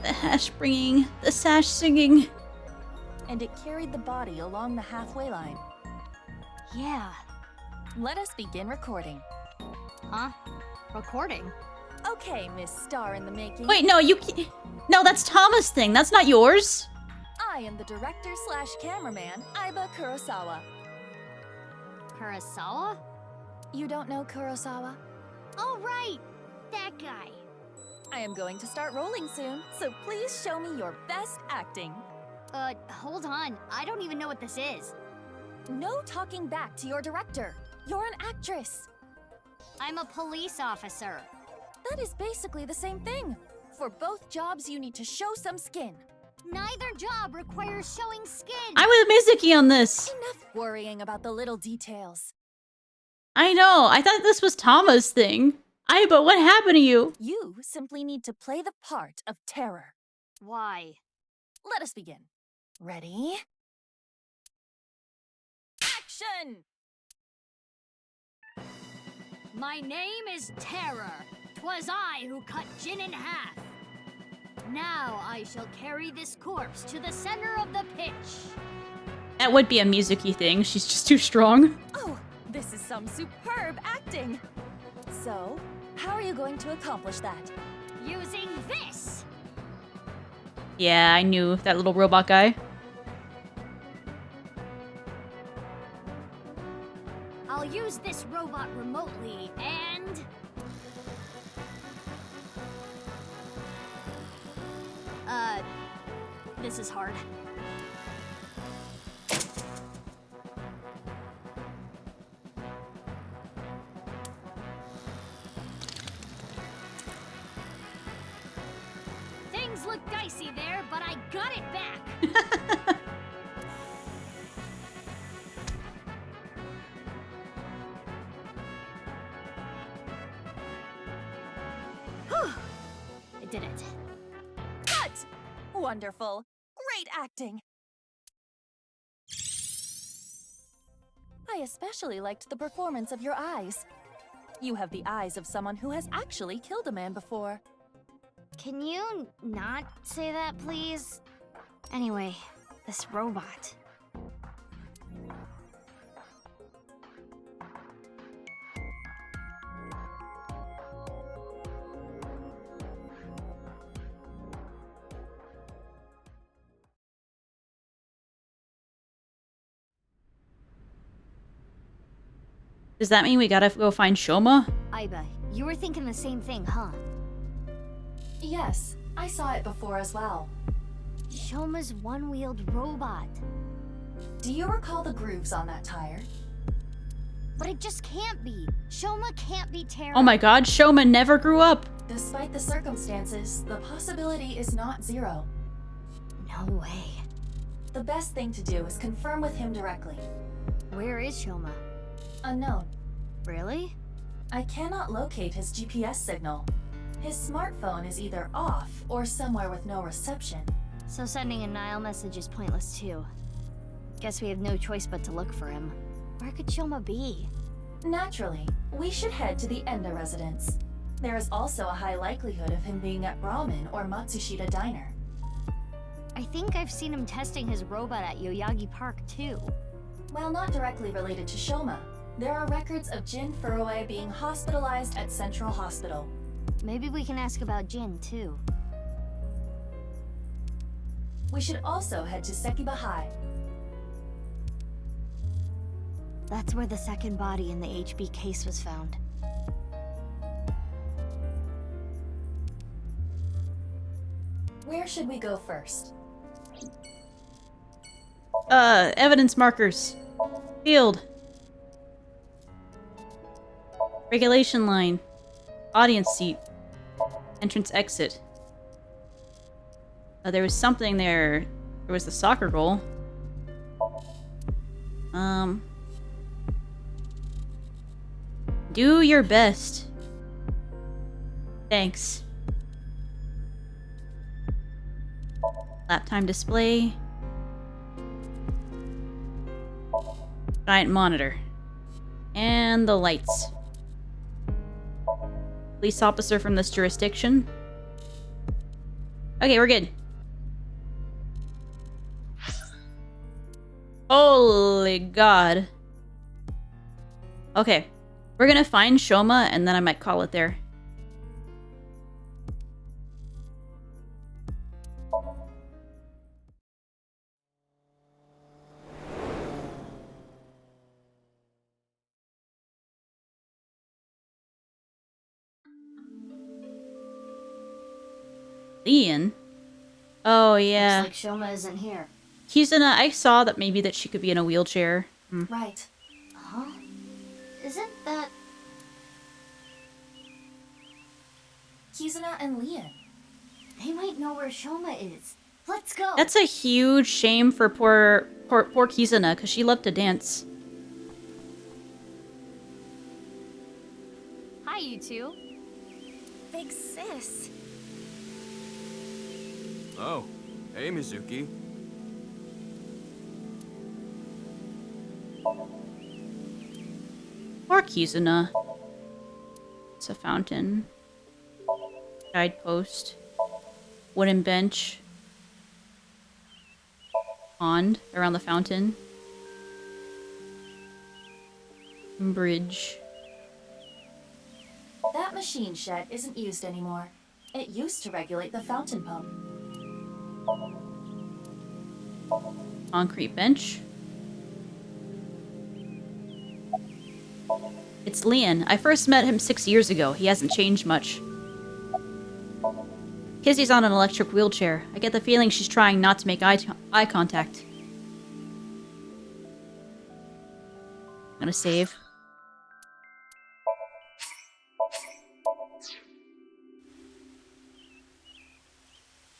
The hash bringing, the sash singing. And it carried the body along the halfway line. Yeah. Let us begin recording. Huh? Recording? Okay, Miss Star in the Making. Wait, no, no, that's Tama's thing. That's not yours. I am the director/cameraman, Aiba Kurosawa. Kurosawa? You don't know Kurosawa? Oh, right! That guy. I am going to start rolling soon, so please show me your best acting. Hold on. I don't even know what this is. No talking back to your director. You're an actress. I'm a police officer. That is basically the same thing. For both jobs, you need to show some skin. Neither job requires showing skin. I'm with Mizuki on this. Enough worrying about the little details. I know. I thought this was Tama's thing. But what happened to you? You simply need to play the part of Terror. Why? Let us begin. Ready? Action! My name is Terror. 'Twas I who cut Jin in half. Now I shall carry this corpse to the center of the pitch. That would be a Mizuki thing. She's just too strong. Oh, this is some superb acting. So, how are you going to accomplish that? Using this! Yeah, I knew that little robot guy. I'll use this robot remotely and... This is hard. Things look dicey there, but I got it back. Whew. I did it. Cut! Wonderful. Great acting. I especially liked the performance of your eyes. You have the eyes of someone who has actually killed a man before. Can you not say that, please? Anyway, this robot. Does that mean we gotta go find Shoma? Aiba, you were thinking the same thing, huh? Yes, I saw it before as well. Shoma's one-wheeled robot. Do you recall the grooves on that tire? But it just can't be. Shoma can't be Terror. Oh my god, Shoma never grew up. Despite the circumstances, the possibility is not zero. No way. The best thing to do is confirm with him directly. Where is Shoma? Unknown. Really? I cannot locate his GPS signal. His smartphone is either off or somewhere with no reception. So sending a Nile message is pointless too. Guess we have no choice but to look for him. Where could Shoma be? Naturally, we should head to the Enda residence. There is also a high likelihood of him being at Ramen or Matsushita Diner. I think I've seen him testing his robot at Yoyagi Park, too. While not directly related to Shoma, there are records of Jin Furue being hospitalized at Central Hospital. Maybe we can ask about Jin, too. We should also head to Sekiba High. That's where the second body in the HB case was found. Where should we go first? Evidence markers. Field. Regulation line. Audience seat. Entrance exit. There was something there. There was the soccer goal. Do your best. Thanks. Lap time display. Giant monitor. And the lights. Police officer from this jurisdiction. Okay, we're good. Holy God. Okay. We're gonna find Shoma and then I might call it there. Leon? Oh, yeah. Looks like Shoma isn't here. Kizuna, I saw that maybe that she could be in a wheelchair. Right. Huh? Isn't that... Kizuna and Leon. They might know where Shoma is. Let's go! That's a huge shame for poor Kizuna, because she loved to dance. Hi, you two. Big sis. Oh, hey, Mizuki. Poor Kizuna. It's a fountain. Guidepost. Wooden bench. Pond around the fountain. Bridge. That machine shed isn't used anymore. It used to regulate the fountain pump. Concrete bench. It's Leon. I first met him 6 years ago. He hasn't changed much. Kizzy's on an electric wheelchair. I get the feeling she's trying not to make eye contact. I'm gonna save.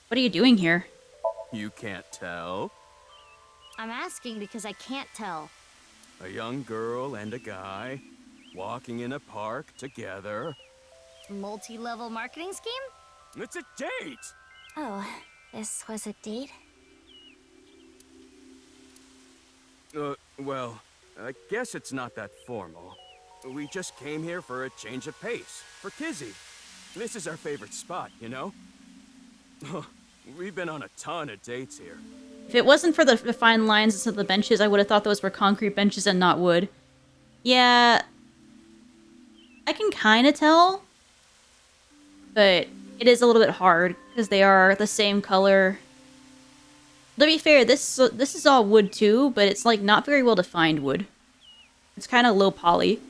What are you doing here? You can't tell? I'm asking because I can't tell. A young girl and a guy walking in a park together. Multi-level marketing scheme? It's a date! Oh, this was a date? Well, I guess it's not that formal. We just came here for a change of pace, for Kizzy. This is our favorite spot, you know? We've been on a ton of dates here. If it wasn't for the fine lines of the benches, I would have thought those were concrete benches and not wood. Yeah, I can kind of tell, but it is a little bit hard because they are the same color. To be fair, this is all wood too, but it's like not very well defined wood. It's kind of low poly.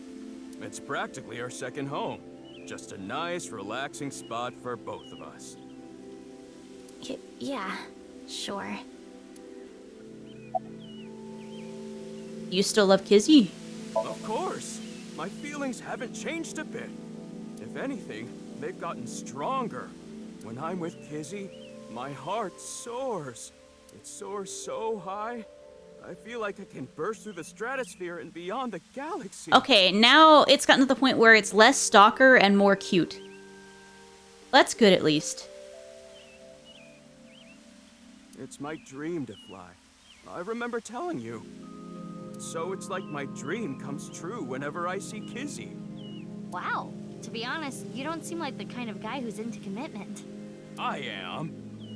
It's practically our second home. Just a nice, relaxing spot for both of us. Yeah, sure. You still love Kizzy? Of course! My feelings haven't changed a bit. If anything, they've gotten stronger. When I'm with Kizzy, my heart soars. It soars so high, I feel like I can burst through the stratosphere and beyond the galaxy. Okay, now it's gotten to the point where it's less stalker and more cute. That's good, at least. It's my dream to fly. I remember telling you. So it's like my dream comes true whenever I see Kizzy. Wow. To be honest, you don't seem like the kind of guy who's into commitment. I am.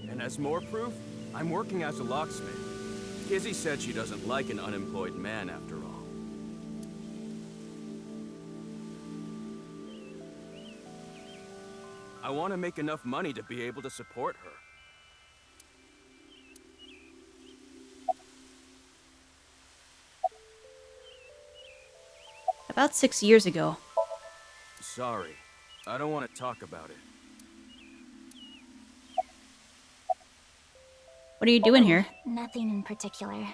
And as more proof, I'm working as a locksmith. Kizzy said she doesn't like an unemployed man after all. I want to make enough money to be able to support her. About 6 years ago. Sorry, I don't want to talk about it. What are you doing here? Nothing in particular.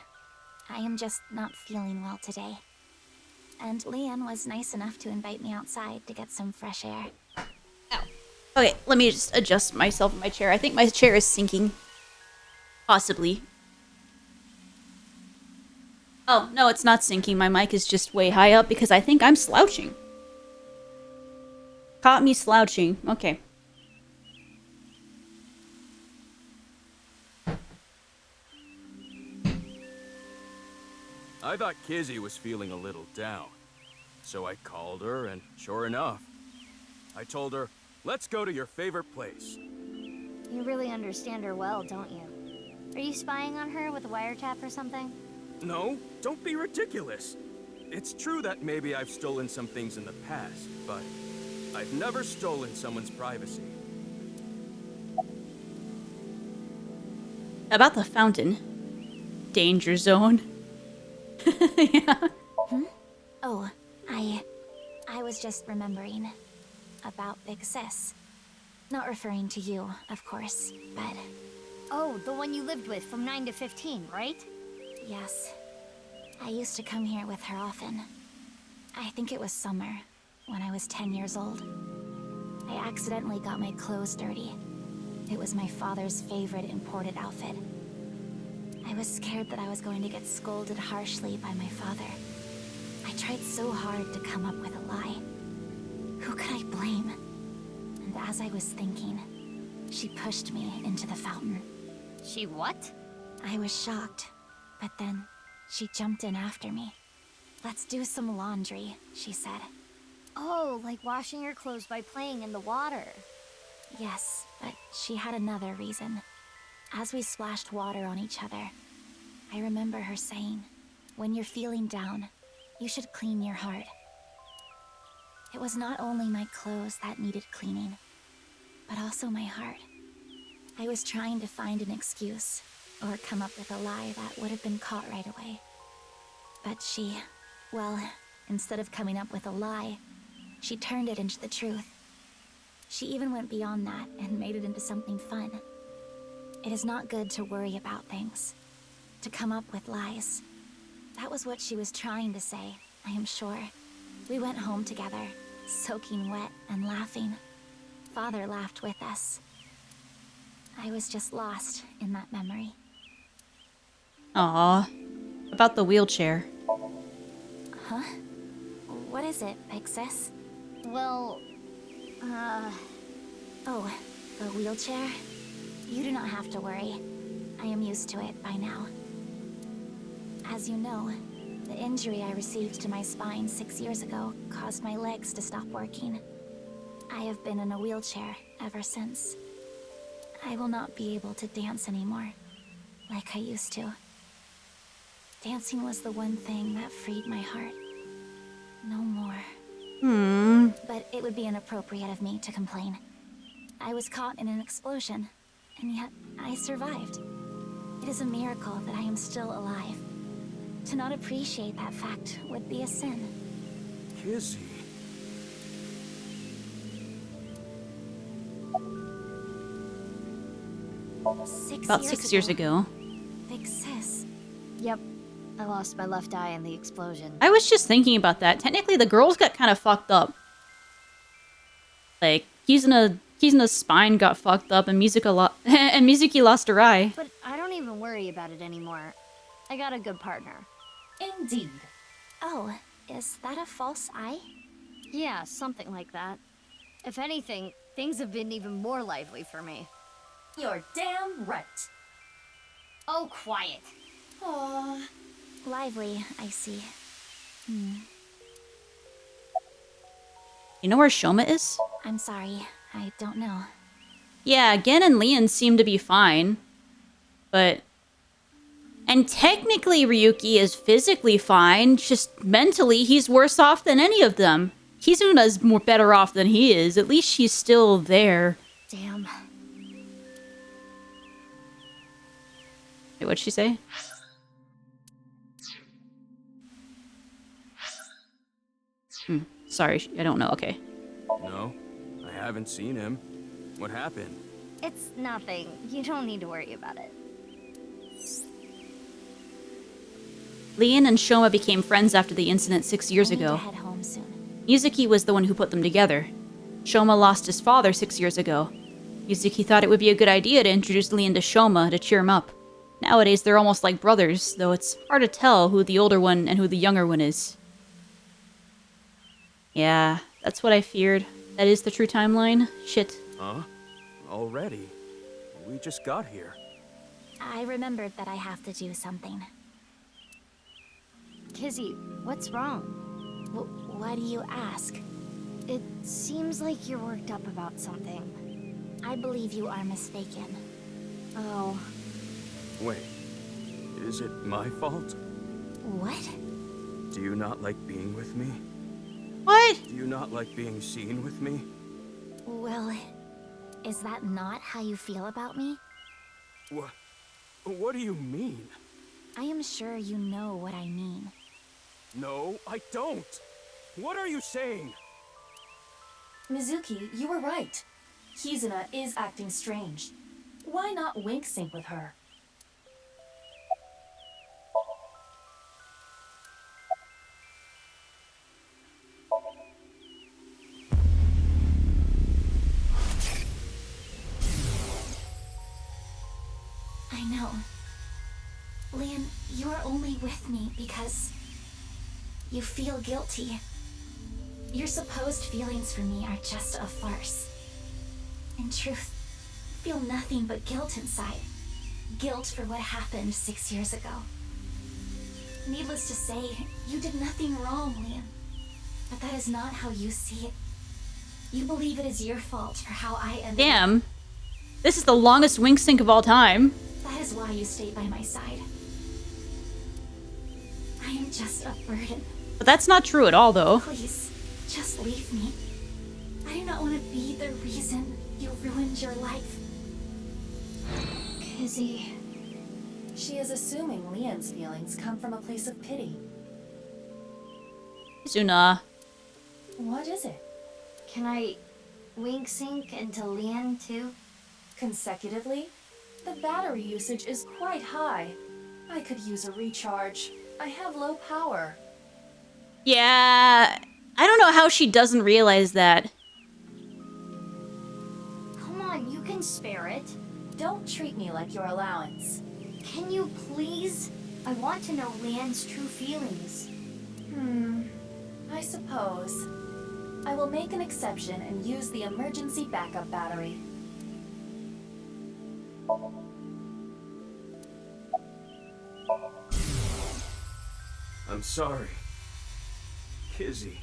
I am just not feeling well today. And Leanne was nice enough to invite me outside to get some fresh air. Okay, let me just adjust myself in my chair. I think my chair is sinking. Possibly. Oh, no, it's not sinking. My mic is just way high up because I think I'm slouching. Caught me slouching. Okay. I thought Kizzy was feeling a little down. So I called her, and sure enough, I told her, let's go to your favorite place. You really understand her well, don't you? Are you spying on her with a wiretap or something? No, don't be ridiculous. It's true that maybe I've stolen some things in the past, but I've never stolen someone's privacy. About the fountain. Danger zone. Yeah. Hmm? Oh, I was just remembering about Big Sis. Not referring to you, of course, but... Oh, the one you lived with from 9 to 15, right? Yes. I used to come here with her often. I think it was summer, when I was 10 years old. I accidentally got my clothes dirty. It was my father's favorite imported outfit. I was scared that I was going to get scolded harshly by my father. I tried so hard to come up with a lie. Who could I blame? And as I was thinking, she pushed me into the fountain. She what? I was shocked, but then she jumped in after me. Let's do some laundry, she said. Oh, like washing your clothes by playing in the water. Yes, but she had another reason. As we splashed water on each other, I remember her saying, when you're feeling down, you should clean your heart. It was not only my clothes that needed cleaning, but also my heart. I was trying to find an excuse, or come up with a lie that would have been caught right away. But she, well, instead of coming up with a lie, she turned it into the truth. She even went beyond that and made it into something fun. It is not good to worry about things, to come up with lies. That was what she was trying to say, I am sure. We went home together, soaking wet and laughing. Father laughed with us. I was just lost in that memory. Aw. About the wheelchair. Huh? What is it, Big Sis? Well, Oh, the wheelchair? You do not have to worry. I am used to it by now. As you know, the injury I received to my spine 6 years ago caused my legs to stop working. I have been in a wheelchair ever since. I will not be able to dance anymore, like I used to. Dancing was the one thing that freed my heart. No more. But it would be inappropriate of me to complain. I was caught in an explosion, and yet I survived. It is a miracle that I am still alive. To not appreciate that fact would be a sin. Kizzy. About 6 years ago. Big Sis. Yep. I lost my left eye in the explosion. I was just thinking about that. Technically, the girls got kind of fucked up. Like, Kizuna's spine got fucked up, and Mizuki lost her eye. But I don't even worry about it anymore. I got a good partner. Indeed. Oh, is that a false eye? Yeah, something like that. If anything, things have been even more lively for me. You're damn right. Oh, quiet. Aww. Lively, I see. You know where Shoma is? I'm sorry, I don't know. Yeah, Gen and Leon seem to be fine. But... And technically Ryuki is physically fine, just mentally he's worse off than any of them. Kizuna's more better off than he is. At least she's still there. Damn. Wait, what'd she say? Sorry, I don't know. Okay. No, I haven't seen him. What happened? It's nothing. You don't need to worry about it. Leon and Shoma became friends after the incident 6 years ago. Head home soon. Mizuki was the one who put them together. Shoma lost his father 6 years ago. Mizuki thought it would be a good idea to introduce Leon to Shoma to cheer him up. Nowadays, they're almost like brothers, though it's hard to tell who the older one and who the younger one is. Yeah, that's what I feared. That is the true timeline. Shit. Huh? Already? We just got here. I remembered that I have to do something. Kizzy, what's wrong? Why do you ask? It seems like you're worked up about something. I believe you are mistaken. Oh. Wait, is it my fault? What? Do you not like being with me? What? Do you not like being seen with me? Well, is that not how you feel about me? What do you mean? I am sure you know what I mean. No, I don't. What are you saying? Mizuki, you were right. Kizuna is acting strange. Why not wink sync with her? I know. Leon, you're only with me because you feel guilty. Your supposed feelings for me are just a farce. In truth, I feel nothing but guilt inside. Guilt for what happened 6 years ago. Needless to say, you did nothing wrong, Leon. But that is not how you see it. You believe it is your fault for how I ended up. Damn. This is the longest wink sync of all time. That is why you stay by my side. I am just a burden. But that's not true at all, though. Please, just leave me. I do not want to be the reason you ruined your life. Kizzy. She is assuming Leon's feelings come from a place of pity. Kizuna. What is it? Can I wink sync into Leon too? Consecutively? The battery usage is quite high. I could use a recharge. I have low power. Yeah, I don't know how she doesn't realize that. Come on, you can spare it. Don't treat me like your allowance. Can you please? I want to know Leon's true feelings. I suppose. I will make an exception and use the emergency backup battery. I'm sorry. Kizzy.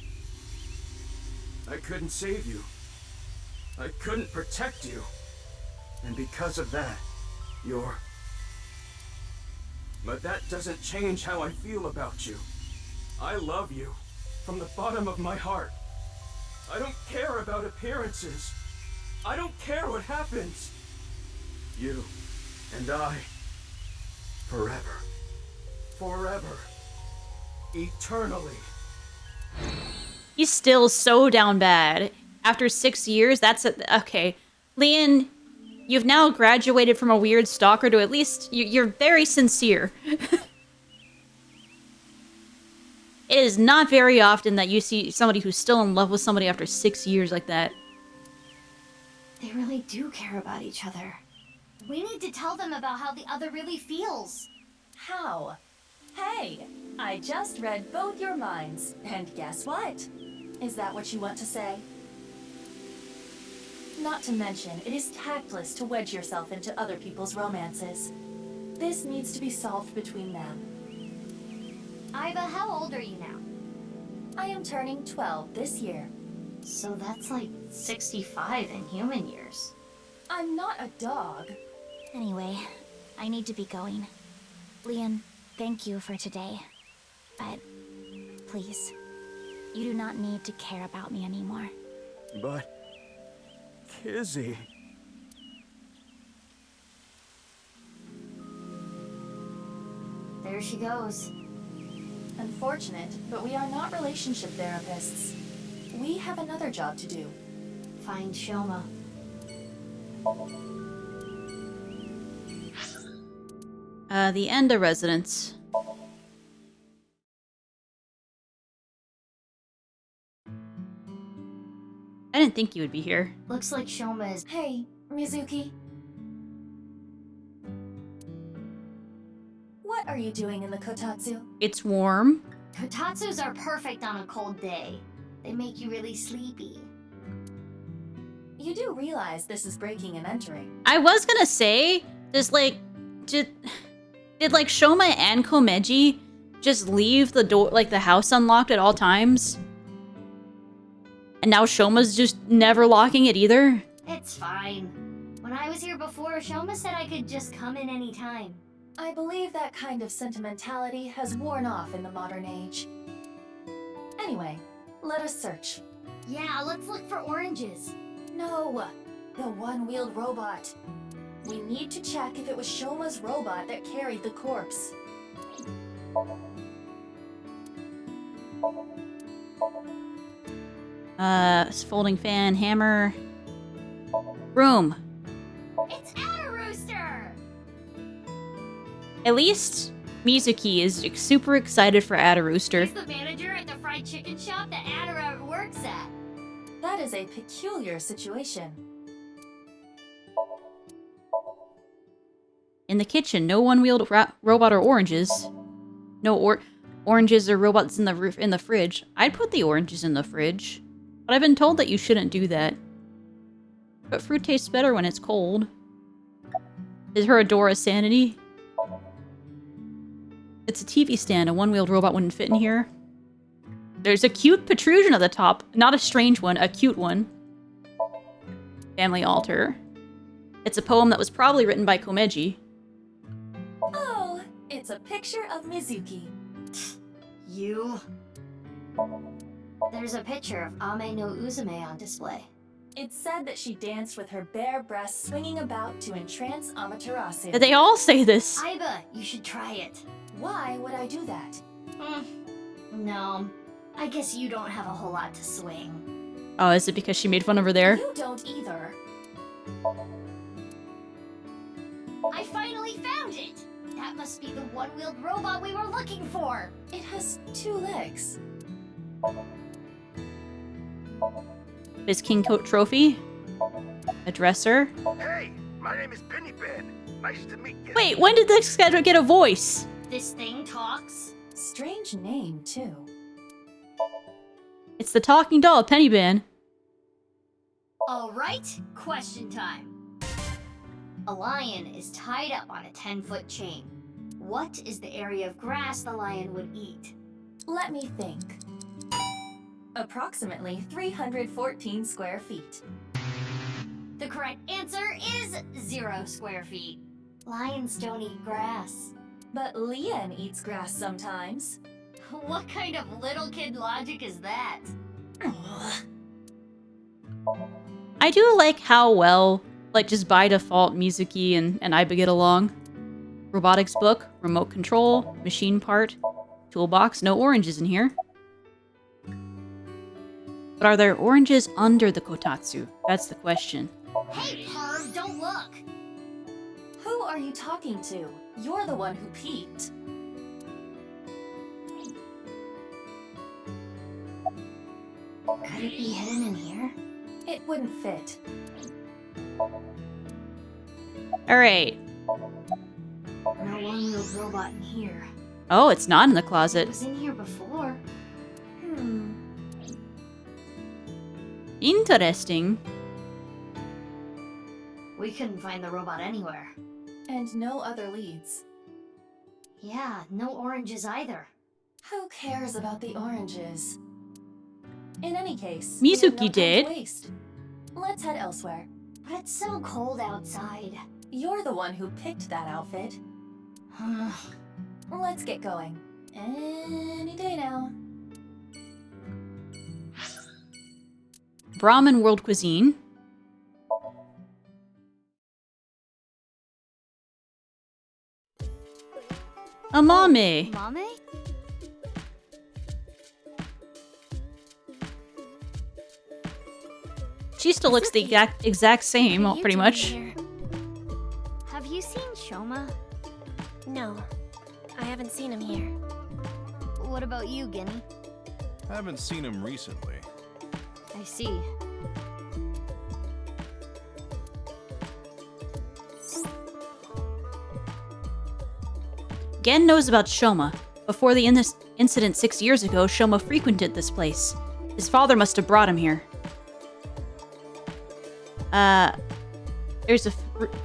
I couldn't save you. I couldn't protect you. And because of that, you're... But that doesn't change how I feel about you. I love you from the bottom of my heart. I don't care about appearances. I don't care what happens. You and I, forever, forever, eternally. He's still so down bad. After 6 years, that's okay. Leon, you've now graduated from a weird stalker to at least you're very sincere. It is not very often that you see somebody who's still in love with somebody after 6 years like that. They really do care about each other. We need to tell them about how the other really feels. How? Hey, I just read both your minds, and guess what? Is that what you want to say? Not to mention, it is tactless to wedge yourself into other people's romances. This needs to be solved between them. Iva, how old are you now? I am turning 12 this year. So that's like 65 in human years. I'm not a dog. Anyway, I need to be going. Leon, thank you for today. But please, you do not need to care about me anymore. But... Kizzy... There she goes. Unfortunate, but we are not relationship therapists. We have another job to do. Find Shoma. The Enda residence. I didn't think you would be here. Looks like Shoma is... Hey, Mizuki. What are you doing in the kotatsu? It's warm. Kotatsus are perfect on a cold day. They make you really sleepy. You do realize this is breaking and entering. I was gonna say, just like, did like Shoma and Komeji just leave the door, like the house unlocked at all times? And now Shoma's just never locking it either? It's fine. When I was here before, Shoma said I could just come in any time. I believe that kind of sentimentality has worn off in the modern age. Anyway, let us search. Yeah, let's look for oranges. No, the one-wheeled robot. We need to check if it was Shoma's robot that carried the corpse. Folding fan, hammer. Room. It's Ada Rooster! At least Mizuki is super excited for Ada Rooster. He's the manager at the fried chicken shop that Ada works at. That is a peculiar situation. In the kitchen, no one-wheeled robot or oranges. No oranges or robots in the fridge. I'd put the oranges in the fridge, but I've been told that you shouldn't do that. But fruit tastes better when it's cold. Is her Adora sanity? It's a TV stand. A one-wheeled robot wouldn't fit in here. There's a cute protrusion at the top. Not a strange one, a cute one. Family altar. It's a poem that was probably written by Komeji. Oh, it's a picture of Mizuki. You? There's a picture of Ame no Uzume on display. It's said that she danced with her bare breasts swinging about to entrance Amaterasu. They all say this. Aiba, you should try it. Why would I do that? No. I guess you don't have a whole lot to swing. Oh, is it because she made fun of her there? You don't either. I finally found it! That must be the one-wheeled robot we were looking for! It has 2 legs. His King Coat trophy. A dresser. Hey, my name is Pennypen. Nice to meet you. Wait, when did this guy get a voice? This thing talks? Strange name, too. It's the talking doll, Pennyban. Alright, question time. A lion is tied up on a 10-foot chain. What is the area of grass the lion would eat? Let me think. Approximately 314 square feet. The correct answer is 0 square feet. Lions don't eat grass. But Leon eats grass sometimes. What kind of little kid logic is that? I do like how well, like just by default, Mizuki and Aiba get along. Robotics book, remote control, machine part, toolbox, no oranges in here. But are there oranges under the kotatsu? That's the question. Hey, perv, don't look! Who are you talking to? You're the one who peeked. Could it be hidden in here? It wouldn't fit. Alright. No one-wheeled robot in here. Oh, it's not in the It closet. was in here before. Interesting. We couldn't find the robot anywhere. And no other leads. Yeah, no oranges either. Who cares about the oranges? In any case, Mizuki we have no time did. to waste. Let's head elsewhere. But it's so cold outside. You're the one who picked that outfit. Let's get going. Any day now. Brahmin world cuisine. Amame. Mame? She still looks the exact same, What are you pretty doing much. here? Have you seen Shoma? No, I haven't seen him here. What about you, Guinea? Haven't seen him recently. I see. Gen knows about Shoma. Before the incident 6 years ago, Shoma frequented this place. His father must have brought him here. There's a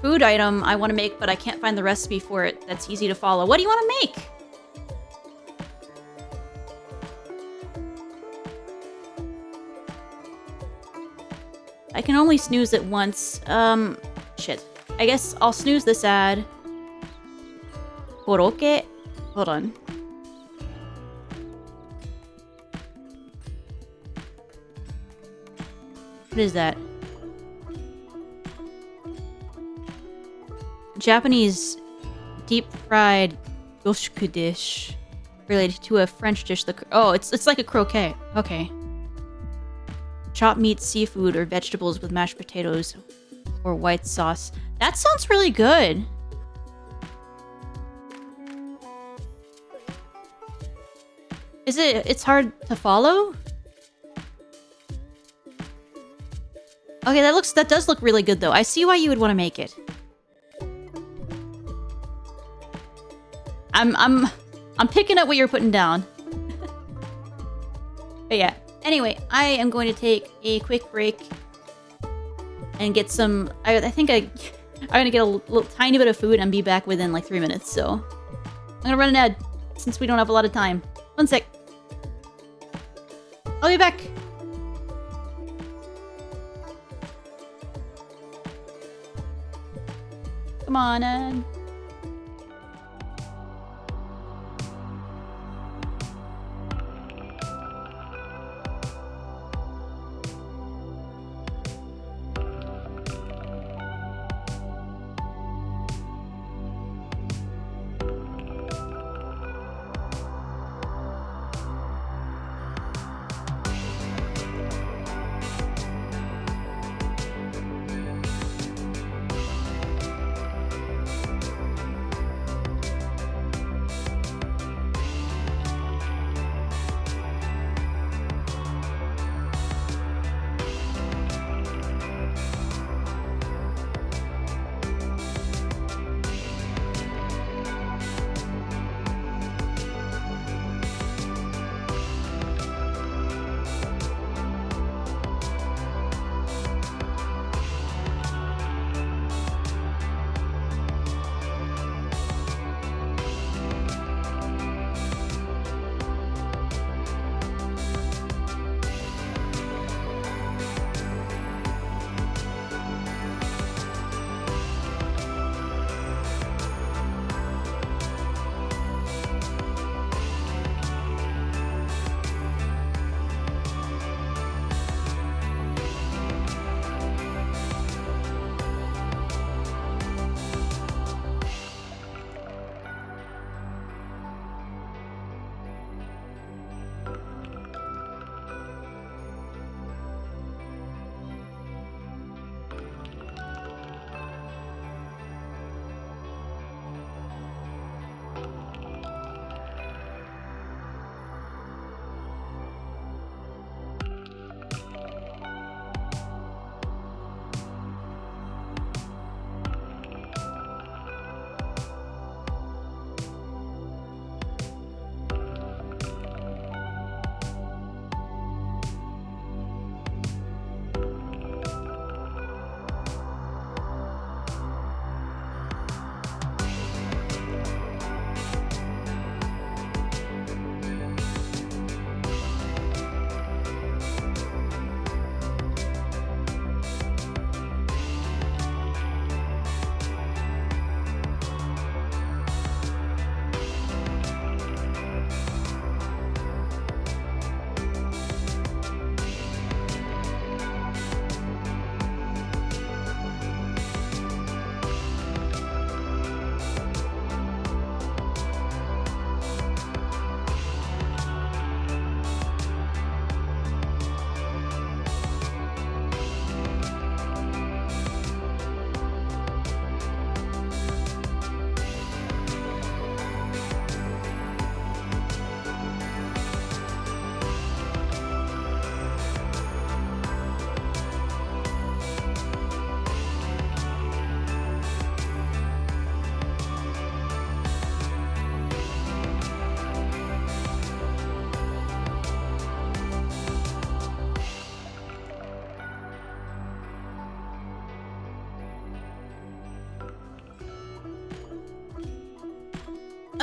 food item I want to make, but I can't find the recipe for it that's easy to follow. What do you want to make? I can only snooze it once. Shit. I guess I'll snooze this ad. Koroke? Hold on. What is that? Japanese deep-fried goshku dish related to a French dish. Oh, it's like a croquet. Okay. Chopped meat, seafood, or vegetables with mashed potatoes or white sauce. That sounds really good. Is it? It's hard to follow? Okay, that does look really good though. I see why you would want to make it. I'm picking up what you're putting down. But yeah. Anyway, I am going to take a quick break and get some. I think I'm gonna get a little tiny bit of food and be back within like 3 minutes. So I'm gonna run an ad since we don't have a lot of time. 1 sec. I'll be back. Come on, Ed.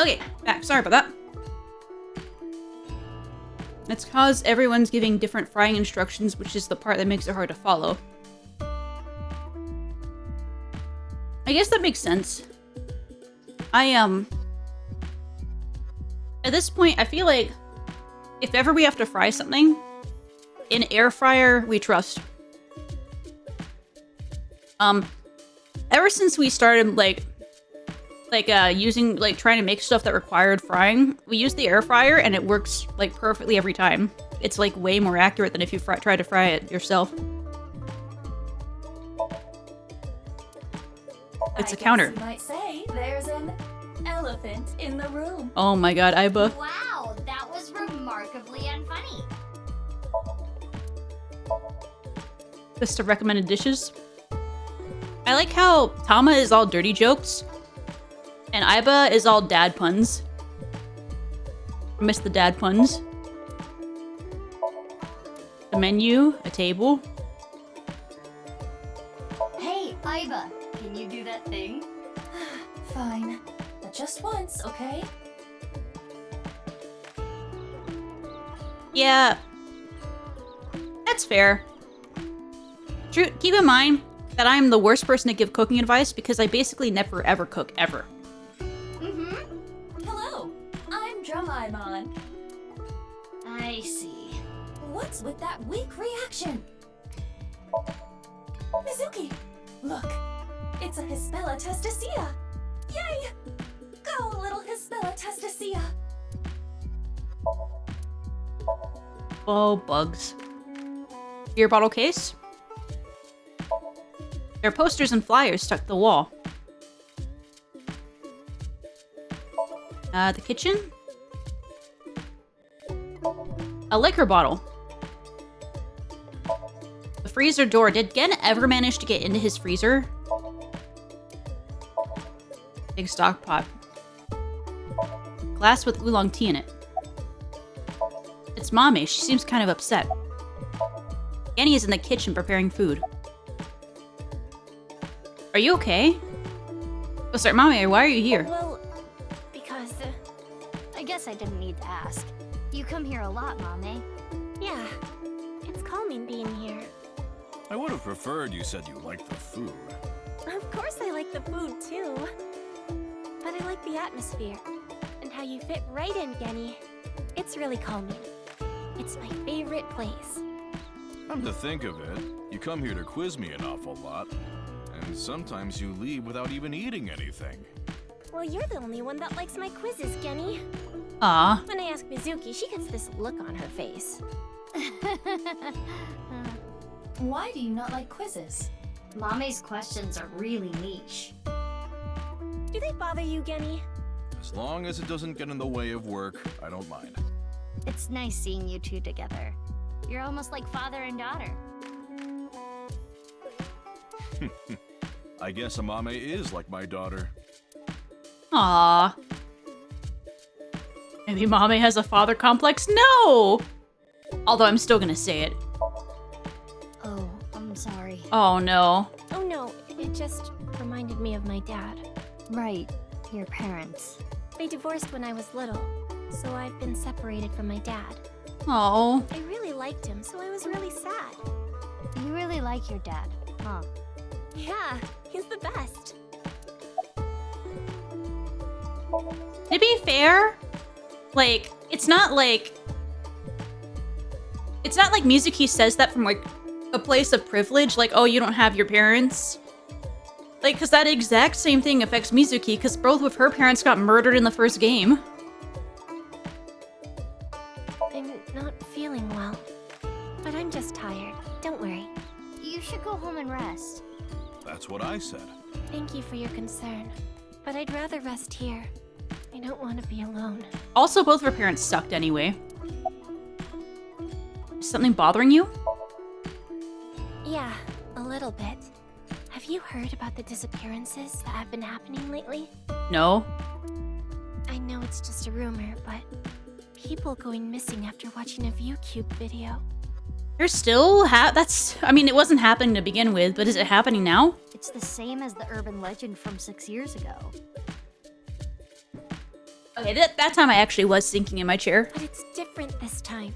Okay, back. Sorry about that. It's cause everyone's giving different frying instructions, which is the part that makes it hard to follow. I guess that makes sense. At this point, I feel like if ever we have to fry something, an air fryer we trust. Ever since we started using trying to make stuff that required frying, we use the air fryer and it works like perfectly every time. It's like way more accurate than if you try to fry it yourself. It's a counter. You might say there's an elephant in the room. Oh my god, Aiba. Wow, that was remarkably unfunny. List of recommended dishes. I like how Tama is all dirty jokes, and Aiba is all dad puns. I miss the dad puns. The menu, a table. Hey, Aiba, can you do that thing? Fine, but just once, okay? Yeah, that's fair. Keep in mind that I'm the worst person to give cooking advice because I basically never ever cook ever. Hello, I'm Drumaimon. I see. What's with that weak reaction? Mizuki, look, it's a Hispella testacea. Yay! Go, little Hispella testacea. Oh, bugs. Beer bottle case. There are posters and flyers stuck to the wall. The kitchen. A liquor bottle. The freezer door. Did Gen ever manage to get into his freezer? Big stock pot. Glass with oolong tea in it. It's Mommy. She seems kind of upset. Annie is in the kitchen preparing food. Are you okay? Oh, sorry, Mommy, why are you here? Well, because, I guess I didn't need to ask. You come here a lot, Mame. Yeah, it's calming being here. I would have preferred you said you liked the food. Of course I like the food, too. But I like the atmosphere, and how you fit right in, Genny. It's really calming. It's my favorite place. Come to think of it, you come here to quiz me an awful lot. And sometimes you leave without even eating anything. Well, you're the only one that likes my quizzes, Genny. Aw. When I ask Mizuki, she gets this look on her face. Why do you not like quizzes? Mame's questions are really niche. Do they bother you, Genny? As long as it doesn't get in the way of work, I don't mind. It's nice seeing you two together. You're almost like father and daughter. I guess Amame is like my daughter. Aww. Maybe Mame has a father complex? No! Although I'm still gonna say it. Oh, I'm sorry. Oh no. Oh no, it just reminded me of my dad. Right, your parents. They divorced when I was little, so I've been separated from my dad. Oh. I really liked him, so I was really sad. You really like your dad, huh? Yeah, he's the best. To be fair, like, it's not like Mizuki says that from, like, a place of privilege, like, oh, you don't have your parents. Like, because that exact same thing affects Mizuki, because both of her parents got murdered in the first game. I'm not feeling well, but I'm just tired. Don't worry. You should go home and rest. That's what I said. Thank you for your concern, but I'd rather rest here. I don't want to be alone. Also, both of her parents sucked anyway. Is something bothering you? Yeah, a little bit. Have you heard about the disappearances that have been happening lately? No. I know it's just a rumor, but people going missing after watching a ViewCube video. There's still I mean, it wasn't happening to begin with, but is it happening now? It's the same as the urban legend from 6 years ago. Okay, that time I actually was sinking in my chair. But it's different this time.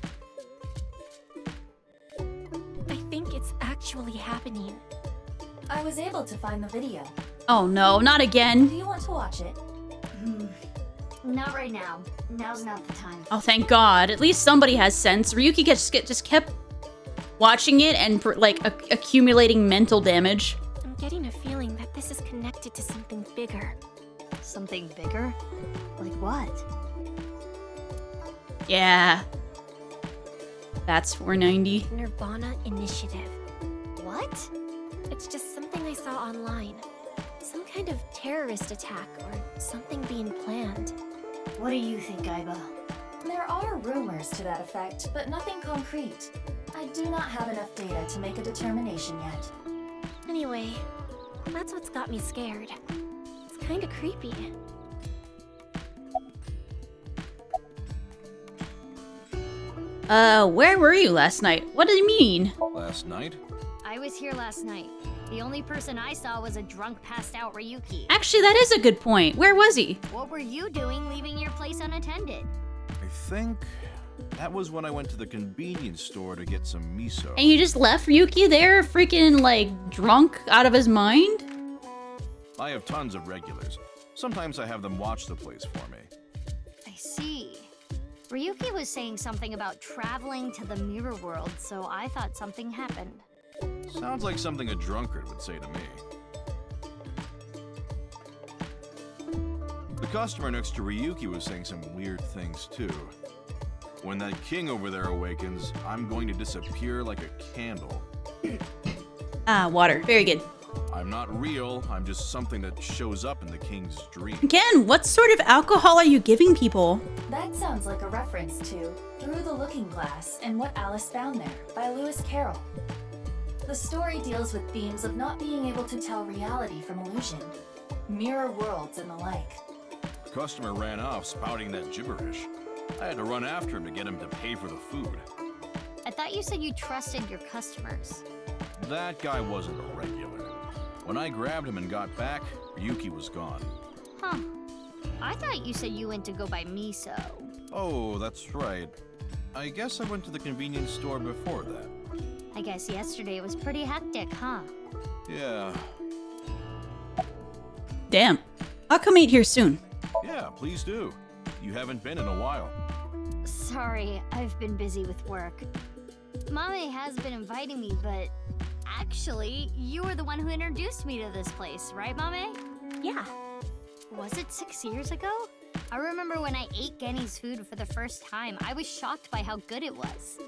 I think it's actually happening. I was able to find the video. Oh no, not again. Do you want to watch it? Not right now. Now's not the time. Oh, thank God. At least somebody has sense. Ryuki just kept watching it and like accumulating mental damage. I'm getting a feeling that this is connected to something bigger. Something bigger? Like what? Yeah. That's 490. nirvanA Initiative. What? It's just something I saw online. Some kind of terrorist attack or something being planned. What do you think, Aiba? There are rumors to that effect, but nothing concrete. I do not have enough data to make a determination yet. Anyway, that's what's got me scared. It's kind of creepy. Where were you last night? What do you mean? Last night? I was here last night. The only person I saw was a drunk, passed out Ryuki. Actually, that is a good point. Where was he? What were you doing leaving your place unattended? I think that was when I went to the convenience store to get some miso. And you just left Ryuki there freaking, like, drunk out of his mind? I have tons of regulars. Sometimes I have them watch the place for me. I see. Ryuki was saying something about traveling to the mirror world, so I thought something happened. Sounds like something a drunkard would say to me. The customer next to Ryuki was saying some weird things too. When that king over there awakens, I'm going to disappear like a candle. Ah, water. Very good. I'm not real, I'm just something that shows up in the king's dream. Again, what sort of alcohol are you giving people? That sounds like a reference to Through the Looking Glass and What Alice Found There by Lewis Carroll. The story deals with themes of not being able to tell reality from illusion, mirror worlds and the like. The customer ran off spouting that gibberish. I had to run after him to get him to pay for the food. I thought you said you trusted your customers. That guy wasn't a regular. When I grabbed him and got back, Ryuki was gone. Huh. I thought you said you went to go buy miso. Oh, that's right. I guess I went to the convenience store before that. I guess yesterday was pretty hectic, huh? Yeah. Damn. I'll come eat here soon. Yeah, please do. You haven't been in a while. Sorry, I've been busy with work. Mame has been inviting me, but actually, you were the one who introduced me to this place, right, Mame? Yeah. Was it 6 years ago? I remember when I ate Genny's food for the first time. I was shocked by how good it was.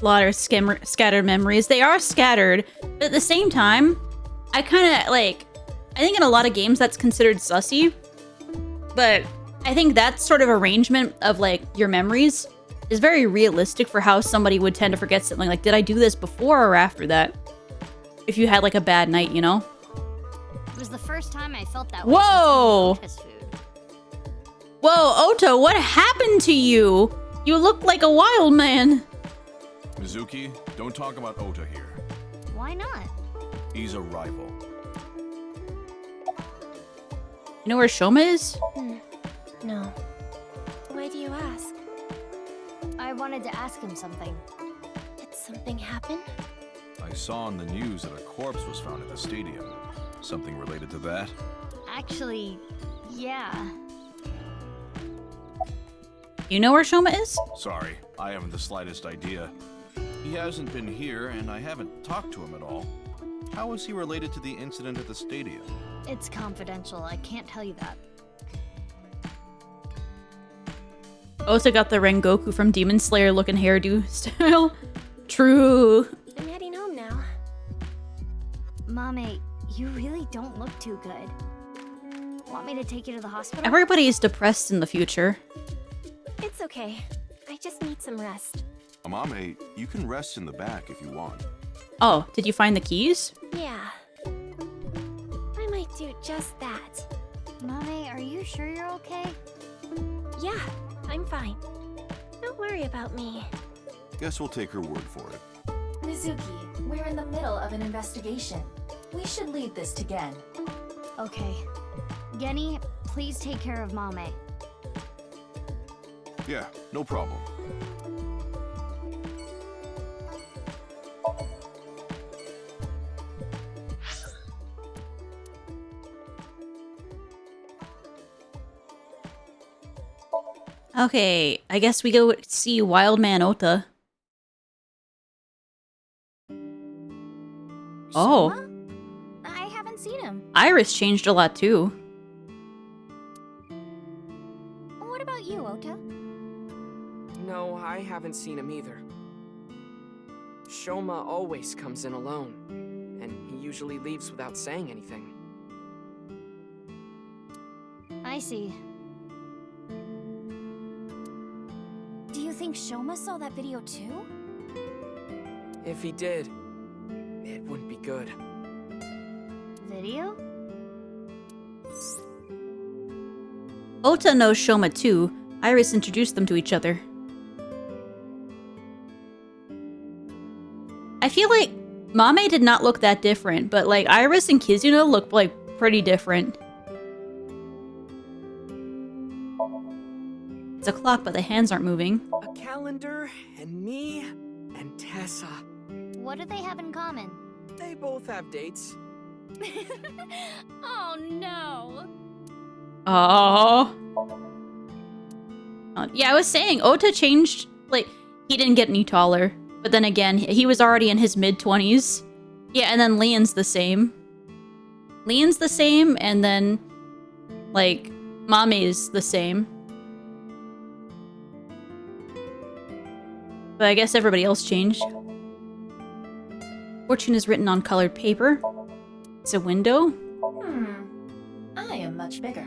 A lot of scattered memories. They are scattered, but at the same time, I kind of, like, I think in a lot of games that's considered sussy, but I think that sort of arrangement of, like, your memories is very realistic for how somebody would tend to forget something. Like, did I do this before or after that? If you had, like, a bad night, you know? It was the first time I felt that Whoa! way since eating Ota's food. Whoa, Oto, what happened to you? You look like a wild man. Mizuki, don't talk about Ota here. Why not? He's a rival. You know where Shoma is? No. Why do you ask? I wanted to ask him something. Did something happen? I saw on the news that a corpse was found at the stadium. Something related to that? Actually, yeah. You know where Shoma is? Sorry, I haven't the slightest idea. He hasn't been here, and I haven't talked to him at all. How is he related to the incident at the stadium? It's confidential. I can't tell you that. Also got the Rengoku from Demon Slayer looking hairdo style. True. I'm heading home now. Mame, you really don't look too good. Want me to take you to the hospital? Everybody is depressed in the future. It's okay. I just need some rest. Amame, you can rest in the back if you want. Oh, did you find the keys? Yeah. I might do just that. Mame, are you sure you're okay? Yeah, I'm fine. Don't worry about me. Guess we'll take her word for it. Mizuki, we're in the middle of an investigation. We should leave this to Gen. Okay. Genny, please take care of Mame. Yeah, no problem. Okay, I guess we go see Wild Man Ota. Oh. I haven't seen him. Iris changed a lot too. What about you, Ota? No, I haven't seen him either. Shoma always comes in alone, and he usually leaves without saying anything. I see. Do you think Shoma saw that video too? If he did, it wouldn't be good. Video? Ota knows Shoma too. Iris introduced them to each other. I feel like Mame did not look that different, but like Iris and Kizuna look like pretty different. It's a clock, but the hands aren't moving. A calendar, and me, and Tessa. What do they have in common? They both have dates. Oh no. Oh. Yeah, I was saying, Ota changed, like, he didn't get any taller. But then again, he was already in his mid-20s. Yeah, and then Leon's the same. Leon's the same, and then, like, Mame's the same. But I guess everybody else changed. Fortune is written on colored paper. It's a window. I am much bigger.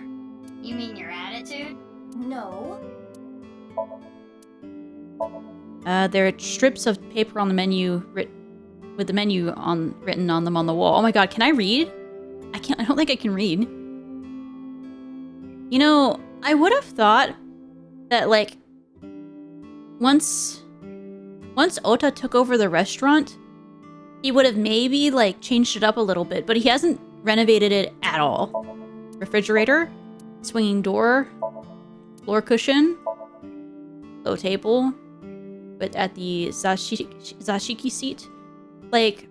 You mean your attitude? No. There are strips of paper on the menu with the menu written on them on the wall. Oh my god, can I read? I don't think I can read. You know, I would have thought that like once Ota took over the restaurant, he would have maybe like changed it up a little bit, but he hasn't renovated it at all. Refrigerator, swinging door, floor cushion, low table, but at the Zashiki seat. Like,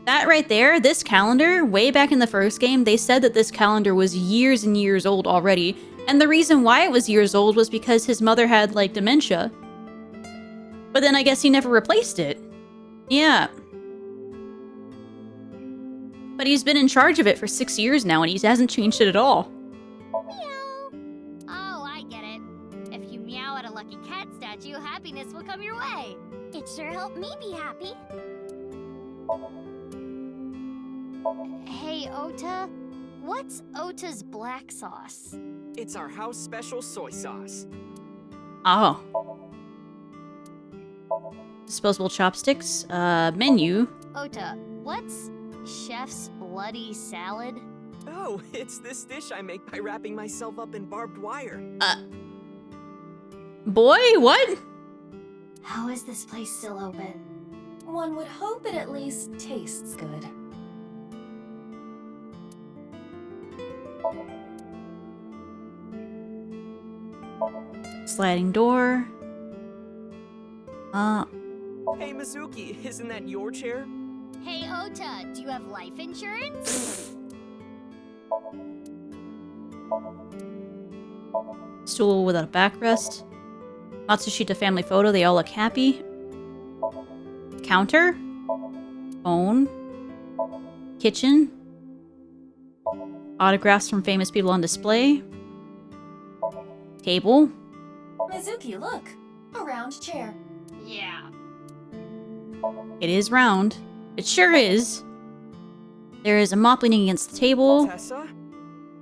that right there, this calendar, way back in the first game, they said that this calendar was years and years old already. And the reason why it was years old was because his mother had, like, dementia. But then I guess he never replaced it. Yeah. But he's been in charge of it for 6 years now, and he hasn't changed it at all. Meow. Oh, I get it. If you meow at a lucky cat statue, happiness will come your way. It sure helped me be happy. Hey, Ota. What's Ota's black sauce? It's our house special soy sauce. Oh. Disposable chopsticks. Menu. Ota, what's chef's bloody salad? Oh, it's this dish I make by wrapping myself up in barbed wire. Boy, what? How is this place still open? One would hope it at least tastes good. Sliding door. Hey, Mizuki, isn't that your chair? Hey, Ota, do you have life insurance? Stool without a backrest. Matsushita family photo, they all look happy. Counter. Phone. Kitchen. Autographs from famous people on display. Table. Mizuki, look! A round chair. Yeah. It is round. It sure is. There is a mop leaning against the table. Tessa,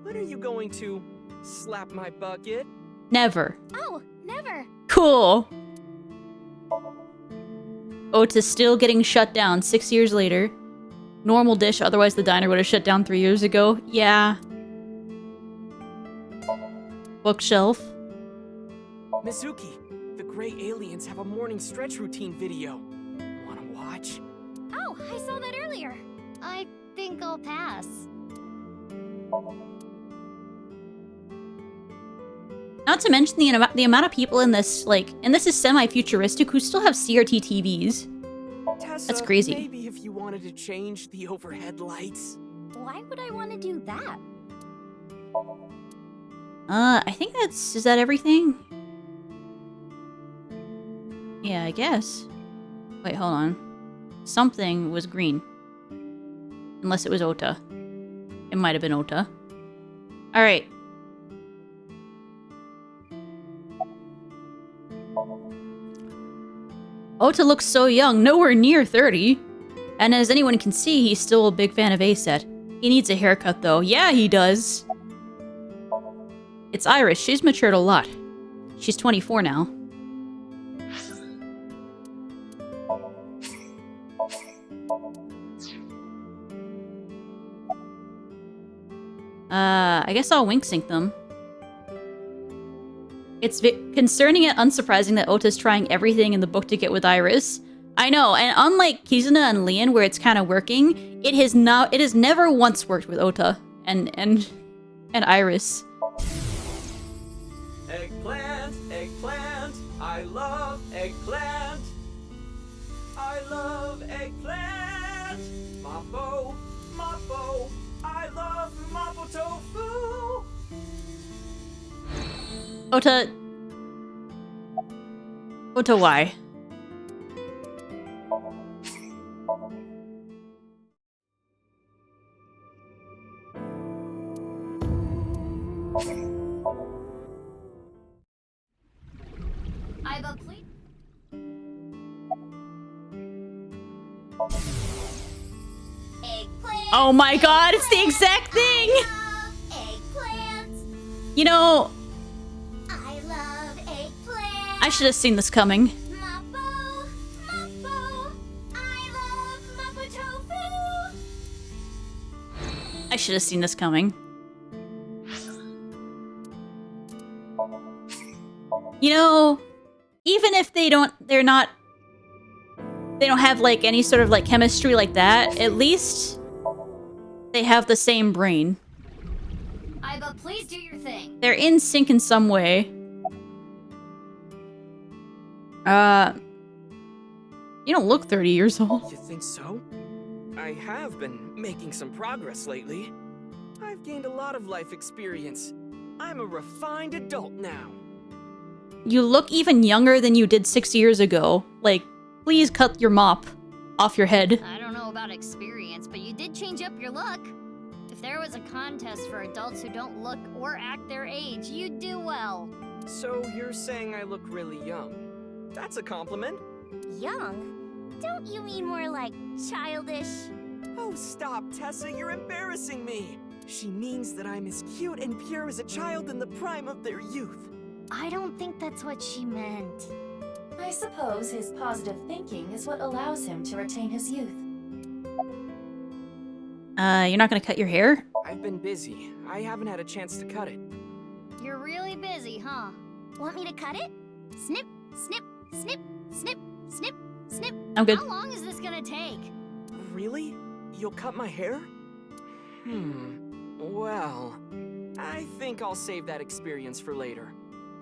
when are you going to slap my bucket? Never. Oh, never. Cool. Ota's still getting shut down 6 years later. Normal dish, otherwise the diner would have shut down 3 years ago. Yeah. Bookshelf. Mizuki, the gray aliens have a morning stretch routine video. Wanna watch? Oh, I saw that earlier. I think I'll pass. Not to mention the amount of people in this, like, and this is semi-futuristic, who still have CRT TVs. Tessa, That's crazy. Maybe if you wanted to change the overhead lights. Why would I want to do that? I think is that everything? Yeah, I guess. Wait, hold on. Something was green. Unless it was Ota. It might have been Ota. Alright. Ota looks so young, nowhere near 30. And as anyone can see, he's still a big fan of A-Set. He needs a haircut though. Yeah, he does. It's Iris. She's matured a lot. She's 24 now. I guess I'll wink sync them. It's concerning and unsurprising that Ota's trying everything in the book to get with Iris. I know, and unlike Kizuna and Leon, where it's kind of working, it has never once worked with Ota and Iris. Eggplant, eggplant, I love eggplant. I love eggplant. Mapo, mapo, I love mapo tofu. Ota, why? Iba, please. Eggplant. Oh my god, it's the exact thing! Eggplant. You know, I love eggplant. I should have seen this coming. Mapo, mapo, I love mapo tofu. I should have seen this coming. You know, even if they don't have like any sort of like chemistry like that, at least they have the same brain. Iba, please do your thing. They're in sync in some way. You don't look 30 years old. You think so? I have been making some progress lately. I've gained a lot of life experience. I'm a refined adult now. You look even younger than you did 6 years ago. Like, please cut your mop off your head. I don't know about experience, but you did change up your look. If there was a contest for adults who don't look or act their age, you'd do well. So you're saying I look really young? That's a compliment. Young? Don't you mean more like childish? Oh, stop, Tessa, you're embarrassing me. She means that I'm as cute and pure as a child in the prime of their youth. I don't think that's what she meant. I suppose his positive thinking is what allows him to retain his youth. You're not gonna cut your hair? I've been busy. I haven't had a chance to cut it. You're really busy, huh? Want me to cut it? Snip, snip, snip, snip, snip, snip. I'm good. How long is this gonna take? Really? You'll cut my hair? Well, I think I'll save that experience for later.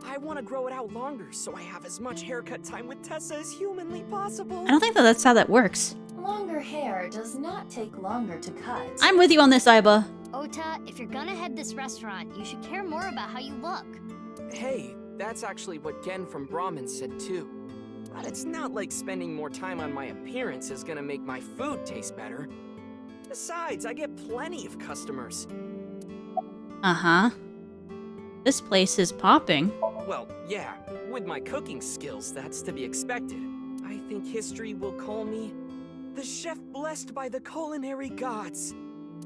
I want to grow it out longer so I have as much haircut time with Tessa as humanly possible. I don't think that's how that works. Longer hair does not take longer to cut. I'm with you on this, Iba. Ota, if you're gonna head this restaurant, you should care more about how you look. Hey, that's actually what Gen from Brahmin said too. But it's not like spending more time on my appearance is gonna make my food taste better. Besides, I get plenty of customers. Uh-huh. This place is popping. Well, yeah, with my cooking skills, that's to be expected. I think history will call me the chef blessed by the culinary gods.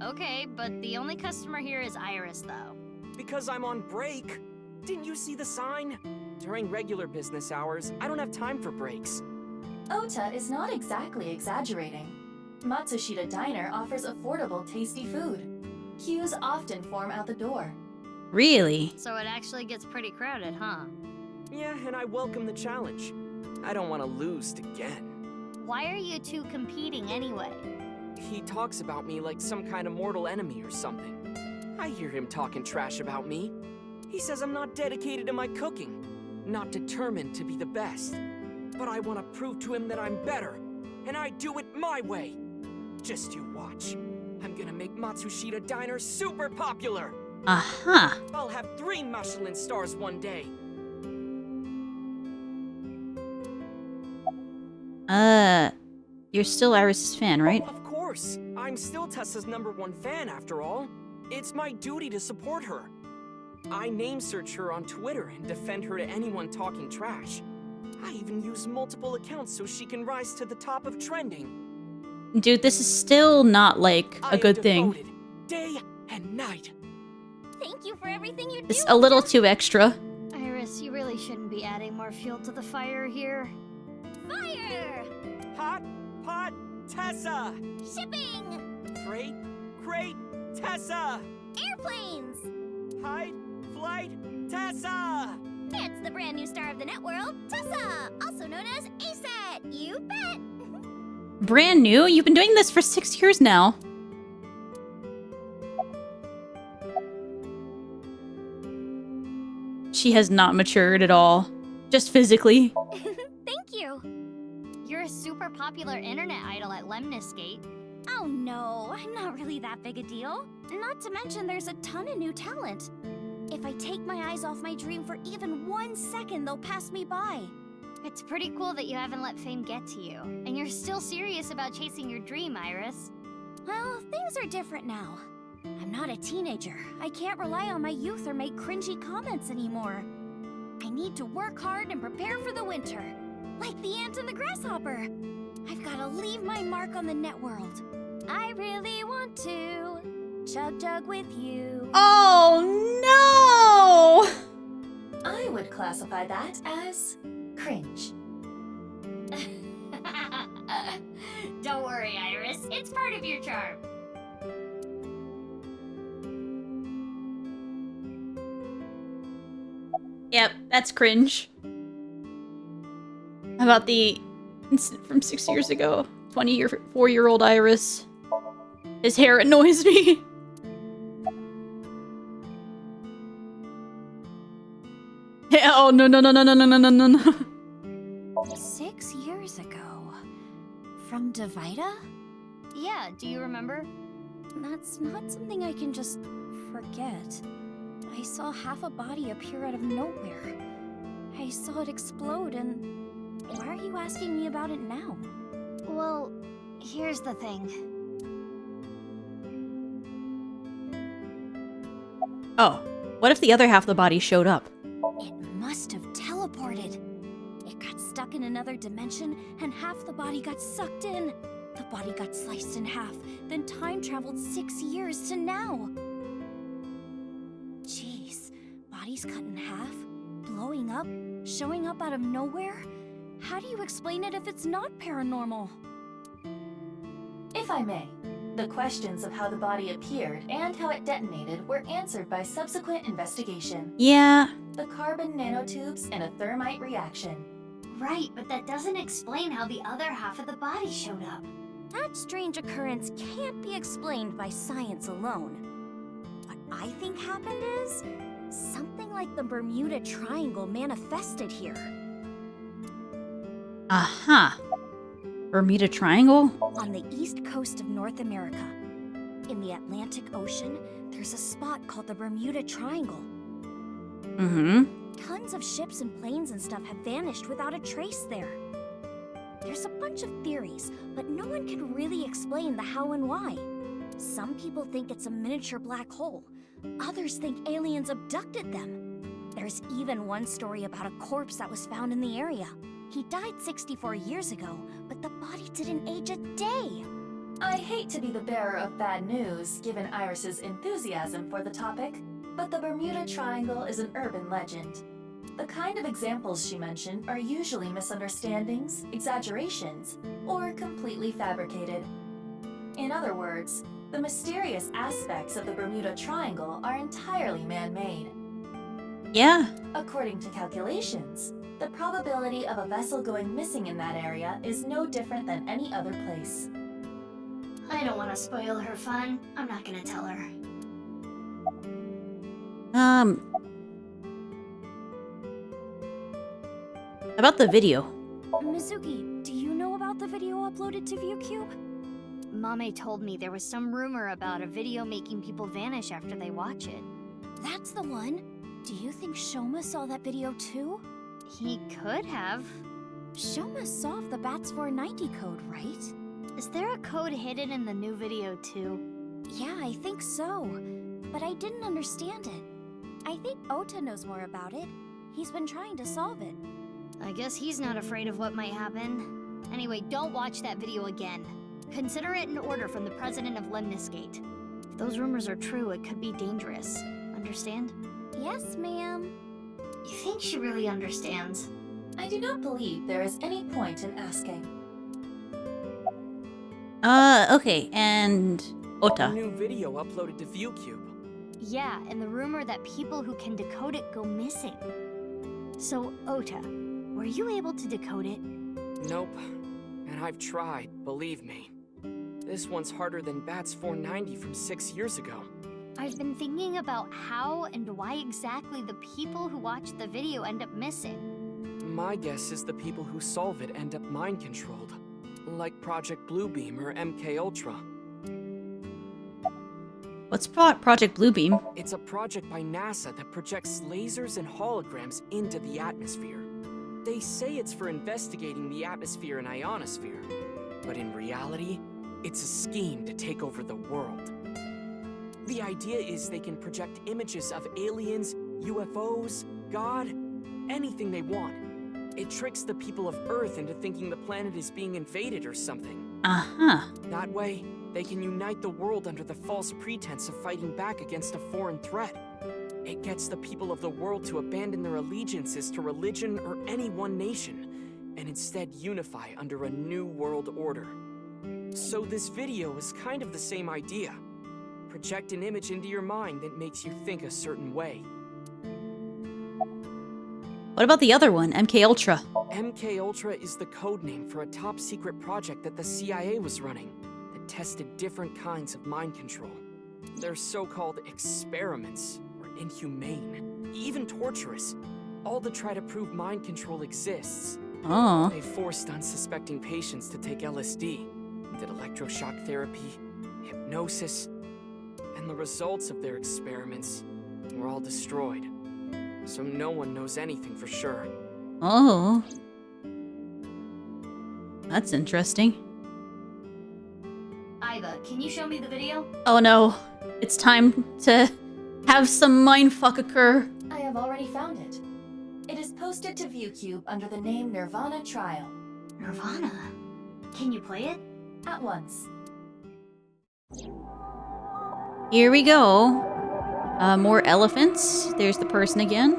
Okay, but the only customer here is Iris, though. Because I'm on break. Didn't you see the sign? During regular business hours, I don't have time for breaks. Ota is not exactly exaggerating. Matsushita Diner offers affordable, tasty food. Queues often form out the door. Really? So it actually gets pretty crowded, huh? Yeah, and I welcome the challenge. I don't want to lose to Gen. Why are you two competing anyway? He talks about me like some kind of mortal enemy or something. I hear him talking trash about me. He says I'm not dedicated to my cooking, not determined to be the best. But I want to prove to him that I'm better, and I do it my way. Just you watch. I'm gonna make Matsushita Diner super popular. Uh-huh. I'll have 3 Michelin stars one day. You're still Iris's fan, right? Of course. I'm still Tessa's #1 fan after all. It's my duty to support her. I name search her on Twitter and defend her to anyone talking trash. I even use multiple accounts so she can rise to the top of trending. Dude, this is still not, like, a good thing. Day and night. Thank you for everything you do. It's a little too extra. Iris, you really shouldn't be adding more fuel to the fire here. Fire! Hot pot Tessa! Shipping! Freight crate Tessa! Airplanes! Hide flight Tessa! It's the brand new star of the net world, Tessa, also known as ASAT. You bet! Brand new? You've been doing this for 6 years now. She has not matured at all. Just physically. Thank you. You're a super popular internet idol at Lemniscate. Oh no, I'm not really that big a deal. Not to mention there's a ton of new talent. If I take my eyes off my dream for even 1 second, they'll pass me by. It's pretty cool that you haven't let fame get to you. And you're still serious about chasing your dream, Iris. Well, things are different now. I'm not a teenager. I can't rely on my youth or make cringy comments anymore. I need to work hard and prepare for the winter. Like the ant and the grasshopper. I've got to leave my mark on the net world. I really want to chug with you. Oh no! I would classify that as cringe. Don't worry, Iris. It's part of your charm. Yep, that's cringe. How about the incident from 6 years ago? 24-year-old Iris. His hair annoys me. Yeah, oh, no. 6 years ago. From Divida? Yeah, do you remember? That's not something I can just forget. I saw half a body appear out of nowhere. I saw it explode and... Why are you asking me about it now? Well, here's the thing. Oh, what if the other half of the body showed up? It must have teleported. It got stuck in another dimension, and half the body got sucked in. The body got sliced in half, then time traveled 6 years to now. Jeez, bodies cut in half, blowing up, showing up out of nowhere? How do you explain it if it's not paranormal? If I may, the questions of how the body appeared and how it detonated were answered by subsequent investigation. Yeah. The carbon nanotubes and a thermite reaction. Right, but that doesn't explain how the other half of the body showed up. That strange occurrence can't be explained by science alone. What I think happened is something like the Bermuda Triangle manifested here. Uh-huh. Bermuda Triangle? On the east coast of North America. In the Atlantic Ocean, there's a spot called the Bermuda Triangle. Mm-hmm. Tons of ships and planes and stuff have vanished without a trace there. There's a bunch of theories, but no one can really explain the how and why. Some people think it's a miniature black hole. Others think aliens abducted them. There's even one story about a corpse that was found in the area. He died 64 years ago, but the body didn't age a day. I hate to be the bearer of bad news, given Iris's enthusiasm for the topic, but the Bermuda Triangle is an urban legend. The kind of examples she mentioned are usually misunderstandings, exaggerations, or completely fabricated. In other words, the mysterious aspects of the Bermuda Triangle are entirely man-made. Yeah. According to calculations, the probability of a vessel going missing in that area is no different than any other place. I don't want to spoil her fun. I'm not gonna tell her. About the video. Mizuki, do you know about the video uploaded to ViewCube? Mame told me there was some rumor about a video making people vanish after they watch it. That's the one. Do you think Shoma saw that video too? He could have. Shoma solved the BATS 490 code, right? Is there a code hidden in the new video too? Yeah, I think so. But I didn't understand it. I think Ota knows more about it. He's been trying to solve it. I guess he's not afraid of what might happen. Anyway, don't watch that video again. Consider it an order from the president of Lemniscate. If those rumors are true, it could be dangerous. Understand? Yes, ma'am. You think she really understands? I do not believe there is any point in asking. Okay, and Ota. A new video uploaded to ViewCube. Yeah, and the rumor that people who can decode it go missing. So, Ota, were you able to decode it? Nope. And I've tried, believe me. This one's harder than BATS 490 from 6 years ago. I've been thinking about how and why exactly the people who watch the video end up missing. My guess is the people who solve it end up mind-controlled. Like Project Bluebeam or MK Ultra. What's Project Bluebeam? It's a project by NASA that projects lasers and holograms into the atmosphere. They say it's for investigating the atmosphere and ionosphere, but in reality, it's a scheme to take over the world. The idea is they can project images of aliens, UFOs, God, anything they want. It tricks the people of Earth into thinking the planet is being invaded or something. Uh-huh. That way, they can unite the world under the false pretense of fighting back against a foreign threat. It gets the people of the world to abandon their allegiances to religion or any one nation, and instead unify under a new world order. So this video is kind of the same idea. Project an image into your mind that makes you think a certain way. What about the other one, MK Ultra? MK Ultra is the codename for a top-secret project that the CIA was running that tested different kinds of mind control. They're so-called experiments were inhumane, even torturous, all to try to prove mind control exists. Oh. They forced unsuspecting patients to take LSD, did electroshock therapy, hypnosis, and the results of their experiments were all destroyed. So no one knows anything for sure. Oh. That's interesting. Iva, can you show me the video? Oh no. It's time to have some mindfuck occur. I have already found it. It is posted to ViewCube under the name nirvanA Trial. nirvanA? Can you play it? At once. Here we go. More elephants. There's the person again.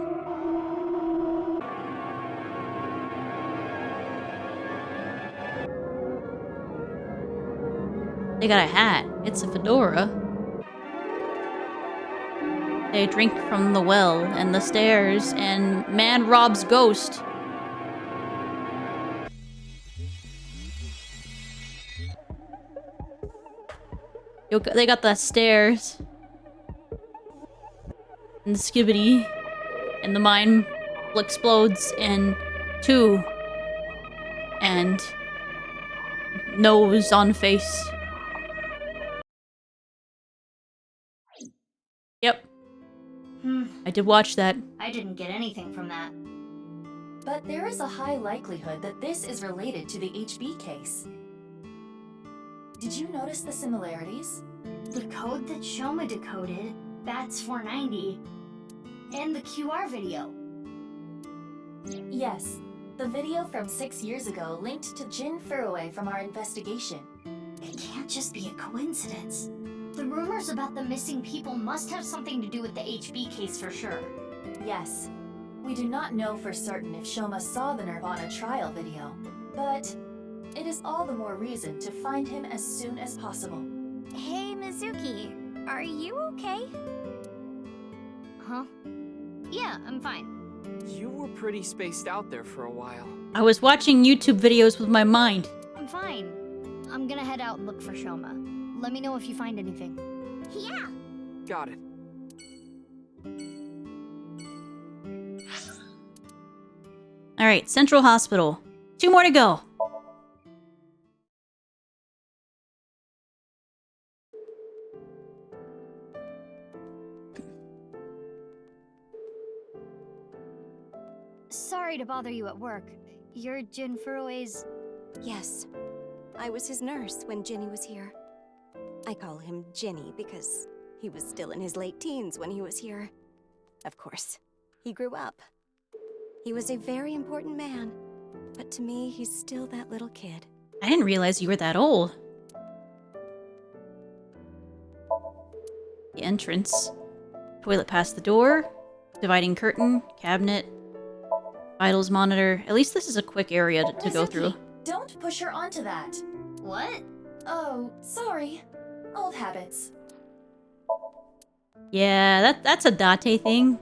They got a hat. It's a fedora. They drink from the well and the stairs, and man robs ghost. They got the stairs. And the skibbity. And the mine explodes in 2. And nose on face. Yep. I did watch that. I didn't get anything from that. But there is a high likelihood that this is related to the HB case. Did you notice the similarities? The code that Shoma decoded, BATS 490, and the QR video. Yes, the video from 6 years ago linked to Jin Furue from our investigation. It can't just be a coincidence. The rumors about the missing people must have something to do with the HB case for sure. Yes. We do not know for certain if Shoma saw the nirvanA trial video, but it is all the more reason to find him as soon as possible. Hey, Mizuki, are you okay? Huh? Yeah, I'm fine. You were pretty spaced out there for a while. I was watching YouTube videos with my mind. I'm fine. I'm gonna head out and look for Shoma. Let me know if you find anything. Yeah. Got it. Alright, Central Hospital. 2 more to go. Sorry to bother you at work. You're Jin Furue's... Yes. I was his nurse when Ginny was here. I call him Ginny because he was still in his late teens when he was here. Of course, he grew up. He was a very important man, but to me, he's still that little kid. I didn't realize you were that old. The entrance. Toilet past the door. Dividing curtain. Cabinet. Vitals monitor. At least this is a quick area to go through. Don't push her onto that. What? Oh, sorry. Old habits. Yeah, that's a Date thing.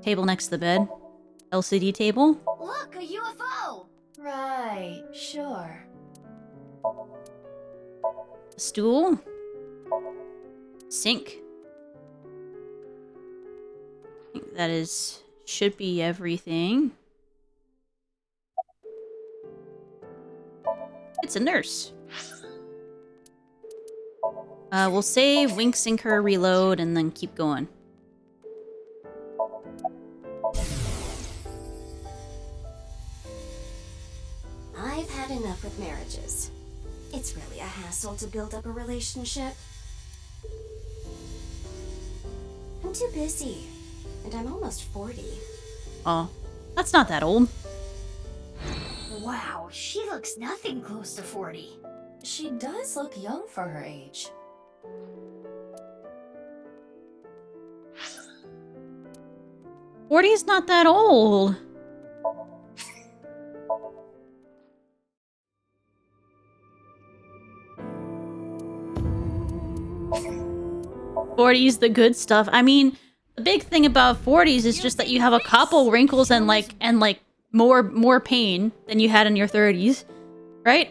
Table next to the bed. LCD table. Look, a UFO! Right, sure. A stool. Sink. I think that should be everything. It's a nurse. We'll save, wink sinker, reload, and then keep going. I've had enough with marriages. It's really a hassle to build up a relationship. I'm too busy, and I'm almost 40. Oh, that's not that old. Wow, she looks nothing close to 40. She does look young for her age. Forty's not that old. '40s the good stuff. I mean, the big thing about 40s is just that you have a couple wrinkles and more pain than you had in your 30s, right?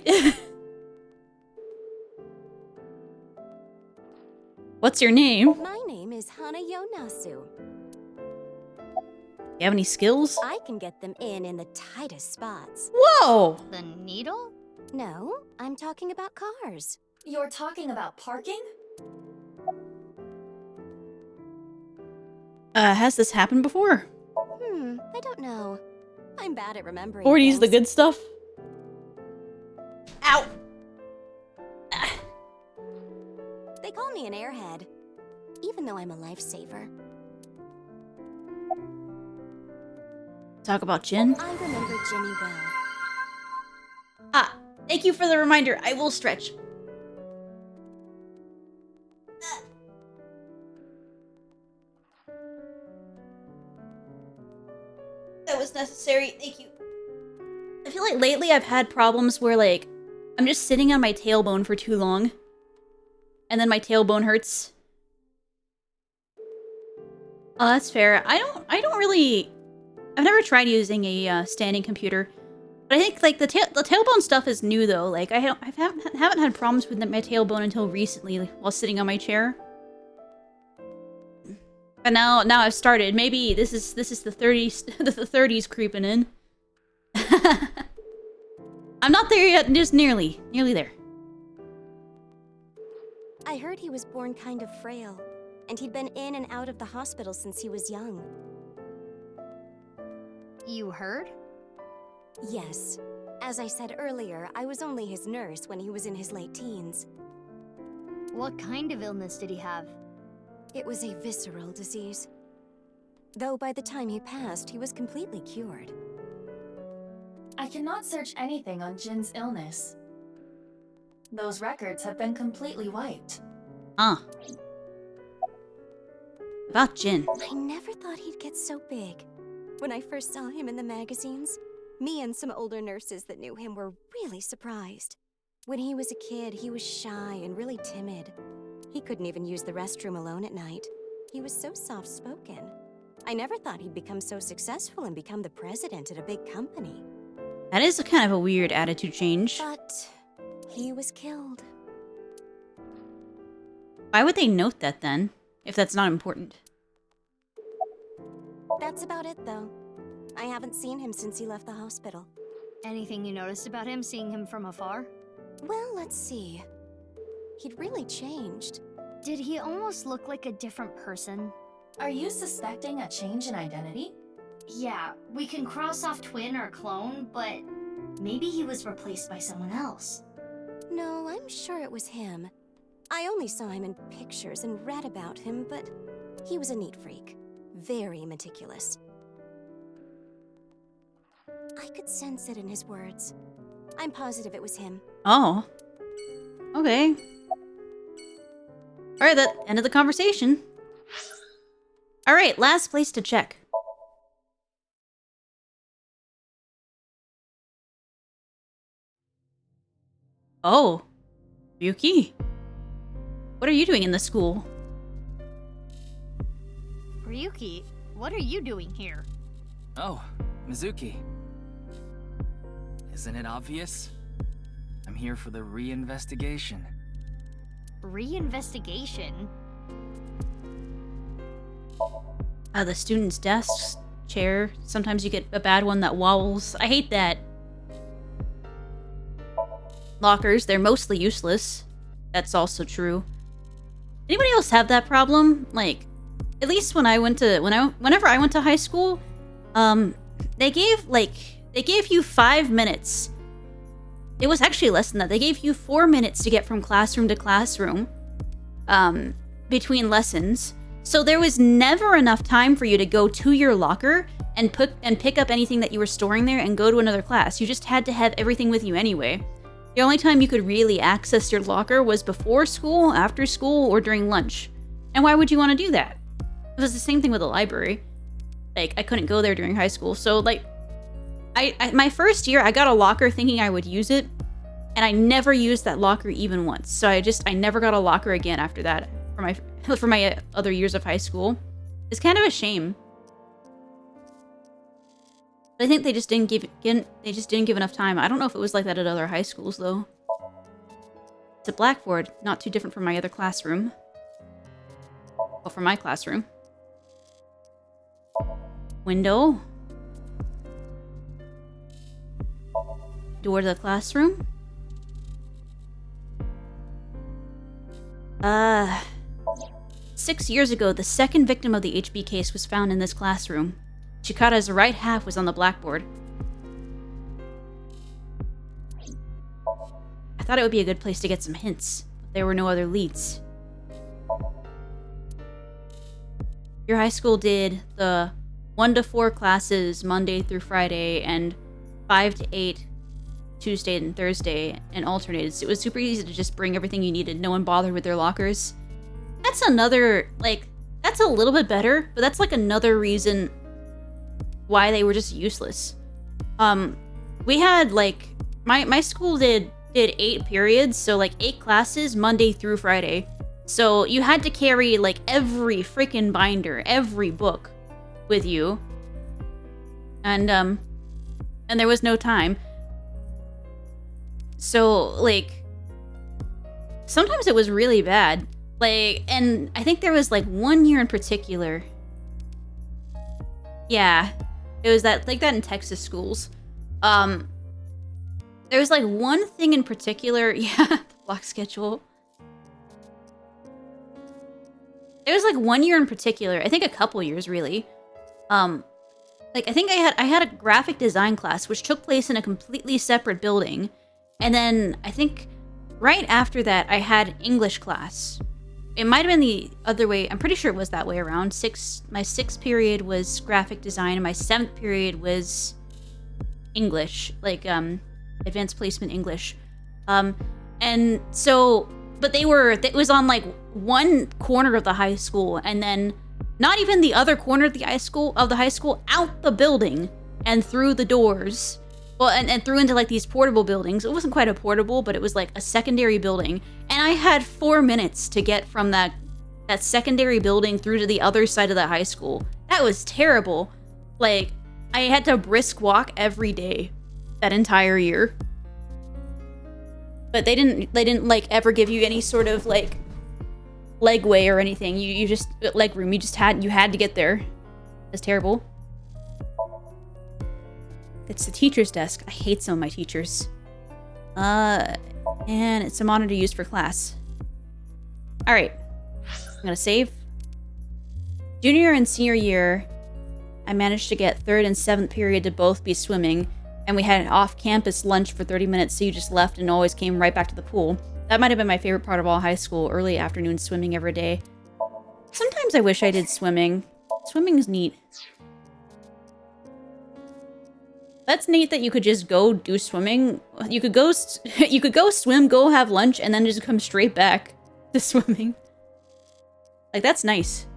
What's your name? My name is Hana Yonasu. You have any skills? I can get them in the tightest spots. Whoa! The needle? No, I'm talking about cars. You're talking about parking? Has this happened before? I don't know. I'm bad at remembering 40s things. the good stuff? Ow! They call me an airhead, even though I'm a lifesaver. Talk about Jin? I remember Ginny well. Ah, thank you for the reminder. I will stretch. That was necessary. Thank you. I feel like lately I've had problems where, like, I'm just sitting on my tailbone for too long. And then my tailbone hurts. Oh, that's fair. I don't really... I've never tried using a standing computer. But I think, like, the tailbone stuff is new, though. Like, I haven't had problems with my tailbone until recently, like, while sitting on my chair. But now I've started. Maybe this is the 30s, the 30s creeping in. I'm not there yet, just nearly there. I heard he was born kind of frail, and he'd been in and out of the hospital since he was young. You heard? Yes. As I said earlier, I was only his nurse when he was in his late teens. What kind of illness did he have? It was a visceral disease. Though by the time he passed, he was completely cured. I cannot search anything on Jin's illness. Those records have been completely wiped. Huh. About Jin. I never thought he'd get so big. When I first saw him in the magazines, me and some older nurses that knew him were really surprised. When he was a kid, he was shy and really timid. He couldn't even use the restroom alone at night. He was so soft-spoken. I never thought he'd become so successful and become the president at a big company. That is a kind of a weird attitude change. But He was killed. Why would they note that then, if that's not important? That's about it, though. I haven't seen him since he left the hospital. Anything you noticed about him, seeing him from afar? Well, let's see. He'd really changed. Did he almost look like a different person? Are you suspecting a change in identity? Yeah, we can cross off twin or clone, but maybe he was replaced by someone else. No, I'm sure it was him. I only saw him in pictures and read about him, but he was a neat freak. Very meticulous. I could sense it in his words. I'm positive it was him. Oh. Okay. Alright, that ended the conversation. Alright, last place to check. Oh. Ryuki. What are you doing in the school? Ryuki, what are you doing here? Oh, Mizuki. Isn't it obvious? I'm here for the reinvestigation. Reinvestigation? The student's desk, chair. Sometimes you get a bad one that wobbles. I hate that. Lockers, they're mostly useless. That's also true. Anybody else have that problem? Like, at least when I went to whenever I went to high school, they gave you 5 minutes. It was actually less than that. They gave you 4 minutes to get from classroom to classroom between lessons. So there was never enough time for you to go to your locker and pick up anything that you were storing there and go to another class. You just had to have everything with you anyway. The only time you could really access your locker was before school, after school, or during lunch. And why would you want to do that? It was the same thing with the library. Like, I couldn't go there during high school. So, like, my first year, I got a locker thinking I would use it, and I never used that locker even once. So I never got a locker again after that for my other years of high school. It's kind of a shame. But I think they just didn't give enough time. I don't know if it was like that at other high schools though. It's a blackboard, not too different from my other classroom. Well, from my classroom. Window. Door to the classroom. 6 years ago, the second victim of the HB case was found in this classroom. Chikara's right half was on the blackboard. I thought it would be a good place to get some hints, but there were no other leads. Your high school did the 1 to 4 classes Monday through Friday and 5 to 8 Tuesday and Thursday and alternated. So it was super easy to just bring everything you needed. No one bothered with their lockers. That's another, like, that's a little bit better, but that's like another reason why they were just useless. We had like, my school did 8 periods, so like 8 classes Monday through Friday. So you had to carry like every freaking binder, every book with you. And there was no time. So like, sometimes it was really bad. Like, and I think there was like 1 year in particular. Yeah, it was that, like that in Texas schools. There was like one thing in particular. Yeah, the block schedule. There was like 1 year in particular. I think a couple years really. Like I think I had a graphic design class which took place in a completely separate building, and then I think right after that I had English class. It might have been the other way. I'm pretty sure it was that way around. My 6th period was graphic design, and my 7th period was English, like advanced placement English. And so, but it was on like one corner of the high school, and then not even the other corner of the high school, out the building and through the doors. Well, and through into like these portable buildings. It wasn't quite a portable, but it was like a secondary building. And I had 4 minutes to get from that secondary building through to the other side of the high school. That was terrible. Like, I had to brisk walk every day that entire year. But they didn't like ever give you any sort of like legway or anything. You just leg room. You had to get there. It's terrible. It's the teacher's desk. I hate some of my teachers. And it's a monitor used for class. All right, I'm gonna save. Junior and senior year, I managed to get 3rd and 7th period to both be swimming, and we had an off-campus lunch for 30 minutes, so you just left and always came right back to the pool. That might have been my favorite part of all high school, early afternoon swimming every day. Sometimes I wish I did swimming. Swimming is neat. That's neat that you could just go do swimming. You could go swim, go have lunch, and then just come straight back to swimming. Like, that's nice.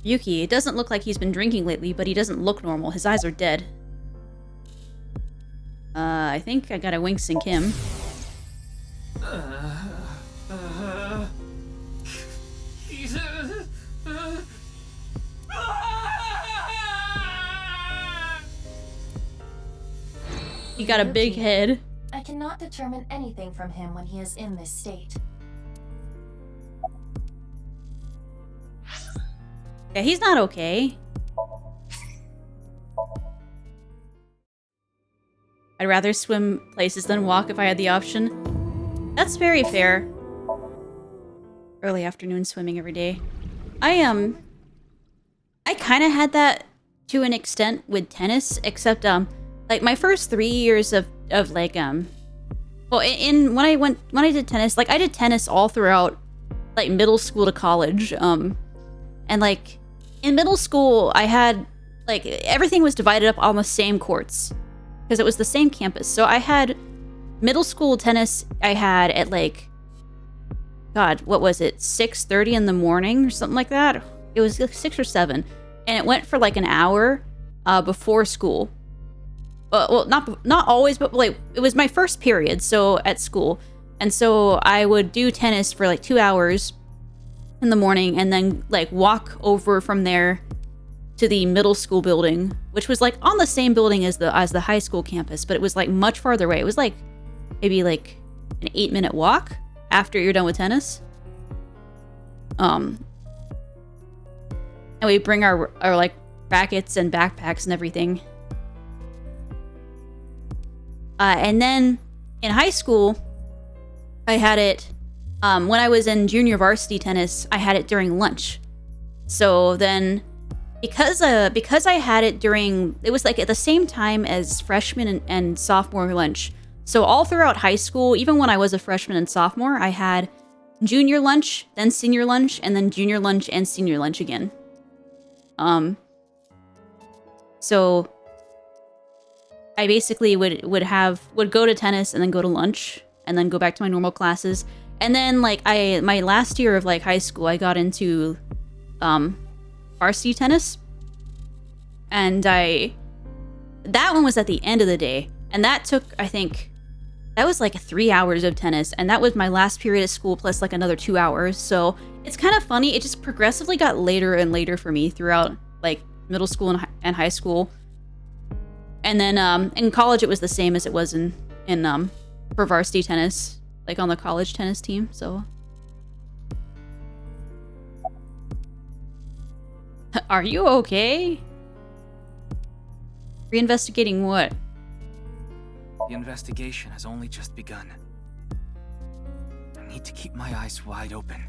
Ryuki, it doesn't look like he's been drinking lately, but he doesn't look normal. His eyes are dead. I think I gotta wink sync him. He got a big head. I cannot determine anything from him when he is in this state. Yeah, he's not okay. I'd rather swim places than walk if I had the option. That's very fair. Early afternoon swimming every day. I kind of had that to an extent with tennis, except like my first 3 years of like well, when I did tennis, like I did tennis all throughout like middle school to college, and like in middle school I had like everything was divided up on the same courts because it was the same campus. So I had middle school tennis. I had at like, God, what was it, 6:30 in the morning or something like that. It was like 6 or 7, and it went for like an hour before school. Well, not always, but like it was my first period, so at school, and so I would do tennis for like 2 hours in the morning, and then like walk over from there to the middle school building, which was like on the same building as the high school campus, but it was like much farther away. It was like maybe like an 8-minute walk after you're done with tennis. And we bring our like rackets and backpacks and everything. And then in high school, I had it, when I was in junior varsity tennis, I had it during lunch. So then, because I had it during, it was like at the same time as freshman and sophomore lunch. So all throughout high school, even when I was a freshman and sophomore, I had junior lunch, then senior lunch, and then junior lunch and senior lunch again. So I basically would go to tennis and then go to lunch and then go back to my normal classes. And then like my last year of like high school, I got into varsity tennis. And that one was at the end of the day. And that took, I think, that was like 3 hours of tennis. And that was my last period of school plus like another 2 hours. So it's kind of funny. It just progressively got later and later for me throughout like middle school and high school. And then in college, it was the same as it was in for varsity tennis, like on the college tennis team. So, are you okay? Reinvestigating what? The investigation has only just begun. I need to keep my eyes wide open.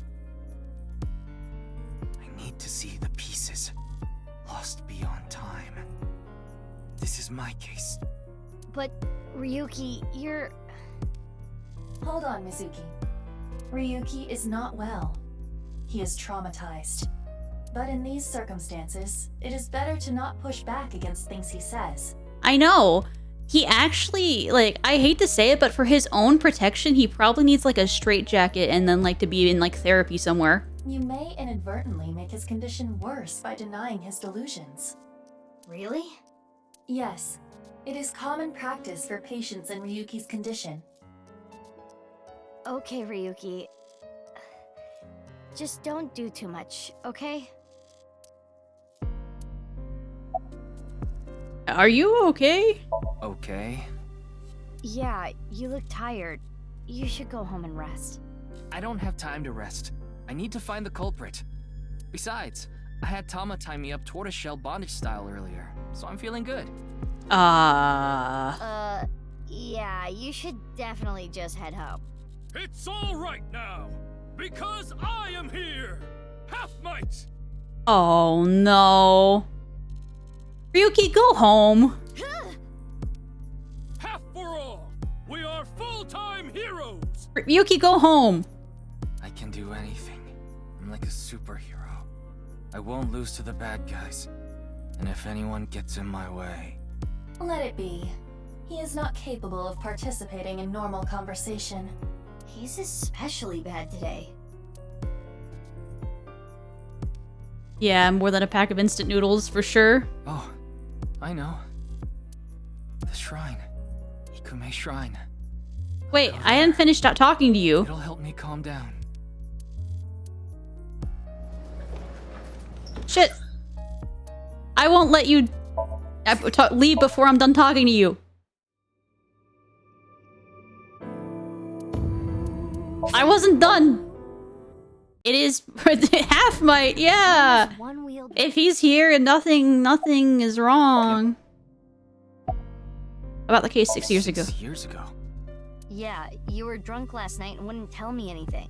I need to see the pieces lost beyond time. This is my case. But, Ryuki, you're... Hold on, Mizuki. Ryuki is not well. He is traumatized. But in these circumstances, it is better to not push back against things he says. I know. He actually, like, I hate to say it, but for his own protection, he probably needs like a straitjacket and then like to be in like therapy somewhere. You may inadvertently make his condition worse by denying his delusions. Really? Yes. It is common practice for patients in Ryuki's condition. Okay, Ryuki. Just don't do too much, okay? Are you okay? Okay. Yeah, you look tired. You should go home and rest. I don't have time to rest. I need to find the culprit. Besides, I had Tama tie me up tortoiseshell bondage style earlier, so I'm feeling good. Yeah, you should definitely just head home. It's all right now, because I am here. Half-might. Oh no. Ryuki, go home. Half for all. We are full-time heroes. Ryuki, go home. I can do anything. I'm like a superhero. I won't lose to the bad guys. And if anyone gets in my way... Let it be. He is not capable of participating in normal conversation. He's especially bad today. Yeah, more than a pack of instant noodles, for sure. Oh, I know. The shrine. Ikume Shrine. Wait, I hadn't finished talking to you. It'll help me calm down. Shit. I won't let you leave before I'm done talking to you. I wasn't done. It is half-might, yeah. If he's here and nothing is wrong. About the case 6 years ago. 6 years ago? Yeah, you were drunk last night and wouldn't tell me anything.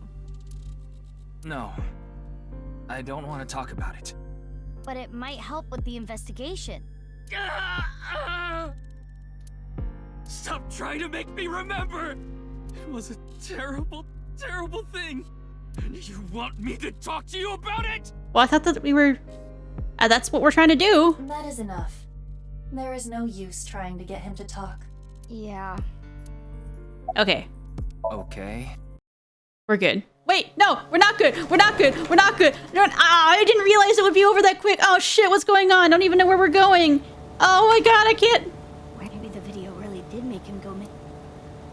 No. I don't want to talk about it. But it might help with the investigation. Stop trying to make me remember! It was a terrible, terrible thing. You want me to talk to you about it? Well, I thought that we were... that's what we're trying to do. That is enough. There is no use trying to get him to talk. Yeah. Okay. Okay. We're good. Wait, no, we're not good. We're not good. We're not good. No, I didn't realize it would be over that quick. Oh shit, what's going on? I don't even know where we're going. Oh my god, I can't. Maybe the video really did make him go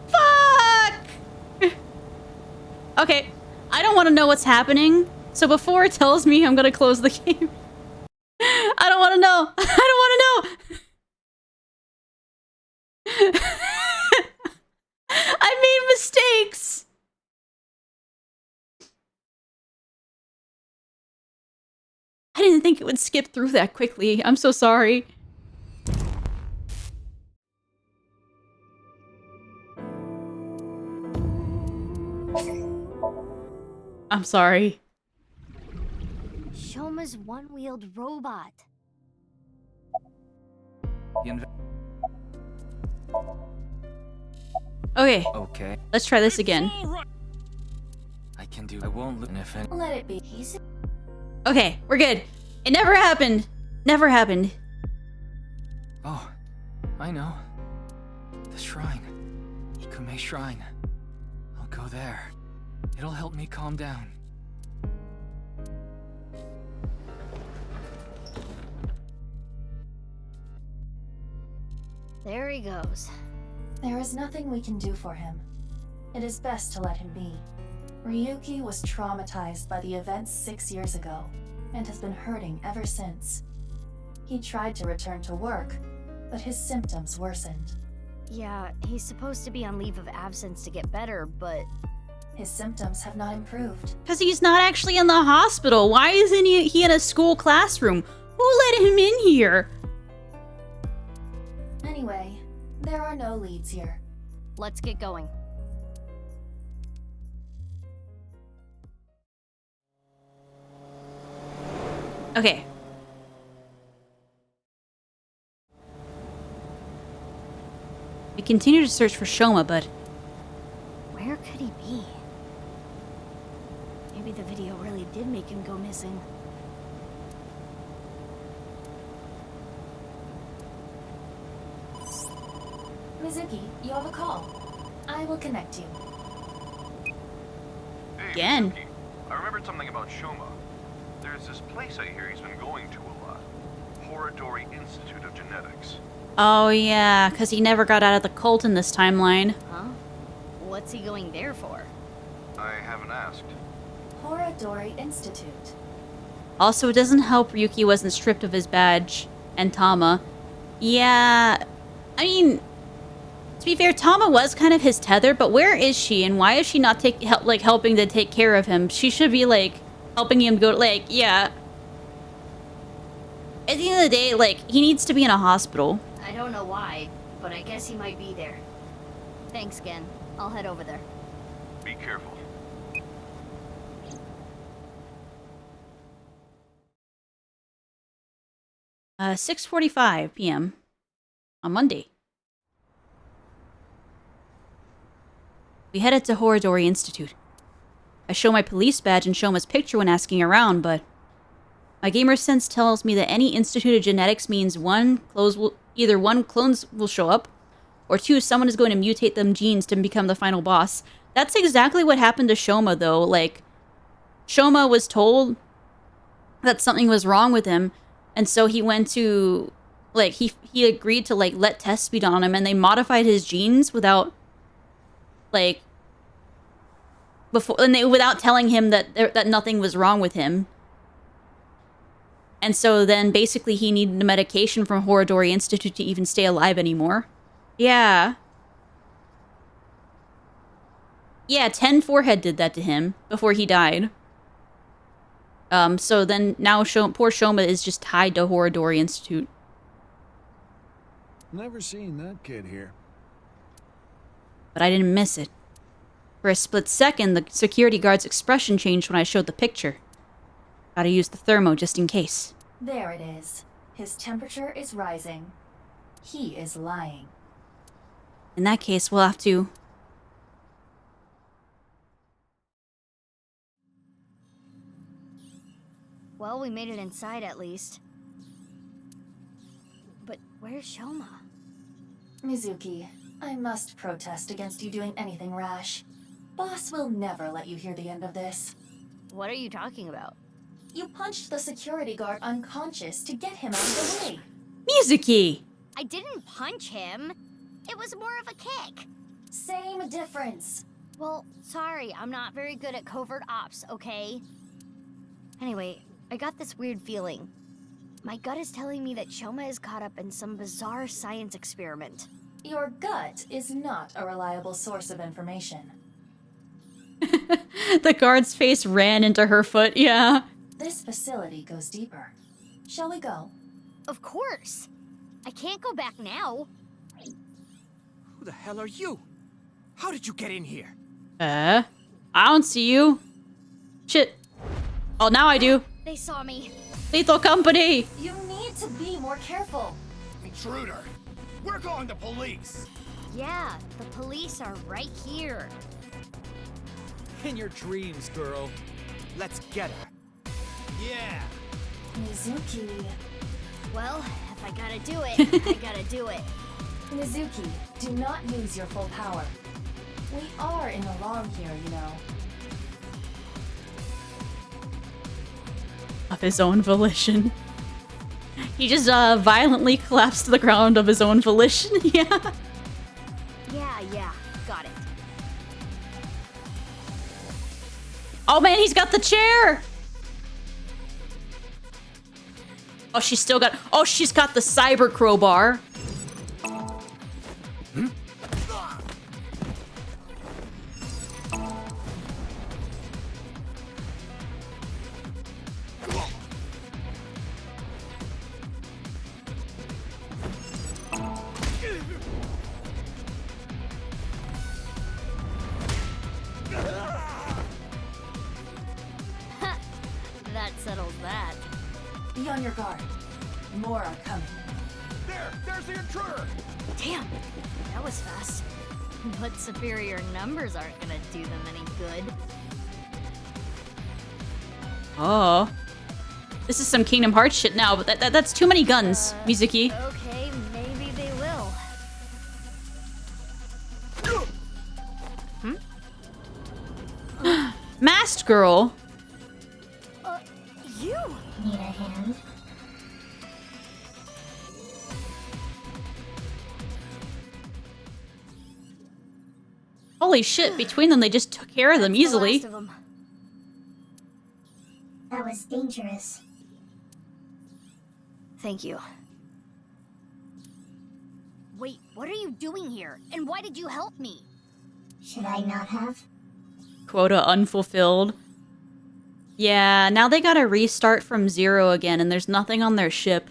Fuck! Okay, I don't want to know what's happening. So before it tells me, I'm gonna close the game. I don't want to know. I don't want to know. I made mistakes. I didn't think it would skip through that quickly. I'm so sorry. I'm sorry. Shoma's one-wheeled robot. Okay. Okay. Let's try this again. I can do. I won't look if any. Let it be. Okay, we're good. It never happened. Never happened. Oh, I know. The shrine. Ikume Shrine. I'll go there. It'll help me calm down. There he goes. There is nothing we can do for him. It is best to let him be. Ryuki was traumatized by the events 6 years ago, and has been hurting ever since. He tried to return to work, but his symptoms worsened. Yeah, he's supposed to be on leave of absence to get better, but... His symptoms have not improved. Because he's not actually in the hospital. Why isn't he in a school classroom? Who let him in here? Anyway, there are no leads here. Let's get going. Okay. We continue to search for Shoma, but... Where could he be? Maybe the video really did make him go missing. Mizuki, you have a call. I will connect you. Hey, Again. Ryuki, I remembered something about Shoma. There's this place I hear he's been going to a lot. Horodori Institute of Genetics. Oh yeah, because he never got out of the cult in this timeline. Huh? What's he going there for? I haven't asked. Horodori Institute. Also, it doesn't help Ryuki wasn't stripped of his badge, and Tama. Yeah, I mean, to be fair, Tama was kind of his tether, but where is she, and why is she not helping to take care of him? She should be like helping him go. Like, yeah. At the end of the day, like, he needs to be in a hospital. I don't know why, but I guess he might be there. Thanks, Gen. I'll head over there. Be careful. Uh, 6:45 p.m. on Monday. We headed to Horodori Institute. I show my police badge and Shoma's picture when asking around, but my gamer sense tells me that any Institute of Genetics means either one, clones will show up, or two, someone is going to mutate them genes to become the final boss. That's exactly what happened to Shoma, though. Like, Shoma was told that something was wrong with him, and so he went to, like, he agreed to, like, let tests be done on him, and they modified his genes without, like, without telling him that nothing was wrong with him. And so then basically he needed the medication from Horodori Institute to even stay alive anymore. Yeah. Yeah, 10 Forehead did that to him before he died. So then now poor Shoma is just tied to Horodori Institute. Never seen that kid here. But I didn't miss it. For a split second, the security guard's expression changed when I showed the picture. Gotta use the thermo just in case. There it is. His temperature is rising. He is lying. In that case, we'll have to... Well, we made it inside at least. But where's Shoma? Mizuki, I must protest against you doing anything rash. Boss will never let you hear the end of this. What are you talking about? You punched the security guard unconscious to get him out of the way. Mizuki! I didn't punch him. It was more of a kick. Same difference. Well, sorry, I'm not very good at covert ops, okay? Anyway, I got this weird feeling. My gut is telling me that Shoma is caught up in some bizarre science experiment. Your gut is not a reliable source of information. The guard's face ran into her foot, yeah. This facility goes deeper. Shall we go? Of course. I can't go back now. Who the hell are you? How did you get in here? I don't see you. Shit. Oh, now I do. They saw me. Lethal company. You need to be more careful. Intruder. We're calling the police. Yeah, the police are right here. In your dreams, girl. Let's get her. Yeah. Mizuki. Well, if I gotta do it, I gotta do it. Mizuki, do not use your full power. We are in the long here, you know. Of his own volition. He just violently collapsed to the ground of his own volition. Yeah. Yeah, got it. Oh man, he's got the chair. Oh, she's got the cyber crowbar. That settles that. Be on your guard. More are coming. There's the intruder. Damn, that was fast. But superior numbers aren't gonna do them any good. Oh. This is some Kingdom Hearts shit now, but that's too many guns, Mizuki. Okay, maybe they will. Masked girl. You! Need a hand? Holy shit, between them they just took care of them easily. That was dangerous. Thank you. Wait, what are you doing here? And why did you help me? Should I not have? Quota unfulfilled. Yeah, now they gotta restart from 0 again, and there's nothing on their ship.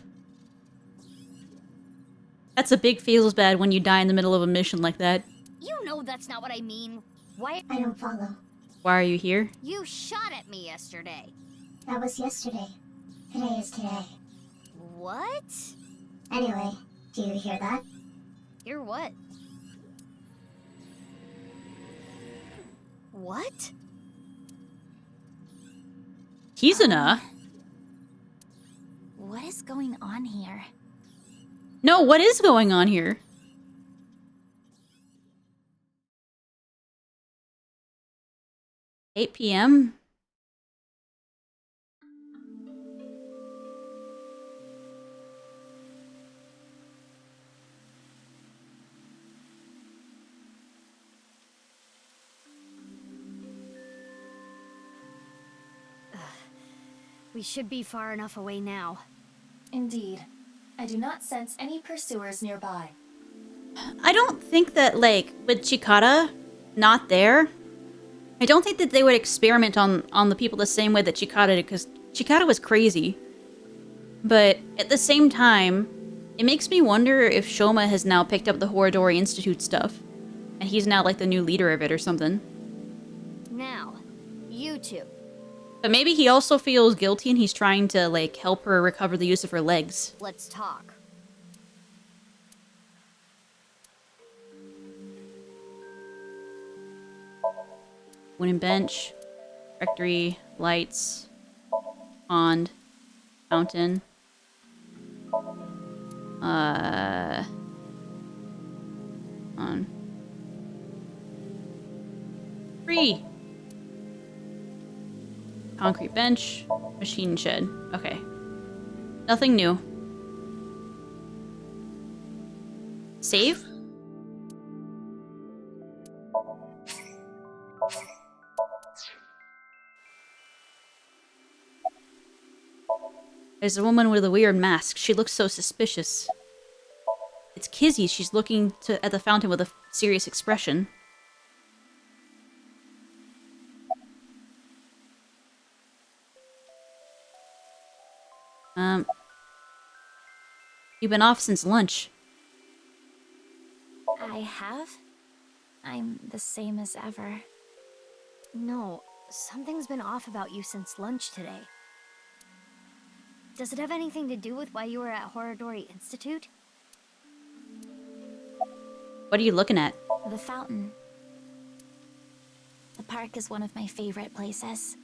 That's a big feels bad when you die in the middle of a mission like that. You know that's not what I mean. Why? I don't follow. Why are you here? You shot at me yesterday. That was yesterday. Today is today. What? Anyway, do you hear that? Hear what? What? Kizuna? What is going on here? No, what is going on here? $8 p.m.? We should be far enough away now. Indeed. I do not sense any pursuers nearby. I don't think that, like, with Chikara not there, I don't think that they would experiment on the people the same way that Chikara did, because Chikara was crazy. But at the same time, it makes me wonder if Shoma has now picked up the Horadori Institute stuff, and he's now, like, the new leader of it or something. Now, you two. But maybe he also feels guilty and he's trying to, like, help her recover the use of her legs. Let's talk. Wooden bench, rectory, lights, pond, fountain. On. Free! Concrete bench, machine shed. Okay. Nothing new. Save? There's a woman with a weird mask. She looks so suspicious. It's Kizzy. She's looking at the fountain with a serious expression. You've been off since lunch. I have? I'm the same as ever. No, something's been off about you since lunch today. Does it have anything to do with why you were at Horadori Institute? What are you looking at? The fountain. The park is one of my favorite places.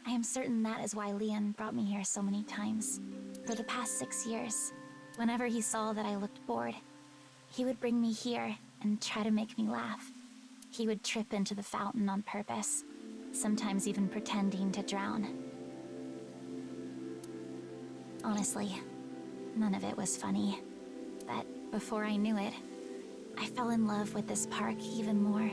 I am certain that is why Leon brought me here so many times. For the past 6 years, whenever he saw that I looked bored, he would bring me here and try to make me laugh. He would trip into the fountain on purpose, sometimes even pretending to drown. Honestly, none of it was funny. But before I knew it, I fell in love with this park even more.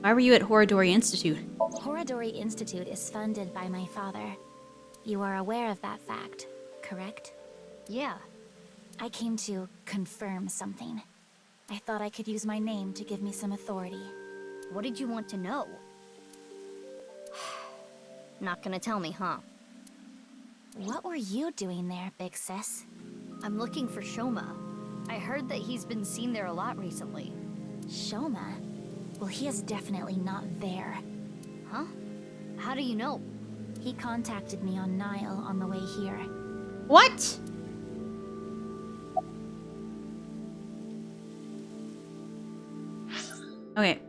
Why were you at Horadori Institute? Horadori Institute is funded by my father. You are aware of that fact, correct? Yeah. I came to confirm something. I thought I could use my name to give me some authority. What did you want to know? Not gonna tell me, huh? What were you doing there, big sis? I'm looking for Shoma. I heard that he's been seen there a lot recently. Shoma? Well, he is definitely not there. Huh? How do you know? He contacted me on Nile on the way here. What? Okay.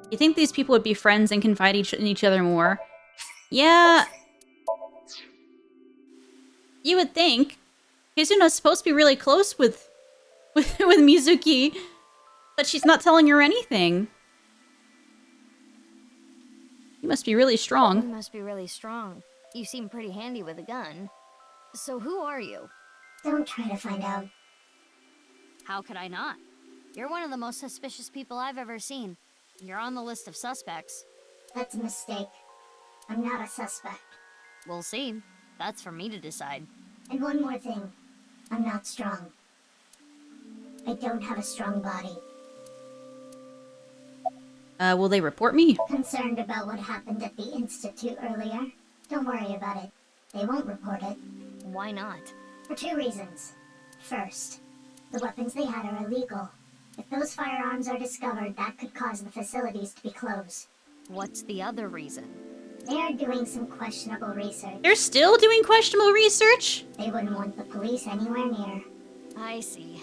You think these people would be friends and confide in each other more? Yeah. You would think. Kizuna's supposed to be really close with Mizuki, but she's not telling her anything. You must be really strong. You must be really strong. You seem pretty handy with a gun. So who are you? Don't try to find out. How could I not? You're one of the most suspicious people I've ever seen. You're on the list of suspects. That's a mistake. I'm not a suspect. We'll see. That's for me to decide. And one more thing. I'm not strong. I don't have a strong body. Will they report me? Concerned about what happened at the Institute earlier? Don't worry about it. They won't report it. Why not? For 2 reasons. First, the weapons they had are illegal. If those firearms are discovered, that could cause the facilities to be closed. What's the other reason? They are doing some questionable research. They're still doing questionable research? They wouldn't want the police anywhere near. I see.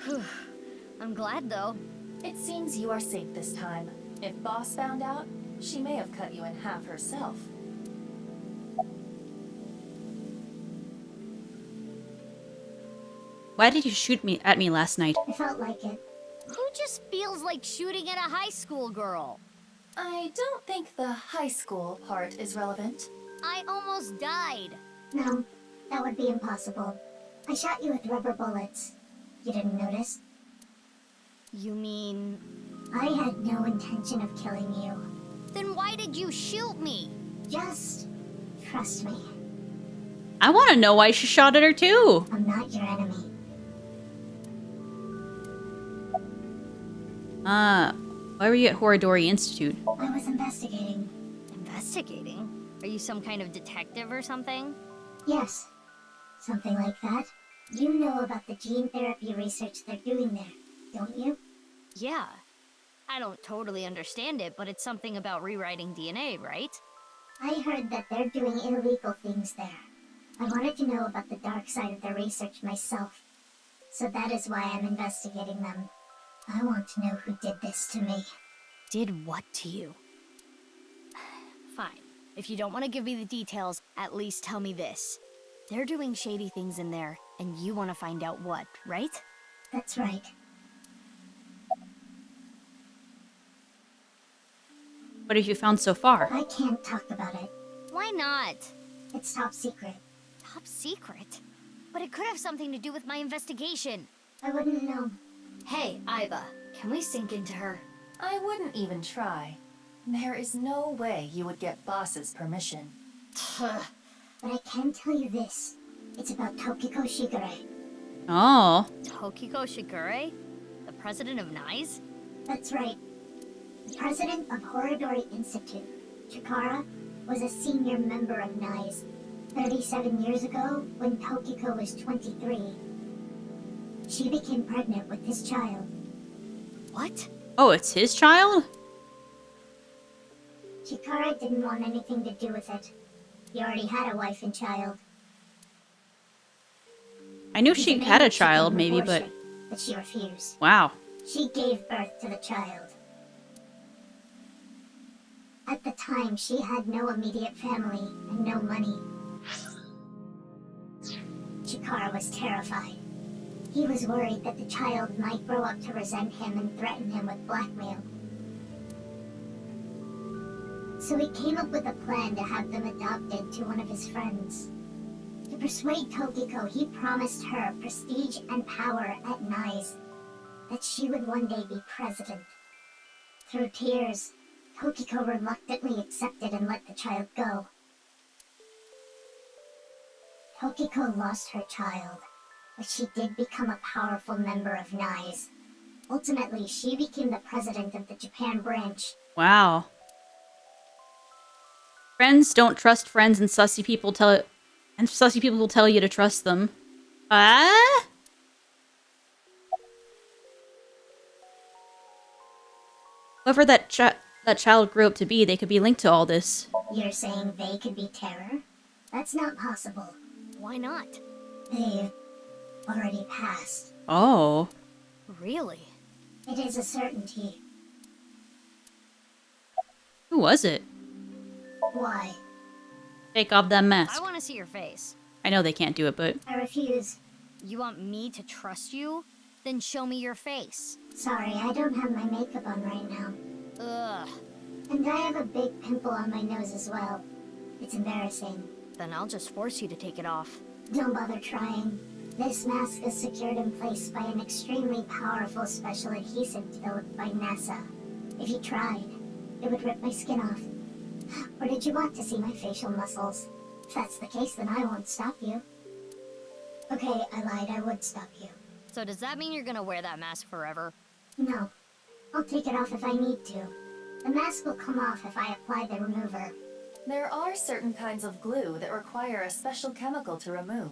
Whew. I'm glad, though. It seems you are safe this time. If Boss found out, she may have cut you in half herself. Why did you shoot at me last night? I felt like it. Who just feels like shooting at a high school girl? I don't think the high school part is relevant. I almost died. No, that would be impossible. I shot you with rubber bullets. You didn't notice? You mean... I had no intention of killing you. Then why did you shoot me? Just trust me. I want to know why she shot at her too. I'm not your enemy. Why were you at Horodori Institute? I was investigating. Investigating? Are you some kind of detective or something? Yes, something like that. You know about the gene therapy research they're doing there, don't you? Yeah. I don't totally understand it, but it's something about rewriting DNA, right? I heard that they're doing illegal things there. I wanted to know about the dark side of the research myself. So that is why I'm investigating them. I want to know who did this to me. Did what to you? Fine. If you don't want to give me the details, at least tell me this. They're doing shady things in there, and you want to find out what, right? That's right. What have you found so far? I can't talk about it. Why not? It's top secret. Top secret? But it could have something to do with my investigation. I wouldn't know. Hey, Aiba, can we sink into her? I wouldn't even try. There is no way you would get Boss's permission. But I can tell you this. It's about Tokiko Shigure. Oh. Tokiko Shigure? The president of NICE? That's right. The president of Horodori Institute, Chikara, was a senior member of NICE 37 years ago when Tokiko was 23. She became pregnant with his child. What? Oh, it's his child? Chikara didn't want anything to do with it. He already had a wife and child. I knew she had a child, maybe, but she refused. Wow. She gave birth to the child. At the time, she had no immediate family and no money. Chikara was terrified. He was worried that the child might grow up to resent him and threaten him with blackmail. So he came up with a plan to have them adopted to one of his friends. To persuade Tokiko, he promised her prestige and power at NICE, that she would one day be president. Through tears, Tokiko reluctantly accepted and let the child go. Tokiko lost her child, but she did become a powerful member of NICE. Ultimately, she became the president of the Japan branch. Wow. Friends don't trust friends, and sussy people will tell you to trust them. Whoever that child grew up to be, they could be linked to all this. You're saying they could be terror? That's not possible. Why not? They've already passed. Oh. Really? It is a certainty. Who was it? Why? Take off that mask. I want to see your face. I know they can't do it, but... I refuse. You want me to trust you? Then show me your face. Sorry, I don't have my makeup on right now. Ugh. And I have a big pimple on my nose as well. It's embarrassing. Then I'll just force you to take it off. Don't bother trying. This mask is secured in place by an extremely powerful special adhesive developed by NASA. If you tried, it would rip my skin off. Or did you want to see my facial muscles? If that's the case, then I won't stop you. Okay, I lied. I would stop you. So does that mean you're gonna wear that mask forever? No. I'll take it off if I need to. The mask will come off if I apply the remover. There are certain kinds of glue that require a special chemical to remove.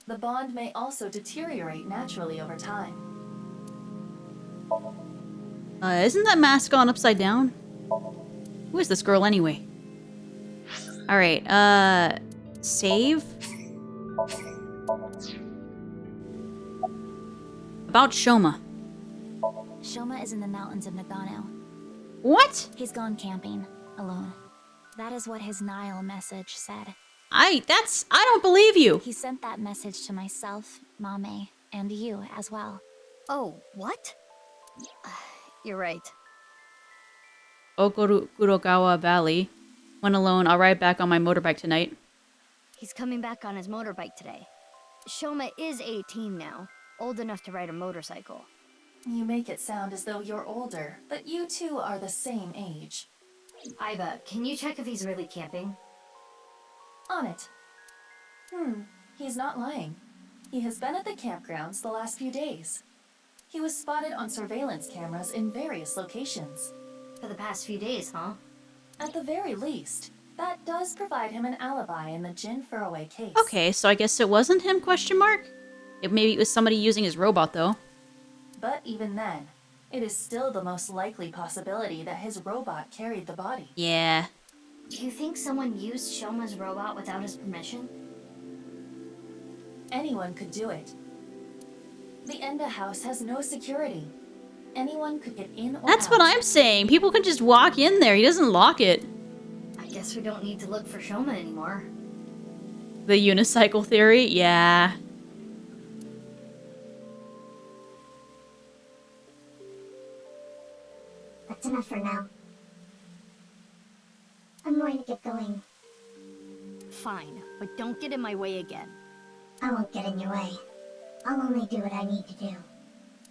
The bond may also deteriorate naturally over time. Isn't that mask on upside down? Who is this girl anyway? Alright, save? About Shoma. Shoma is in the mountains of Nagano. What? He's gone camping, alone. That is what his Nile message said. I don't believe you. He sent that message to myself, Mame, and you as well. Oh, what? You're right. Okurogawa Valley. When alone, I'll ride back on my motorbike tonight. He's coming back on his motorbike today. Shoma is 18 now, old enough to ride a motorcycle. You make it sound as though you're older, but you two are the same age. Aiba, can you check if he's really camping? On it. He's not lying. He has been at the campgrounds the last few days. He was spotted on surveillance cameras in various locations. For the past few days, huh? At the very least, that does provide him an alibi in the Jin Furroway case. Okay, so I guess it wasn't him, question mark? Maybe it was somebody using his robot, though. But even then, it is still the most likely possibility that his robot carried the body. Yeah. Do you think someone used Shoma's robot without his permission? Anyone could do it. The Enda house has no security. Anyone could get in or That's out. what I'm saying. People can just walk in there. He doesn't lock it. I guess we don't need to look for Shoma anymore. The unicycle theory? Yeah. That's enough for now. I'm going to get going. Fine, but don't get in my way again. I won't get in your way. I'll only do what I need to do.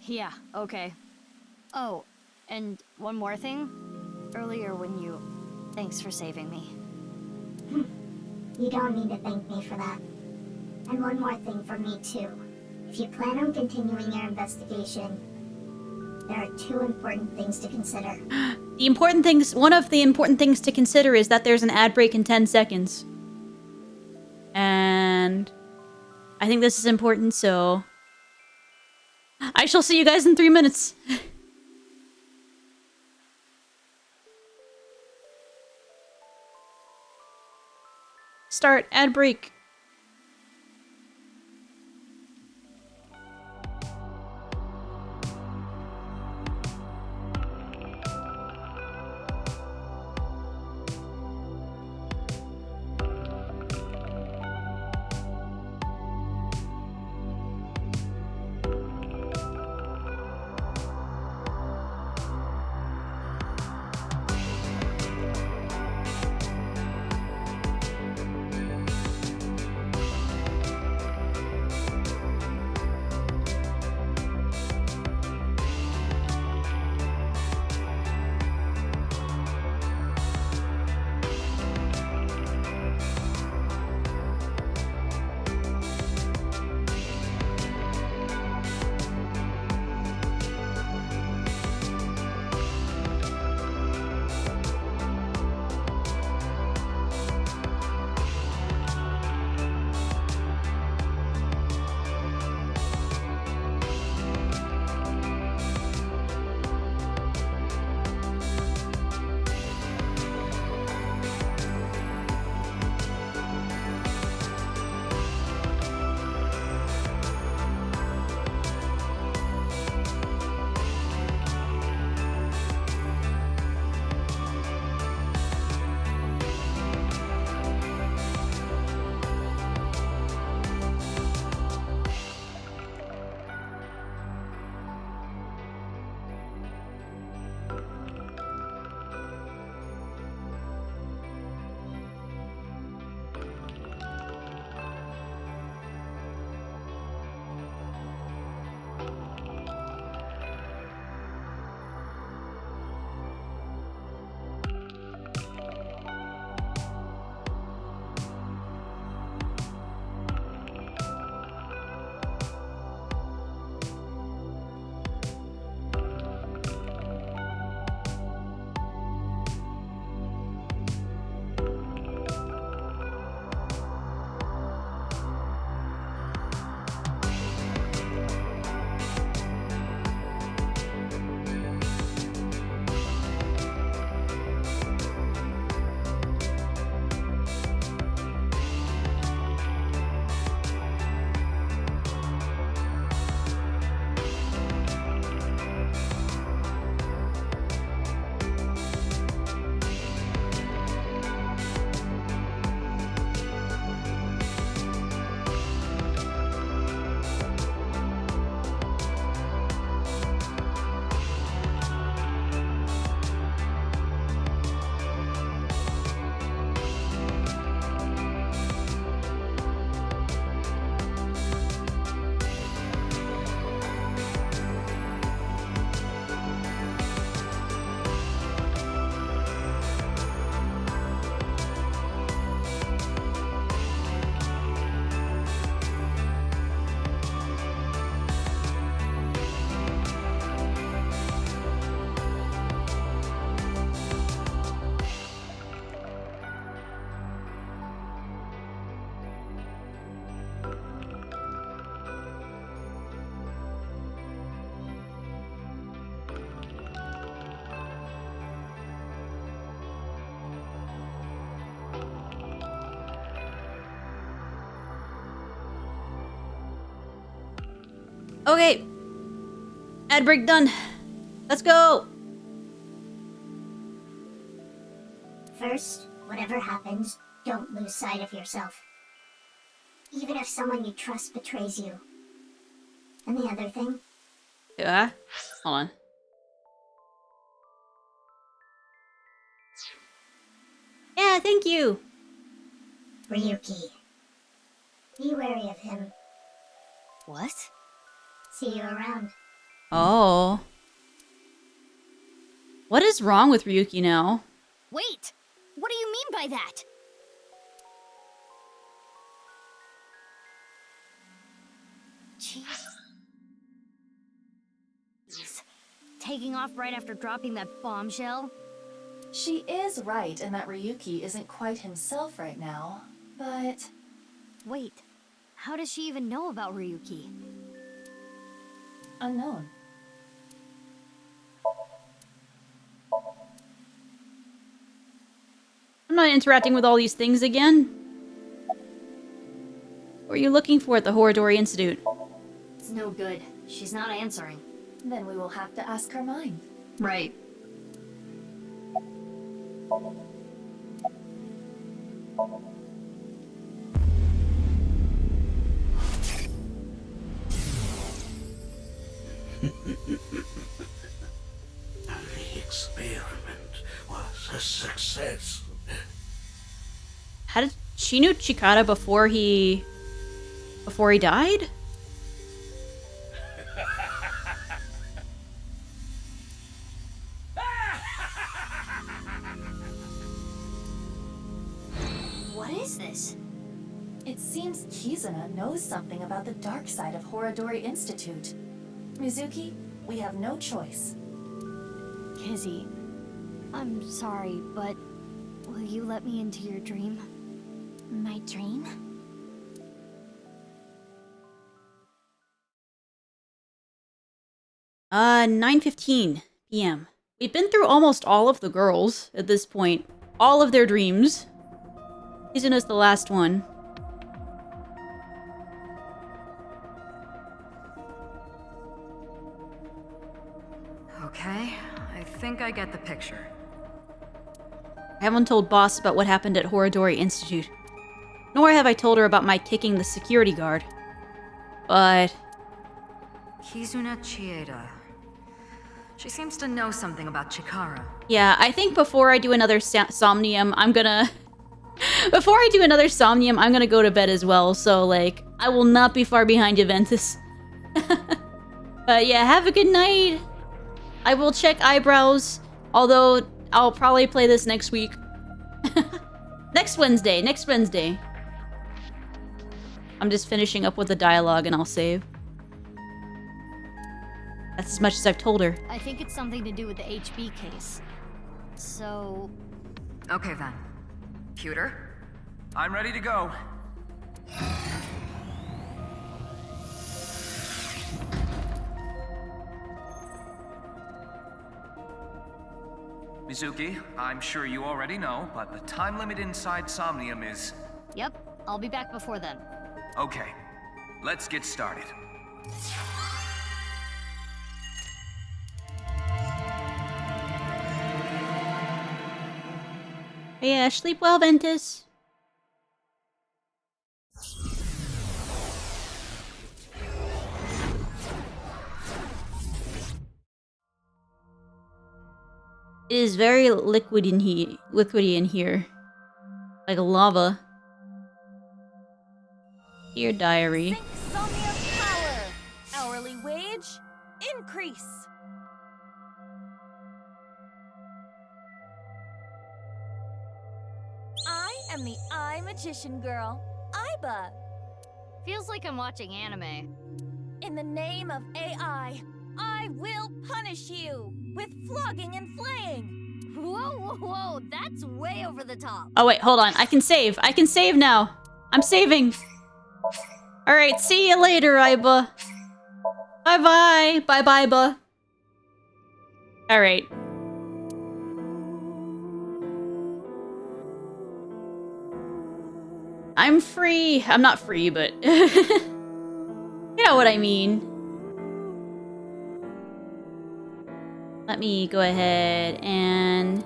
Yeah, okay. Oh, and one more thing. Earlier when you... Thanks for saving me. You don't need to thank me for that. And one more thing for me too. If you plan on continuing your investigation, there are two important things to consider. One of the important things to consider is that there's an ad break in 10 seconds. And I think this is important, so I shall see you guys in 3 minutes. Start ad break. Okay. Ad break done. Let's go. First, whatever happens, don't lose sight of yourself. Even if someone you trust betrays you. And the other thing? Yeah. Hold on. Yeah, thank you. Ryuki. Be wary of him. What? See you around. Oh. What is wrong with Ryuki now? Wait! What do you mean by that? Jeez. Taking off right after dropping that bombshell? She is right in that Ryuki isn't quite himself right now, but... Wait, how does she even know about Ryuki? Unknown. I'm not interacting with all these things again. What are you looking for at the Horadori Institute? It's no good. She's not answering. Then we will have to ask her mind. Right. The experiment was a success. How did she knew Chikara before he died? What is this? It seems Kizuna knows something about the dark side of Horadori Institute. Mizuki, we have no choice. Kizzy, I'm sorry, but will you let me into your dream? My dream? 9:15 p.m. We've been through almost all of the girls at this point. All of their dreams. Kizuna's the last one. Okay, I think I get the picture. I haven't told Boss about what happened at Horadori Institute. Nor have I told her about my kicking the security guard. But... Kizuna Chieda. She seems to know something about Chikara. yeah, I think before I do another Somnium, I'm gonna... before I do another Somnium, I'm gonna go to bed as well. So, like, I will not be far behind Juventus. But yeah, have a good night. I will check eyebrows. Although, I'll probably play this next week. Next Wednesday. I'm just finishing up with the dialogue and I'll save. That's as much as I've told her. I think it's something to do with the HB case. So... Okay then. Pewter? I'm ready to go. Mizuki, I'm sure you already know, but the time limit inside Somnium is... Yep, I'll be back before then. Okay, let's get started. Yeah, sleep well, Ventus. It is very liquidy in here. Like lava. Dear diary. Somnium power! Hourly wage, increase! I am the Eye Magician Girl, Aiba. Feels like I'm watching anime. In the name of AI, I will punish you with flogging and flaying. Whoa, that's way over the top. Oh wait, hold on. I can save. I can save now. I'm saving. Alright, see you later, Aiba. Bye-bye. Bye-bye, Aiba. Alright. I'm free. I'm not free, but... you know what I mean. me go ahead and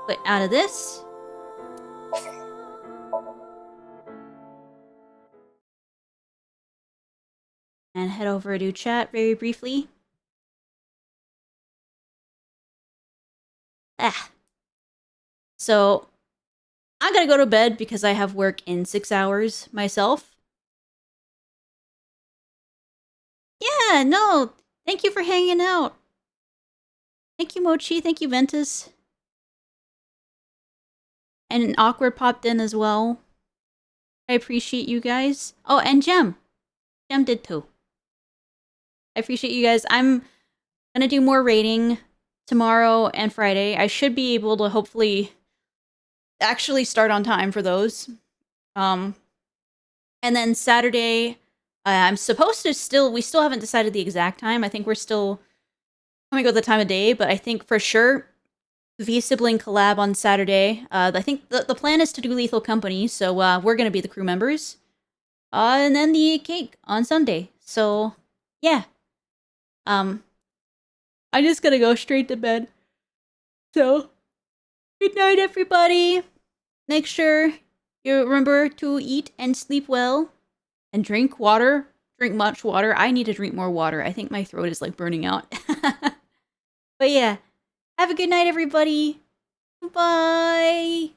quit out of this. And head over to chat very briefly. So, I'm gonna go to bed because I have work in 6 hours myself. Yeah, no, thank you for hanging out. Thank you, Mochi. Thank you, Ventus. And Awkward popped in as well. I appreciate you guys. Oh, and Gem. Gem did too. I appreciate you guys. I'm gonna do more rating tomorrow and Friday. I should be able to hopefully actually start on time for those. And then Saturday, I'm supposed to we still haven't decided the exact time. I think we're still coming with the time of day, but I think for sure V-Sibling collab on Saturday. I think the plan is to do Lethal Company, so we're going to be the crew members. And then the cake on Sunday. So, yeah. I'm just going to go straight to bed. So, good night, everybody. Make sure you remember to eat and sleep well. And drink water. Drink much water. I need to drink more water. I think my throat is like burning out. But yeah. Have a good night, everybody. Bye.